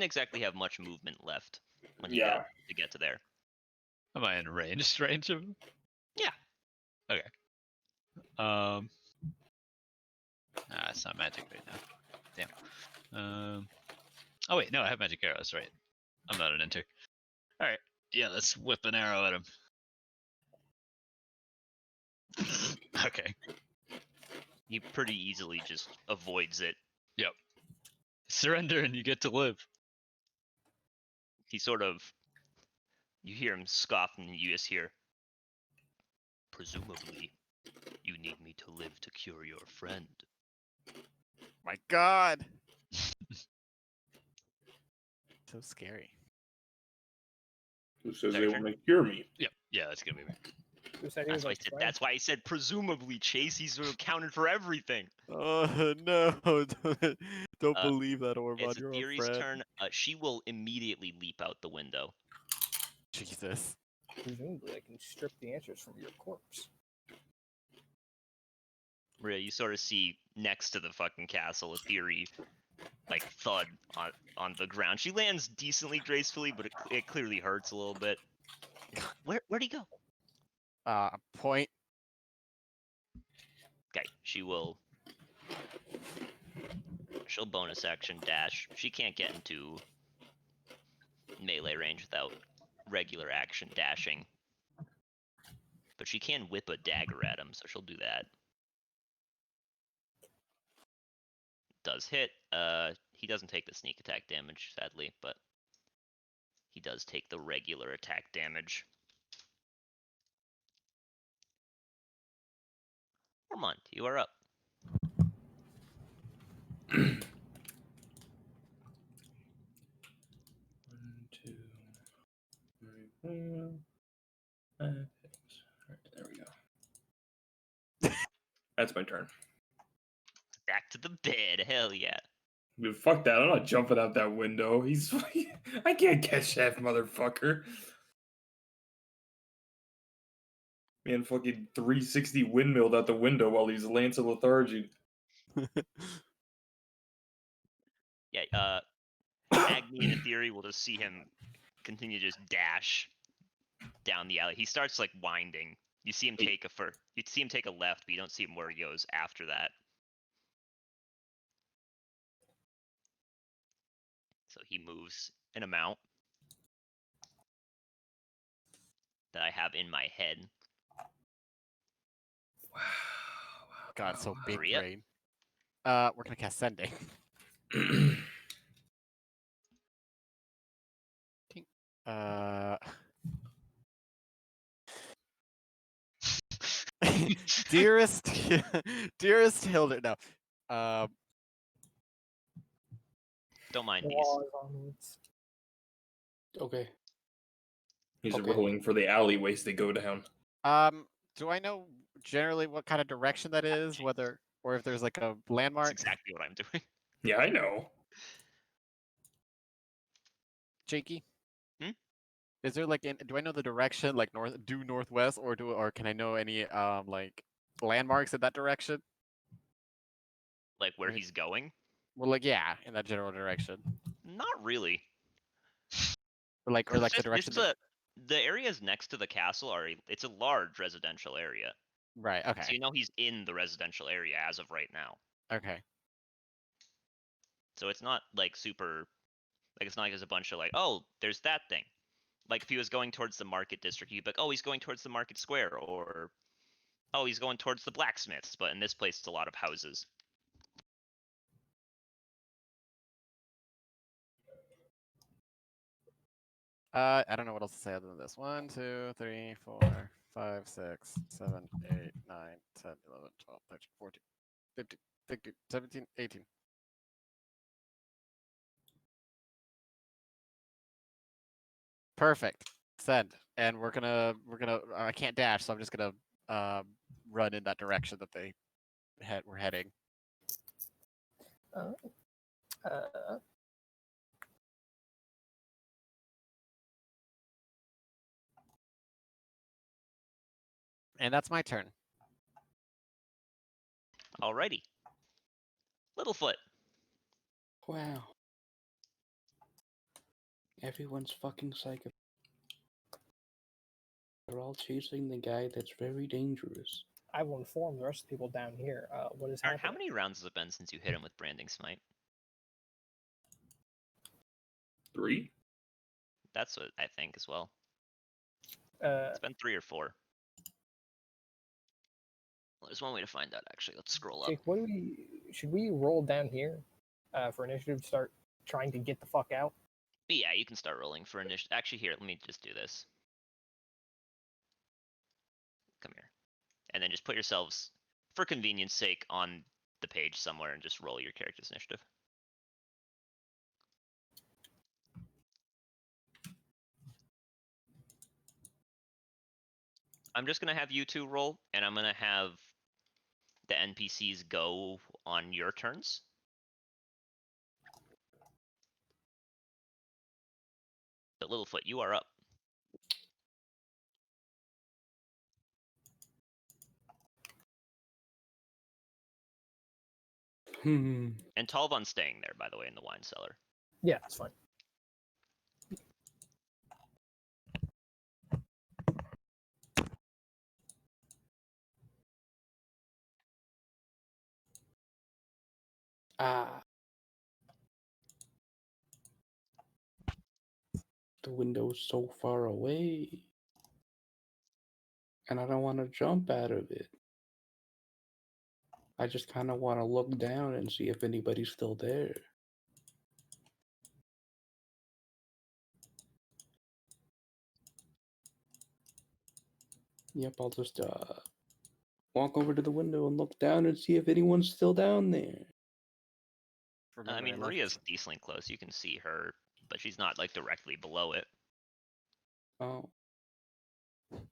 Speaker 9: exactly have much movement left when he got to get to there.
Speaker 4: Am I in range of him?
Speaker 9: Yeah.
Speaker 4: Okay. It's not magic right now. Damn. Oh wait, no, I have magic arrows, right? I'm not an enter. All right. Yeah, let's whip an arrow at him. Okay.
Speaker 9: He pretty easily just avoids it.
Speaker 4: Yep. Surrender and you get to live.
Speaker 9: He sort of, you hear him scoff and you just hear, presumably, you need me to live to cure your friend.
Speaker 3: My God. So scary.
Speaker 2: Who says
Speaker 9: Sorry,
Speaker 2: they
Speaker 9: turn.
Speaker 2: want to cure me?
Speaker 4: Yep. Yeah, that's gonna be me.
Speaker 7: Who said he was like
Speaker 9: That's why he said presumably, Chase. He's sort of counted for everything.
Speaker 3: No, don't believe that, Ormond.
Speaker 9: It's
Speaker 3: You're a
Speaker 9: Theory's
Speaker 3: friend.
Speaker 9: turn. She will immediately leap out the window.
Speaker 3: Jesus.
Speaker 7: Presumably, I can strip the answers from your corpse.
Speaker 9: Maria, you sort of see next to the fucking castle a Theory, like, thud on the ground. She lands decently gracefully, but it clearly hurts a little bit. Where'd he go?
Speaker 3: Point.
Speaker 9: Okay, she'll bonus action dash. She can't get into melee range without regular action dashing. But she can whip a dagger at him, so she'll do that. does hit. He doesn't take the sneak attack damage, sadly, but he does take the regular attack damage. Ormond, you are up.
Speaker 2: One, two, three, four, five, six. All right, there we go. That's my turn.
Speaker 9: Back to the bed. Hell yeah.
Speaker 2: Dude, fuck that. I'm not jumping out that window. He's I can't catch that motherfucker. Man, fucking 360 windmilled out the window while he's Lance of Lethargy.
Speaker 9: Yeah, Agni in theory will just see him continue to just dash down the alley. He starts like winding. You see him take a left, but you don't see him where he goes after that. So he moves an amount that I have in my head.
Speaker 2: Wow.
Speaker 3: God, so big
Speaker 9: Hurry up.
Speaker 3: brain. We're gonna cast Sending. Dearest, dearest Hilda. No.
Speaker 9: Don't mind these.
Speaker 7: Laws onwards.
Speaker 5: Okay.
Speaker 2: He's
Speaker 5: Okay.
Speaker 2: rolling for the alleyways they go down.
Speaker 3: Do I know generally what kind of direction that is, whether or if there's like a
Speaker 9: That's
Speaker 3: landmark?
Speaker 9: exactly what I'm doing.
Speaker 2: Yeah, I know.
Speaker 3: Jakey?
Speaker 9: Hmm?
Speaker 3: Is there like do I know the direction, like due northwest, or can I know any like landmarks in that direction?
Speaker 9: Like where
Speaker 3: Right.
Speaker 9: he's going?
Speaker 3: Well, like yeah, in that general direction.
Speaker 9: Not really.
Speaker 3: Or like the direction that...
Speaker 9: The areas next to the castle it's a large residential area.
Speaker 3: Right,
Speaker 9: So
Speaker 3: okay.
Speaker 9: you know he's in the residential area as of right now.
Speaker 3: Okay.
Speaker 9: So it's not like super, like it's not like there's a bunch of like, oh, there's that thing. Like if he was going towards the market district, you'd be like, oh, he's going towards the market square, or oh, he's going towards the blacksmiths. But in this place, it's a lot of houses.
Speaker 3: I don't know what else to say other than this. 1, 2, 3, 4, 5, 6, 7, 8, 9, 10, 11, 12, 13, 14, 15, 16, 17, 18. Perfect. Send. And we're gonna I can't dash, so I'm just gonna run in that direction that we're heading. And that's my turn.
Speaker 9: Alrighty. Littlefoot.
Speaker 5: Wow. Everyone's fucking psycho. They're all chasing the guy that's very dangerous.
Speaker 7: I will inform the rest of the people down here what is
Speaker 9: Aaron,
Speaker 7: happening.
Speaker 9: how many rounds has it been since you hit him with Branding Smite?
Speaker 2: 3?
Speaker 9: That's what I think as well.
Speaker 7: Uh,
Speaker 9: It's been 3 or 4. Well, there's one way to find out, actually. Let's scroll up.
Speaker 7: Jake, should we roll down here for initiative to start trying to get the fuck out?
Speaker 9: But yeah, you can start rolling for initiative. Actually, here, let me just do this. Come here. And then just put yourselves, for convenience sake, on the page somewhere and just roll your character's initiative. I'm just going to have you two roll, and I'm going to have the NPCs go on your turns. But Littlefoot, you are up.
Speaker 5: Hmm.
Speaker 9: And Talvon's staying there, by the way, in the wine cellar.
Speaker 7: Yeah, that's fine.
Speaker 5: Ah. The window's so far away. And I don't want to jump out of it. I just kind of want to look down and see if anybody's still there. Yep, I'll just walk over to the window and look down and see if anyone's still down there.
Speaker 9: I mean, Maria's decently close. You can see her, but she's not like directly below it.
Speaker 5: Oh.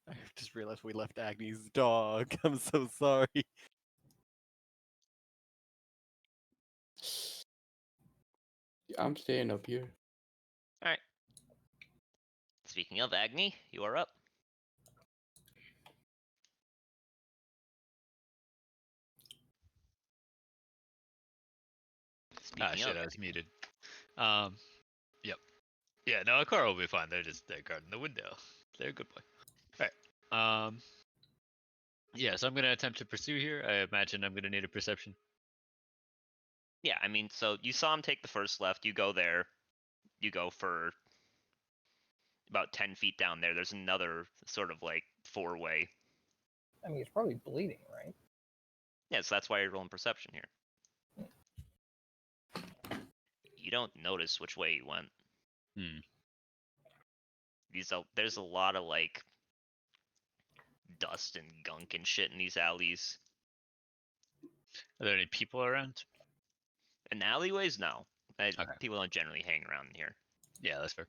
Speaker 3: I just realized we left Agni's dog. I'm so sorry.
Speaker 5: I'm staying up here.
Speaker 9: All right. Speaking of Agni, you are up.
Speaker 4: Ah, shit, I was muted. Yep. Yeah, no, Akara will be fine. They're guarding the window. They're a good boy. Alright. Yeah, so I'm gonna attempt to pursue here. I imagine I'm gonna need a perception.
Speaker 9: Yeah, I mean, so you saw him take the first left. You go there. You go for about 10 feet down there. There's another sort of like 4-way.
Speaker 7: I mean, he's probably bleeding, right?
Speaker 9: Yeah, so that's why you're rolling perception here. You don't notice which way he went. There's a lot of like dust and gunk and shit in these alleys.
Speaker 4: Are there any people around?
Speaker 9: In alleyways, no.
Speaker 4: Okay.
Speaker 9: People don't generally hang around in here.
Speaker 4: Yeah, that's fair.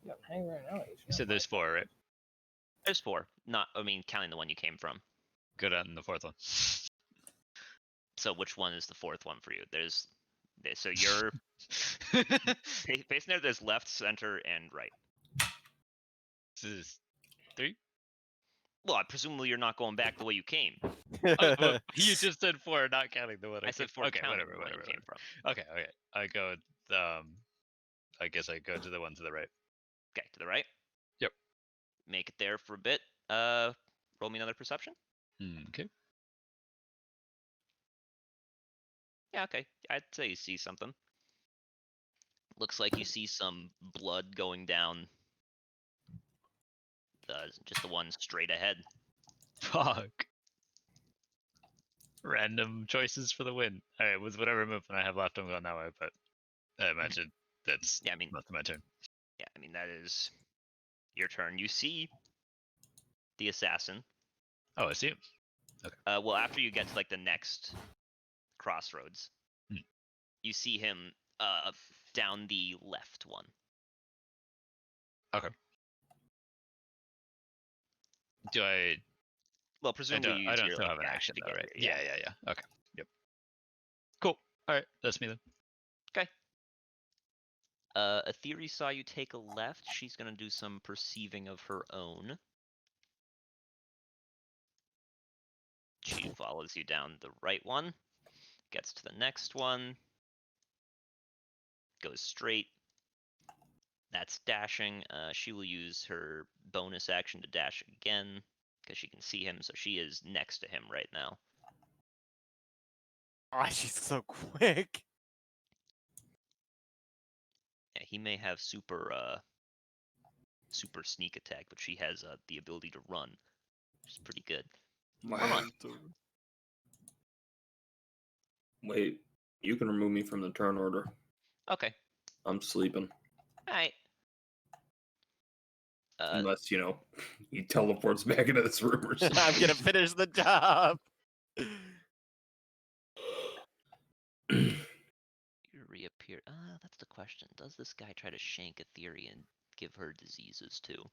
Speaker 7: Yep, hang around alleys.
Speaker 4: You said there's 4, right?
Speaker 9: There's 4. Not, I mean, counting the one you came from.
Speaker 4: Good on the 4th one.
Speaker 9: So which one is the 4th one for you? So you're facing there. There's left, center, and right.
Speaker 4: This is 3.
Speaker 9: Well, presumably you're not going back the way you came.
Speaker 4: Oh, well, you just said 4, not counting the one
Speaker 9: I said 4
Speaker 4: Okay,
Speaker 9: counting
Speaker 4: whatever,
Speaker 9: the one you
Speaker 4: whatever.
Speaker 9: came from.
Speaker 4: Okay. I go. I guess I go to the one to the right.
Speaker 9: Okay, to the right.
Speaker 4: Yep.
Speaker 9: Make it there for a bit. Roll me another perception.
Speaker 4: Okay.
Speaker 9: Yeah, okay. I'd say you see something. Looks like you see some blood going down. Just the one straight ahead.
Speaker 4: Fuck. Random choices for the win. Alright, with whatever movement I have left, I'm going that way, but I imagine that's
Speaker 9: Yeah, I mean,
Speaker 4: not my turn.
Speaker 9: Yeah, I mean that is your turn. You see the assassin.
Speaker 4: Oh, I see him. Okay.
Speaker 9: Well, after you get to like the next crossroads, you see him down the left one.
Speaker 4: Okay. Do I?
Speaker 9: Well, presumably you
Speaker 4: I
Speaker 9: use
Speaker 4: don't
Speaker 9: your
Speaker 4: still
Speaker 9: like,
Speaker 4: have an
Speaker 9: dash
Speaker 4: action
Speaker 9: to
Speaker 4: though,
Speaker 9: get
Speaker 4: right?
Speaker 9: here,
Speaker 4: Yeah. Okay. Yep. Cool. All right, that's me then.
Speaker 9: Okay. Aetheri saw you take a left. She's gonna do some perceiving of her own. She follows you down the right one, gets to the next one, goes straight. That's dashing. She will use her bonus action to dash again because she can see him, so she is next to him right now.
Speaker 3: Oh, she's so quick.
Speaker 9: Yeah, he may have super sneak attack, but she has the ability to run, which is pretty good. Run.
Speaker 2: Wait, you can remove me from the turn order.
Speaker 9: Okay.
Speaker 2: I'm sleeping.
Speaker 9: All right.
Speaker 2: Unless, he teleports back into this room or something.
Speaker 3: I'm gonna finish the job.
Speaker 9: You reappear. That's the question. Does this guy try to shank Aetheri and give her diseases too?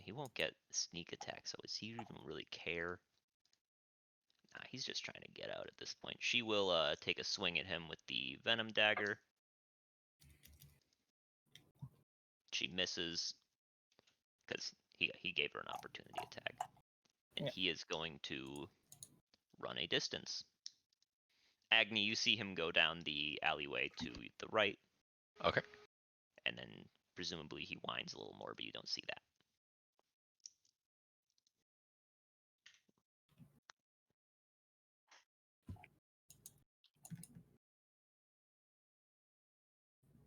Speaker 9: He won't get sneak attack, so does he even really care? Nah, he's just trying to get out at this point. She will take a swing at him with the venom dagger. She misses because he gave her an opportunity attack, and he is going to run a distance. Agni, you see him go down the alleyway to the right.
Speaker 4: Okay.
Speaker 9: And then presumably he whines a little more, but you don't see that.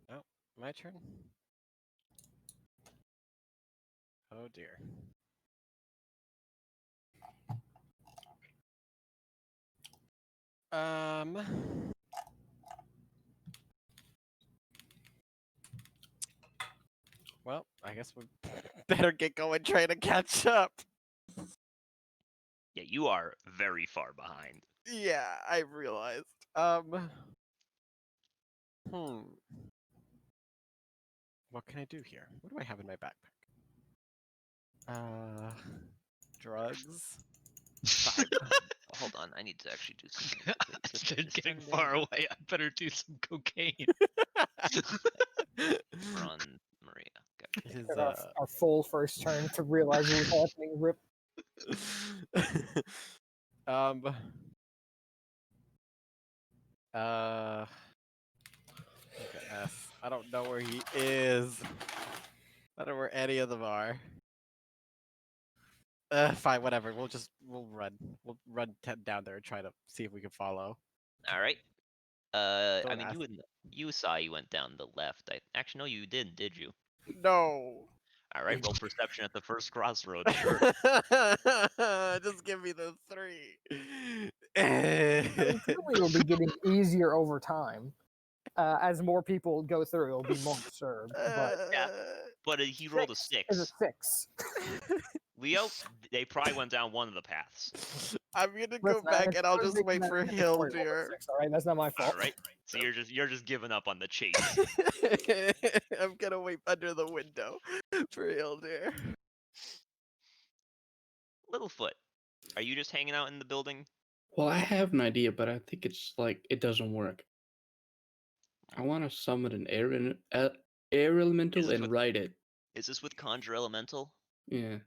Speaker 3: Oh, my turn. Oh dear. Well, I guess we better get going trying to catch up.
Speaker 9: Yeah, you are very far behind.
Speaker 3: Yeah, I realized. What can I do here? What do I have in my backpack? Drugs. 5.
Speaker 9: Hold on, I need to actually do something.
Speaker 4: They're getting far away. I better do some cocaine.
Speaker 9: Run, Maria. Okay.
Speaker 3: It is,
Speaker 7: Our full first turn to realize what was happening. Rip.
Speaker 3: Goodness. I don't know where he is. I don't know where any of them are. Fine, whatever. We'll run. We'll run down there and try to see if we can follow.
Speaker 9: All right.
Speaker 3: Don't
Speaker 9: I mean,
Speaker 3: ask.
Speaker 9: you saw you went down the left. Actually, no, you didn't, did you?
Speaker 3: No.
Speaker 9: All right, roll perception at the first crossroads. Sure.
Speaker 3: Just give me the 3.
Speaker 7: Clearly, it'll be getting easier over time. As more people go through, it'll be more disturbed. But
Speaker 9: Yeah. But he rolled a 6.
Speaker 7: Is a 6.
Speaker 9: Leo, they probably went down one of the paths.
Speaker 3: I'm gonna go back and I'll just wait for Hildir.
Speaker 7: All right, that's not my fault.
Speaker 9: All right. So you're just giving up on the chase.
Speaker 3: I'm gonna wait under the window for Hildir.
Speaker 9: Littlefoot, are you just hanging out in the building?
Speaker 5: Well, I have an idea, but I think it's like it doesn't work. I want to summon an air elemental and ride it.
Speaker 9: Is this with Conjure Elemental?
Speaker 5: Yeah.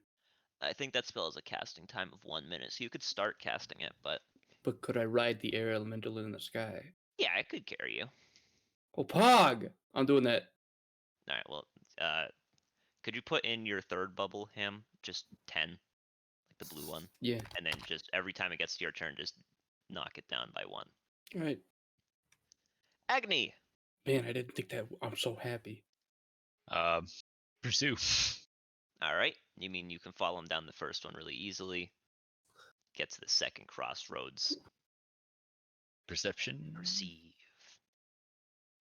Speaker 9: I think that spell has a casting time of 1 minute, so you could start casting it, but...
Speaker 5: But could I ride the air elemental in the sky?
Speaker 9: Yeah, I could carry you.
Speaker 5: Oh, Pog! I'm doing that.
Speaker 9: Alright, well, could you put in your third bubble, Ham? Just 10. Like the blue one.
Speaker 5: Yeah.
Speaker 9: And then just every time it gets to your turn, just knock it down by 1.
Speaker 5: Alright.
Speaker 9: Agni!
Speaker 5: Man, I didn't think that. I'm so happy.
Speaker 4: Pursue.
Speaker 9: Alright, you mean you can follow him down the first one really easily. Get to the second crossroads.
Speaker 4: Perception.
Speaker 9: Perceive.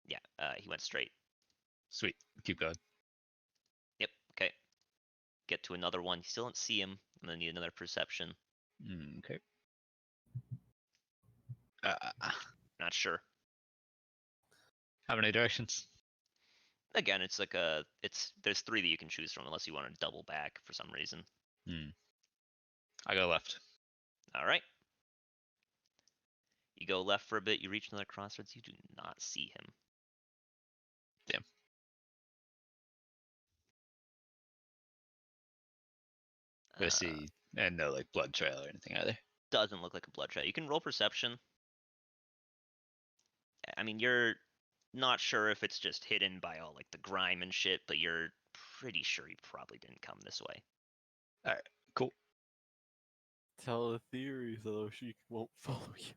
Speaker 9: Yeah, he went straight.
Speaker 4: Sweet. Keep going.
Speaker 9: Yep, okay. Get to another one. You still don't see him. I'm gonna need another perception.
Speaker 4: Okay.
Speaker 9: Not sure.
Speaker 4: How many directions?
Speaker 9: Again, it's like there's 3 that you can choose from unless you want to double back for some reason.
Speaker 4: I go left.
Speaker 9: All right. You go left for a bit, you reach another crossroads, you do not see him.
Speaker 4: Damn. I see, and no like blood trail or anything either.
Speaker 9: Doesn't look like a blood trail. You can roll perception. I mean, you're not sure if it's just hidden by all like the grime and shit, but you're pretty sure he probably didn't come this way.
Speaker 4: All right, cool.
Speaker 3: Tell the theories, although she won't follow you.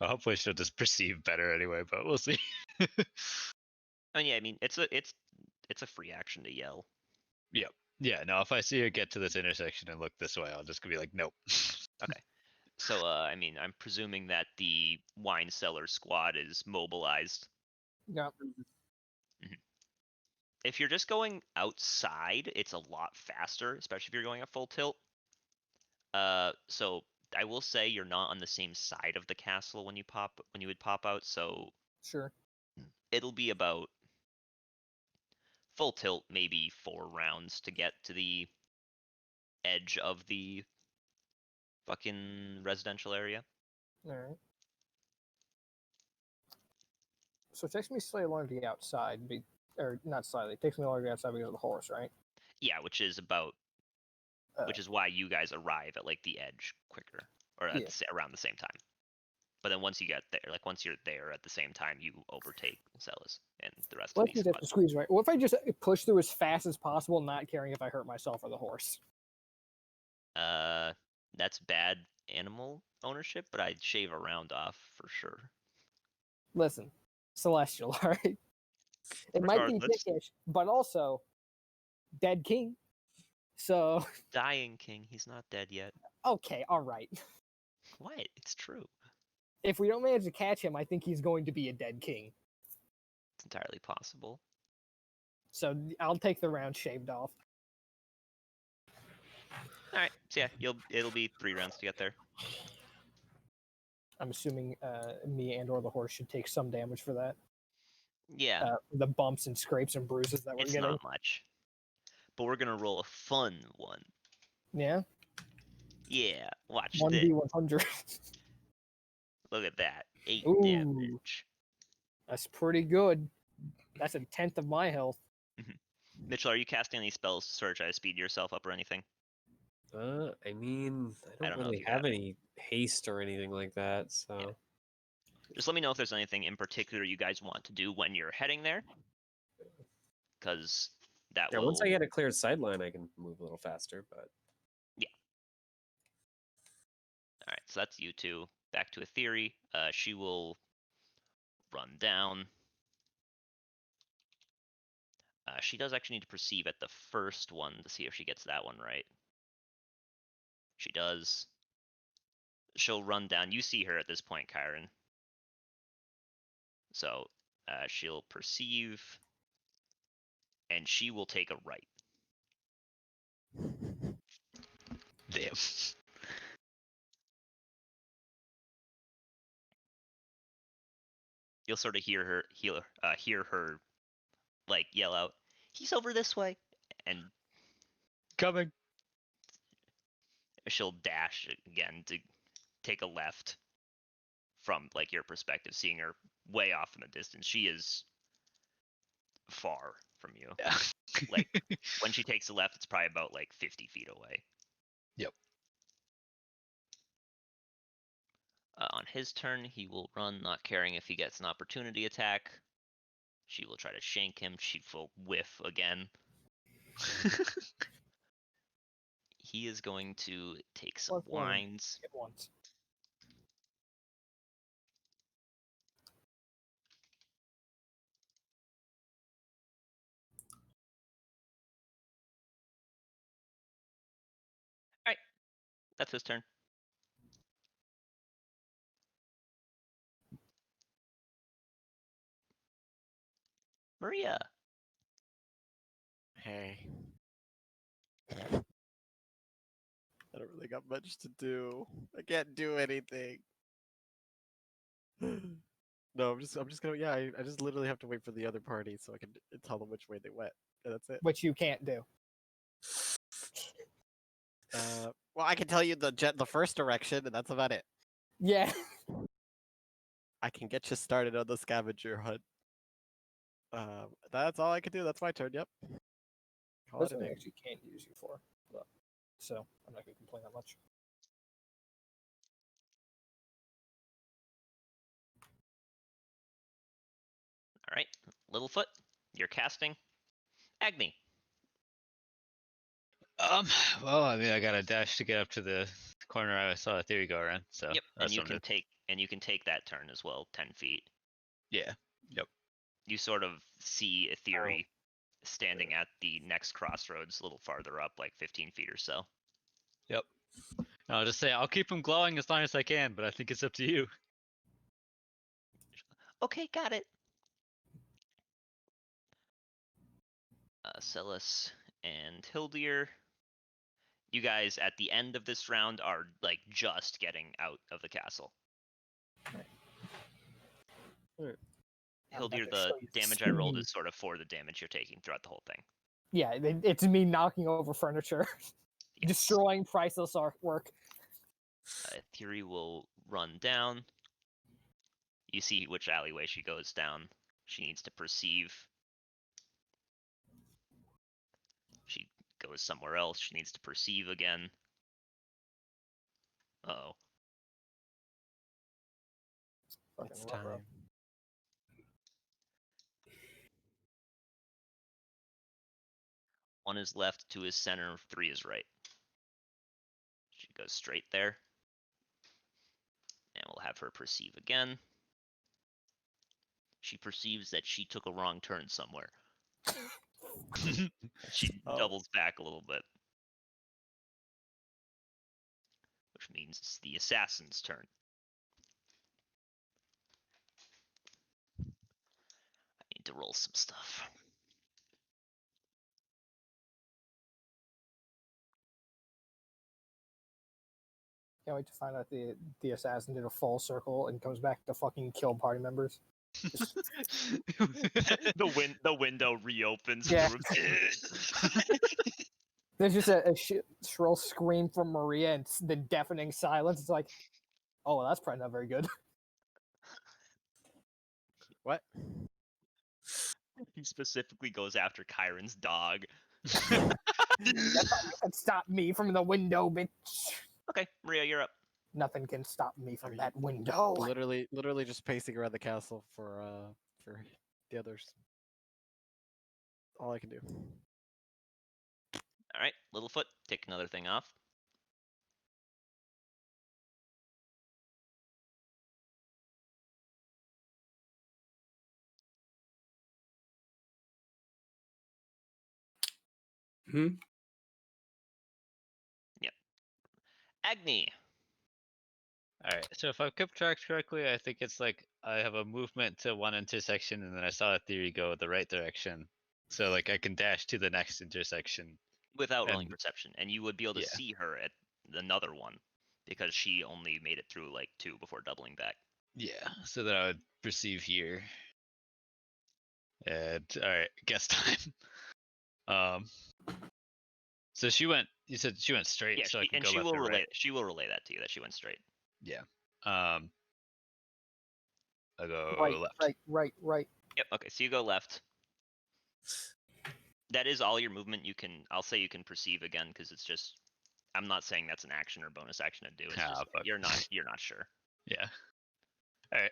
Speaker 4: Well, hopefully she'll just perceive better anyway, but we'll see.
Speaker 9: Oh yeah, I mean it's a free action to yell.
Speaker 4: Yep. Yeah, no, if I see her get to this intersection and look this way, I'll just be like, nope.
Speaker 9: Okay. So, I mean, I'm presuming that the wine cellar squad is mobilized.
Speaker 7: Yep.
Speaker 9: If you're just going outside, it's a lot faster, especially if you're going at full tilt. So I will say you're not on the same side of the castle when you would pop out, so
Speaker 7: Sure.
Speaker 9: it'll be about full tilt, maybe 4 rounds to get to the edge of the fucking residential area.
Speaker 7: All right. So it takes me slightly longer to get outside, or not slightly. It takes me longer to get outside because of the horse, right?
Speaker 9: Yeah, which is why you guys arrive at like the edge quicker, or around the same time. But then once you get there, like once you're there at the same time, you overtake Celis and the rest of these.
Speaker 7: Let's just squeeze right. What if I just push through as fast as possible, not caring if I hurt myself or the horse?
Speaker 9: That's bad animal ownership, but I'd shave a round off for sure.
Speaker 7: Listen, Celestial, all right? It might be dickish, but also dead king. So
Speaker 9: dying king, he's not dead yet.
Speaker 7: Okay, all right.
Speaker 9: What? It's true.
Speaker 7: If we don't manage to catch him, I think he's going to be a dead king.
Speaker 9: It's entirely possible.
Speaker 7: So I'll take the round shaved off.
Speaker 9: All right. So yeah, it'll be 3 rounds to get there.
Speaker 7: I'm assuming me and/or the horse should take some damage for that.
Speaker 9: Yeah,
Speaker 7: The bumps and scrapes and bruises that we're
Speaker 9: it's
Speaker 7: getting.
Speaker 9: not much. But we're gonna roll a fun one.
Speaker 7: Yeah.
Speaker 9: Yeah, watch
Speaker 7: 1d100.
Speaker 9: Look at that. 8
Speaker 7: Ooh.
Speaker 9: damage.
Speaker 7: That's pretty good. That's a tenth of my health.
Speaker 9: Mitchell, are you casting any spells to sort of try to speed yourself up or anything?
Speaker 12: I mean, I don't
Speaker 9: know if
Speaker 12: really
Speaker 9: you
Speaker 12: have any haste or anything like that, so.
Speaker 9: Yeah. Just let me know if there's anything in particular you guys want to do when you're heading there. Because that
Speaker 12: Yeah,
Speaker 9: will...
Speaker 12: once I get a cleared sideline, I can move a little faster, but.
Speaker 9: Yeah. Alright, so that's you two. Back to Aetheri. She will run down. She does actually need to perceive at the first one to see if she gets that one right. She does. She'll run down. You see her at this point, Kyron. So she'll perceive, and she will take a right.
Speaker 10: Damn.
Speaker 9: You'll sort of hear her like yell out, "He's over this way," and
Speaker 10: Coming.
Speaker 9: she'll dash again to take a left from like your perspective, seeing her way off in the distance. She is far from you.
Speaker 10: Yeah.
Speaker 9: Like when she takes a left, it's probably about like 50 feet away.
Speaker 10: Yep.
Speaker 9: On his turn, he will run, not caring if he gets an opportunity attack. She will try to shank him. She will whiff again. He is going to take some
Speaker 7: Plus one.
Speaker 9: wines.
Speaker 7: Hit once.
Speaker 9: Alright. That's his turn. Maria.
Speaker 3: Hey. I don't really got much to do. I can't do anything. No, I'm just gonna I just literally have to wait for the other party so I can tell them which way they went. And that's it.
Speaker 7: Which you can't do.
Speaker 3: Well, I can tell you the first direction, and that's about it.
Speaker 7: Yeah.
Speaker 3: I can get you started on the scavenger hunt. That's all I can do. That's my turn. Yep. Call
Speaker 7: That's
Speaker 3: it a
Speaker 7: something I
Speaker 3: day.
Speaker 7: actually can't use you for. But, so I'm not going to complain that much.
Speaker 9: Alright. Littlefoot, you're casting. Agni.
Speaker 10: Well, I mean, I got a dash to get up to the corner I saw Theory go around. So
Speaker 9: Yep. And
Speaker 10: that's
Speaker 9: you
Speaker 10: what I'm
Speaker 9: can
Speaker 10: doing.
Speaker 9: take that turn as well, 10 feet.
Speaker 10: Yeah. Yep.
Speaker 9: You sort of see Aetheri standing at the next crossroads a little farther up, like 15 feet or so.
Speaker 10: Yep. And I'll just say I'll keep him glowing as long as I can, but I think it's up to you.
Speaker 9: Okay, got it. Celis and Hildir. You guys at the end of this round are like just getting out of the castle.
Speaker 12: Alright.
Speaker 7: I'm about
Speaker 9: Hildir,
Speaker 7: to
Speaker 9: the
Speaker 7: show you
Speaker 9: damage I rolled
Speaker 7: speed.
Speaker 9: is sort of for the damage you're taking throughout the whole thing.
Speaker 7: Yeah, it's me knocking over furniture,
Speaker 9: Yes.
Speaker 7: destroying priceless artwork.
Speaker 9: Theory will run down. You see which alleyway she goes down. She needs to perceive. She goes somewhere else. She needs to perceive again. Uh-oh.
Speaker 3: It's
Speaker 7: Fucking ruh-roh.
Speaker 3: time.
Speaker 9: One is left, 2 is center, 3 is right. She goes straight there. And we'll have her perceive again. She perceives that she took a wrong turn somewhere. She
Speaker 3: Oh.
Speaker 9: doubles back a little bit. which means it's the assassin's turn. I need to roll some stuff.
Speaker 7: Can't wait to find out the assassin did a full circle and comes back to fucking kill party members. Just,
Speaker 9: The window reopens.
Speaker 7: Yeah.
Speaker 9: And
Speaker 7: there's just a shrill scream from Maria and the deafening silence. It's like, oh, well, that's probably not very good.
Speaker 3: What?
Speaker 9: he specifically goes after Kyron's dog.
Speaker 7: You can stop me from the window, bitch.
Speaker 9: Okay, Maria, you're up.
Speaker 7: Nothing can stop me from that window.
Speaker 3: Literally just pacing around the castle for the others. All I can do.
Speaker 9: All right, Littlefoot, take another thing off.
Speaker 5: Hmm?
Speaker 9: Yep. Agni.
Speaker 10: Alright, so if I've kept tracks correctly, I think it's like I have a movement to one intersection and then I saw a theory go the right direction. So like I can dash to the next intersection.
Speaker 9: Without rolling
Speaker 10: And-
Speaker 9: perception, and you would be able to
Speaker 10: yeah.
Speaker 9: see her at another one because she only made it through like 2 before doubling back.
Speaker 10: Yeah, so that I would perceive here. And alright, guess time. So she went. You said she went straight,
Speaker 9: Yeah,
Speaker 10: so I can go
Speaker 9: she
Speaker 10: left
Speaker 9: will
Speaker 10: or
Speaker 9: relay.
Speaker 10: right.
Speaker 9: She will relay that to you that she went straight.
Speaker 10: Yeah. I'll go left.
Speaker 7: Right.
Speaker 9: Yep. Okay, so you go left. That is all your movement. I'll say you can perceive again because it's just. I'm not saying that's an action or bonus action to do. It's just
Speaker 10: fuck.
Speaker 9: you're not sure.
Speaker 10: Yeah. Alright.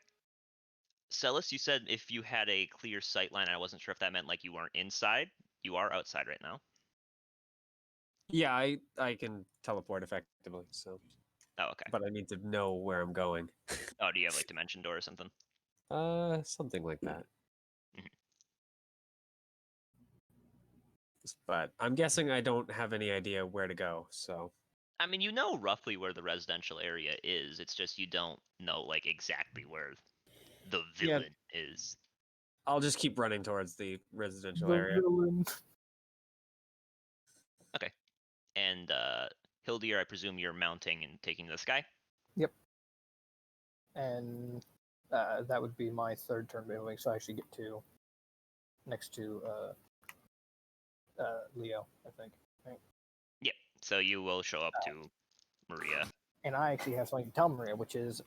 Speaker 9: Celis, you said if you had a clear sight line, I wasn't sure if that meant like you weren't inside. You are outside right now.
Speaker 12: Yeah, I can teleport effectively, so.
Speaker 9: Oh, okay.
Speaker 12: But I need to know where I'm going.
Speaker 9: Oh, do you have like dimension door or something?
Speaker 12: Something like that.
Speaker 9: Mhm.
Speaker 12: But I'm guessing I don't have any idea where to go, so.
Speaker 9: I mean, you know roughly where the residential area is. It's just you don't know like exactly where the
Speaker 12: Yeah.
Speaker 9: villain is.
Speaker 12: I'll just keep running towards the residential
Speaker 7: The
Speaker 12: area.
Speaker 7: villain.
Speaker 9: And Hildir, I presume you're mounting and taking the sky.
Speaker 7: And that would be my third turn moving, so I actually get 2 next to Leo, I think.
Speaker 9: Yep. So you will show up to Maria.
Speaker 7: And I actually have something to tell Maria, which is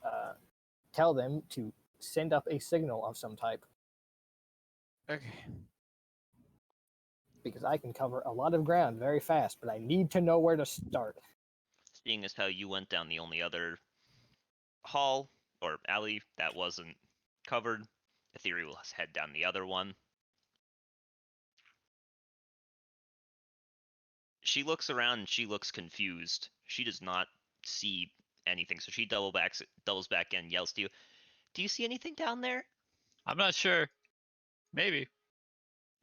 Speaker 7: tell them to send up a signal of some type.
Speaker 3: Okay.
Speaker 7: Because I can cover a lot of ground very fast, but I need to know where to start.
Speaker 9: Seeing as how you went down the only other hall or alley that wasn't covered, Ethereal will head down the other one. She looks around and she looks confused. She does not see anything, so she doubles back in, yells to you, "Do you see anything down there?"
Speaker 10: I'm not sure. Maybe.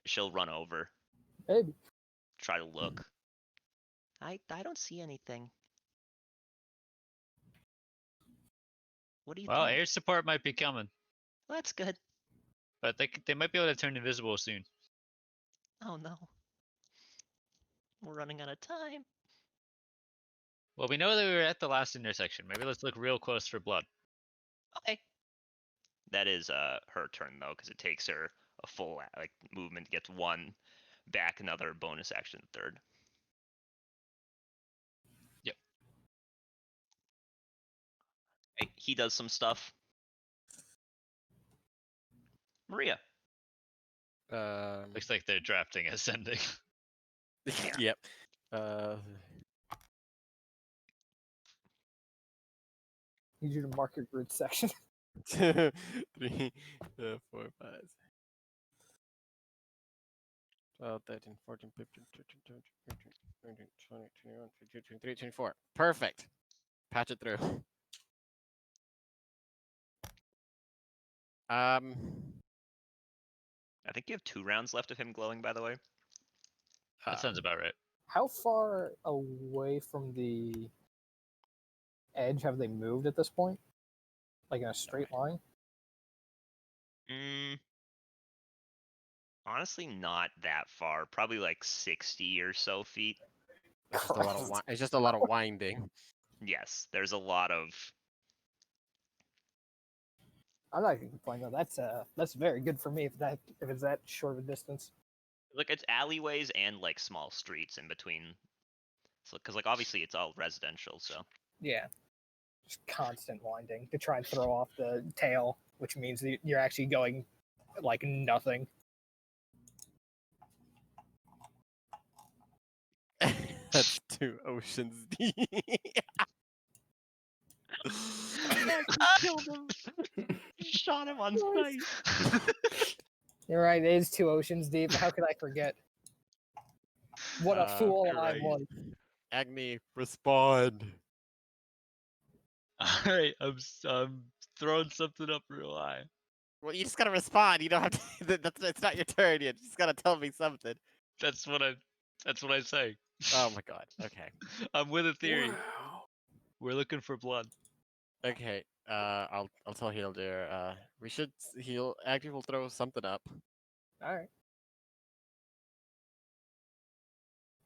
Speaker 9: She'll run over,
Speaker 7: Maybe.
Speaker 9: try to look. I don't see anything. What do you
Speaker 10: Well,
Speaker 9: think?
Speaker 10: air support might be coming,
Speaker 9: Well, that's good.
Speaker 10: but they might be able to turn invisible soon.
Speaker 9: Oh no. We're running out of time.
Speaker 10: Well, we know that we were at the last intersection. Maybe let's look real close for blood.
Speaker 9: Okay. That is her turn though, because it takes her a full like movement, gets 1 back, another bonus action, third.
Speaker 10: Yep.
Speaker 9: Right, he does some stuff. Maria.
Speaker 10: Looks like they're drafting ascending.
Speaker 3: Yep.
Speaker 7: Need you to mark your grid section.
Speaker 3: 2, 3, 4, 5, 12, 13, 14, 15, 16, 17, 18, 19, 20, 21, 22, 23, 24. Perfect. Patch it through.
Speaker 9: I think you have 2 rounds left of him glowing, by the way.
Speaker 10: That sounds about right.
Speaker 7: How far away from the edge have they moved at this point? Like in a straight line?
Speaker 9: Honestly, not that far. Probably like 60 or so feet.
Speaker 3: It's just a lot of it's just a lot of winding.
Speaker 9: Yes, there's a lot of.
Speaker 7: I'm not gonna complain though. That's very good for me if it's that short of a distance.
Speaker 9: Like it's alleyways and like small streets in between. So, because like obviously it's all residential, so.
Speaker 7: Yeah. Just constant winding to try and throw off the tail, which means that you're actually going like nothing.
Speaker 3: That's 2 oceans deep. I killed him.
Speaker 9: Shot him on sight.
Speaker 7: You're right, it is 2 oceans deep. How could I forget? What a fool
Speaker 3: you're
Speaker 7: I
Speaker 3: right.
Speaker 7: was.
Speaker 3: Agni, respond.
Speaker 10: All right, I'm throwing something up real high.
Speaker 3: Well, you just gotta respond. You don't have to. It's not your turn yet. You just gotta tell me something.
Speaker 10: That's what I say.
Speaker 3: Oh my god. Okay.
Speaker 10: I'm with a theory.
Speaker 5: Wow.
Speaker 10: We're looking for blood.
Speaker 3: Okay. I'll tell Hildir. He'll Agni will throw something up.
Speaker 7: Alright.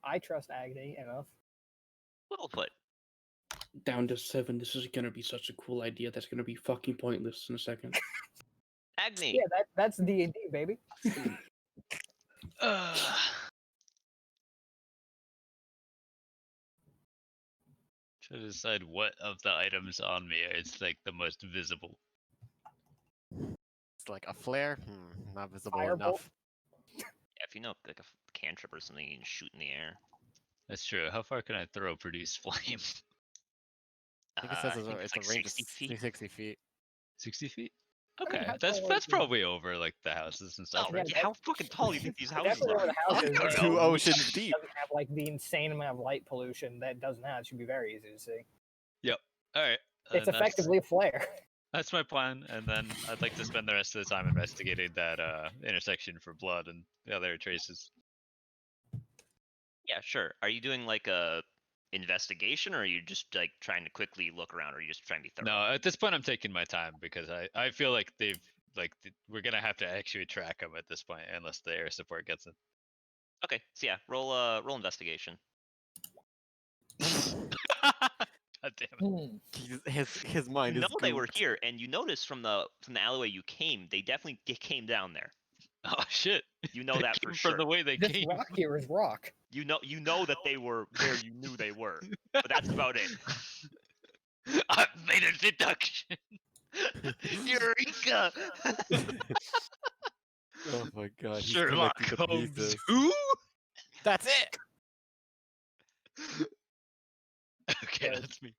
Speaker 7: I trust Agni enough.
Speaker 9: Littlefoot.
Speaker 5: Down to 7. This is gonna be such a cool idea that's gonna be fucking pointless in a second.
Speaker 9: Agni.
Speaker 7: Yeah, that's D&D, baby.
Speaker 10: Trying to decide what of the items on me is like the most visible.
Speaker 3: It's like a flare. Not visible
Speaker 7: Firebolt?
Speaker 3: enough.
Speaker 9: Yeah, if you know like a cantrip or something, you can shoot in the air.
Speaker 10: That's true. How far can I throw produce flame?
Speaker 3: I think it says
Speaker 9: I think
Speaker 3: it's
Speaker 9: like
Speaker 3: a range
Speaker 9: 60
Speaker 3: of
Speaker 9: feet.
Speaker 3: 60 feet.
Speaker 10: 60 feet?
Speaker 7: I mean,
Speaker 10: Okay,
Speaker 7: how
Speaker 10: that's
Speaker 7: tall
Speaker 10: that's
Speaker 7: is the-
Speaker 10: probably over like the houses and stuff,
Speaker 9: Oh,
Speaker 10: right?
Speaker 9: yeah, how fucking tall do you think these houses
Speaker 7: Definitely over
Speaker 9: are?
Speaker 7: the houses.
Speaker 9: I don't
Speaker 7: and
Speaker 9: know.
Speaker 3: 2 oceans deep.
Speaker 7: doesn't have like the insane amount of light pollution that does now. It should be very easy to see.
Speaker 10: All right.
Speaker 7: It's effectively a flare.
Speaker 10: That's my plan, and then I'd like to spend the rest of the time investigating that intersection for blood and the other traces.
Speaker 9: Yeah, sure. Are you doing like a investigation, or are you just like trying to quickly look around, or are you just trying to be thorough?
Speaker 10: No, at this point I'm taking my time because I feel like we're gonna have to actually track them at this point unless the air support gets it.
Speaker 9: Okay, so yeah, roll investigation.
Speaker 10: God damn it.
Speaker 3: His mind
Speaker 9: You
Speaker 3: is
Speaker 9: know they were
Speaker 3: gooped.
Speaker 9: here, and you notice from the alleyway you came, they definitely came down there.
Speaker 10: Oh shit!
Speaker 9: You know
Speaker 10: They
Speaker 9: that for
Speaker 10: came
Speaker 9: sure.
Speaker 10: From the way they
Speaker 7: This
Speaker 10: came.
Speaker 7: rock here is rock.
Speaker 9: You know that they were where you knew they were, but that's about it.
Speaker 10: I've made a deduction.
Speaker 9: Eureka!
Speaker 3: Oh my god, he's
Speaker 10: Sherlock
Speaker 3: connecting the
Speaker 10: Holmes.
Speaker 3: pieces.
Speaker 10: Who?
Speaker 3: That's it.
Speaker 10: Okay,
Speaker 7: Right.
Speaker 10: that's me.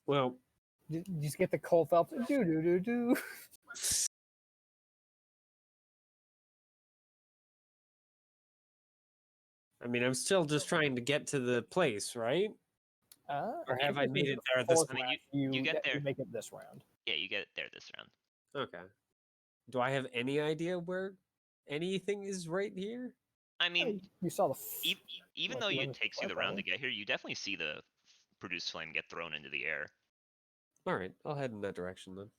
Speaker 12: Well,
Speaker 7: You just get the Cole Phelps. Do do do do.
Speaker 12: I mean, I'm still just trying to get to the place, right? Or have I made it there this
Speaker 7: fourth
Speaker 9: I mean,
Speaker 7: round?
Speaker 9: you get there.
Speaker 7: You make it this round.
Speaker 9: Yeah, you get it there this round.
Speaker 12: Okay. Do I have any idea where anything is right here?
Speaker 9: I mean,
Speaker 7: You saw the.
Speaker 9: even
Speaker 7: like,
Speaker 9: though it
Speaker 7: limits
Speaker 9: takes you the
Speaker 7: of
Speaker 9: round to
Speaker 7: probably.
Speaker 9: get here, you definitely see the produced flame get thrown into the air.
Speaker 12: All right, I'll head in that direction then.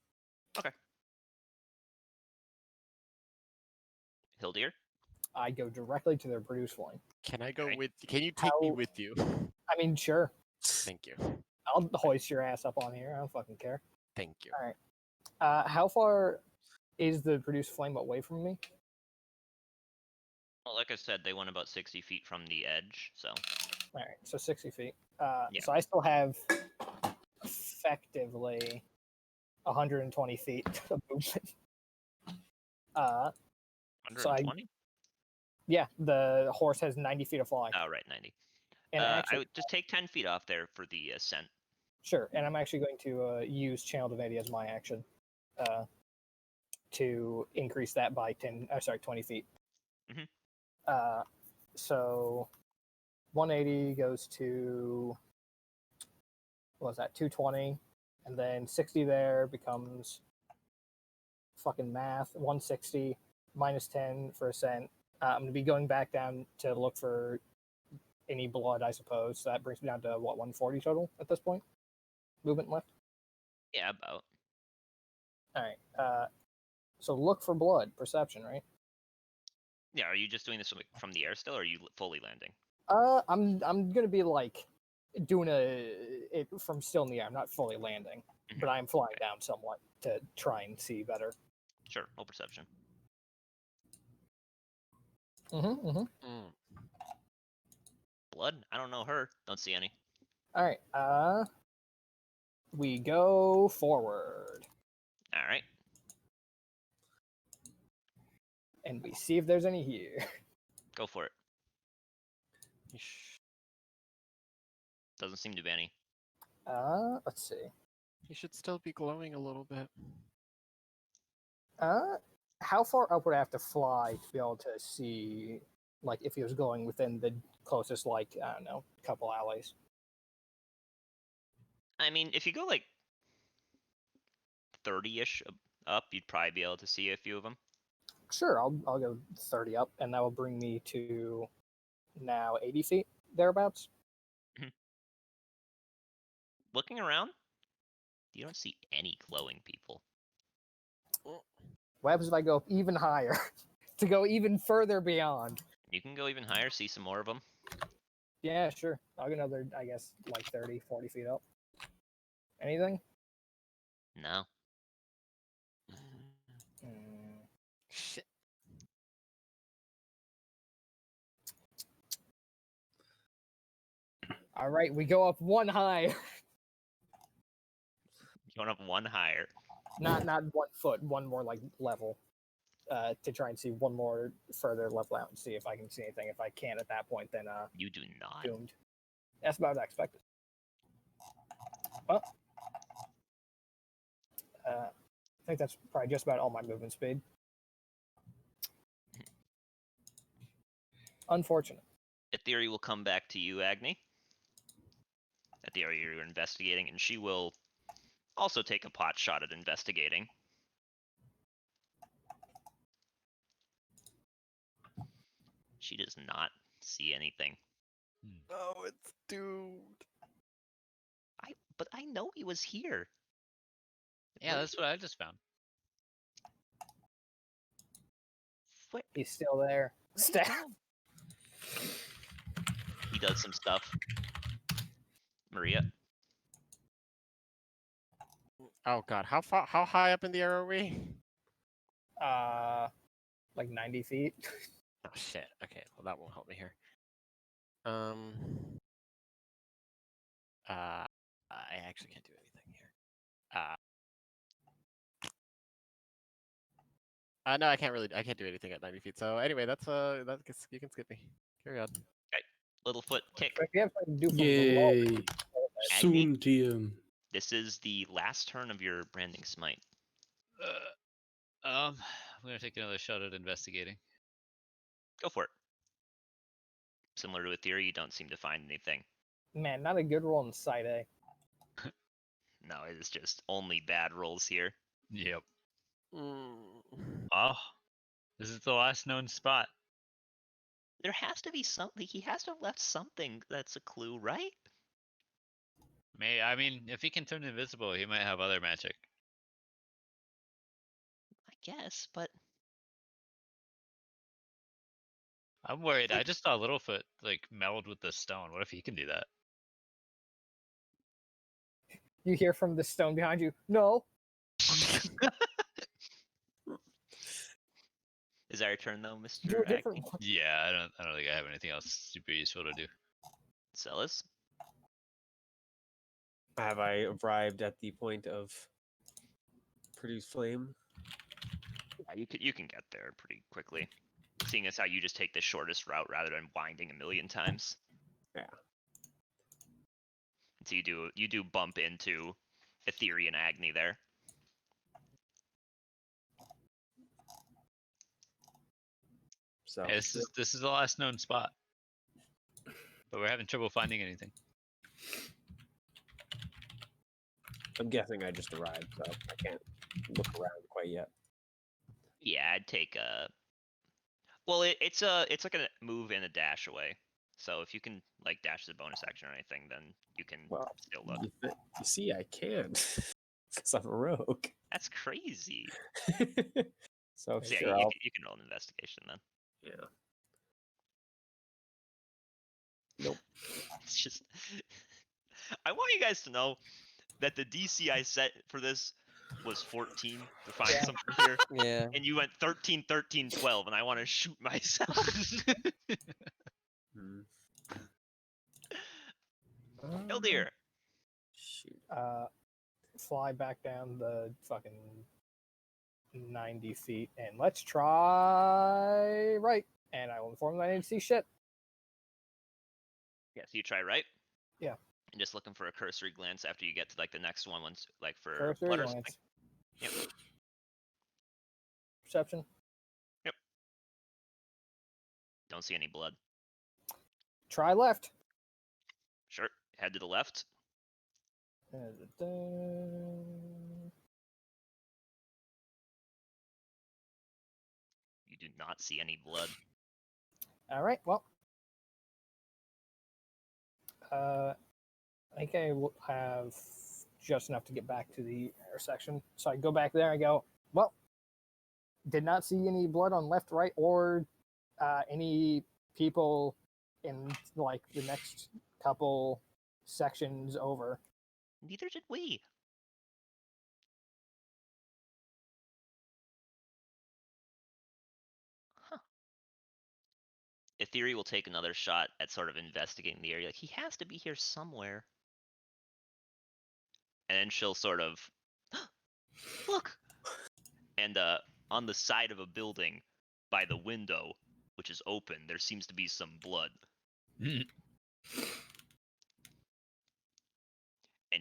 Speaker 9: Hildir?
Speaker 7: I go directly to their produce flame.
Speaker 3: Can I go
Speaker 9: Okay.
Speaker 3: with? Can you take me
Speaker 7: How-
Speaker 3: with you?
Speaker 7: I mean, sure.
Speaker 3: Thank you.
Speaker 7: I'll hoist your ass up on here. I don't fucking care.
Speaker 3: Thank you.
Speaker 7: All right. How far is the produced flame away from me?
Speaker 9: Well, like I said, they went about 60 feet from the edge, so.
Speaker 7: All right, so 60 feet.
Speaker 9: Yeah.
Speaker 7: So I still have effectively 120 feet of movement. So I-
Speaker 9: 120?
Speaker 7: Yeah, the horse has 90 feet of flying.
Speaker 9: Oh, right, 90.
Speaker 7: And
Speaker 9: I
Speaker 7: actually,
Speaker 9: would just take 10 feet off there for the ascent.
Speaker 7: sure. And I'm actually going to use Channel Divinity as my action to increase that by 20 feet.
Speaker 9: Mhm.
Speaker 7: So 180 goes to, what was that, 220, and then 60 there becomes fucking math, 160 minus 10 for ascent. I'm going to be going back down to look for any blood, I suppose. So that brings me down to what, 140 total at this point? Movement left.
Speaker 9: Yeah, about.
Speaker 7: All right. So look for blood. Perception, right?
Speaker 9: Yeah, are you just doing this from the air still, or are you fully landing?
Speaker 7: I'm gonna be like doing it from still in the air. I'm not fully landing, but I'm flying down somewhat to try and see better.
Speaker 9: Sure, roll perception. Blood? I don't know her. Don't see any.
Speaker 7: All right. We go forward.
Speaker 9: All right.
Speaker 7: And we see if there's any here.
Speaker 9: Go for it. Doesn't seem to be any.
Speaker 7: Let's see.
Speaker 3: He should still be glowing a little bit.
Speaker 7: How far up would I have to fly to be able to see, like, if he was going within the closest, like, I don't know, couple alleys?
Speaker 9: I mean, if you go like 30-ish up, you'd probably be able to see a few of them.
Speaker 7: Sure, I'll go 30 up, and that will bring me to now 80 feet thereabouts.
Speaker 9: Looking around, you don't see any glowing people.
Speaker 7: What happens if I go even higher to go even further beyond?
Speaker 9: You can go even higher, see some more of them.
Speaker 7: Yeah, sure. I'll go another, I guess, like 30, 40 feet up. Anything?
Speaker 9: No.
Speaker 3: Shit.
Speaker 7: All right, we go up one higher.
Speaker 9: Going up one higher.
Speaker 7: Not 1 foot, one more like level. To try and see one more further level out and see if I can see anything. If I can't at that point, then
Speaker 9: You do not.
Speaker 7: doomed. That's about what I expected. Well, I think that's probably just about all my movement speed. Unfortunate.
Speaker 9: Etheria will come back to you, Agni. At the area you're investigating, and she will also take a pot shot at investigating. She does not see anything.
Speaker 3: Oh, it's doomed.
Speaker 9: But I know he was here.
Speaker 4: Yeah, that's what I just found.
Speaker 7: He's still there. Stab.
Speaker 9: He does some stuff. Maria.
Speaker 3: Oh god, how high up in the air are we?
Speaker 7: Like 90 feet.
Speaker 3: Oh shit. Okay, well that won't help me here. I actually can't do anything here. No, I can't do anything at 90 feet. So anyway, that's you can skip me. Carry on.
Speaker 9: Okay. Littlefoot, tick.
Speaker 7: If you have something to do from
Speaker 5: Yay.
Speaker 7: below,
Speaker 5: Soon, TM.
Speaker 9: This is the last turn of your branding smite.
Speaker 4: I'm gonna take another shot at investigating.
Speaker 9: Go for it. Similar to a theory, you don't seem to find anything.
Speaker 7: man, not a good roll in sight, eh?
Speaker 9: No, it is just only bad rolls here.
Speaker 4: Yep. Oh, this is the last known spot.
Speaker 9: There has to be something. He has to have left something that's a clue, right?
Speaker 4: I mean, if he can turn invisible, he might have other magic.
Speaker 9: I guess, but
Speaker 4: I'm worried. I just saw Littlefoot like meld with the stone. What if he can do that?
Speaker 7: You hear from the stone behind you, no.
Speaker 9: Is that your turn though, Mr.
Speaker 7: Do a different
Speaker 9: Acme?
Speaker 7: one.
Speaker 4: Yeah, I don't think I have anything else super useful to do.
Speaker 9: Celis?
Speaker 12: Have I arrived at the point of produce flame?
Speaker 9: Yeah, you can get there pretty quickly. Seeing as how you just take the shortest route rather than winding a million times.
Speaker 12: Yeah.
Speaker 9: So you do bump into Etheria and Agni there.
Speaker 12: So
Speaker 4: Hey, this is the last known spot, but we're having trouble finding anything.
Speaker 12: I'm guessing I just arrived, so I can't look around quite yet.
Speaker 9: Yeah, I'd take a. Well, it's like a move and a dash away. So if you can like dash the bonus action or anything, then you can
Speaker 12: Well,
Speaker 9: still look.
Speaker 12: you see, I can because I'm a rogue.
Speaker 9: That's crazy.
Speaker 12: So
Speaker 9: So yeah,
Speaker 12: sure,
Speaker 9: you can roll an investigation then.
Speaker 2: Yeah.
Speaker 12: Nope.
Speaker 9: It's just I want you guys to know that the DC I set for this was 14 to find
Speaker 7: Yeah.
Speaker 9: something here,
Speaker 3: Yeah.
Speaker 9: and you went 13, 13, 12, and I want to shoot myself.
Speaker 2: Hmm.
Speaker 9: Eldir,
Speaker 12: Shoot.
Speaker 7: Fly back down the fucking 90 feet, and let's try right. And I will inform them I need to see shit.
Speaker 9: yeah, so you try right.
Speaker 7: Yeah.
Speaker 9: And just looking for a cursory glance after you get to like the next one, once like for
Speaker 7: Cursory
Speaker 9: blood or
Speaker 7: glance.
Speaker 9: something. Yep.
Speaker 7: Perception.
Speaker 9: Don't see any blood.
Speaker 7: Try left.
Speaker 9: Sure. Head to the left. You do not see any blood.
Speaker 7: All right. Well, I think I will have just enough to get back to the intersection. So I go back there. I go. Well, did not see any blood on left, right, or any people in like the next couple sections over.
Speaker 9: Neither did we. Huh. Ethery will take another shot at sort of investigating the area. Like, he has to be here somewhere. And then she'll sort of look. And on the side of a building by the window, which is open, there seems to be some blood. And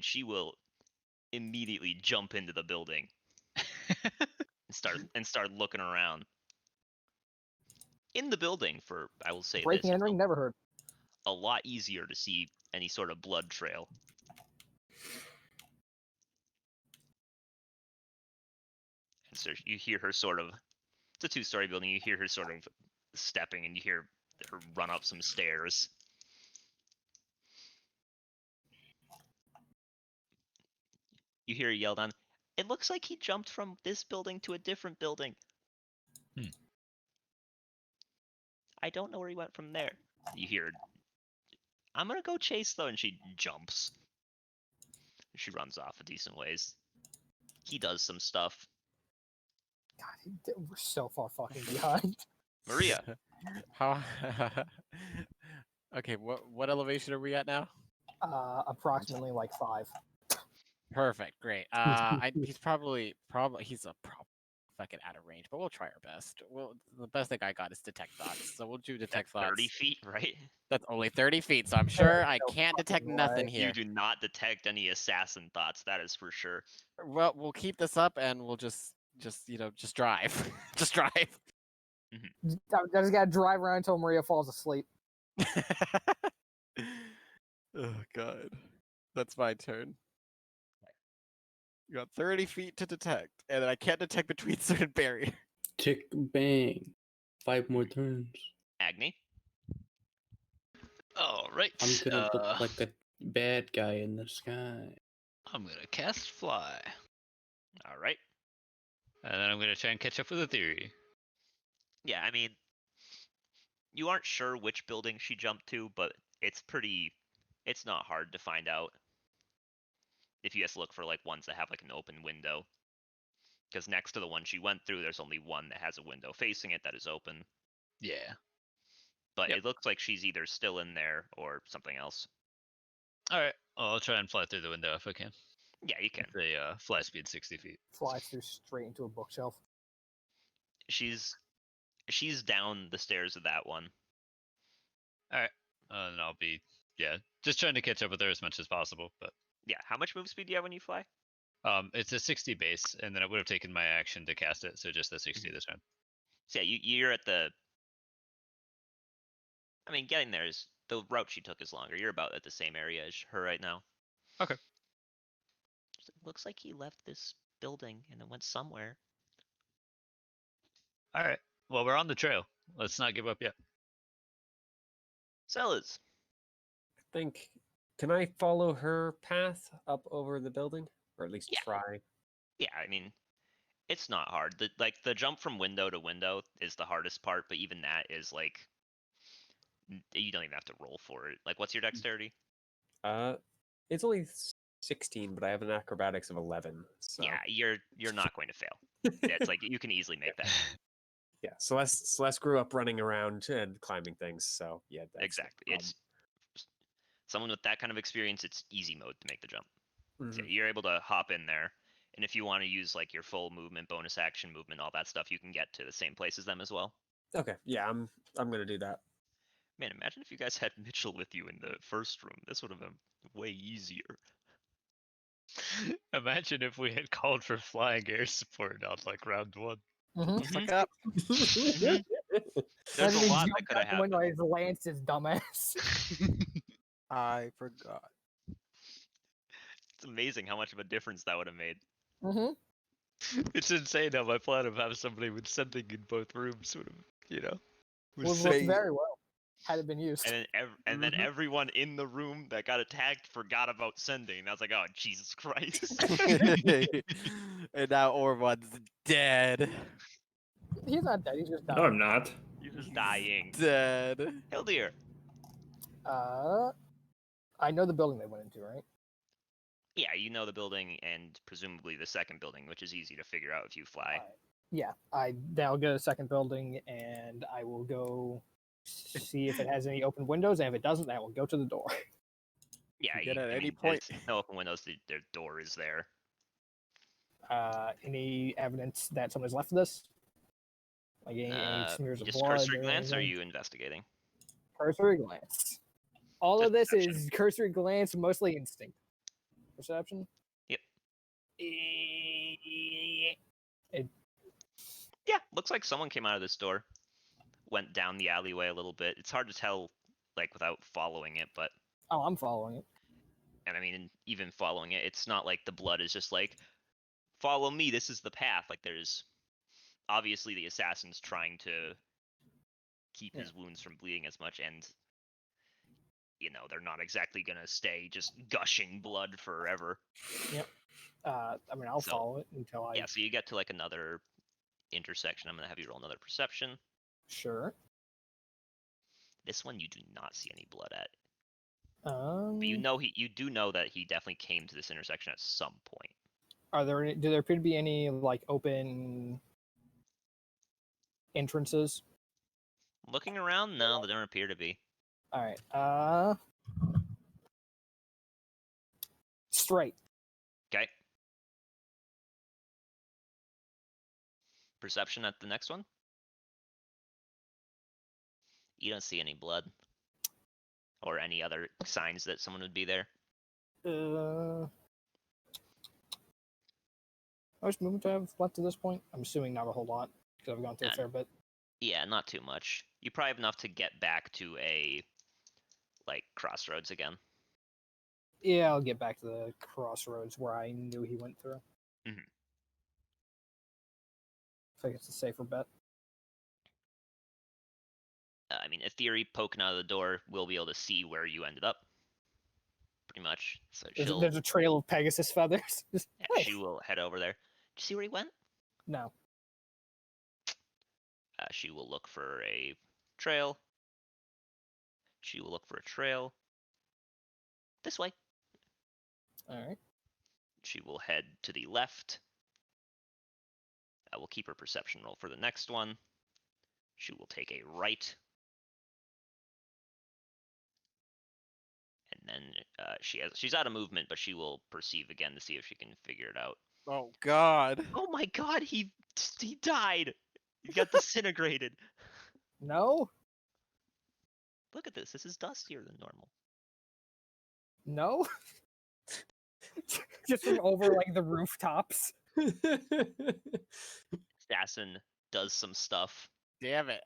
Speaker 9: she will immediately jump into the building and start looking around. In the building, for I will say
Speaker 7: Breaking
Speaker 9: this,
Speaker 7: and entering, never heard.
Speaker 9: a lot easier to see any sort of blood trail. And so you hear her sort of, it's a two-story building, you hear her sort of stepping and you hear her run up some stairs. You hear her yell down, "It looks like he jumped from this building to a different building." I don't know where he went from there. You hear, "I'm gonna go chase though," and she jumps. She runs off a decent ways. He does some stuff.
Speaker 7: God, we're so far fucking behind.
Speaker 9: Maria.
Speaker 3: How? Okay, what elevation are we at now?
Speaker 7: Approximately like 5.
Speaker 3: Perfect, great. He's probably he's a fucking out of range, but we'll try our best. Well, the best thing I got is detect thoughts, so we'll do detect thoughts.
Speaker 9: 30 feet, right?
Speaker 3: That's only 30 feet, so I'm sure I
Speaker 7: No
Speaker 3: can't detect
Speaker 7: fucking
Speaker 3: nothing
Speaker 7: way.
Speaker 3: here.
Speaker 9: You do not detect any assassin thoughts, that is for sure.
Speaker 3: Well, we'll keep this up and we'll just drive, just drive.
Speaker 7: I just gotta drive around until Maria falls asleep.
Speaker 3: Oh god, that's my turn. You got 30 feet to detect, and I can't detect between certain barriers.
Speaker 5: Tick bang. 5 more turns.
Speaker 9: Agni?
Speaker 4: All right.
Speaker 5: I'm gonna look like a bad guy in the sky.
Speaker 4: I'm gonna cast fly,
Speaker 9: All right.
Speaker 4: and then I'm gonna try and catch up with the theory.
Speaker 9: Yeah, I mean, you aren't sure which building she jumped to, but it's not hard to find out. If you just look for like ones that have like an open window. Because next to the one she went through, there's only one that has a window facing it that is open.
Speaker 4: Yeah.
Speaker 9: But
Speaker 4: Yep.
Speaker 9: it looks like she's either still in there or something else.
Speaker 4: All right. Well, I'll try and fly through the window if I can.
Speaker 9: Yeah, you can.
Speaker 4: It's a fly speed 60 feet.
Speaker 7: Flies through straight into a bookshelf.
Speaker 9: She's down the stairs of that one.
Speaker 4: All right. And I'll be just trying to catch up with her as much as possible. But
Speaker 9: Yeah, how much move speed do you have when you fly?
Speaker 4: it's a 60 base, and then I would have taken my action to cast it, so just the 60 this round.
Speaker 9: So yeah, you're at the. I mean, getting there is the route she took is longer. You're about at the same area as her right now.
Speaker 4: Okay.
Speaker 9: Looks like he left this building and then went somewhere.
Speaker 4: All right. Well, we're on the trail. Let's not give up yet.
Speaker 9: Sellers.
Speaker 12: think. Can I follow her path up over the building, or at least
Speaker 9: Yeah.
Speaker 12: try?
Speaker 9: Yeah, I mean, it's not hard. The jump from window to window is the hardest part, but even that is like you don't even have to roll for it. Like, what's your dexterity?
Speaker 12: It's only 16, but I have an acrobatics of 11. So
Speaker 9: Yeah, you're not going to fail. It's like you can easily make that.
Speaker 12: yeah, Celeste grew up running around and climbing things, so yeah, that's no
Speaker 9: Exactly.
Speaker 12: problem.
Speaker 9: It's someone with that kind of experience. It's easy mode to make the jump. So
Speaker 12: Mhm.
Speaker 9: yeah, you're able to hop in there, and if you want to use like your full movement, bonus action movement, all that stuff, you can get to the same place as them as well.
Speaker 12: Okay, yeah, I'm gonna do that.
Speaker 9: Man, imagine if you guys had Mitchell with you in the first room. This would have been way easier.
Speaker 4: Imagine if we had called for flying air support on like round 1.
Speaker 7: Mhm.
Speaker 3: Fuck up.
Speaker 9: There's
Speaker 7: And
Speaker 9: a
Speaker 7: he
Speaker 9: lot that
Speaker 7: jumped
Speaker 9: could have
Speaker 7: out the window
Speaker 9: happened.
Speaker 7: as Lance his dumbass.
Speaker 3: I forgot.
Speaker 9: It's amazing how much of a difference that would have made.
Speaker 7: Mm-hmm.
Speaker 4: It's insane how my plan of having somebody with sending in both rooms would have, was
Speaker 7: Was
Speaker 4: sick.
Speaker 7: worked very well. Had it been used.
Speaker 9: And then everyone in the room that got attacked forgot about sending. And I was like, oh Jesus Christ.
Speaker 3: And now Orvan's dead.
Speaker 7: He's not dead. He's just
Speaker 2: No,
Speaker 7: dying.
Speaker 2: I'm not.
Speaker 9: You're just dying.
Speaker 3: Dead.
Speaker 9: Hildir.
Speaker 7: I know the building they went into, right?
Speaker 9: Yeah, you know the building and presumably the second building, which is easy to figure out if you fly.
Speaker 7: Yeah, I'll go to the second building and I will go see if it has any open windows, and if it doesn't, I will go to the door.
Speaker 9: Yeah,
Speaker 3: You get at
Speaker 9: I
Speaker 3: any
Speaker 9: mean,
Speaker 3: point.
Speaker 9: there's no open windows. The door is there.
Speaker 7: Any evidence that someone's left of this? Like any smears of
Speaker 9: Just
Speaker 7: blood?
Speaker 9: cursory
Speaker 7: or
Speaker 9: glance, or are
Speaker 7: anything?
Speaker 9: you investigating?
Speaker 7: Cursory glance. All
Speaker 9: Just
Speaker 7: of this
Speaker 9: perception.
Speaker 7: is cursory glance, mostly instinct. Perception?
Speaker 9: Yep.
Speaker 7: It,
Speaker 9: Yeah, looks like someone came out of this door, went down the alleyway a little bit. It's hard to tell, like, without following it, but
Speaker 7: oh, I'm following it.
Speaker 9: and I mean, even following it, it's not like the blood is just like, follow me, this is the path. Like, there's obviously the assassin's trying to keep
Speaker 7: Yeah.
Speaker 9: his wounds from bleeding as much, and they're not exactly gonna stay just gushing blood forever.
Speaker 7: Yep. I mean, I'll
Speaker 9: So,
Speaker 7: follow it until I.
Speaker 9: Yeah, so you get to like another intersection. I'm gonna have you roll another perception.
Speaker 7: Sure.
Speaker 9: This one you do not see any blood at.
Speaker 7: Um,
Speaker 9: But you do know that he definitely came to this intersection at some point.
Speaker 7: do there appear to be any like open entrances?
Speaker 9: Looking around, no, there don't appear to be.
Speaker 7: All right. Straight.
Speaker 9: Okay. Perception at the next one. You don't see any blood or any other signs that someone would be there.
Speaker 7: How much movement do I have left at this point? I'm assuming not a whole lot because I've gone through a fair bit.
Speaker 9: Yeah, not too much. You probably have enough to get back to a crossroads again.
Speaker 7: Yeah, I'll get back to the crossroads where I knew he went through.
Speaker 9: Mhm.
Speaker 7: I think it's a safer bet.
Speaker 9: I mean, in theory, poking out of the door, we'll be able to see where you ended up. Pretty much. So
Speaker 7: There's a trail of Pegasus feathers. Just, hey.
Speaker 9: she will head over there. Did you see where he went?
Speaker 7: No.
Speaker 9: She will look for a trail. She will look for a trail. This way.
Speaker 7: All right.
Speaker 9: She will head to the left. We'll keep her perception roll for the next one. She will take a right. And then she's out of movement, but she will perceive again to see if she can figure it out.
Speaker 3: Oh God.
Speaker 9: Oh my God, he died. He got disintegrated.
Speaker 7: No.
Speaker 9: Look at this. This is dustier than normal.
Speaker 7: No. Just from over like the rooftops.
Speaker 9: Assassin does some stuff.
Speaker 3: Damn it.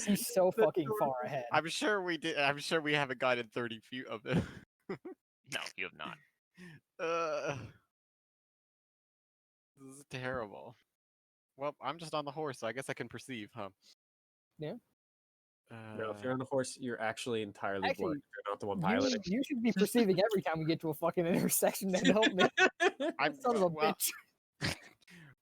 Speaker 7: He's so fucking far ahead.
Speaker 3: I'm sure we did. I'm sure we haven't gotten 30 feet of it.
Speaker 9: No, you have not.
Speaker 3: This is terrible. Well, I'm just on the horse, so I guess I can perceive, huh?
Speaker 7: Yeah.
Speaker 12: No, if you're on the horse, you're actually entirely
Speaker 7: Actually,
Speaker 12: blind. If you're not the one piloting.
Speaker 7: you should be perceiving every time we get to a fucking intersection to help me. Son of a
Speaker 3: well,
Speaker 7: bitch.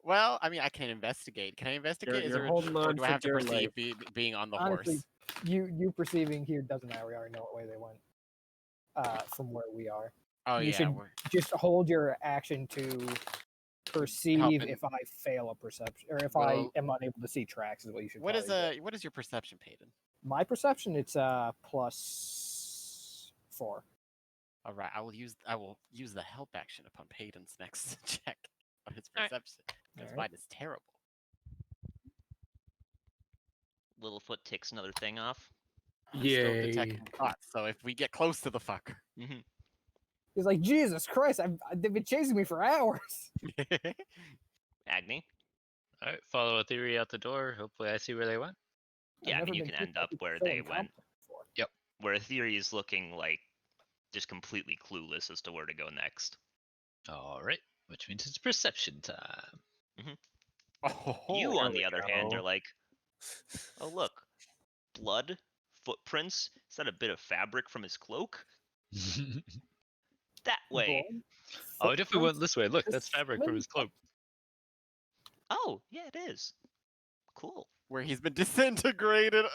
Speaker 3: well, I mean, I can investigate. Can I investigate?
Speaker 12: You're
Speaker 3: Is
Speaker 12: holding
Speaker 3: or
Speaker 12: on
Speaker 3: do I
Speaker 12: for
Speaker 3: have to
Speaker 12: dear
Speaker 3: perceive
Speaker 12: life.
Speaker 3: being on the
Speaker 7: Honestly,
Speaker 3: horse?
Speaker 7: you perceiving here doesn't matter. We already know what way they went. From where we are.
Speaker 3: Oh
Speaker 7: You
Speaker 3: yeah,
Speaker 7: should just hold your action to perceive
Speaker 3: in-
Speaker 7: if I fail a perception or if
Speaker 3: Well-
Speaker 7: I am unable to see tracks is what you should.
Speaker 3: what is
Speaker 7: probably do.
Speaker 3: what is your perception, Peyton?
Speaker 7: My perception? It's +4.
Speaker 3: All right, I will use the help action upon Peyton's next check of his
Speaker 9: Alright.
Speaker 3: perception. Because
Speaker 7: Alright.
Speaker 3: mine is terrible.
Speaker 9: Littlefoot takes another thing off.
Speaker 3: I'm still
Speaker 5: Yay.
Speaker 3: detecting thoughts, so if we get close to the fucker.
Speaker 9: Mm-hmm.
Speaker 7: He's like, Jesus Christ! They've been chasing me for hours.
Speaker 9: Agni.
Speaker 10: All right, follow a theory out the door. Hopefully, I see where they went.
Speaker 9: Yeah,
Speaker 7: I've
Speaker 9: I mean,
Speaker 7: never
Speaker 9: you
Speaker 7: been
Speaker 9: can
Speaker 7: too
Speaker 9: end up
Speaker 7: fucking
Speaker 9: where
Speaker 7: so
Speaker 9: they went.
Speaker 7: incompetent before.
Speaker 9: Where Theory is looking like just completely clueless as to where to go next.
Speaker 10: All right, which means it's perception time.
Speaker 3: Oh,
Speaker 9: You,
Speaker 12: there
Speaker 9: on
Speaker 12: we
Speaker 9: the other hand,
Speaker 12: go.
Speaker 9: are like, oh look, blood, footprints. Is that a bit of fabric from his cloak? That way.
Speaker 7: Blood,
Speaker 10: Oh, I definitely went
Speaker 7: footprints,
Speaker 10: this way. Look, that's
Speaker 7: this
Speaker 10: fabric from
Speaker 7: way.
Speaker 10: his cloak.
Speaker 9: Oh, yeah, it is. Cool.
Speaker 3: where he's been disintegrated.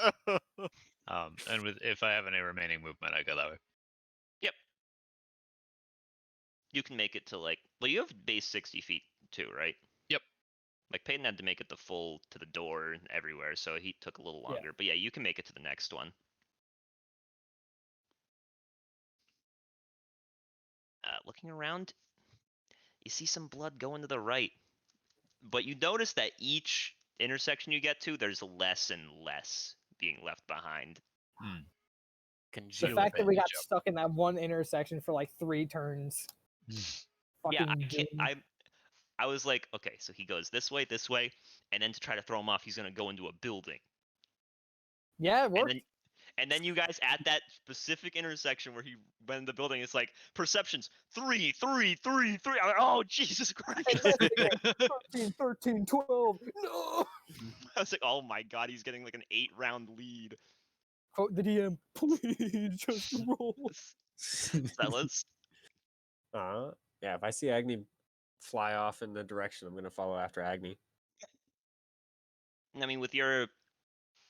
Speaker 10: And with if I have any remaining movement, I go that way.
Speaker 9: You can make it to like, well, you have base 60 feet too, right?
Speaker 10: Yep.
Speaker 9: Like Peyton had to make it the full to the door and everywhere, so he took a little
Speaker 7: Yeah.
Speaker 9: longer. But yeah, you can make it to the next one. Looking around, you see some blood going to the right, but you notice that each intersection you get to, there's less and less being left behind.
Speaker 10: Hmm.
Speaker 7: The
Speaker 3: Congealed.
Speaker 7: fact that we got
Speaker 10: bandage up.
Speaker 7: stuck in that one intersection for like 3 turns.
Speaker 9: Yeah,
Speaker 7: Fucking
Speaker 9: I was like, okay, so he goes this way, and then to try to throw him off, he's gonna go into a building.
Speaker 7: yeah, it worked.
Speaker 9: And then you guys at that specific intersection where he went in the building, it's like perceptions 3, 3, 3, 3. I'm like, oh Jesus Christ!
Speaker 7: 13, 13, 12. No.
Speaker 9: I was like, oh my god, he's getting like an 8-round lead.
Speaker 7: Quote the DM, please just roll.
Speaker 9: Fellas,
Speaker 12: Yeah, if I see Agni fly off in the direction, I'm gonna follow after Agni.
Speaker 9: I mean, with your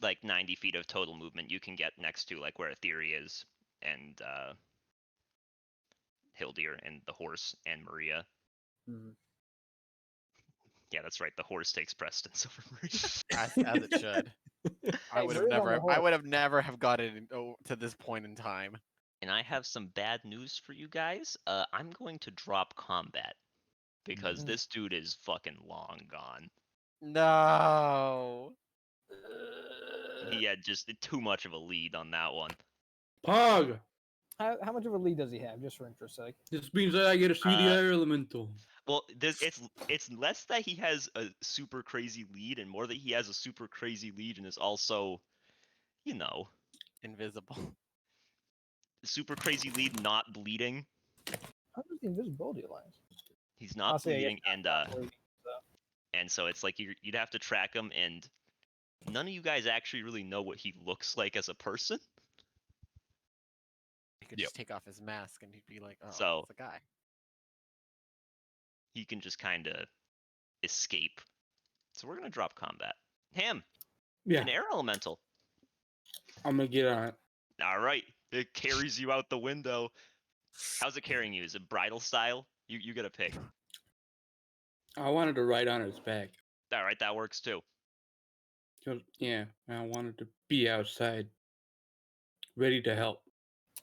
Speaker 9: like 90 feet of total movement, you can get next to like where Theory is and Hildir and the horse and Maria.
Speaker 12: Mhm.
Speaker 9: Yeah, that's right. The horse takes precedence over Maria.
Speaker 3: as it should. I
Speaker 7: Hey,
Speaker 3: would have
Speaker 7: Maria's on the
Speaker 3: never. I
Speaker 7: horse.
Speaker 3: would have never have gotten to this point in time.
Speaker 9: And I have some bad news for you guys. I'm going to drop combat because this dude is fucking long gone.
Speaker 3: No.
Speaker 9: He had just too much of a lead on that one.
Speaker 5: Pog!
Speaker 7: How much of a lead does he have, just for interest's sake?
Speaker 5: This means that I get to see the air elemental.
Speaker 9: Well, it's less that he has a super crazy lead and more that he has a super crazy lead and is also, you know,
Speaker 3: Invisible.
Speaker 9: super crazy lead not bleeding.
Speaker 7: How does the invisibility last?
Speaker 9: He's not
Speaker 7: I'll say, I guess
Speaker 9: bleeding and
Speaker 7: not bleeding, so.
Speaker 9: and so it's like you'd have to track him, and none of you guys actually really know what he looks like as a person.
Speaker 3: He could just take off his mask and he'd be like, "Oh,
Speaker 9: So-
Speaker 3: it's a guy."
Speaker 9: He can just kind of escape. So we're gonna drop combat. Ham,
Speaker 5: Yeah,
Speaker 9: an air elemental.
Speaker 5: I'm gonna get on it.
Speaker 9: All right, it carries you out the window. How's it carrying you? Is it bridal style? You get a pick.
Speaker 5: I wanted to ride on its back.
Speaker 9: All right, that works too.
Speaker 5: 'Cause, yeah, I wanted to be outside, ready to help.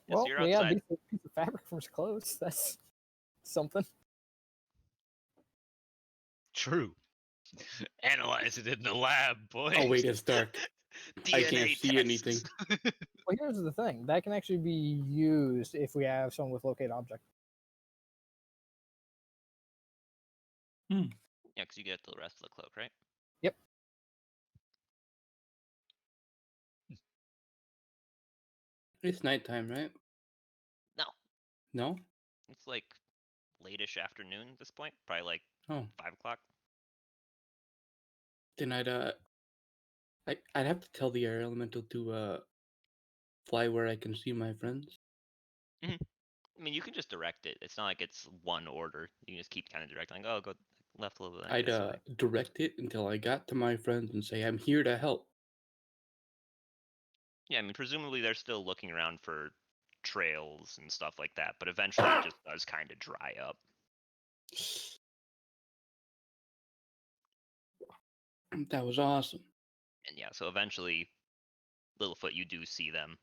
Speaker 9: Yes,
Speaker 7: Well,
Speaker 9: you're
Speaker 7: we got a
Speaker 9: outside.
Speaker 7: decent piece of fabric from his clothes. That's something.
Speaker 10: True. Analyze it in the lab, boy.
Speaker 5: Oh wait, it's dark. I
Speaker 9: DNA
Speaker 5: can't see
Speaker 9: tests.
Speaker 5: anything.
Speaker 7: Well, here's the thing. That can actually be used if we have someone with locate object.
Speaker 9: Yeah, because you get the rest of the cloak, right?
Speaker 5: It's nighttime, right?
Speaker 9: No,
Speaker 5: No?
Speaker 9: it's like late-ish afternoon at this point. Probably like
Speaker 5: Oh,
Speaker 9: 5 o'clock.
Speaker 5: then I'd I'd have to tell the air elemental to fly where I can see my friends.
Speaker 9: I mean, you can just direct it. It's not like it's one order. You can just keep kind of directing. Like, oh, go left a little bit.
Speaker 5: I'd
Speaker 9: This way.
Speaker 5: direct it until I got to my friends and say, I'm here to help.
Speaker 9: Yeah, I mean, presumably they're still looking around for trails and stuff like that, but eventually it just does kind of dry up.
Speaker 5: That was awesome.
Speaker 9: And yeah, so eventually, Littlefoot, you do see them.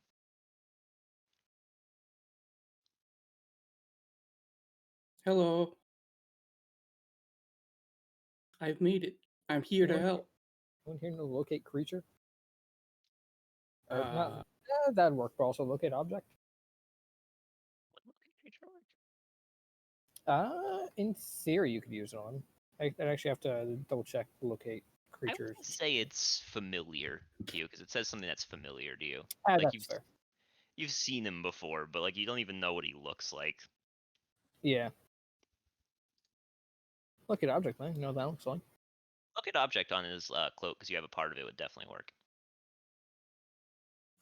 Speaker 5: Hello. I've made it. I'm here to help.
Speaker 7: Anyone here know locate creature? Or
Speaker 5: Uh,
Speaker 7: not? That'd work, but also locate object. In theory, you could use it on. I'd actually have to double check locate
Speaker 9: I
Speaker 7: creatures.
Speaker 9: would say it's familiar to you because it says something that's familiar to you.
Speaker 7: Ah,
Speaker 9: Like
Speaker 7: that's fair.
Speaker 9: you've seen him before, but like you don't even know what he looks like.
Speaker 7: Yeah. Locate object, man. You know what that looks like.
Speaker 9: Look at object on his cloak because you have a part of it would definitely work.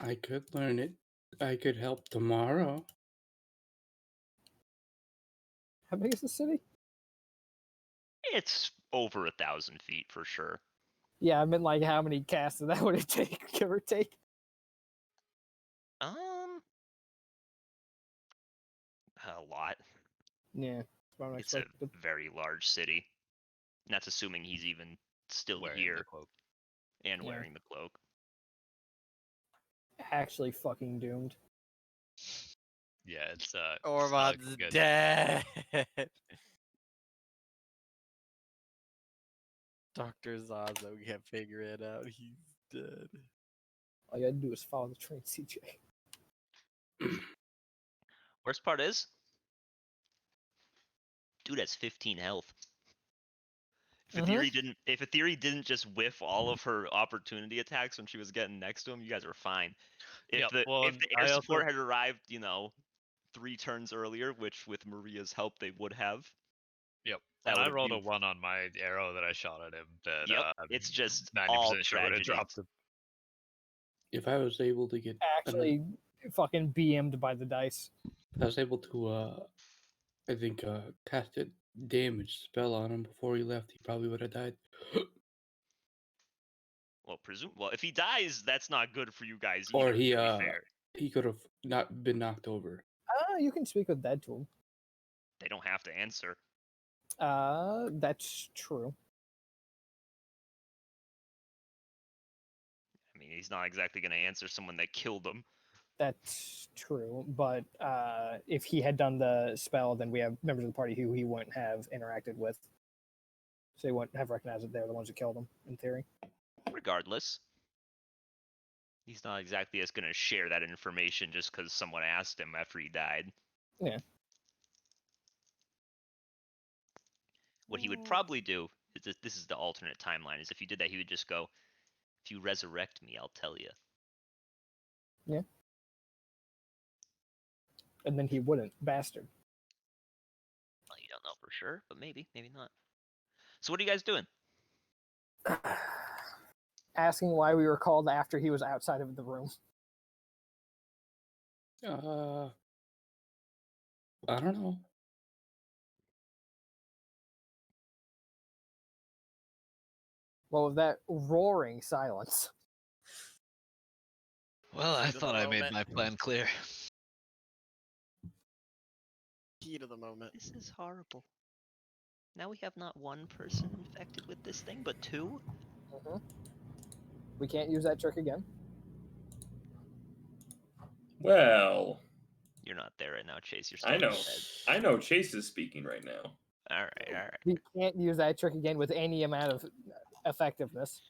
Speaker 5: I could learn it. I could help tomorrow.
Speaker 7: How big is the city?
Speaker 9: It's over 1,000 feet for sure.
Speaker 7: Yeah, I meant like how many casts of that would it take, give or take?
Speaker 9: A lot.
Speaker 7: Yeah, that's what I'm
Speaker 9: It's a
Speaker 7: expecting.
Speaker 9: very large city. And that's assuming he's even still
Speaker 10: Wearing
Speaker 9: here
Speaker 10: the cloak.
Speaker 9: and
Speaker 7: Yeah.
Speaker 9: wearing the cloak.
Speaker 7: Actually, fucking doomed.
Speaker 10: Yeah, it's
Speaker 3: Ormon's
Speaker 10: good.
Speaker 3: dead. Dr. Zazo can't figure it out. He's dead.
Speaker 7: All you gotta do is follow the train, CJ.
Speaker 9: Worst part is, dude has 15 health. If Aetheri didn't just whiff all of her opportunity attacks when she was getting next to him, you guys were fine. If the air support had arrived, 3 turns earlier, which with Maria's help they would have.
Speaker 10: Yep.
Speaker 9: That
Speaker 10: And I
Speaker 9: would've
Speaker 10: rolled a
Speaker 9: used-
Speaker 10: 1 on my arrow that I shot at him. That
Speaker 9: it's just
Speaker 10: 90%
Speaker 9: all
Speaker 10: sure would have
Speaker 9: tragedies.
Speaker 10: dropped him.
Speaker 5: If I was able to get
Speaker 7: Actually, fucking BM'd by the dice.
Speaker 5: if I was able to I think cast a damage spell on him before he left, he probably would have died.
Speaker 9: Well, if he dies, that's not good for you guys either.
Speaker 5: Or he
Speaker 9: to be fair.
Speaker 5: he could have not been knocked over.
Speaker 7: You can speak with dead to him.
Speaker 9: They don't have to answer.
Speaker 7: That's true.
Speaker 9: I mean, he's not exactly going to answer someone that killed him.
Speaker 7: That's true, but if he had done the spell, then we have members of the party who he wouldn't have interacted with. So he wouldn't have recognized that they're the ones who killed him, in theory.
Speaker 9: Regardless, he's not exactly just going to share that information just because someone asked him after he died.
Speaker 7: Yeah.
Speaker 9: What he would probably do, is this is the alternate timeline, is if he did that, he would just go, if you resurrect me, I'll tell you.
Speaker 7: Yeah. And then he wouldn't. Bastard.
Speaker 9: Well, you don't know for sure, but maybe not. So what are you guys doing?
Speaker 7: Asking why we were called after he was outside of the room.
Speaker 5: I don't know.
Speaker 7: Well, with that roaring silence.
Speaker 10: Well, I
Speaker 3: Heat of the
Speaker 10: thought I made
Speaker 3: moment.
Speaker 10: my plan clear.
Speaker 3: Heat of the moment.
Speaker 9: This is horrible. Now we have not one person infected with this thing, but 2?
Speaker 7: Mm-hmm. We can't use that trick again.
Speaker 2: Well,
Speaker 9: You're not there right now, Chase. You're still
Speaker 2: I know.
Speaker 9: dead.
Speaker 2: I know Chase is speaking right now.
Speaker 9: All right.
Speaker 7: We can't use that trick again with any amount of effectiveness.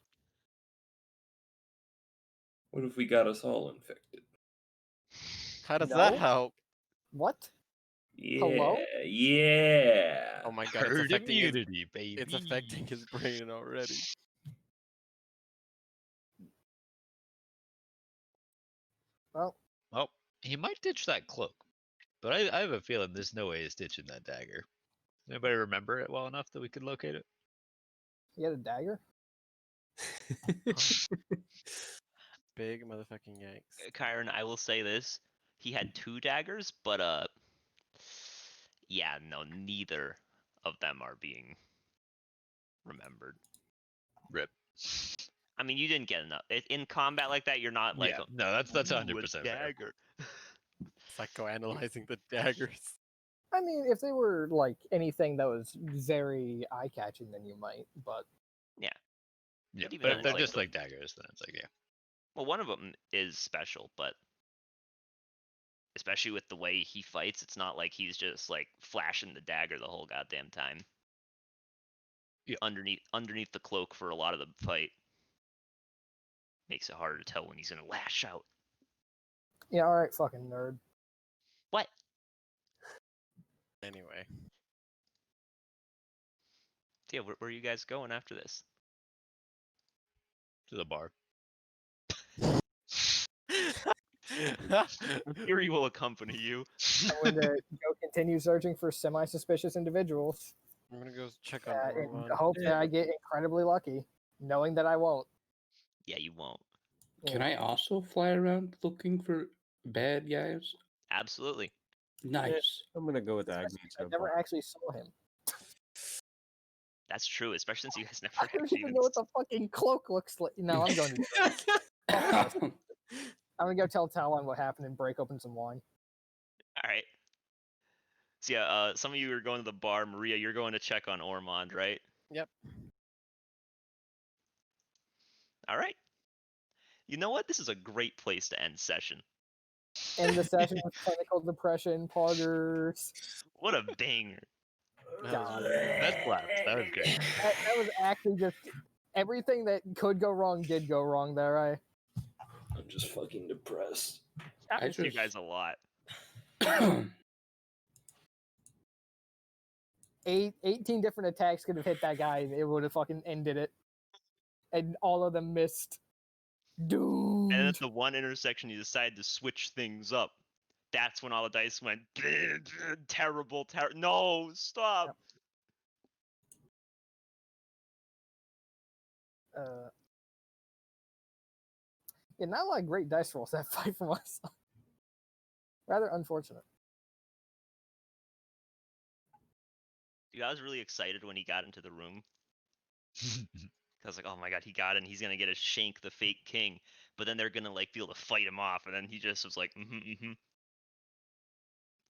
Speaker 2: What if we got us all infected?
Speaker 3: How does
Speaker 7: No?
Speaker 3: that help?
Speaker 7: What?
Speaker 2: Yeah,
Speaker 7: Hello?
Speaker 2: yeah.
Speaker 3: Oh my god,
Speaker 10: Herd immunity, baby.
Speaker 3: It's affecting his brain already.
Speaker 7: Well,
Speaker 10: He might ditch that cloak, but I have a feeling there's no way he's ditching that dagger. Does anybody remember it well enough that we could locate it?
Speaker 7: he had a dagger?
Speaker 3: Big motherfucking yikes.
Speaker 9: Kyron, I will say this: he had 2 daggers, but yeah, no, neither of them are being remembered.
Speaker 10: Rip.
Speaker 9: I mean, you didn't get enough in combat like that. You're not like,
Speaker 10: Yeah, no, that's
Speaker 9: "Ooh,
Speaker 10: 100%
Speaker 9: a
Speaker 10: fair.
Speaker 9: dagger."
Speaker 3: Psychoanalyzing the daggers.
Speaker 7: I mean, if they were like anything that was very eye-catching, then you might. But
Speaker 10: Yeah,
Speaker 9: But even
Speaker 10: but
Speaker 9: then,
Speaker 10: if
Speaker 9: it's
Speaker 10: they're
Speaker 9: like
Speaker 10: just
Speaker 9: the-
Speaker 10: like daggers, then it's like, yeah.
Speaker 9: well, one of them is special, but especially with the way he fights, it's not like he's just like flashing the dagger the whole goddamn time.
Speaker 10: Yeah.
Speaker 9: Underneath the cloak for a lot of the fight makes it harder to tell when he's gonna lash out.
Speaker 7: yeah, all right, fucking nerd.
Speaker 9: What?
Speaker 3: Anyway.
Speaker 9: Yeah, where are you guys going after this?
Speaker 10: To the bar.
Speaker 9: Fury will accompany you.
Speaker 7: I'm going to go continue searching for semi-suspicious individuals
Speaker 3: I'm gonna go check on
Speaker 7: in
Speaker 3: Ormond.
Speaker 7: the hope that I get incredibly lucky, knowing that I won't.
Speaker 9: Yeah, you won't.
Speaker 5: Can I also fly around looking for bad guys?
Speaker 9: Absolutely.
Speaker 5: Nice.
Speaker 12: I'm gonna go with the
Speaker 7: Especially
Speaker 12: Agni
Speaker 7: if I never actually saw him.
Speaker 9: That's true, especially since you guys never
Speaker 7: I don't
Speaker 9: actually
Speaker 7: even know what the fucking cloak looks like. No, I'm going to. I'm gonna go tell Talon what happened and break open some wine.
Speaker 9: All right. So yeah, some of you are going to the bar. Maria, you're going to check on Ormond, right?
Speaker 3: Yep.
Speaker 9: All right. You know what? This is a great place to end session.
Speaker 7: End the session with clinical depression, poggers.
Speaker 9: What a banger.
Speaker 7: God.
Speaker 10: That slapped. That was great.
Speaker 7: That was actually just everything that could go wrong did go wrong there.
Speaker 2: I'm just fucking depressed.
Speaker 9: Happens to you guys a lot.
Speaker 7: 18 different attacks could have hit that guy and it would have fucking ended it. And all of them missed. Dude.
Speaker 9: And at the one intersection, you decided to switch things up. That's when all the dice went terrible, terrible. No, stop.
Speaker 7: Yeah, not a lot of great dice rolls that fight from us. Rather unfortunate.
Speaker 9: Dude, I was really excited when he got into the room. I was like, oh my god, he got in. He's gonna get to shank the fake king, but then they're gonna like be able to fight him off, and then he just was like,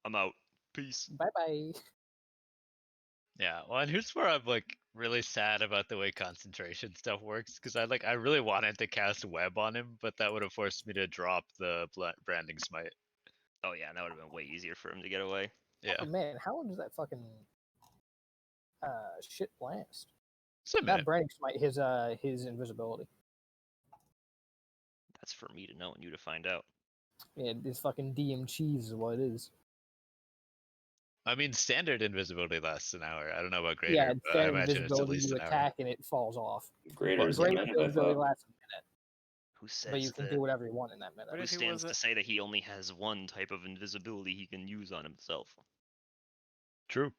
Speaker 9: I'm out. Peace.
Speaker 7: Bye bye.
Speaker 10: Yeah, well, and here's where I'm like really sad about the way concentration stuff works, because I really wanted to cast web on him, but that would have forced me to drop the branding smite.
Speaker 9: Oh yeah, that would have been way easier for him to get away.
Speaker 10: Yeah,
Speaker 7: Oh, man, how long does that fucking shit last?
Speaker 10: it's a
Speaker 7: That
Speaker 10: minute.
Speaker 7: branding smite his invisibility.
Speaker 9: That's for me to know and you to find out.
Speaker 7: Yeah, this fucking DM cheese is what it is.
Speaker 10: I mean, standard invisibility lasts an hour. I don't know about greater,
Speaker 7: Yeah,
Speaker 10: but I
Speaker 7: standard
Speaker 10: imagine it's at
Speaker 7: invisibility,
Speaker 10: least
Speaker 7: you
Speaker 10: an hour.
Speaker 7: attack and it falls off.
Speaker 2: Greater is a
Speaker 7: Great
Speaker 2: minute, I
Speaker 7: invisibility
Speaker 2: thought.
Speaker 7: lasts a minute,
Speaker 9: Who says
Speaker 7: but you can
Speaker 9: that?
Speaker 7: do whatever you want in that minute.
Speaker 3: But
Speaker 9: Who
Speaker 3: if he
Speaker 9: stands to
Speaker 3: wasn't-
Speaker 9: say that he only has one type of invisibility he can use on himself?
Speaker 10: True.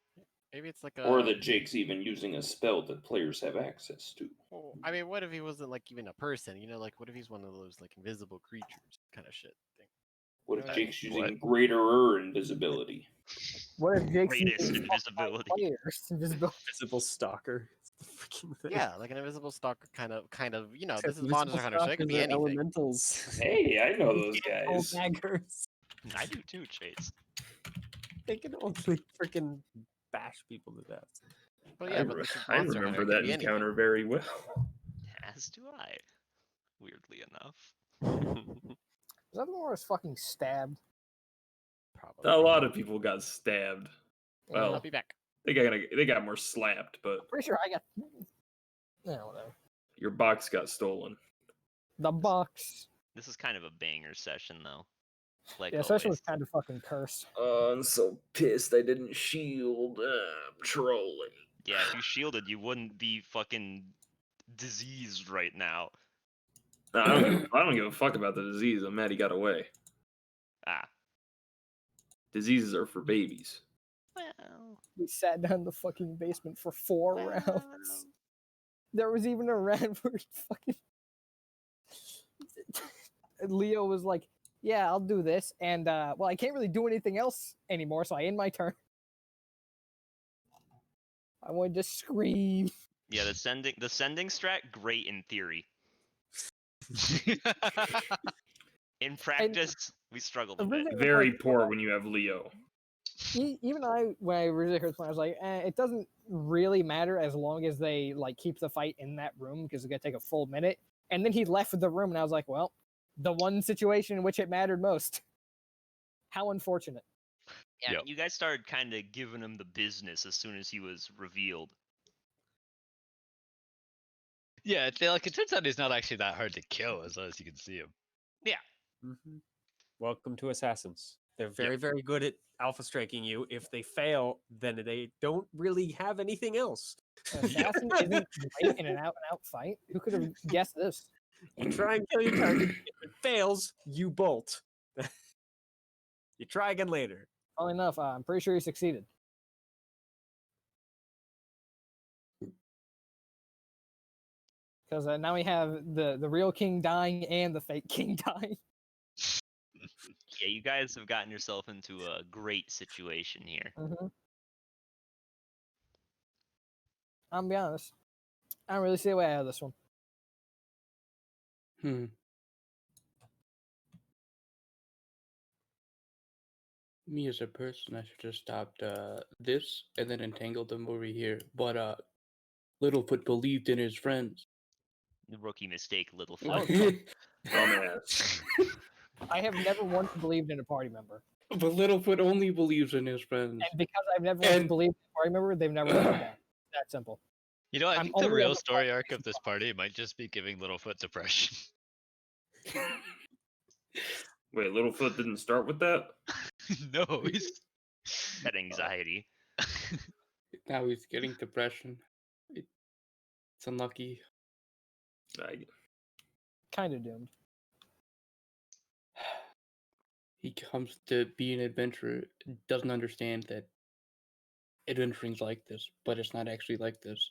Speaker 3: Maybe it's like a.
Speaker 2: Or that Jake's even using a spell that players have access to.
Speaker 3: Well, I mean, what if he wasn't like even a person? You know, like what if he's one of those like invisible creatures kind of shit thing?
Speaker 2: What if
Speaker 3: What?
Speaker 2: Jake's using
Speaker 10: What?
Speaker 2: greater invisibility?
Speaker 7: What if Jake's
Speaker 9: Greatest
Speaker 7: using
Speaker 9: invisibility.
Speaker 7: players? Invisibility.
Speaker 12: Visible stalker. It's the freaking thing.
Speaker 3: Yeah, like an invisible stalker kind of. You know,
Speaker 12: Except
Speaker 3: this is Monster
Speaker 12: invisible
Speaker 3: Hunter, so it could
Speaker 12: stalkers
Speaker 3: be
Speaker 12: are
Speaker 3: anything.
Speaker 12: elementals.
Speaker 2: Hey, I know those
Speaker 12: Old
Speaker 2: guys.
Speaker 12: daggers.
Speaker 9: I do too, Chase.
Speaker 12: They can only freaking bash people to death.
Speaker 3: But yeah, but this is
Speaker 2: I
Speaker 3: Monster
Speaker 2: remember
Speaker 3: Hunter. It could
Speaker 2: that
Speaker 3: be anything.
Speaker 2: encounter very well.
Speaker 9: As do I. Weirdly enough.
Speaker 7: Is that the one where I was fucking stabbed?
Speaker 3: Probably.
Speaker 2: A lot of people got stabbed. Well,
Speaker 3: I'll be back.
Speaker 2: they got more slapped, but
Speaker 7: Pretty sure I got. Yeah, whatever.
Speaker 2: your box got stolen.
Speaker 7: The box.
Speaker 9: This is kind of a banger session, though. Like
Speaker 7: Yeah, session
Speaker 9: always.
Speaker 7: was kind of fucking cursed.
Speaker 2: Oh, I'm so pissed I didn't shield. I'm trolling.
Speaker 9: Yeah, if you shielded, you wouldn't be fucking diseased right now.
Speaker 2: No, I don't give a fuck about the disease. I'm mad he got away.
Speaker 9: Ah.
Speaker 2: Diseases are for babies.
Speaker 9: Well.
Speaker 7: We sat down in the fucking basement for 4 rounds. There was even a rant where fucking Leo was like, "Yeah, I'll do this," and well, I can't really do anything else anymore, so I end my turn. I wanted to scream.
Speaker 9: Yeah, the sending strat, great in theory. In practice, we struggled a bit.
Speaker 2: Very poor when you have Leo.
Speaker 7: Even when I originally heard this one, I was like, it doesn't really matter as long as they like keep the fight in that room because it's gonna take a full minute. And then he left the room, and I was like, well, the one situation in which it mattered most. How unfortunate.
Speaker 9: Yeah, I mean, you guys started kind of giving him the business as soon as he was revealed.
Speaker 4: Yeah, like it turns out he's not actually that hard to kill as long as you can see him.
Speaker 9: Yeah.
Speaker 12: Mm-hmm. Welcome to Assassins. They're very, very good at alpha striking you. If they fail, then they don't really have anything else.
Speaker 7: Assassin isn't great in an out-and-out fight. Who could have guessed this?
Speaker 12: You try and kill your target. If it fails, you bolt. You try again later.
Speaker 7: Well enough, I'm pretty sure he succeeded. Because now we have the real king dying and the fake king dying.
Speaker 9: Yeah, you guys have gotten yourself into a great situation here.
Speaker 7: Mm-hmm. I'm gonna be honest. I don't really see a way out of this one.
Speaker 5: Me as a person, I should have stopped this and then entangled them over here. But Littlefoot believed in his friends.
Speaker 9: Rookie mistake,
Speaker 7: Oh,
Speaker 9: Littlefoot.
Speaker 2: Dumbass.
Speaker 7: I have never once believed in a party member.
Speaker 5: But Littlefoot only believes in his friends.
Speaker 7: And because I've never once believed in a party member, they've never let me down. That simple.
Speaker 4: You know, I
Speaker 7: I'm
Speaker 4: think the
Speaker 7: only
Speaker 4: real
Speaker 7: ever
Speaker 4: story arc of this party might just be giving Littlefoot depression.
Speaker 2: Wait, Littlefoot didn't start with that?
Speaker 4: No, he's
Speaker 9: That anxiety.
Speaker 5: Now he's getting depression. It's unlucky.
Speaker 7: Kind of doomed.
Speaker 5: He comes to be an adventurer, doesn't understand that adventuring's like this, but it's not actually like this.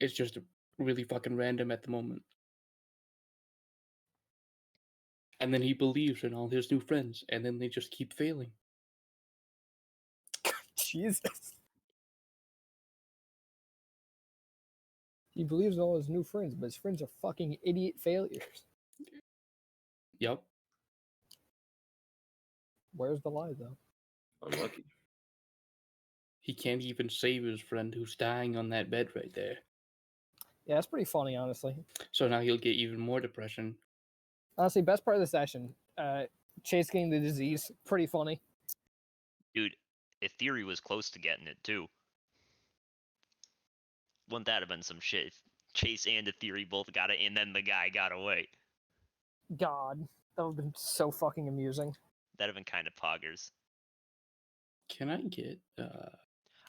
Speaker 5: It's just really fucking random at the moment. And then he believes in all his new friends, and then they just keep failing.
Speaker 7: Jesus. He believes in all his new friends, but his friends are fucking idiot failures.
Speaker 5: Yep.
Speaker 7: Where's the lie, though?
Speaker 2: Unlucky.
Speaker 5: He can't even save his friend who's dying on that bed right there.
Speaker 7: Yeah, that's pretty funny, honestly.
Speaker 5: So now he'll get even more depression.
Speaker 7: Honestly, best part of the session, Chase getting the disease, pretty funny.
Speaker 9: Dude, Ethereal was close to getting it, too. Wouldn't that have been some shit if Chase and Ethereal both got it, and then the guy got away?
Speaker 7: God, that would have been so fucking amusing.
Speaker 9: That'd have been kind of poggers.
Speaker 5: Can I get,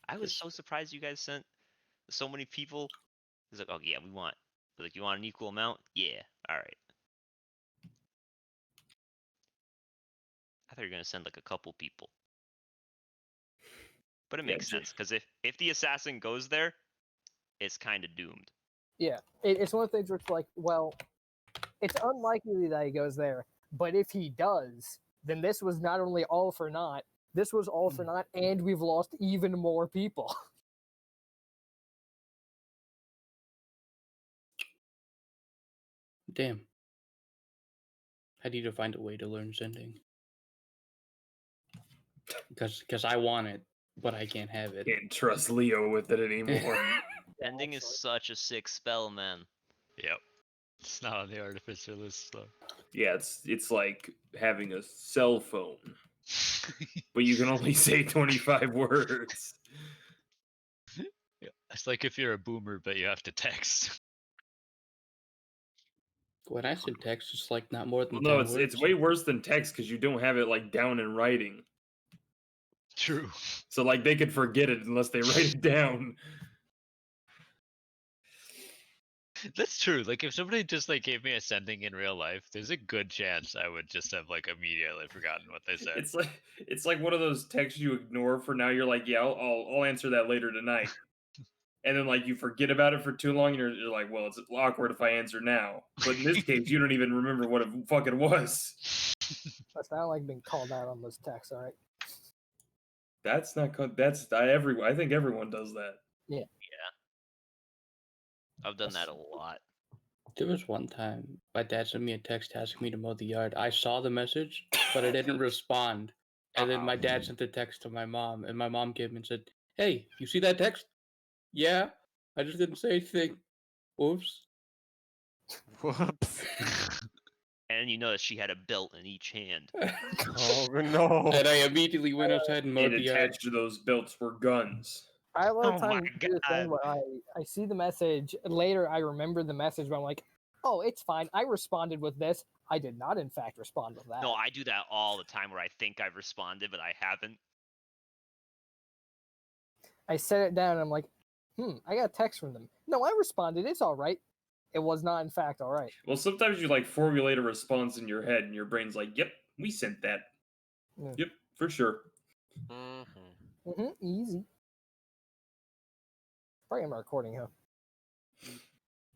Speaker 9: I was so surprised you guys sent so many people. It's like, oh yeah, we want. Like, you want an equal amount? Yeah, all right. I thought you were gonna send like a couple people, but it makes sense because if the assassin goes there, it's kind of doomed.
Speaker 7: Yeah, it's one of the things where it's like, well, it's unlikely that he goes there, but if he does, then this was not only all for naught, this was all for naught, and we've lost even more people.
Speaker 5: damn. I need to find a way to learn sending. Because I want it, but I can't have it.
Speaker 2: Can't trust Leo with it anymore.
Speaker 9: Ending is such a sick spell, man.
Speaker 4: Yep. It's not on the artificer list, though.
Speaker 2: Yeah, it's like having a cell phone, but you can only say 25 words.
Speaker 4: Yeah. It's like if you're a boomer, but you have to text.
Speaker 5: When I said text, it's like not more than
Speaker 2: Well, no,
Speaker 5: 10
Speaker 2: it's
Speaker 5: words.
Speaker 2: way worse than text because you don't have it like down in writing.
Speaker 4: True.
Speaker 2: So like they could forget it unless they write it down.
Speaker 4: That's true. Like if somebody just like gave me a sending in real life, there's a good chance I would just have like immediately forgotten what they said.
Speaker 2: It's like one of those texts you ignore for now. You're like, yeah, I'll answer that later tonight. and then like you forget about it for too long, and you're like, well, it's awkward if I answer now. But in this case, you don't even remember what it fucking was.
Speaker 7: That's not like being called out on this text, all right?
Speaker 2: That's not. I think everyone does that.
Speaker 9: Yeah. I've done that a lot.
Speaker 5: There was one time my dad sent me a text asking me to mow the yard. I saw the message, but I didn't respond. And then my dad sent the text to my mom, and my mom came and said, "Hey, you see that text?" Yeah, I just didn't say anything. Whoops.
Speaker 3: Whoops.
Speaker 9: And you notice she had a belt in each hand.
Speaker 3: Oh no.
Speaker 5: And I immediately went outside and mowed
Speaker 2: And
Speaker 5: the yard.
Speaker 2: attached to those belts were guns.
Speaker 7: I have a lot of
Speaker 9: Oh my
Speaker 7: time do the thing
Speaker 9: God.
Speaker 7: where I see the message, later I remember the message, but I'm like, oh, it's fine. I responded with this. I did not, in fact, respond with that.
Speaker 9: No, I do that all the time where I think I've responded, but I haven't.
Speaker 7: I set it down and I'm like, I got a text from them. No, I responded. It's all right. It was not, in fact, all right.
Speaker 2: Well, sometimes you like formulate a response in your head, and your brain's like, "Yep, we sent that.
Speaker 7: Yeah.
Speaker 2: Yep, for sure."
Speaker 7: Easy. Probably am recording, huh?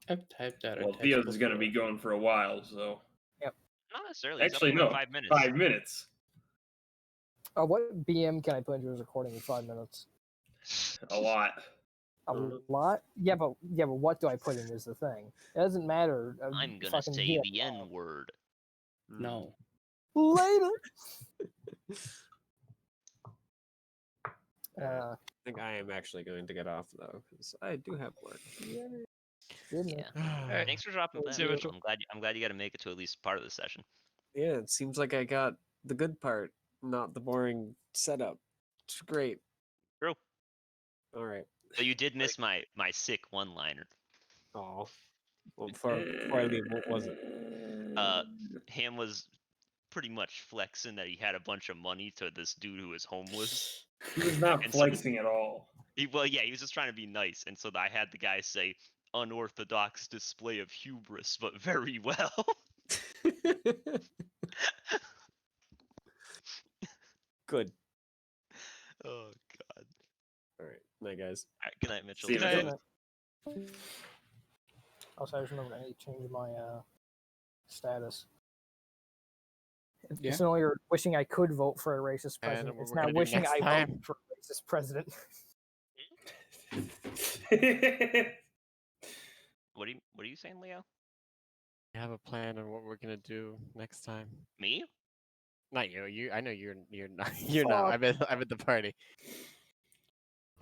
Speaker 5: I've typed out a
Speaker 2: Well,
Speaker 5: text
Speaker 2: Theo's is going to
Speaker 5: before.
Speaker 2: be going for a while, so.
Speaker 9: Not necessarily. He's
Speaker 2: Actually,
Speaker 9: up for
Speaker 2: no.
Speaker 9: 5 minutes.
Speaker 2: 5 minutes.
Speaker 7: What BM can I put into his recording in 5 minutes?
Speaker 2: A lot.
Speaker 7: A lot? Yeah, but what do I put in is the thing. It doesn't matter.
Speaker 9: I'm gonna
Speaker 7: fucking
Speaker 9: say
Speaker 7: DM
Speaker 9: the N word.
Speaker 5: No.
Speaker 7: Later.
Speaker 12: I think I am actually going to get off though, because I do have work.
Speaker 7: Goodness.
Speaker 9: Yeah. Thanks for dropping by.
Speaker 4: See you, Mitchell.
Speaker 9: I'm glad you got to make it to at least part of the session.
Speaker 12: Yeah, it seems like I got the good part, not the boring setup. It's great.
Speaker 9: True.
Speaker 12: All right.
Speaker 9: So you did miss my sick one-liner.
Speaker 12: Oh. Well, before I leave, what was it?
Speaker 9: Ham was pretty much flexing that he had a bunch of money to this dude who was homeless.
Speaker 2: He was not
Speaker 9: And so-
Speaker 2: flexing at all.
Speaker 9: He was just trying to be nice, and so I had the guy say, "Unorthodox display of hubris, but very well."
Speaker 12: Good.
Speaker 9: Oh God.
Speaker 12: All right. Night, guys.
Speaker 9: All right, good night, Mitchell.
Speaker 2: See you,
Speaker 9: Good
Speaker 2: Mitchell.
Speaker 9: night.
Speaker 7: Also, I just remember I need to change my status.
Speaker 5: Yeah.
Speaker 7: It's no longer wishing I could vote for a racist
Speaker 3: And
Speaker 7: president.
Speaker 3: what
Speaker 7: It's
Speaker 3: we're
Speaker 7: now
Speaker 3: gonna do
Speaker 7: wishing
Speaker 3: next
Speaker 7: I
Speaker 3: time?
Speaker 7: voted for a racist president.
Speaker 9: What are you saying, Leo?
Speaker 3: You have a plan on what we're gonna do next time?
Speaker 9: Me?
Speaker 3: Not you. I know you're not. You're not. I'm at the party.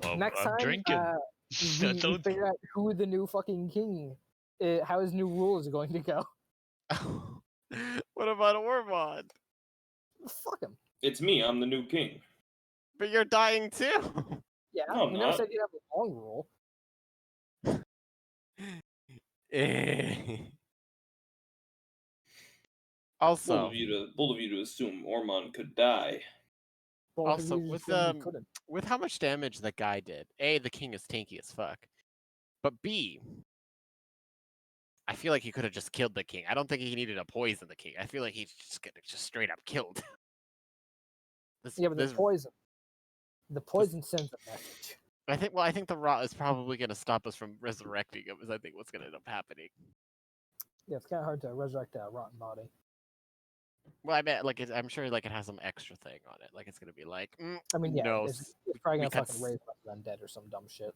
Speaker 4: Well,
Speaker 7: Next
Speaker 4: I'm
Speaker 7: time,
Speaker 4: drinking.
Speaker 7: we
Speaker 4: Don't-
Speaker 7: figure out who the new fucking king, how his new rule is going to go.
Speaker 3: What about Ormond?
Speaker 7: Fuck him.
Speaker 2: It's me. I'm the new king.
Speaker 3: But you're dying too.
Speaker 7: Yeah,
Speaker 2: No, I'm
Speaker 7: we never
Speaker 2: not.
Speaker 7: said you'd have a long rule.
Speaker 3: Also,
Speaker 2: bold of you to assume Ormond could die.
Speaker 7: Both of
Speaker 3: Also,
Speaker 7: you
Speaker 3: with,
Speaker 7: said you couldn't.
Speaker 3: with how much damage that guy did, A, the king is tanky as fuck. But B, I feel like he could have just killed the king. I don't think he needed to poison the king. I feel like he's just getting straight up killed.
Speaker 7: Yeah, but the poison. The poison sends a message.
Speaker 3: I think the rot is probably going to stop us from resurrecting him. Is I think what's going to end up happening.
Speaker 7: Yeah, it's kind of hard to resurrect a rotten body.
Speaker 3: Well, I mean, like I'm sure like it has some extra thing on it. Like it's going to be like,
Speaker 7: I mean, yeah,
Speaker 3: no,
Speaker 7: it's probably
Speaker 3: we
Speaker 7: gonna
Speaker 3: cut
Speaker 7: fucking raise up undead or some dumb shit.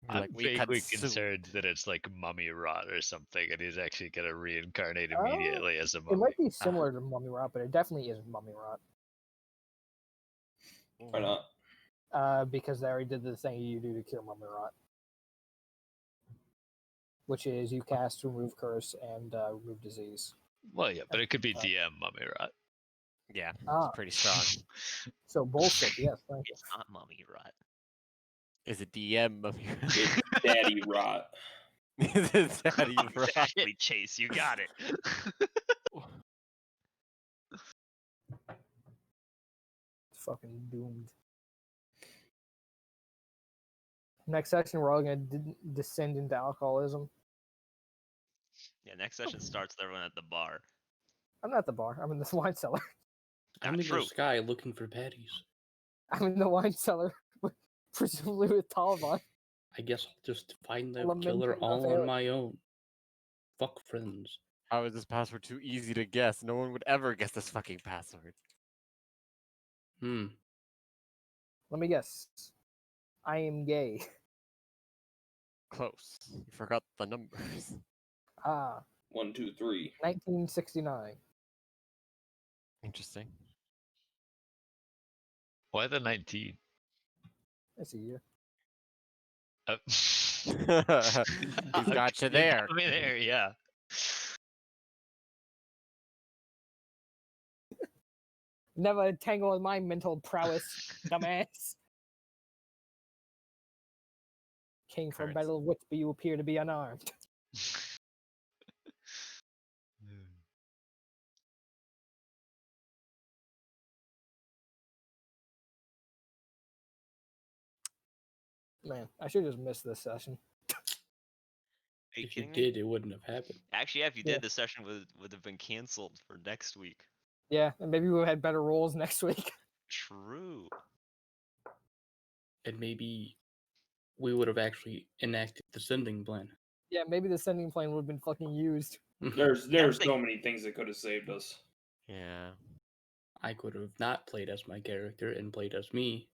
Speaker 4: I'm
Speaker 3: like we cut
Speaker 4: vaguely
Speaker 3: soup.
Speaker 4: concerned that it's like mummy rot or something, and he's actually gonna reincarnate
Speaker 7: Oh,
Speaker 4: immediately as a
Speaker 7: It
Speaker 4: mummy.
Speaker 7: might be similar to mummy rot, but it definitely isn't mummy rot.
Speaker 2: Why not?
Speaker 7: Because they already did the thing you do to cure mummy rot, which is you cast remove curse and remove disease.
Speaker 4: Well, yeah, but it could be DM mummy rot.
Speaker 3: Yeah,
Speaker 7: Ah.
Speaker 3: it's pretty strong.
Speaker 7: So bullshit. Yes, thank you.
Speaker 9: It's not mummy rot.
Speaker 3: Is it DM of your
Speaker 2: It's daddy rot.
Speaker 3: Is it daddy rot?
Speaker 9: Exactly, Chase. You got it.
Speaker 7: Fucking doomed. Next session, we're all gonna descend into alcoholism.
Speaker 9: Yeah, next session starts with everyone at the bar.
Speaker 7: I'm not at the bar. I'm in the wine cellar.
Speaker 5: I'm
Speaker 9: Not
Speaker 5: in
Speaker 9: true.
Speaker 5: the sky looking for patties.
Speaker 7: I'm in the wine cellar, presumably with Taliban.
Speaker 5: I guess I'll just find the
Speaker 7: Elemental
Speaker 5: killer all on
Speaker 7: available.
Speaker 5: my own. Fuck friends.
Speaker 3: How is this password too easy to guess? No one would ever guess this fucking password.
Speaker 5: Hmm.
Speaker 7: Let me guess. I am gay.
Speaker 3: Close. You forgot the numbers.
Speaker 7: Ah,
Speaker 2: 1, 2, 3.
Speaker 7: 1969.
Speaker 3: Interesting.
Speaker 10: Why the 19?
Speaker 7: That's a year.
Speaker 3: He's got you there.
Speaker 10: Got me there, yeah.
Speaker 7: Never tangle with my mental prowess, dumbass. Came for a
Speaker 3: Cards.
Speaker 7: battle of wits, but you appear to be unarmed. Man, I should have just missed this session.
Speaker 9: Are you
Speaker 5: If you
Speaker 9: kidding me?
Speaker 5: did, it wouldn't have happened.
Speaker 9: Actually, yeah, if you
Speaker 7: Yeah.
Speaker 9: did, the session would have been canceled for next week.
Speaker 7: Yeah, and maybe we'll have better rolls next week.
Speaker 9: True.
Speaker 5: And maybe we would have actually enacted the sending plan.
Speaker 7: Yeah, maybe the sending plane would have been fucking used.
Speaker 2: There's
Speaker 9: That's
Speaker 2: so many things that could have saved us.
Speaker 3: Yeah.
Speaker 5: I could have not played as my character and played as me.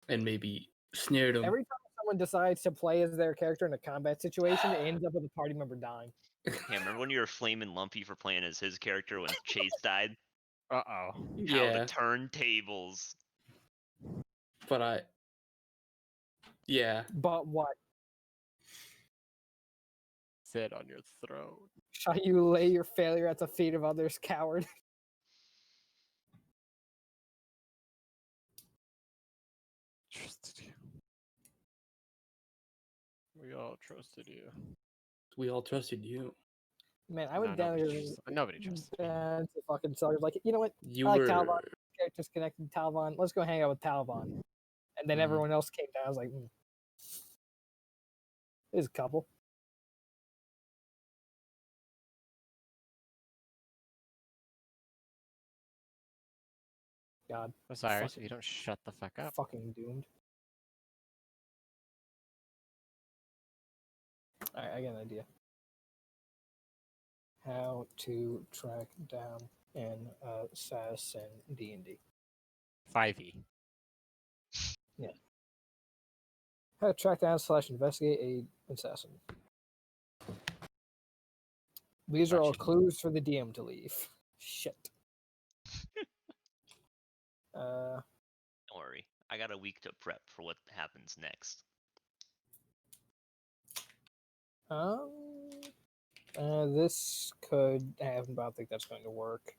Speaker 5: And maybe snared him.
Speaker 7: Every time someone decides to play as their character in a combat situation, it ends up with a party member dying.
Speaker 9: Yeah, remember when you were flaming Lumpy for playing as his character when Chase died?
Speaker 3: Uh-oh.
Speaker 9: How
Speaker 5: Yeah,
Speaker 9: the turntables.
Speaker 5: but yeah,
Speaker 7: But what?
Speaker 3: Sit on your throne.
Speaker 7: Shall you lay your failure at the feet of others, coward?
Speaker 3: Trusted you. We all trusted you.
Speaker 5: we all trusted you.
Speaker 7: Man, I went down here.
Speaker 3: Nobody trusted me.
Speaker 7: To fucking sellers. Like, you know what?
Speaker 5: You
Speaker 7: I like
Speaker 5: were
Speaker 7: Talvon. Characters connected to Talvon. Let's go hang out with Talvon. And then
Speaker 5: Mhm.
Speaker 7: everyone else came down. I was like, there's a couple. God,
Speaker 3: Osiris,
Speaker 7: fuck-
Speaker 3: if you don't shut the fuck up.
Speaker 7: fucking doomed. Alright, I got an idea. How to track down an assassin D&D.
Speaker 3: 5e.
Speaker 7: How to track down / investigate a assassin. These are all
Speaker 3: Gotcha.
Speaker 7: clues for the DM to leave. Shit.
Speaker 9: Don't worry. I got a week to prep for what happens next.
Speaker 7: This could happen, but I don't think that's going to work.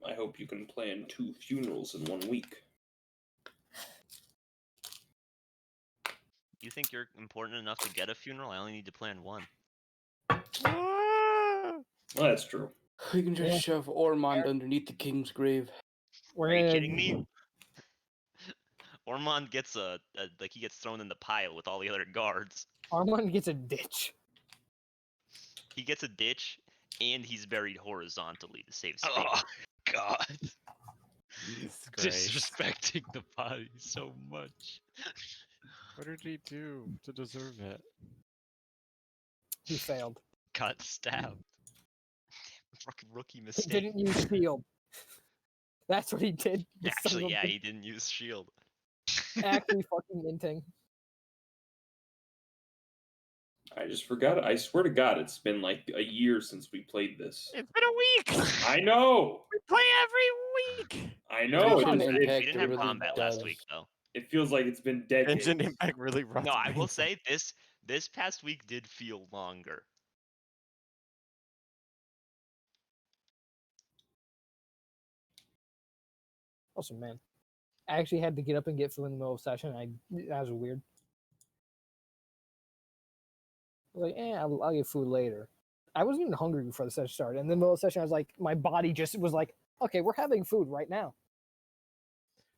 Speaker 2: I hope you can plan 2 funerals in 1 week.
Speaker 9: You think you're important enough to get a funeral? I only need to plan one.
Speaker 2: Well, that's true.
Speaker 5: We can just
Speaker 7: Yeah.
Speaker 5: shove Ormond underneath the king's grave.
Speaker 7: We're
Speaker 9: Are you
Speaker 7: gonna-
Speaker 9: kidding me? Ormond gets he gets thrown in the pile with all the other guards.
Speaker 7: Armand gets a ditch.
Speaker 9: He gets a ditch, and he's buried horizontally to save space.
Speaker 10: Oh God.
Speaker 3: Disgrace.
Speaker 10: Disrespecting the body so much.
Speaker 3: What did he do to deserve it?
Speaker 7: He failed.
Speaker 10: Got stabbed.
Speaker 9: Fucking rookie
Speaker 7: He
Speaker 9: mistake.
Speaker 7: didn't use shield. That's what he did. the son of
Speaker 9: Actually,
Speaker 7: a
Speaker 9: yeah,
Speaker 7: bitch.
Speaker 9: he didn't use shield.
Speaker 7: Actually fucking minting.
Speaker 2: I just forgot it. I swear to God, it's been like a year since we played this.
Speaker 3: It's been a week!
Speaker 2: I know!
Speaker 3: We play every week!
Speaker 2: I know!
Speaker 5: Genshin
Speaker 2: It,
Speaker 9: We
Speaker 5: Impact
Speaker 9: didn't have
Speaker 5: really
Speaker 9: combat last
Speaker 5: does.
Speaker 9: week, though.
Speaker 2: it feels like it's been decades.
Speaker 3: Engine Impact really rough.
Speaker 9: No, I will say this past week did feel longer.
Speaker 7: Awesome, man. I actually had to get up and get food in the middle of session. That was weird. I was like, I'll get food later. I wasn't even hungry before the session started. And in the middle of the session, I was like, my body just was like, okay, we're having food right now.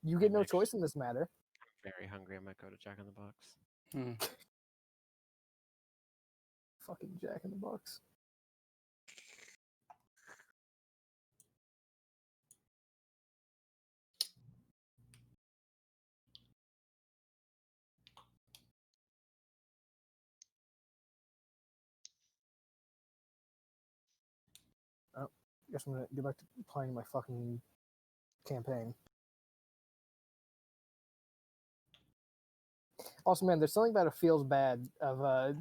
Speaker 7: You get no
Speaker 3: Next.
Speaker 7: choice in this matter.
Speaker 3: Very hungry. I might go to Jack in the Box.
Speaker 5: Hmm.
Speaker 7: Fucking Jack in the Box. guess I'm gonna get back to playing my fucking campaign. Also, man, there's something about it feels bad of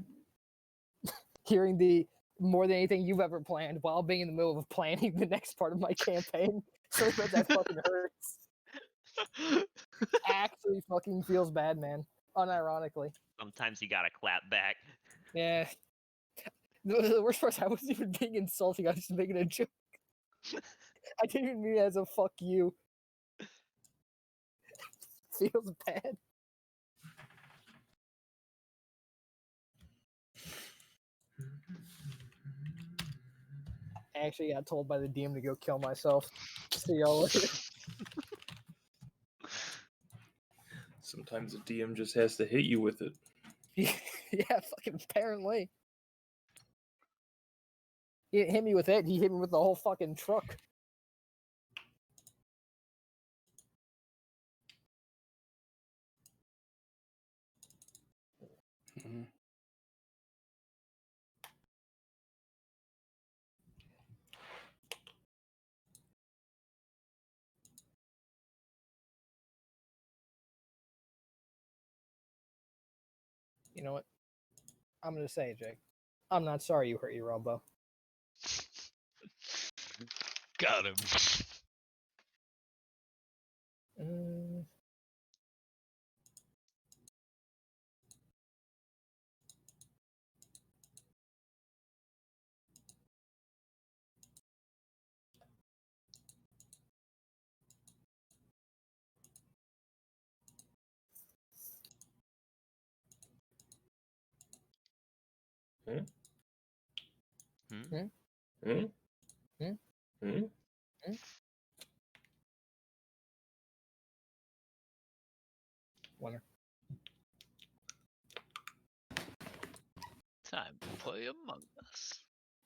Speaker 7: hearing the more than anything you've ever planned while being in the middle of planning the next part of my campaign. Something about that fucking hurts. Actually, fucking feels bad, man. Unironically.
Speaker 9: Sometimes you gotta clap back.
Speaker 7: Yeah. The worst part is I wasn't even being insulting. I was just making a joke. I didn't even mean it as a fuck you. Feels bad. I actually got told by the DM to go kill myself. See y'all later.
Speaker 2: Sometimes a DM just has to hit you with it.
Speaker 7: Yeah, fucking apparently. He didn't hit me with it, he hit me with the whole fucking truck.
Speaker 5: Mhm.
Speaker 7: You know what? I'm gonna say it, Jake. I'm not sorry you hurt your elbow.
Speaker 4: Got him.
Speaker 7: Mm,
Speaker 2: Hmm?
Speaker 9: Hmm?
Speaker 7: Hmm?
Speaker 2: Hmm?
Speaker 7: Hmm?
Speaker 2: Hmm?
Speaker 7: winner.
Speaker 4: Time to play Among Us.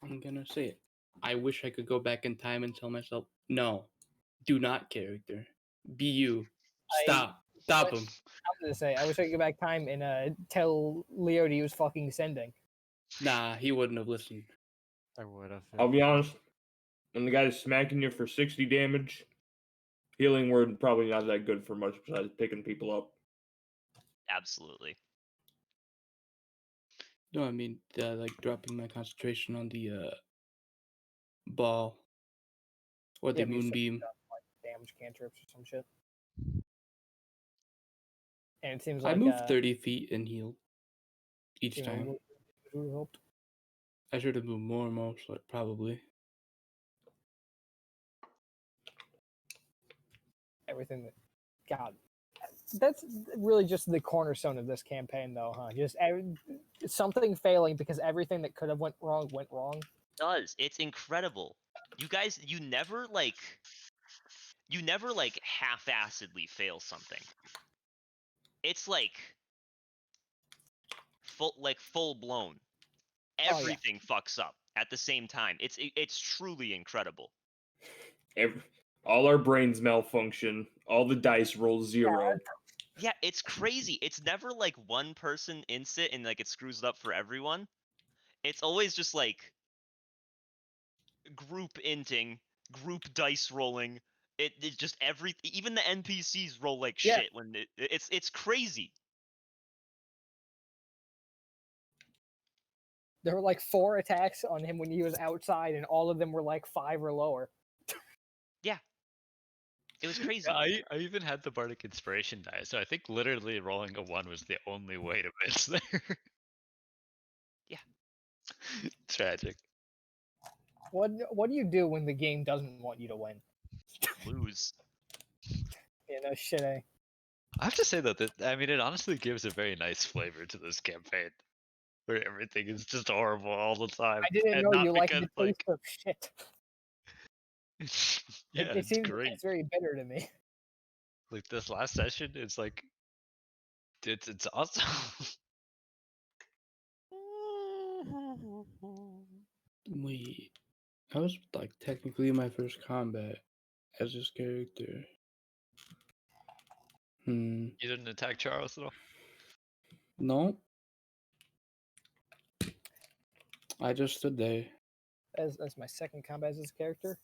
Speaker 5: I'm gonna say it. I wish I could go back in time and tell myself, no, do not character. Be you. Stop. Stop him.
Speaker 7: I'm gonna say I wish I could go back time and tell Leo he was fucking sending.
Speaker 5: Nah, he wouldn't have listened.
Speaker 3: I would have.
Speaker 2: I'll be honest. When the guy's smacking you for 60 damage, healing word probably not that good for much besides picking people up.
Speaker 9: Absolutely.
Speaker 5: No, I mean, like dropping my concentration on the ball or the
Speaker 7: Yeah, but you said
Speaker 5: moonbeam.
Speaker 7: like damage cantrips or some shit. And it seems
Speaker 5: I
Speaker 7: like
Speaker 5: moved 30 feet and healed each
Speaker 7: you know,
Speaker 5: time.
Speaker 7: would have helped.
Speaker 5: I should have moved more, most like, probably.
Speaker 7: Everything that God, that's really just the cornerstone of this campaign, though, huh? Just something failing because everything that could have went wrong went wrong.
Speaker 9: Does. It's incredible. You guys, you never half-assedly fail something. It's like full blown.
Speaker 7: Oh, yeah.
Speaker 9: Everything fucks up at the same time. It's truly incredible.
Speaker 2: All our brains malfunction. All the dice roll 0.
Speaker 9: Yeah, it's crazy. It's never like one person insit and like it screws it up for everyone. It's always just like group inting, group dice rolling. It's just even the NPCs roll like
Speaker 7: Yeah.
Speaker 9: shit when it's crazy.
Speaker 7: There were like 4 attacks on him when he was outside, and all of them were like 5 or lower.
Speaker 9: Yeah. It was crazy.
Speaker 4: Yeah, I even had the Bardic Inspiration die, so I think literally rolling a 1 was the only way to miss there.
Speaker 9: Yeah.
Speaker 4: Tragic.
Speaker 7: What do you do when the game doesn't want you to win?
Speaker 9: Lose.
Speaker 7: You know, shit.
Speaker 4: I have to say though that I mean it honestly gives a very nice flavor to this campaign, where everything is just horrible all the time.
Speaker 7: I didn't
Speaker 4: and
Speaker 7: know
Speaker 4: not
Speaker 7: you liked
Speaker 4: because,
Speaker 7: the taste of shit.
Speaker 4: yeah,
Speaker 7: It
Speaker 4: it's
Speaker 7: seems
Speaker 4: great.
Speaker 7: it's very bitter to me.
Speaker 4: Like this last session, it's like it's awesome.
Speaker 5: Wait, that was like technically my first combat as this character.
Speaker 4: You didn't attack Charles at all?
Speaker 5: No. I just stood there.
Speaker 7: As my second combat as this character.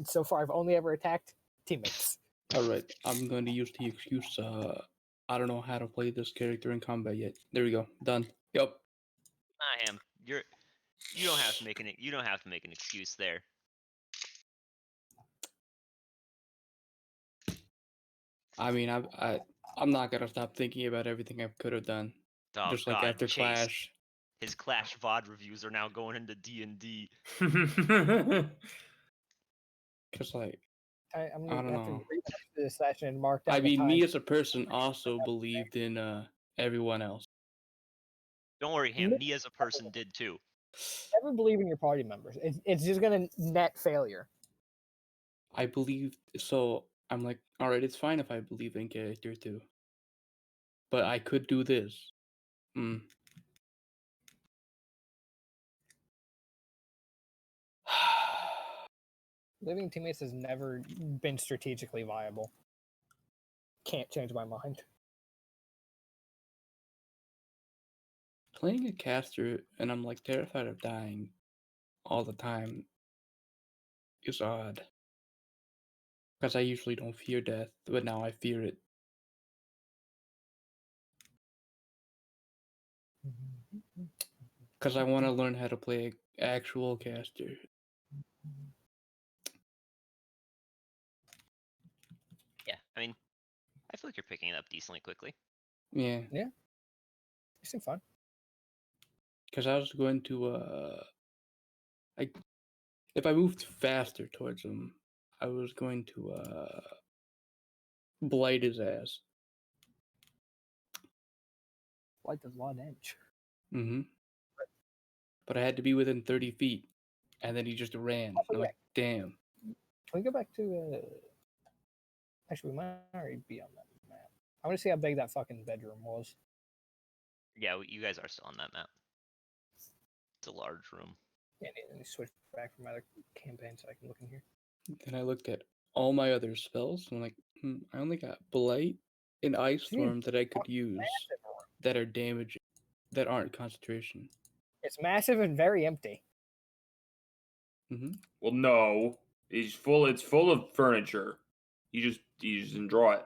Speaker 7: So far, I've only ever attacked teammates.
Speaker 5: All right, I'm going to use the excuse. I don't know how to play this character in combat yet. There we go. Done. Yep.
Speaker 9: Ham, you don't have to make an excuse there.
Speaker 5: I mean, I'm not gonna stop thinking about everything I could have done.
Speaker 9: Oh,
Speaker 5: Just like
Speaker 9: God,
Speaker 5: after
Speaker 9: Chase.
Speaker 5: Clash.
Speaker 9: His Clash VOD reviews are now going into D&D.
Speaker 5: Cause like
Speaker 7: I'm
Speaker 5: I
Speaker 7: gonna
Speaker 5: don't
Speaker 7: have to
Speaker 5: know.
Speaker 7: rewatch this session and mark down
Speaker 5: I
Speaker 7: the
Speaker 5: mean,
Speaker 7: time.
Speaker 5: me as a person also believed in everyone else.
Speaker 9: Don't worry, Ham. Me as a person did too.
Speaker 7: Never believe in your party members. It's just gonna net failure.
Speaker 5: I believed, so I'm like, all right, it's fine if I believe in character too, but I could do this.
Speaker 7: Living teammates has never been strategically viable. Can't change my mind.
Speaker 5: Playing a caster and I'm like terrified of dying all the time is odd. Because I usually don't fear death, but now I fear it. Because I want to learn how to play an actual caster.
Speaker 9: Yeah, I mean, I feel like you're picking it up decently quickly.
Speaker 5: Yeah.
Speaker 7: Yeah. You seem fun.
Speaker 5: Because I was going to, if I moved faster towards him, I was going to, blight his ass.
Speaker 7: Blight does a lot of damage.
Speaker 5: Mm-hmm. But I had to be within 30 feet, and then he just ran.
Speaker 7: Oh,
Speaker 5: I'm
Speaker 7: yeah.
Speaker 5: like, damn.
Speaker 7: Can we go back to? Actually, we might already be on that map. I want to see how big that fucking bedroom was.
Speaker 9: Yeah, you guys are still on that map. It's a large room.
Speaker 7: Yeah, let me switch back from my other campaign so I can look in here.
Speaker 5: Then I looked at all my other spells, and I'm like, I only got Blight and Ice Storm that I could use that are damaging, that aren't concentration.
Speaker 7: It's massive and very empty.
Speaker 2: Well, no, it's full. It's full of furniture. You just didn't draw it.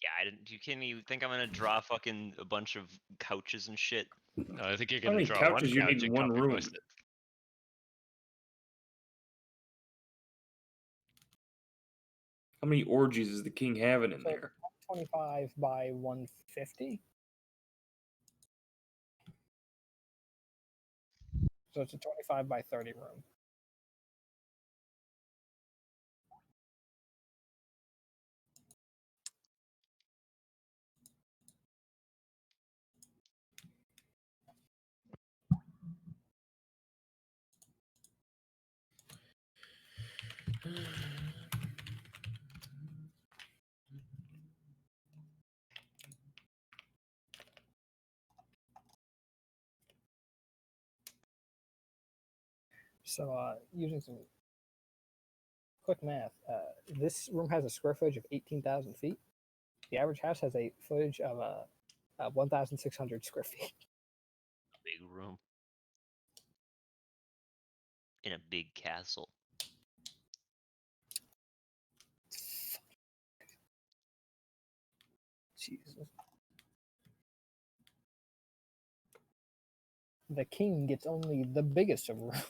Speaker 9: Yeah, I didn't. You kidding me? You think I'm gonna draw fucking a bunch of couches and shit?
Speaker 4: No, I think you're
Speaker 2: How
Speaker 4: gonna
Speaker 2: many
Speaker 4: draw
Speaker 2: couches
Speaker 4: one
Speaker 2: you
Speaker 4: couch
Speaker 2: need in
Speaker 4: and
Speaker 2: one
Speaker 4: copy
Speaker 2: room?
Speaker 4: paste it.
Speaker 2: How many orgies is the king having in
Speaker 7: So
Speaker 2: there?
Speaker 7: 25 by 150. So it's a 25 by 30 room. So using some quick math, this room has a square footage of 18,000 feet. The average house has a footage of 1,600 square feet.
Speaker 9: Big room in a big castle.
Speaker 7: Jesus. The king gets only the biggest of rooms.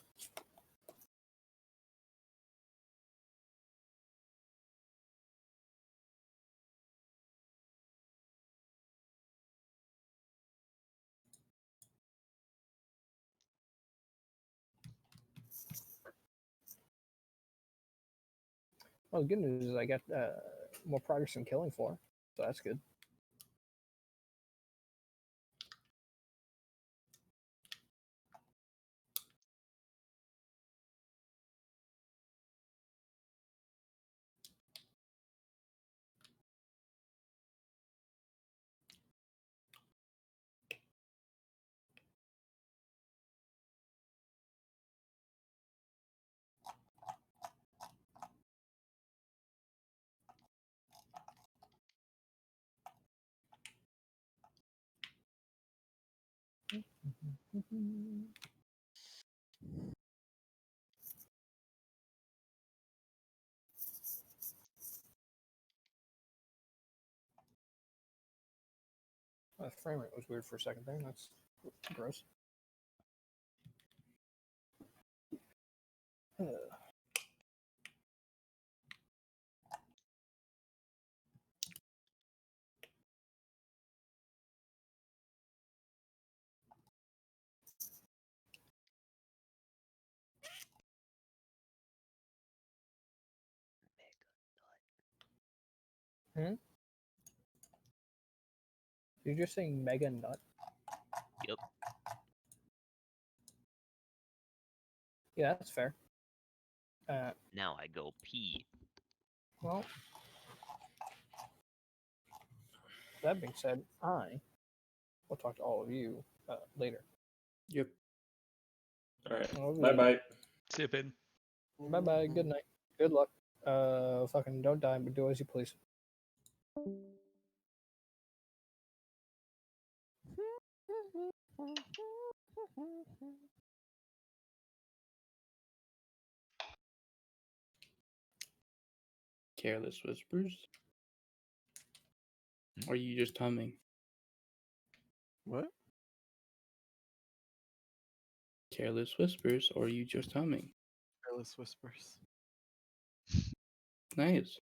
Speaker 7: Well, the good news is I got more progress in killing floor, so that's good. The frame rate was weird for a second there. That's gross. Hmm? You're just saying mega nut?
Speaker 9: Yep.
Speaker 7: Yeah, that's fair.
Speaker 9: Now I go pee.
Speaker 7: Well, that being said, I will talk to all of you later.
Speaker 5: Yep.
Speaker 2: All right.
Speaker 7: All
Speaker 2: Bye bye.
Speaker 4: Sipping.
Speaker 7: Bye bye. Good night. Good luck. Fucking don't die, but do as you please.
Speaker 5: Careless whispers. Or are you just humming?
Speaker 3: What?
Speaker 5: Careless whispers, or are you just humming?
Speaker 3: Careless whispers.
Speaker 5: Nice.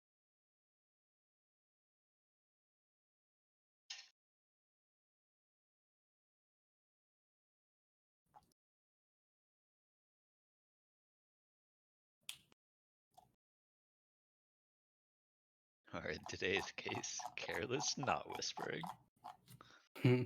Speaker 10: Or in today's case, careless not whispering.
Speaker 5: Hmm.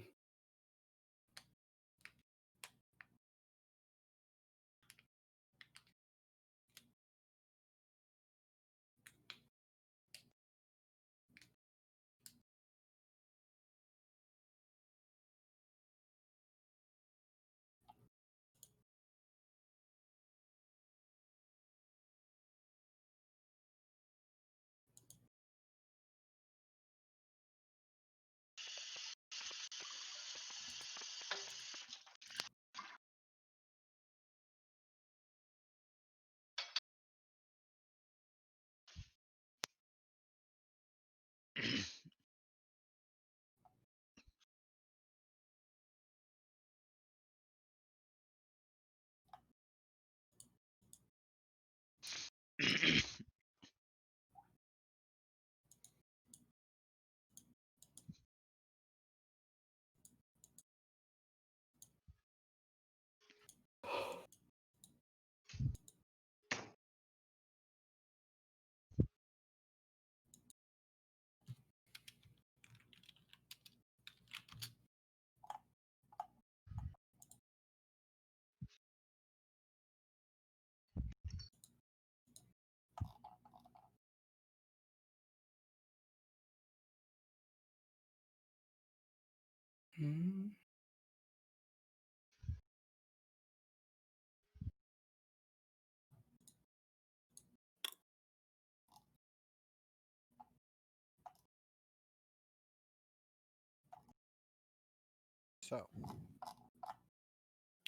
Speaker 3: So.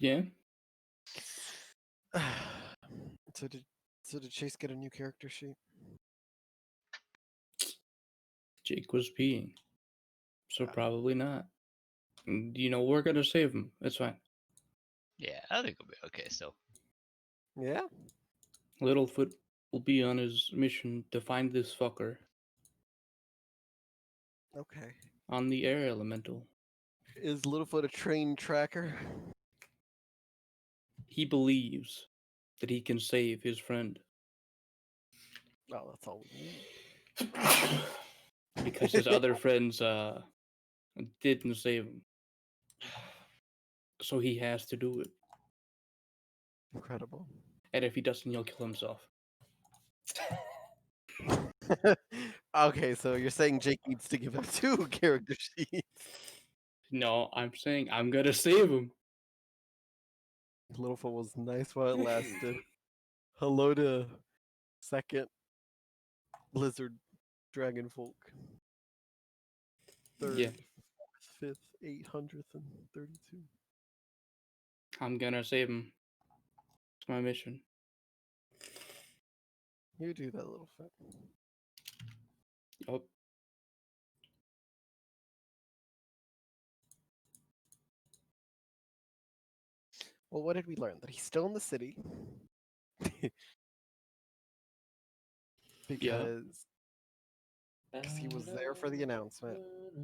Speaker 5: Yeah.
Speaker 3: So did Chase get a new character sheet?
Speaker 5: Jake was peeing. So
Speaker 3: Yeah.
Speaker 5: probably not. You know, we're gonna save him. It's fine.
Speaker 10: Yeah, I think it'll be okay still.
Speaker 3: Yeah?
Speaker 5: Littlefoot will be on his mission to find this fucker
Speaker 3: Okay.
Speaker 5: on the air elemental.
Speaker 3: Is Littlefoot a trained tracker?
Speaker 5: He believes that he can save his friend
Speaker 3: Oh, that's all we need.
Speaker 5: because his other friends didn't save him. So he has to do it.
Speaker 3: Incredible.
Speaker 5: And if he doesn't, he'll kill himself.
Speaker 3: Okay, so you're saying Jake needs to give up 2 character sheets.
Speaker 5: No, I'm saying I'm gonna save him.
Speaker 3: Littlefoot was nice while it lasted. Hello to second lizard dragon folk. Third,
Speaker 5: Yeah,
Speaker 3: fourth, 5th, 832.
Speaker 5: I'm gonna save him. It's my mission.
Speaker 3: You do that, Littlefoot.
Speaker 5: Yup.
Speaker 3: Well, what did we learn? That he's still in the city. because he was there for the announcement,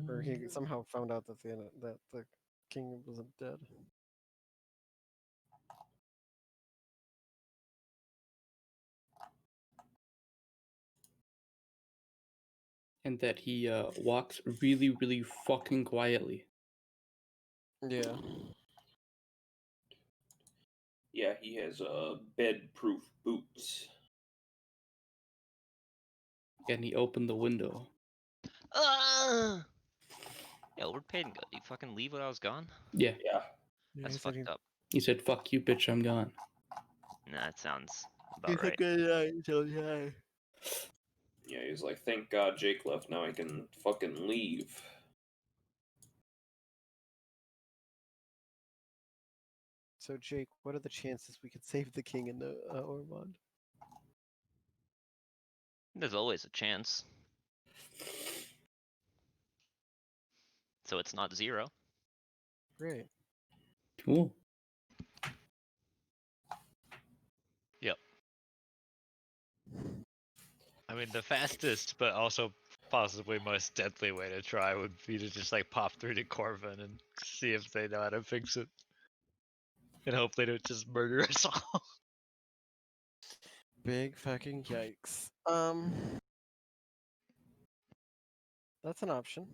Speaker 3: or he somehow found out that the king wasn't dead.
Speaker 5: And that he walks really, really fucking quietly.
Speaker 3: Yeah.
Speaker 2: Yeah, he has bed-proof boots.
Speaker 5: And he opened the window.
Speaker 9: Yeah, Lord Payton, did he fucking leave when I was gone?
Speaker 5: Yeah.
Speaker 2: Yeah.
Speaker 9: That's fucked up.
Speaker 5: He said, "Fuck you, bitch, I'm gone."
Speaker 9: Nah, that sounds about right.
Speaker 2: Yeah, he's like, thank God Jake left. Now I can fucking leave.
Speaker 3: So, Jake, what are the chances we could save the king in the Ormond?
Speaker 9: There's always a chance. So it's not 0.
Speaker 3: Great.
Speaker 5: Cool.
Speaker 10: Yep. I mean, the fastest, but also possibly most deadly way to try would be to just like pop through to Corvin and see if they know how to fix it. And hope they don't just murder us all.
Speaker 3: Big fucking yikes. That's an option.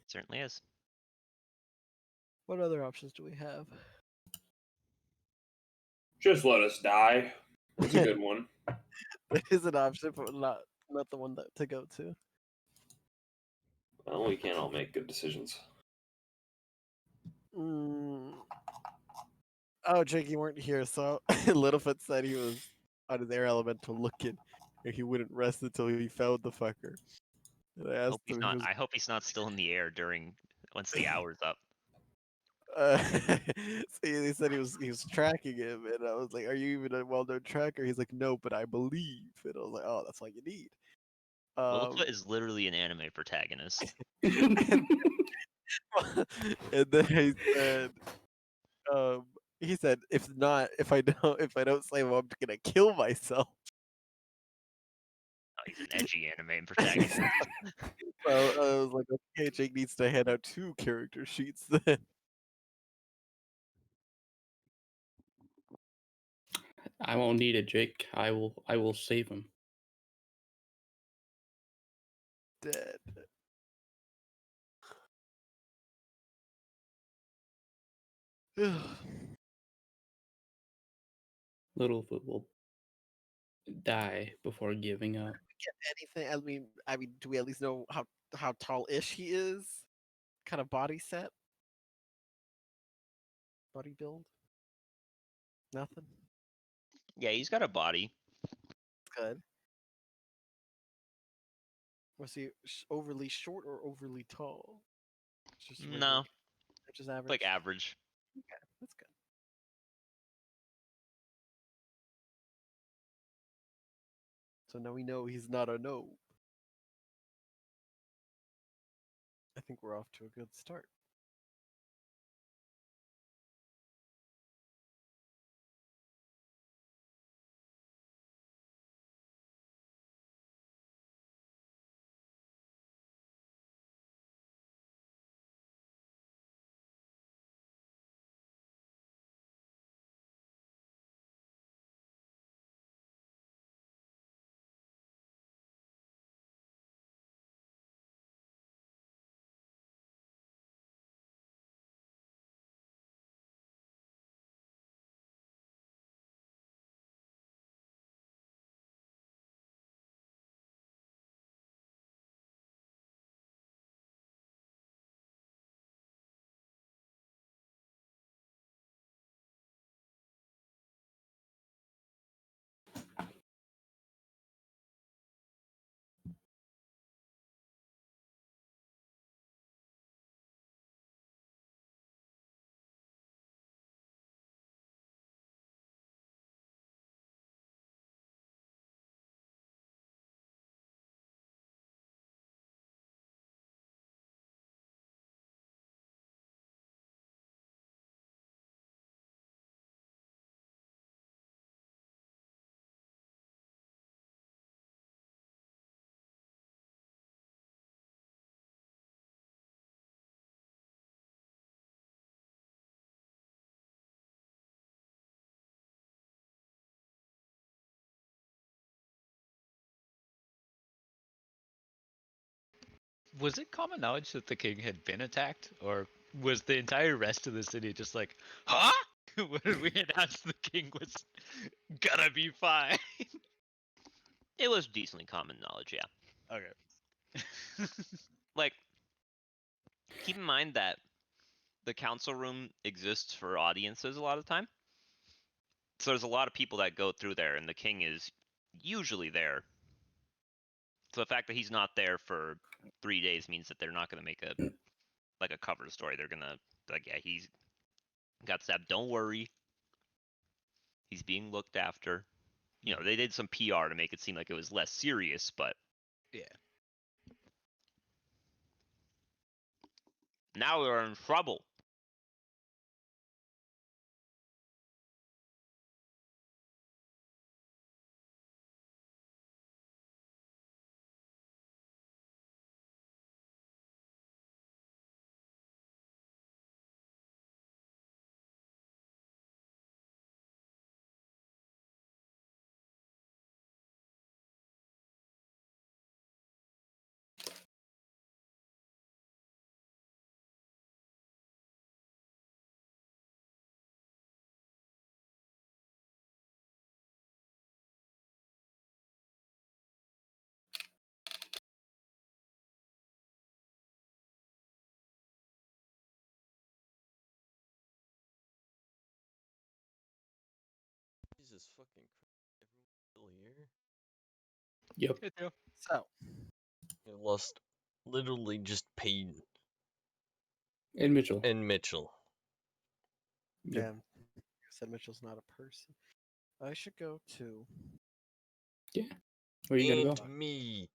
Speaker 9: Certainly is.
Speaker 3: What other options do we have?
Speaker 2: Just let us die. That's a good one.
Speaker 3: That is an option, but not the one to go to.
Speaker 2: Well, we can't all make good decisions.
Speaker 3: Oh, Jake, you weren't here, so Littlefoot said he was on his air elemental looking, and he wouldn't rest until he found the fucker. And I asked him, he was,
Speaker 9: I hope he's not still in the air once the hour's up.
Speaker 3: so he said he was tracking him, and I was like, "Are you even a well-known tracker?" He's like, "No, but I believe." And I was like, "Oh, that's all you need."
Speaker 9: Littlefoot is literally an anime protagonist.
Speaker 3: And then he said, if I don't save him, I'm gonna kill myself.
Speaker 9: Oh, he's an edgy anime protagonist.
Speaker 3: So I was like, okay, Jake needs to hand out 2 character sheets then.
Speaker 5: I won't need it, Jake. I will save him.
Speaker 3: Dead.
Speaker 5: Littlefoot will die before giving up.
Speaker 3: Get anything? I mean, do we at least know how tall-ish he is? Kind of body set? Body build? Nothing.
Speaker 9: Yeah, he's got a body.
Speaker 3: Good. Was he overly short or overly tall? Just
Speaker 9: No,
Speaker 3: just average.
Speaker 9: like average.
Speaker 3: Okay, that's good. So now we know he's not a no. I think we're off to a good start.
Speaker 4: Was it common knowledge that the king had been attacked, or was the entire rest of the city just like, huh? When we announced the king was gonna be fine?
Speaker 9: It was decently common knowledge, yeah.
Speaker 4: Okay.
Speaker 9: Like, keep in mind that the council room exists for audiences a lot of the time. So there's a lot of people that go through there, and the king is usually there. So the fact that he's not there for 3 days means that they're not going to make a cover story. They're gonna like, yeah, he's got stabbed. Don't worry, he's being looked after. You know, they did some PR to make it seem like it was less serious, but
Speaker 4: Yeah.
Speaker 9: now we're in trouble.
Speaker 6: Jesus fucking Christ. Everyone's still here?
Speaker 5: Yep.
Speaker 4: Hey, Theo.
Speaker 3: So,
Speaker 6: I lost literally just Peyton
Speaker 5: And Mitchell.
Speaker 6: and Mitchell.
Speaker 5: Yep.
Speaker 3: damn, I said Mitchell's not a person. I should go to.
Speaker 5: Where are you gonna
Speaker 6: And
Speaker 5: go?
Speaker 6: me.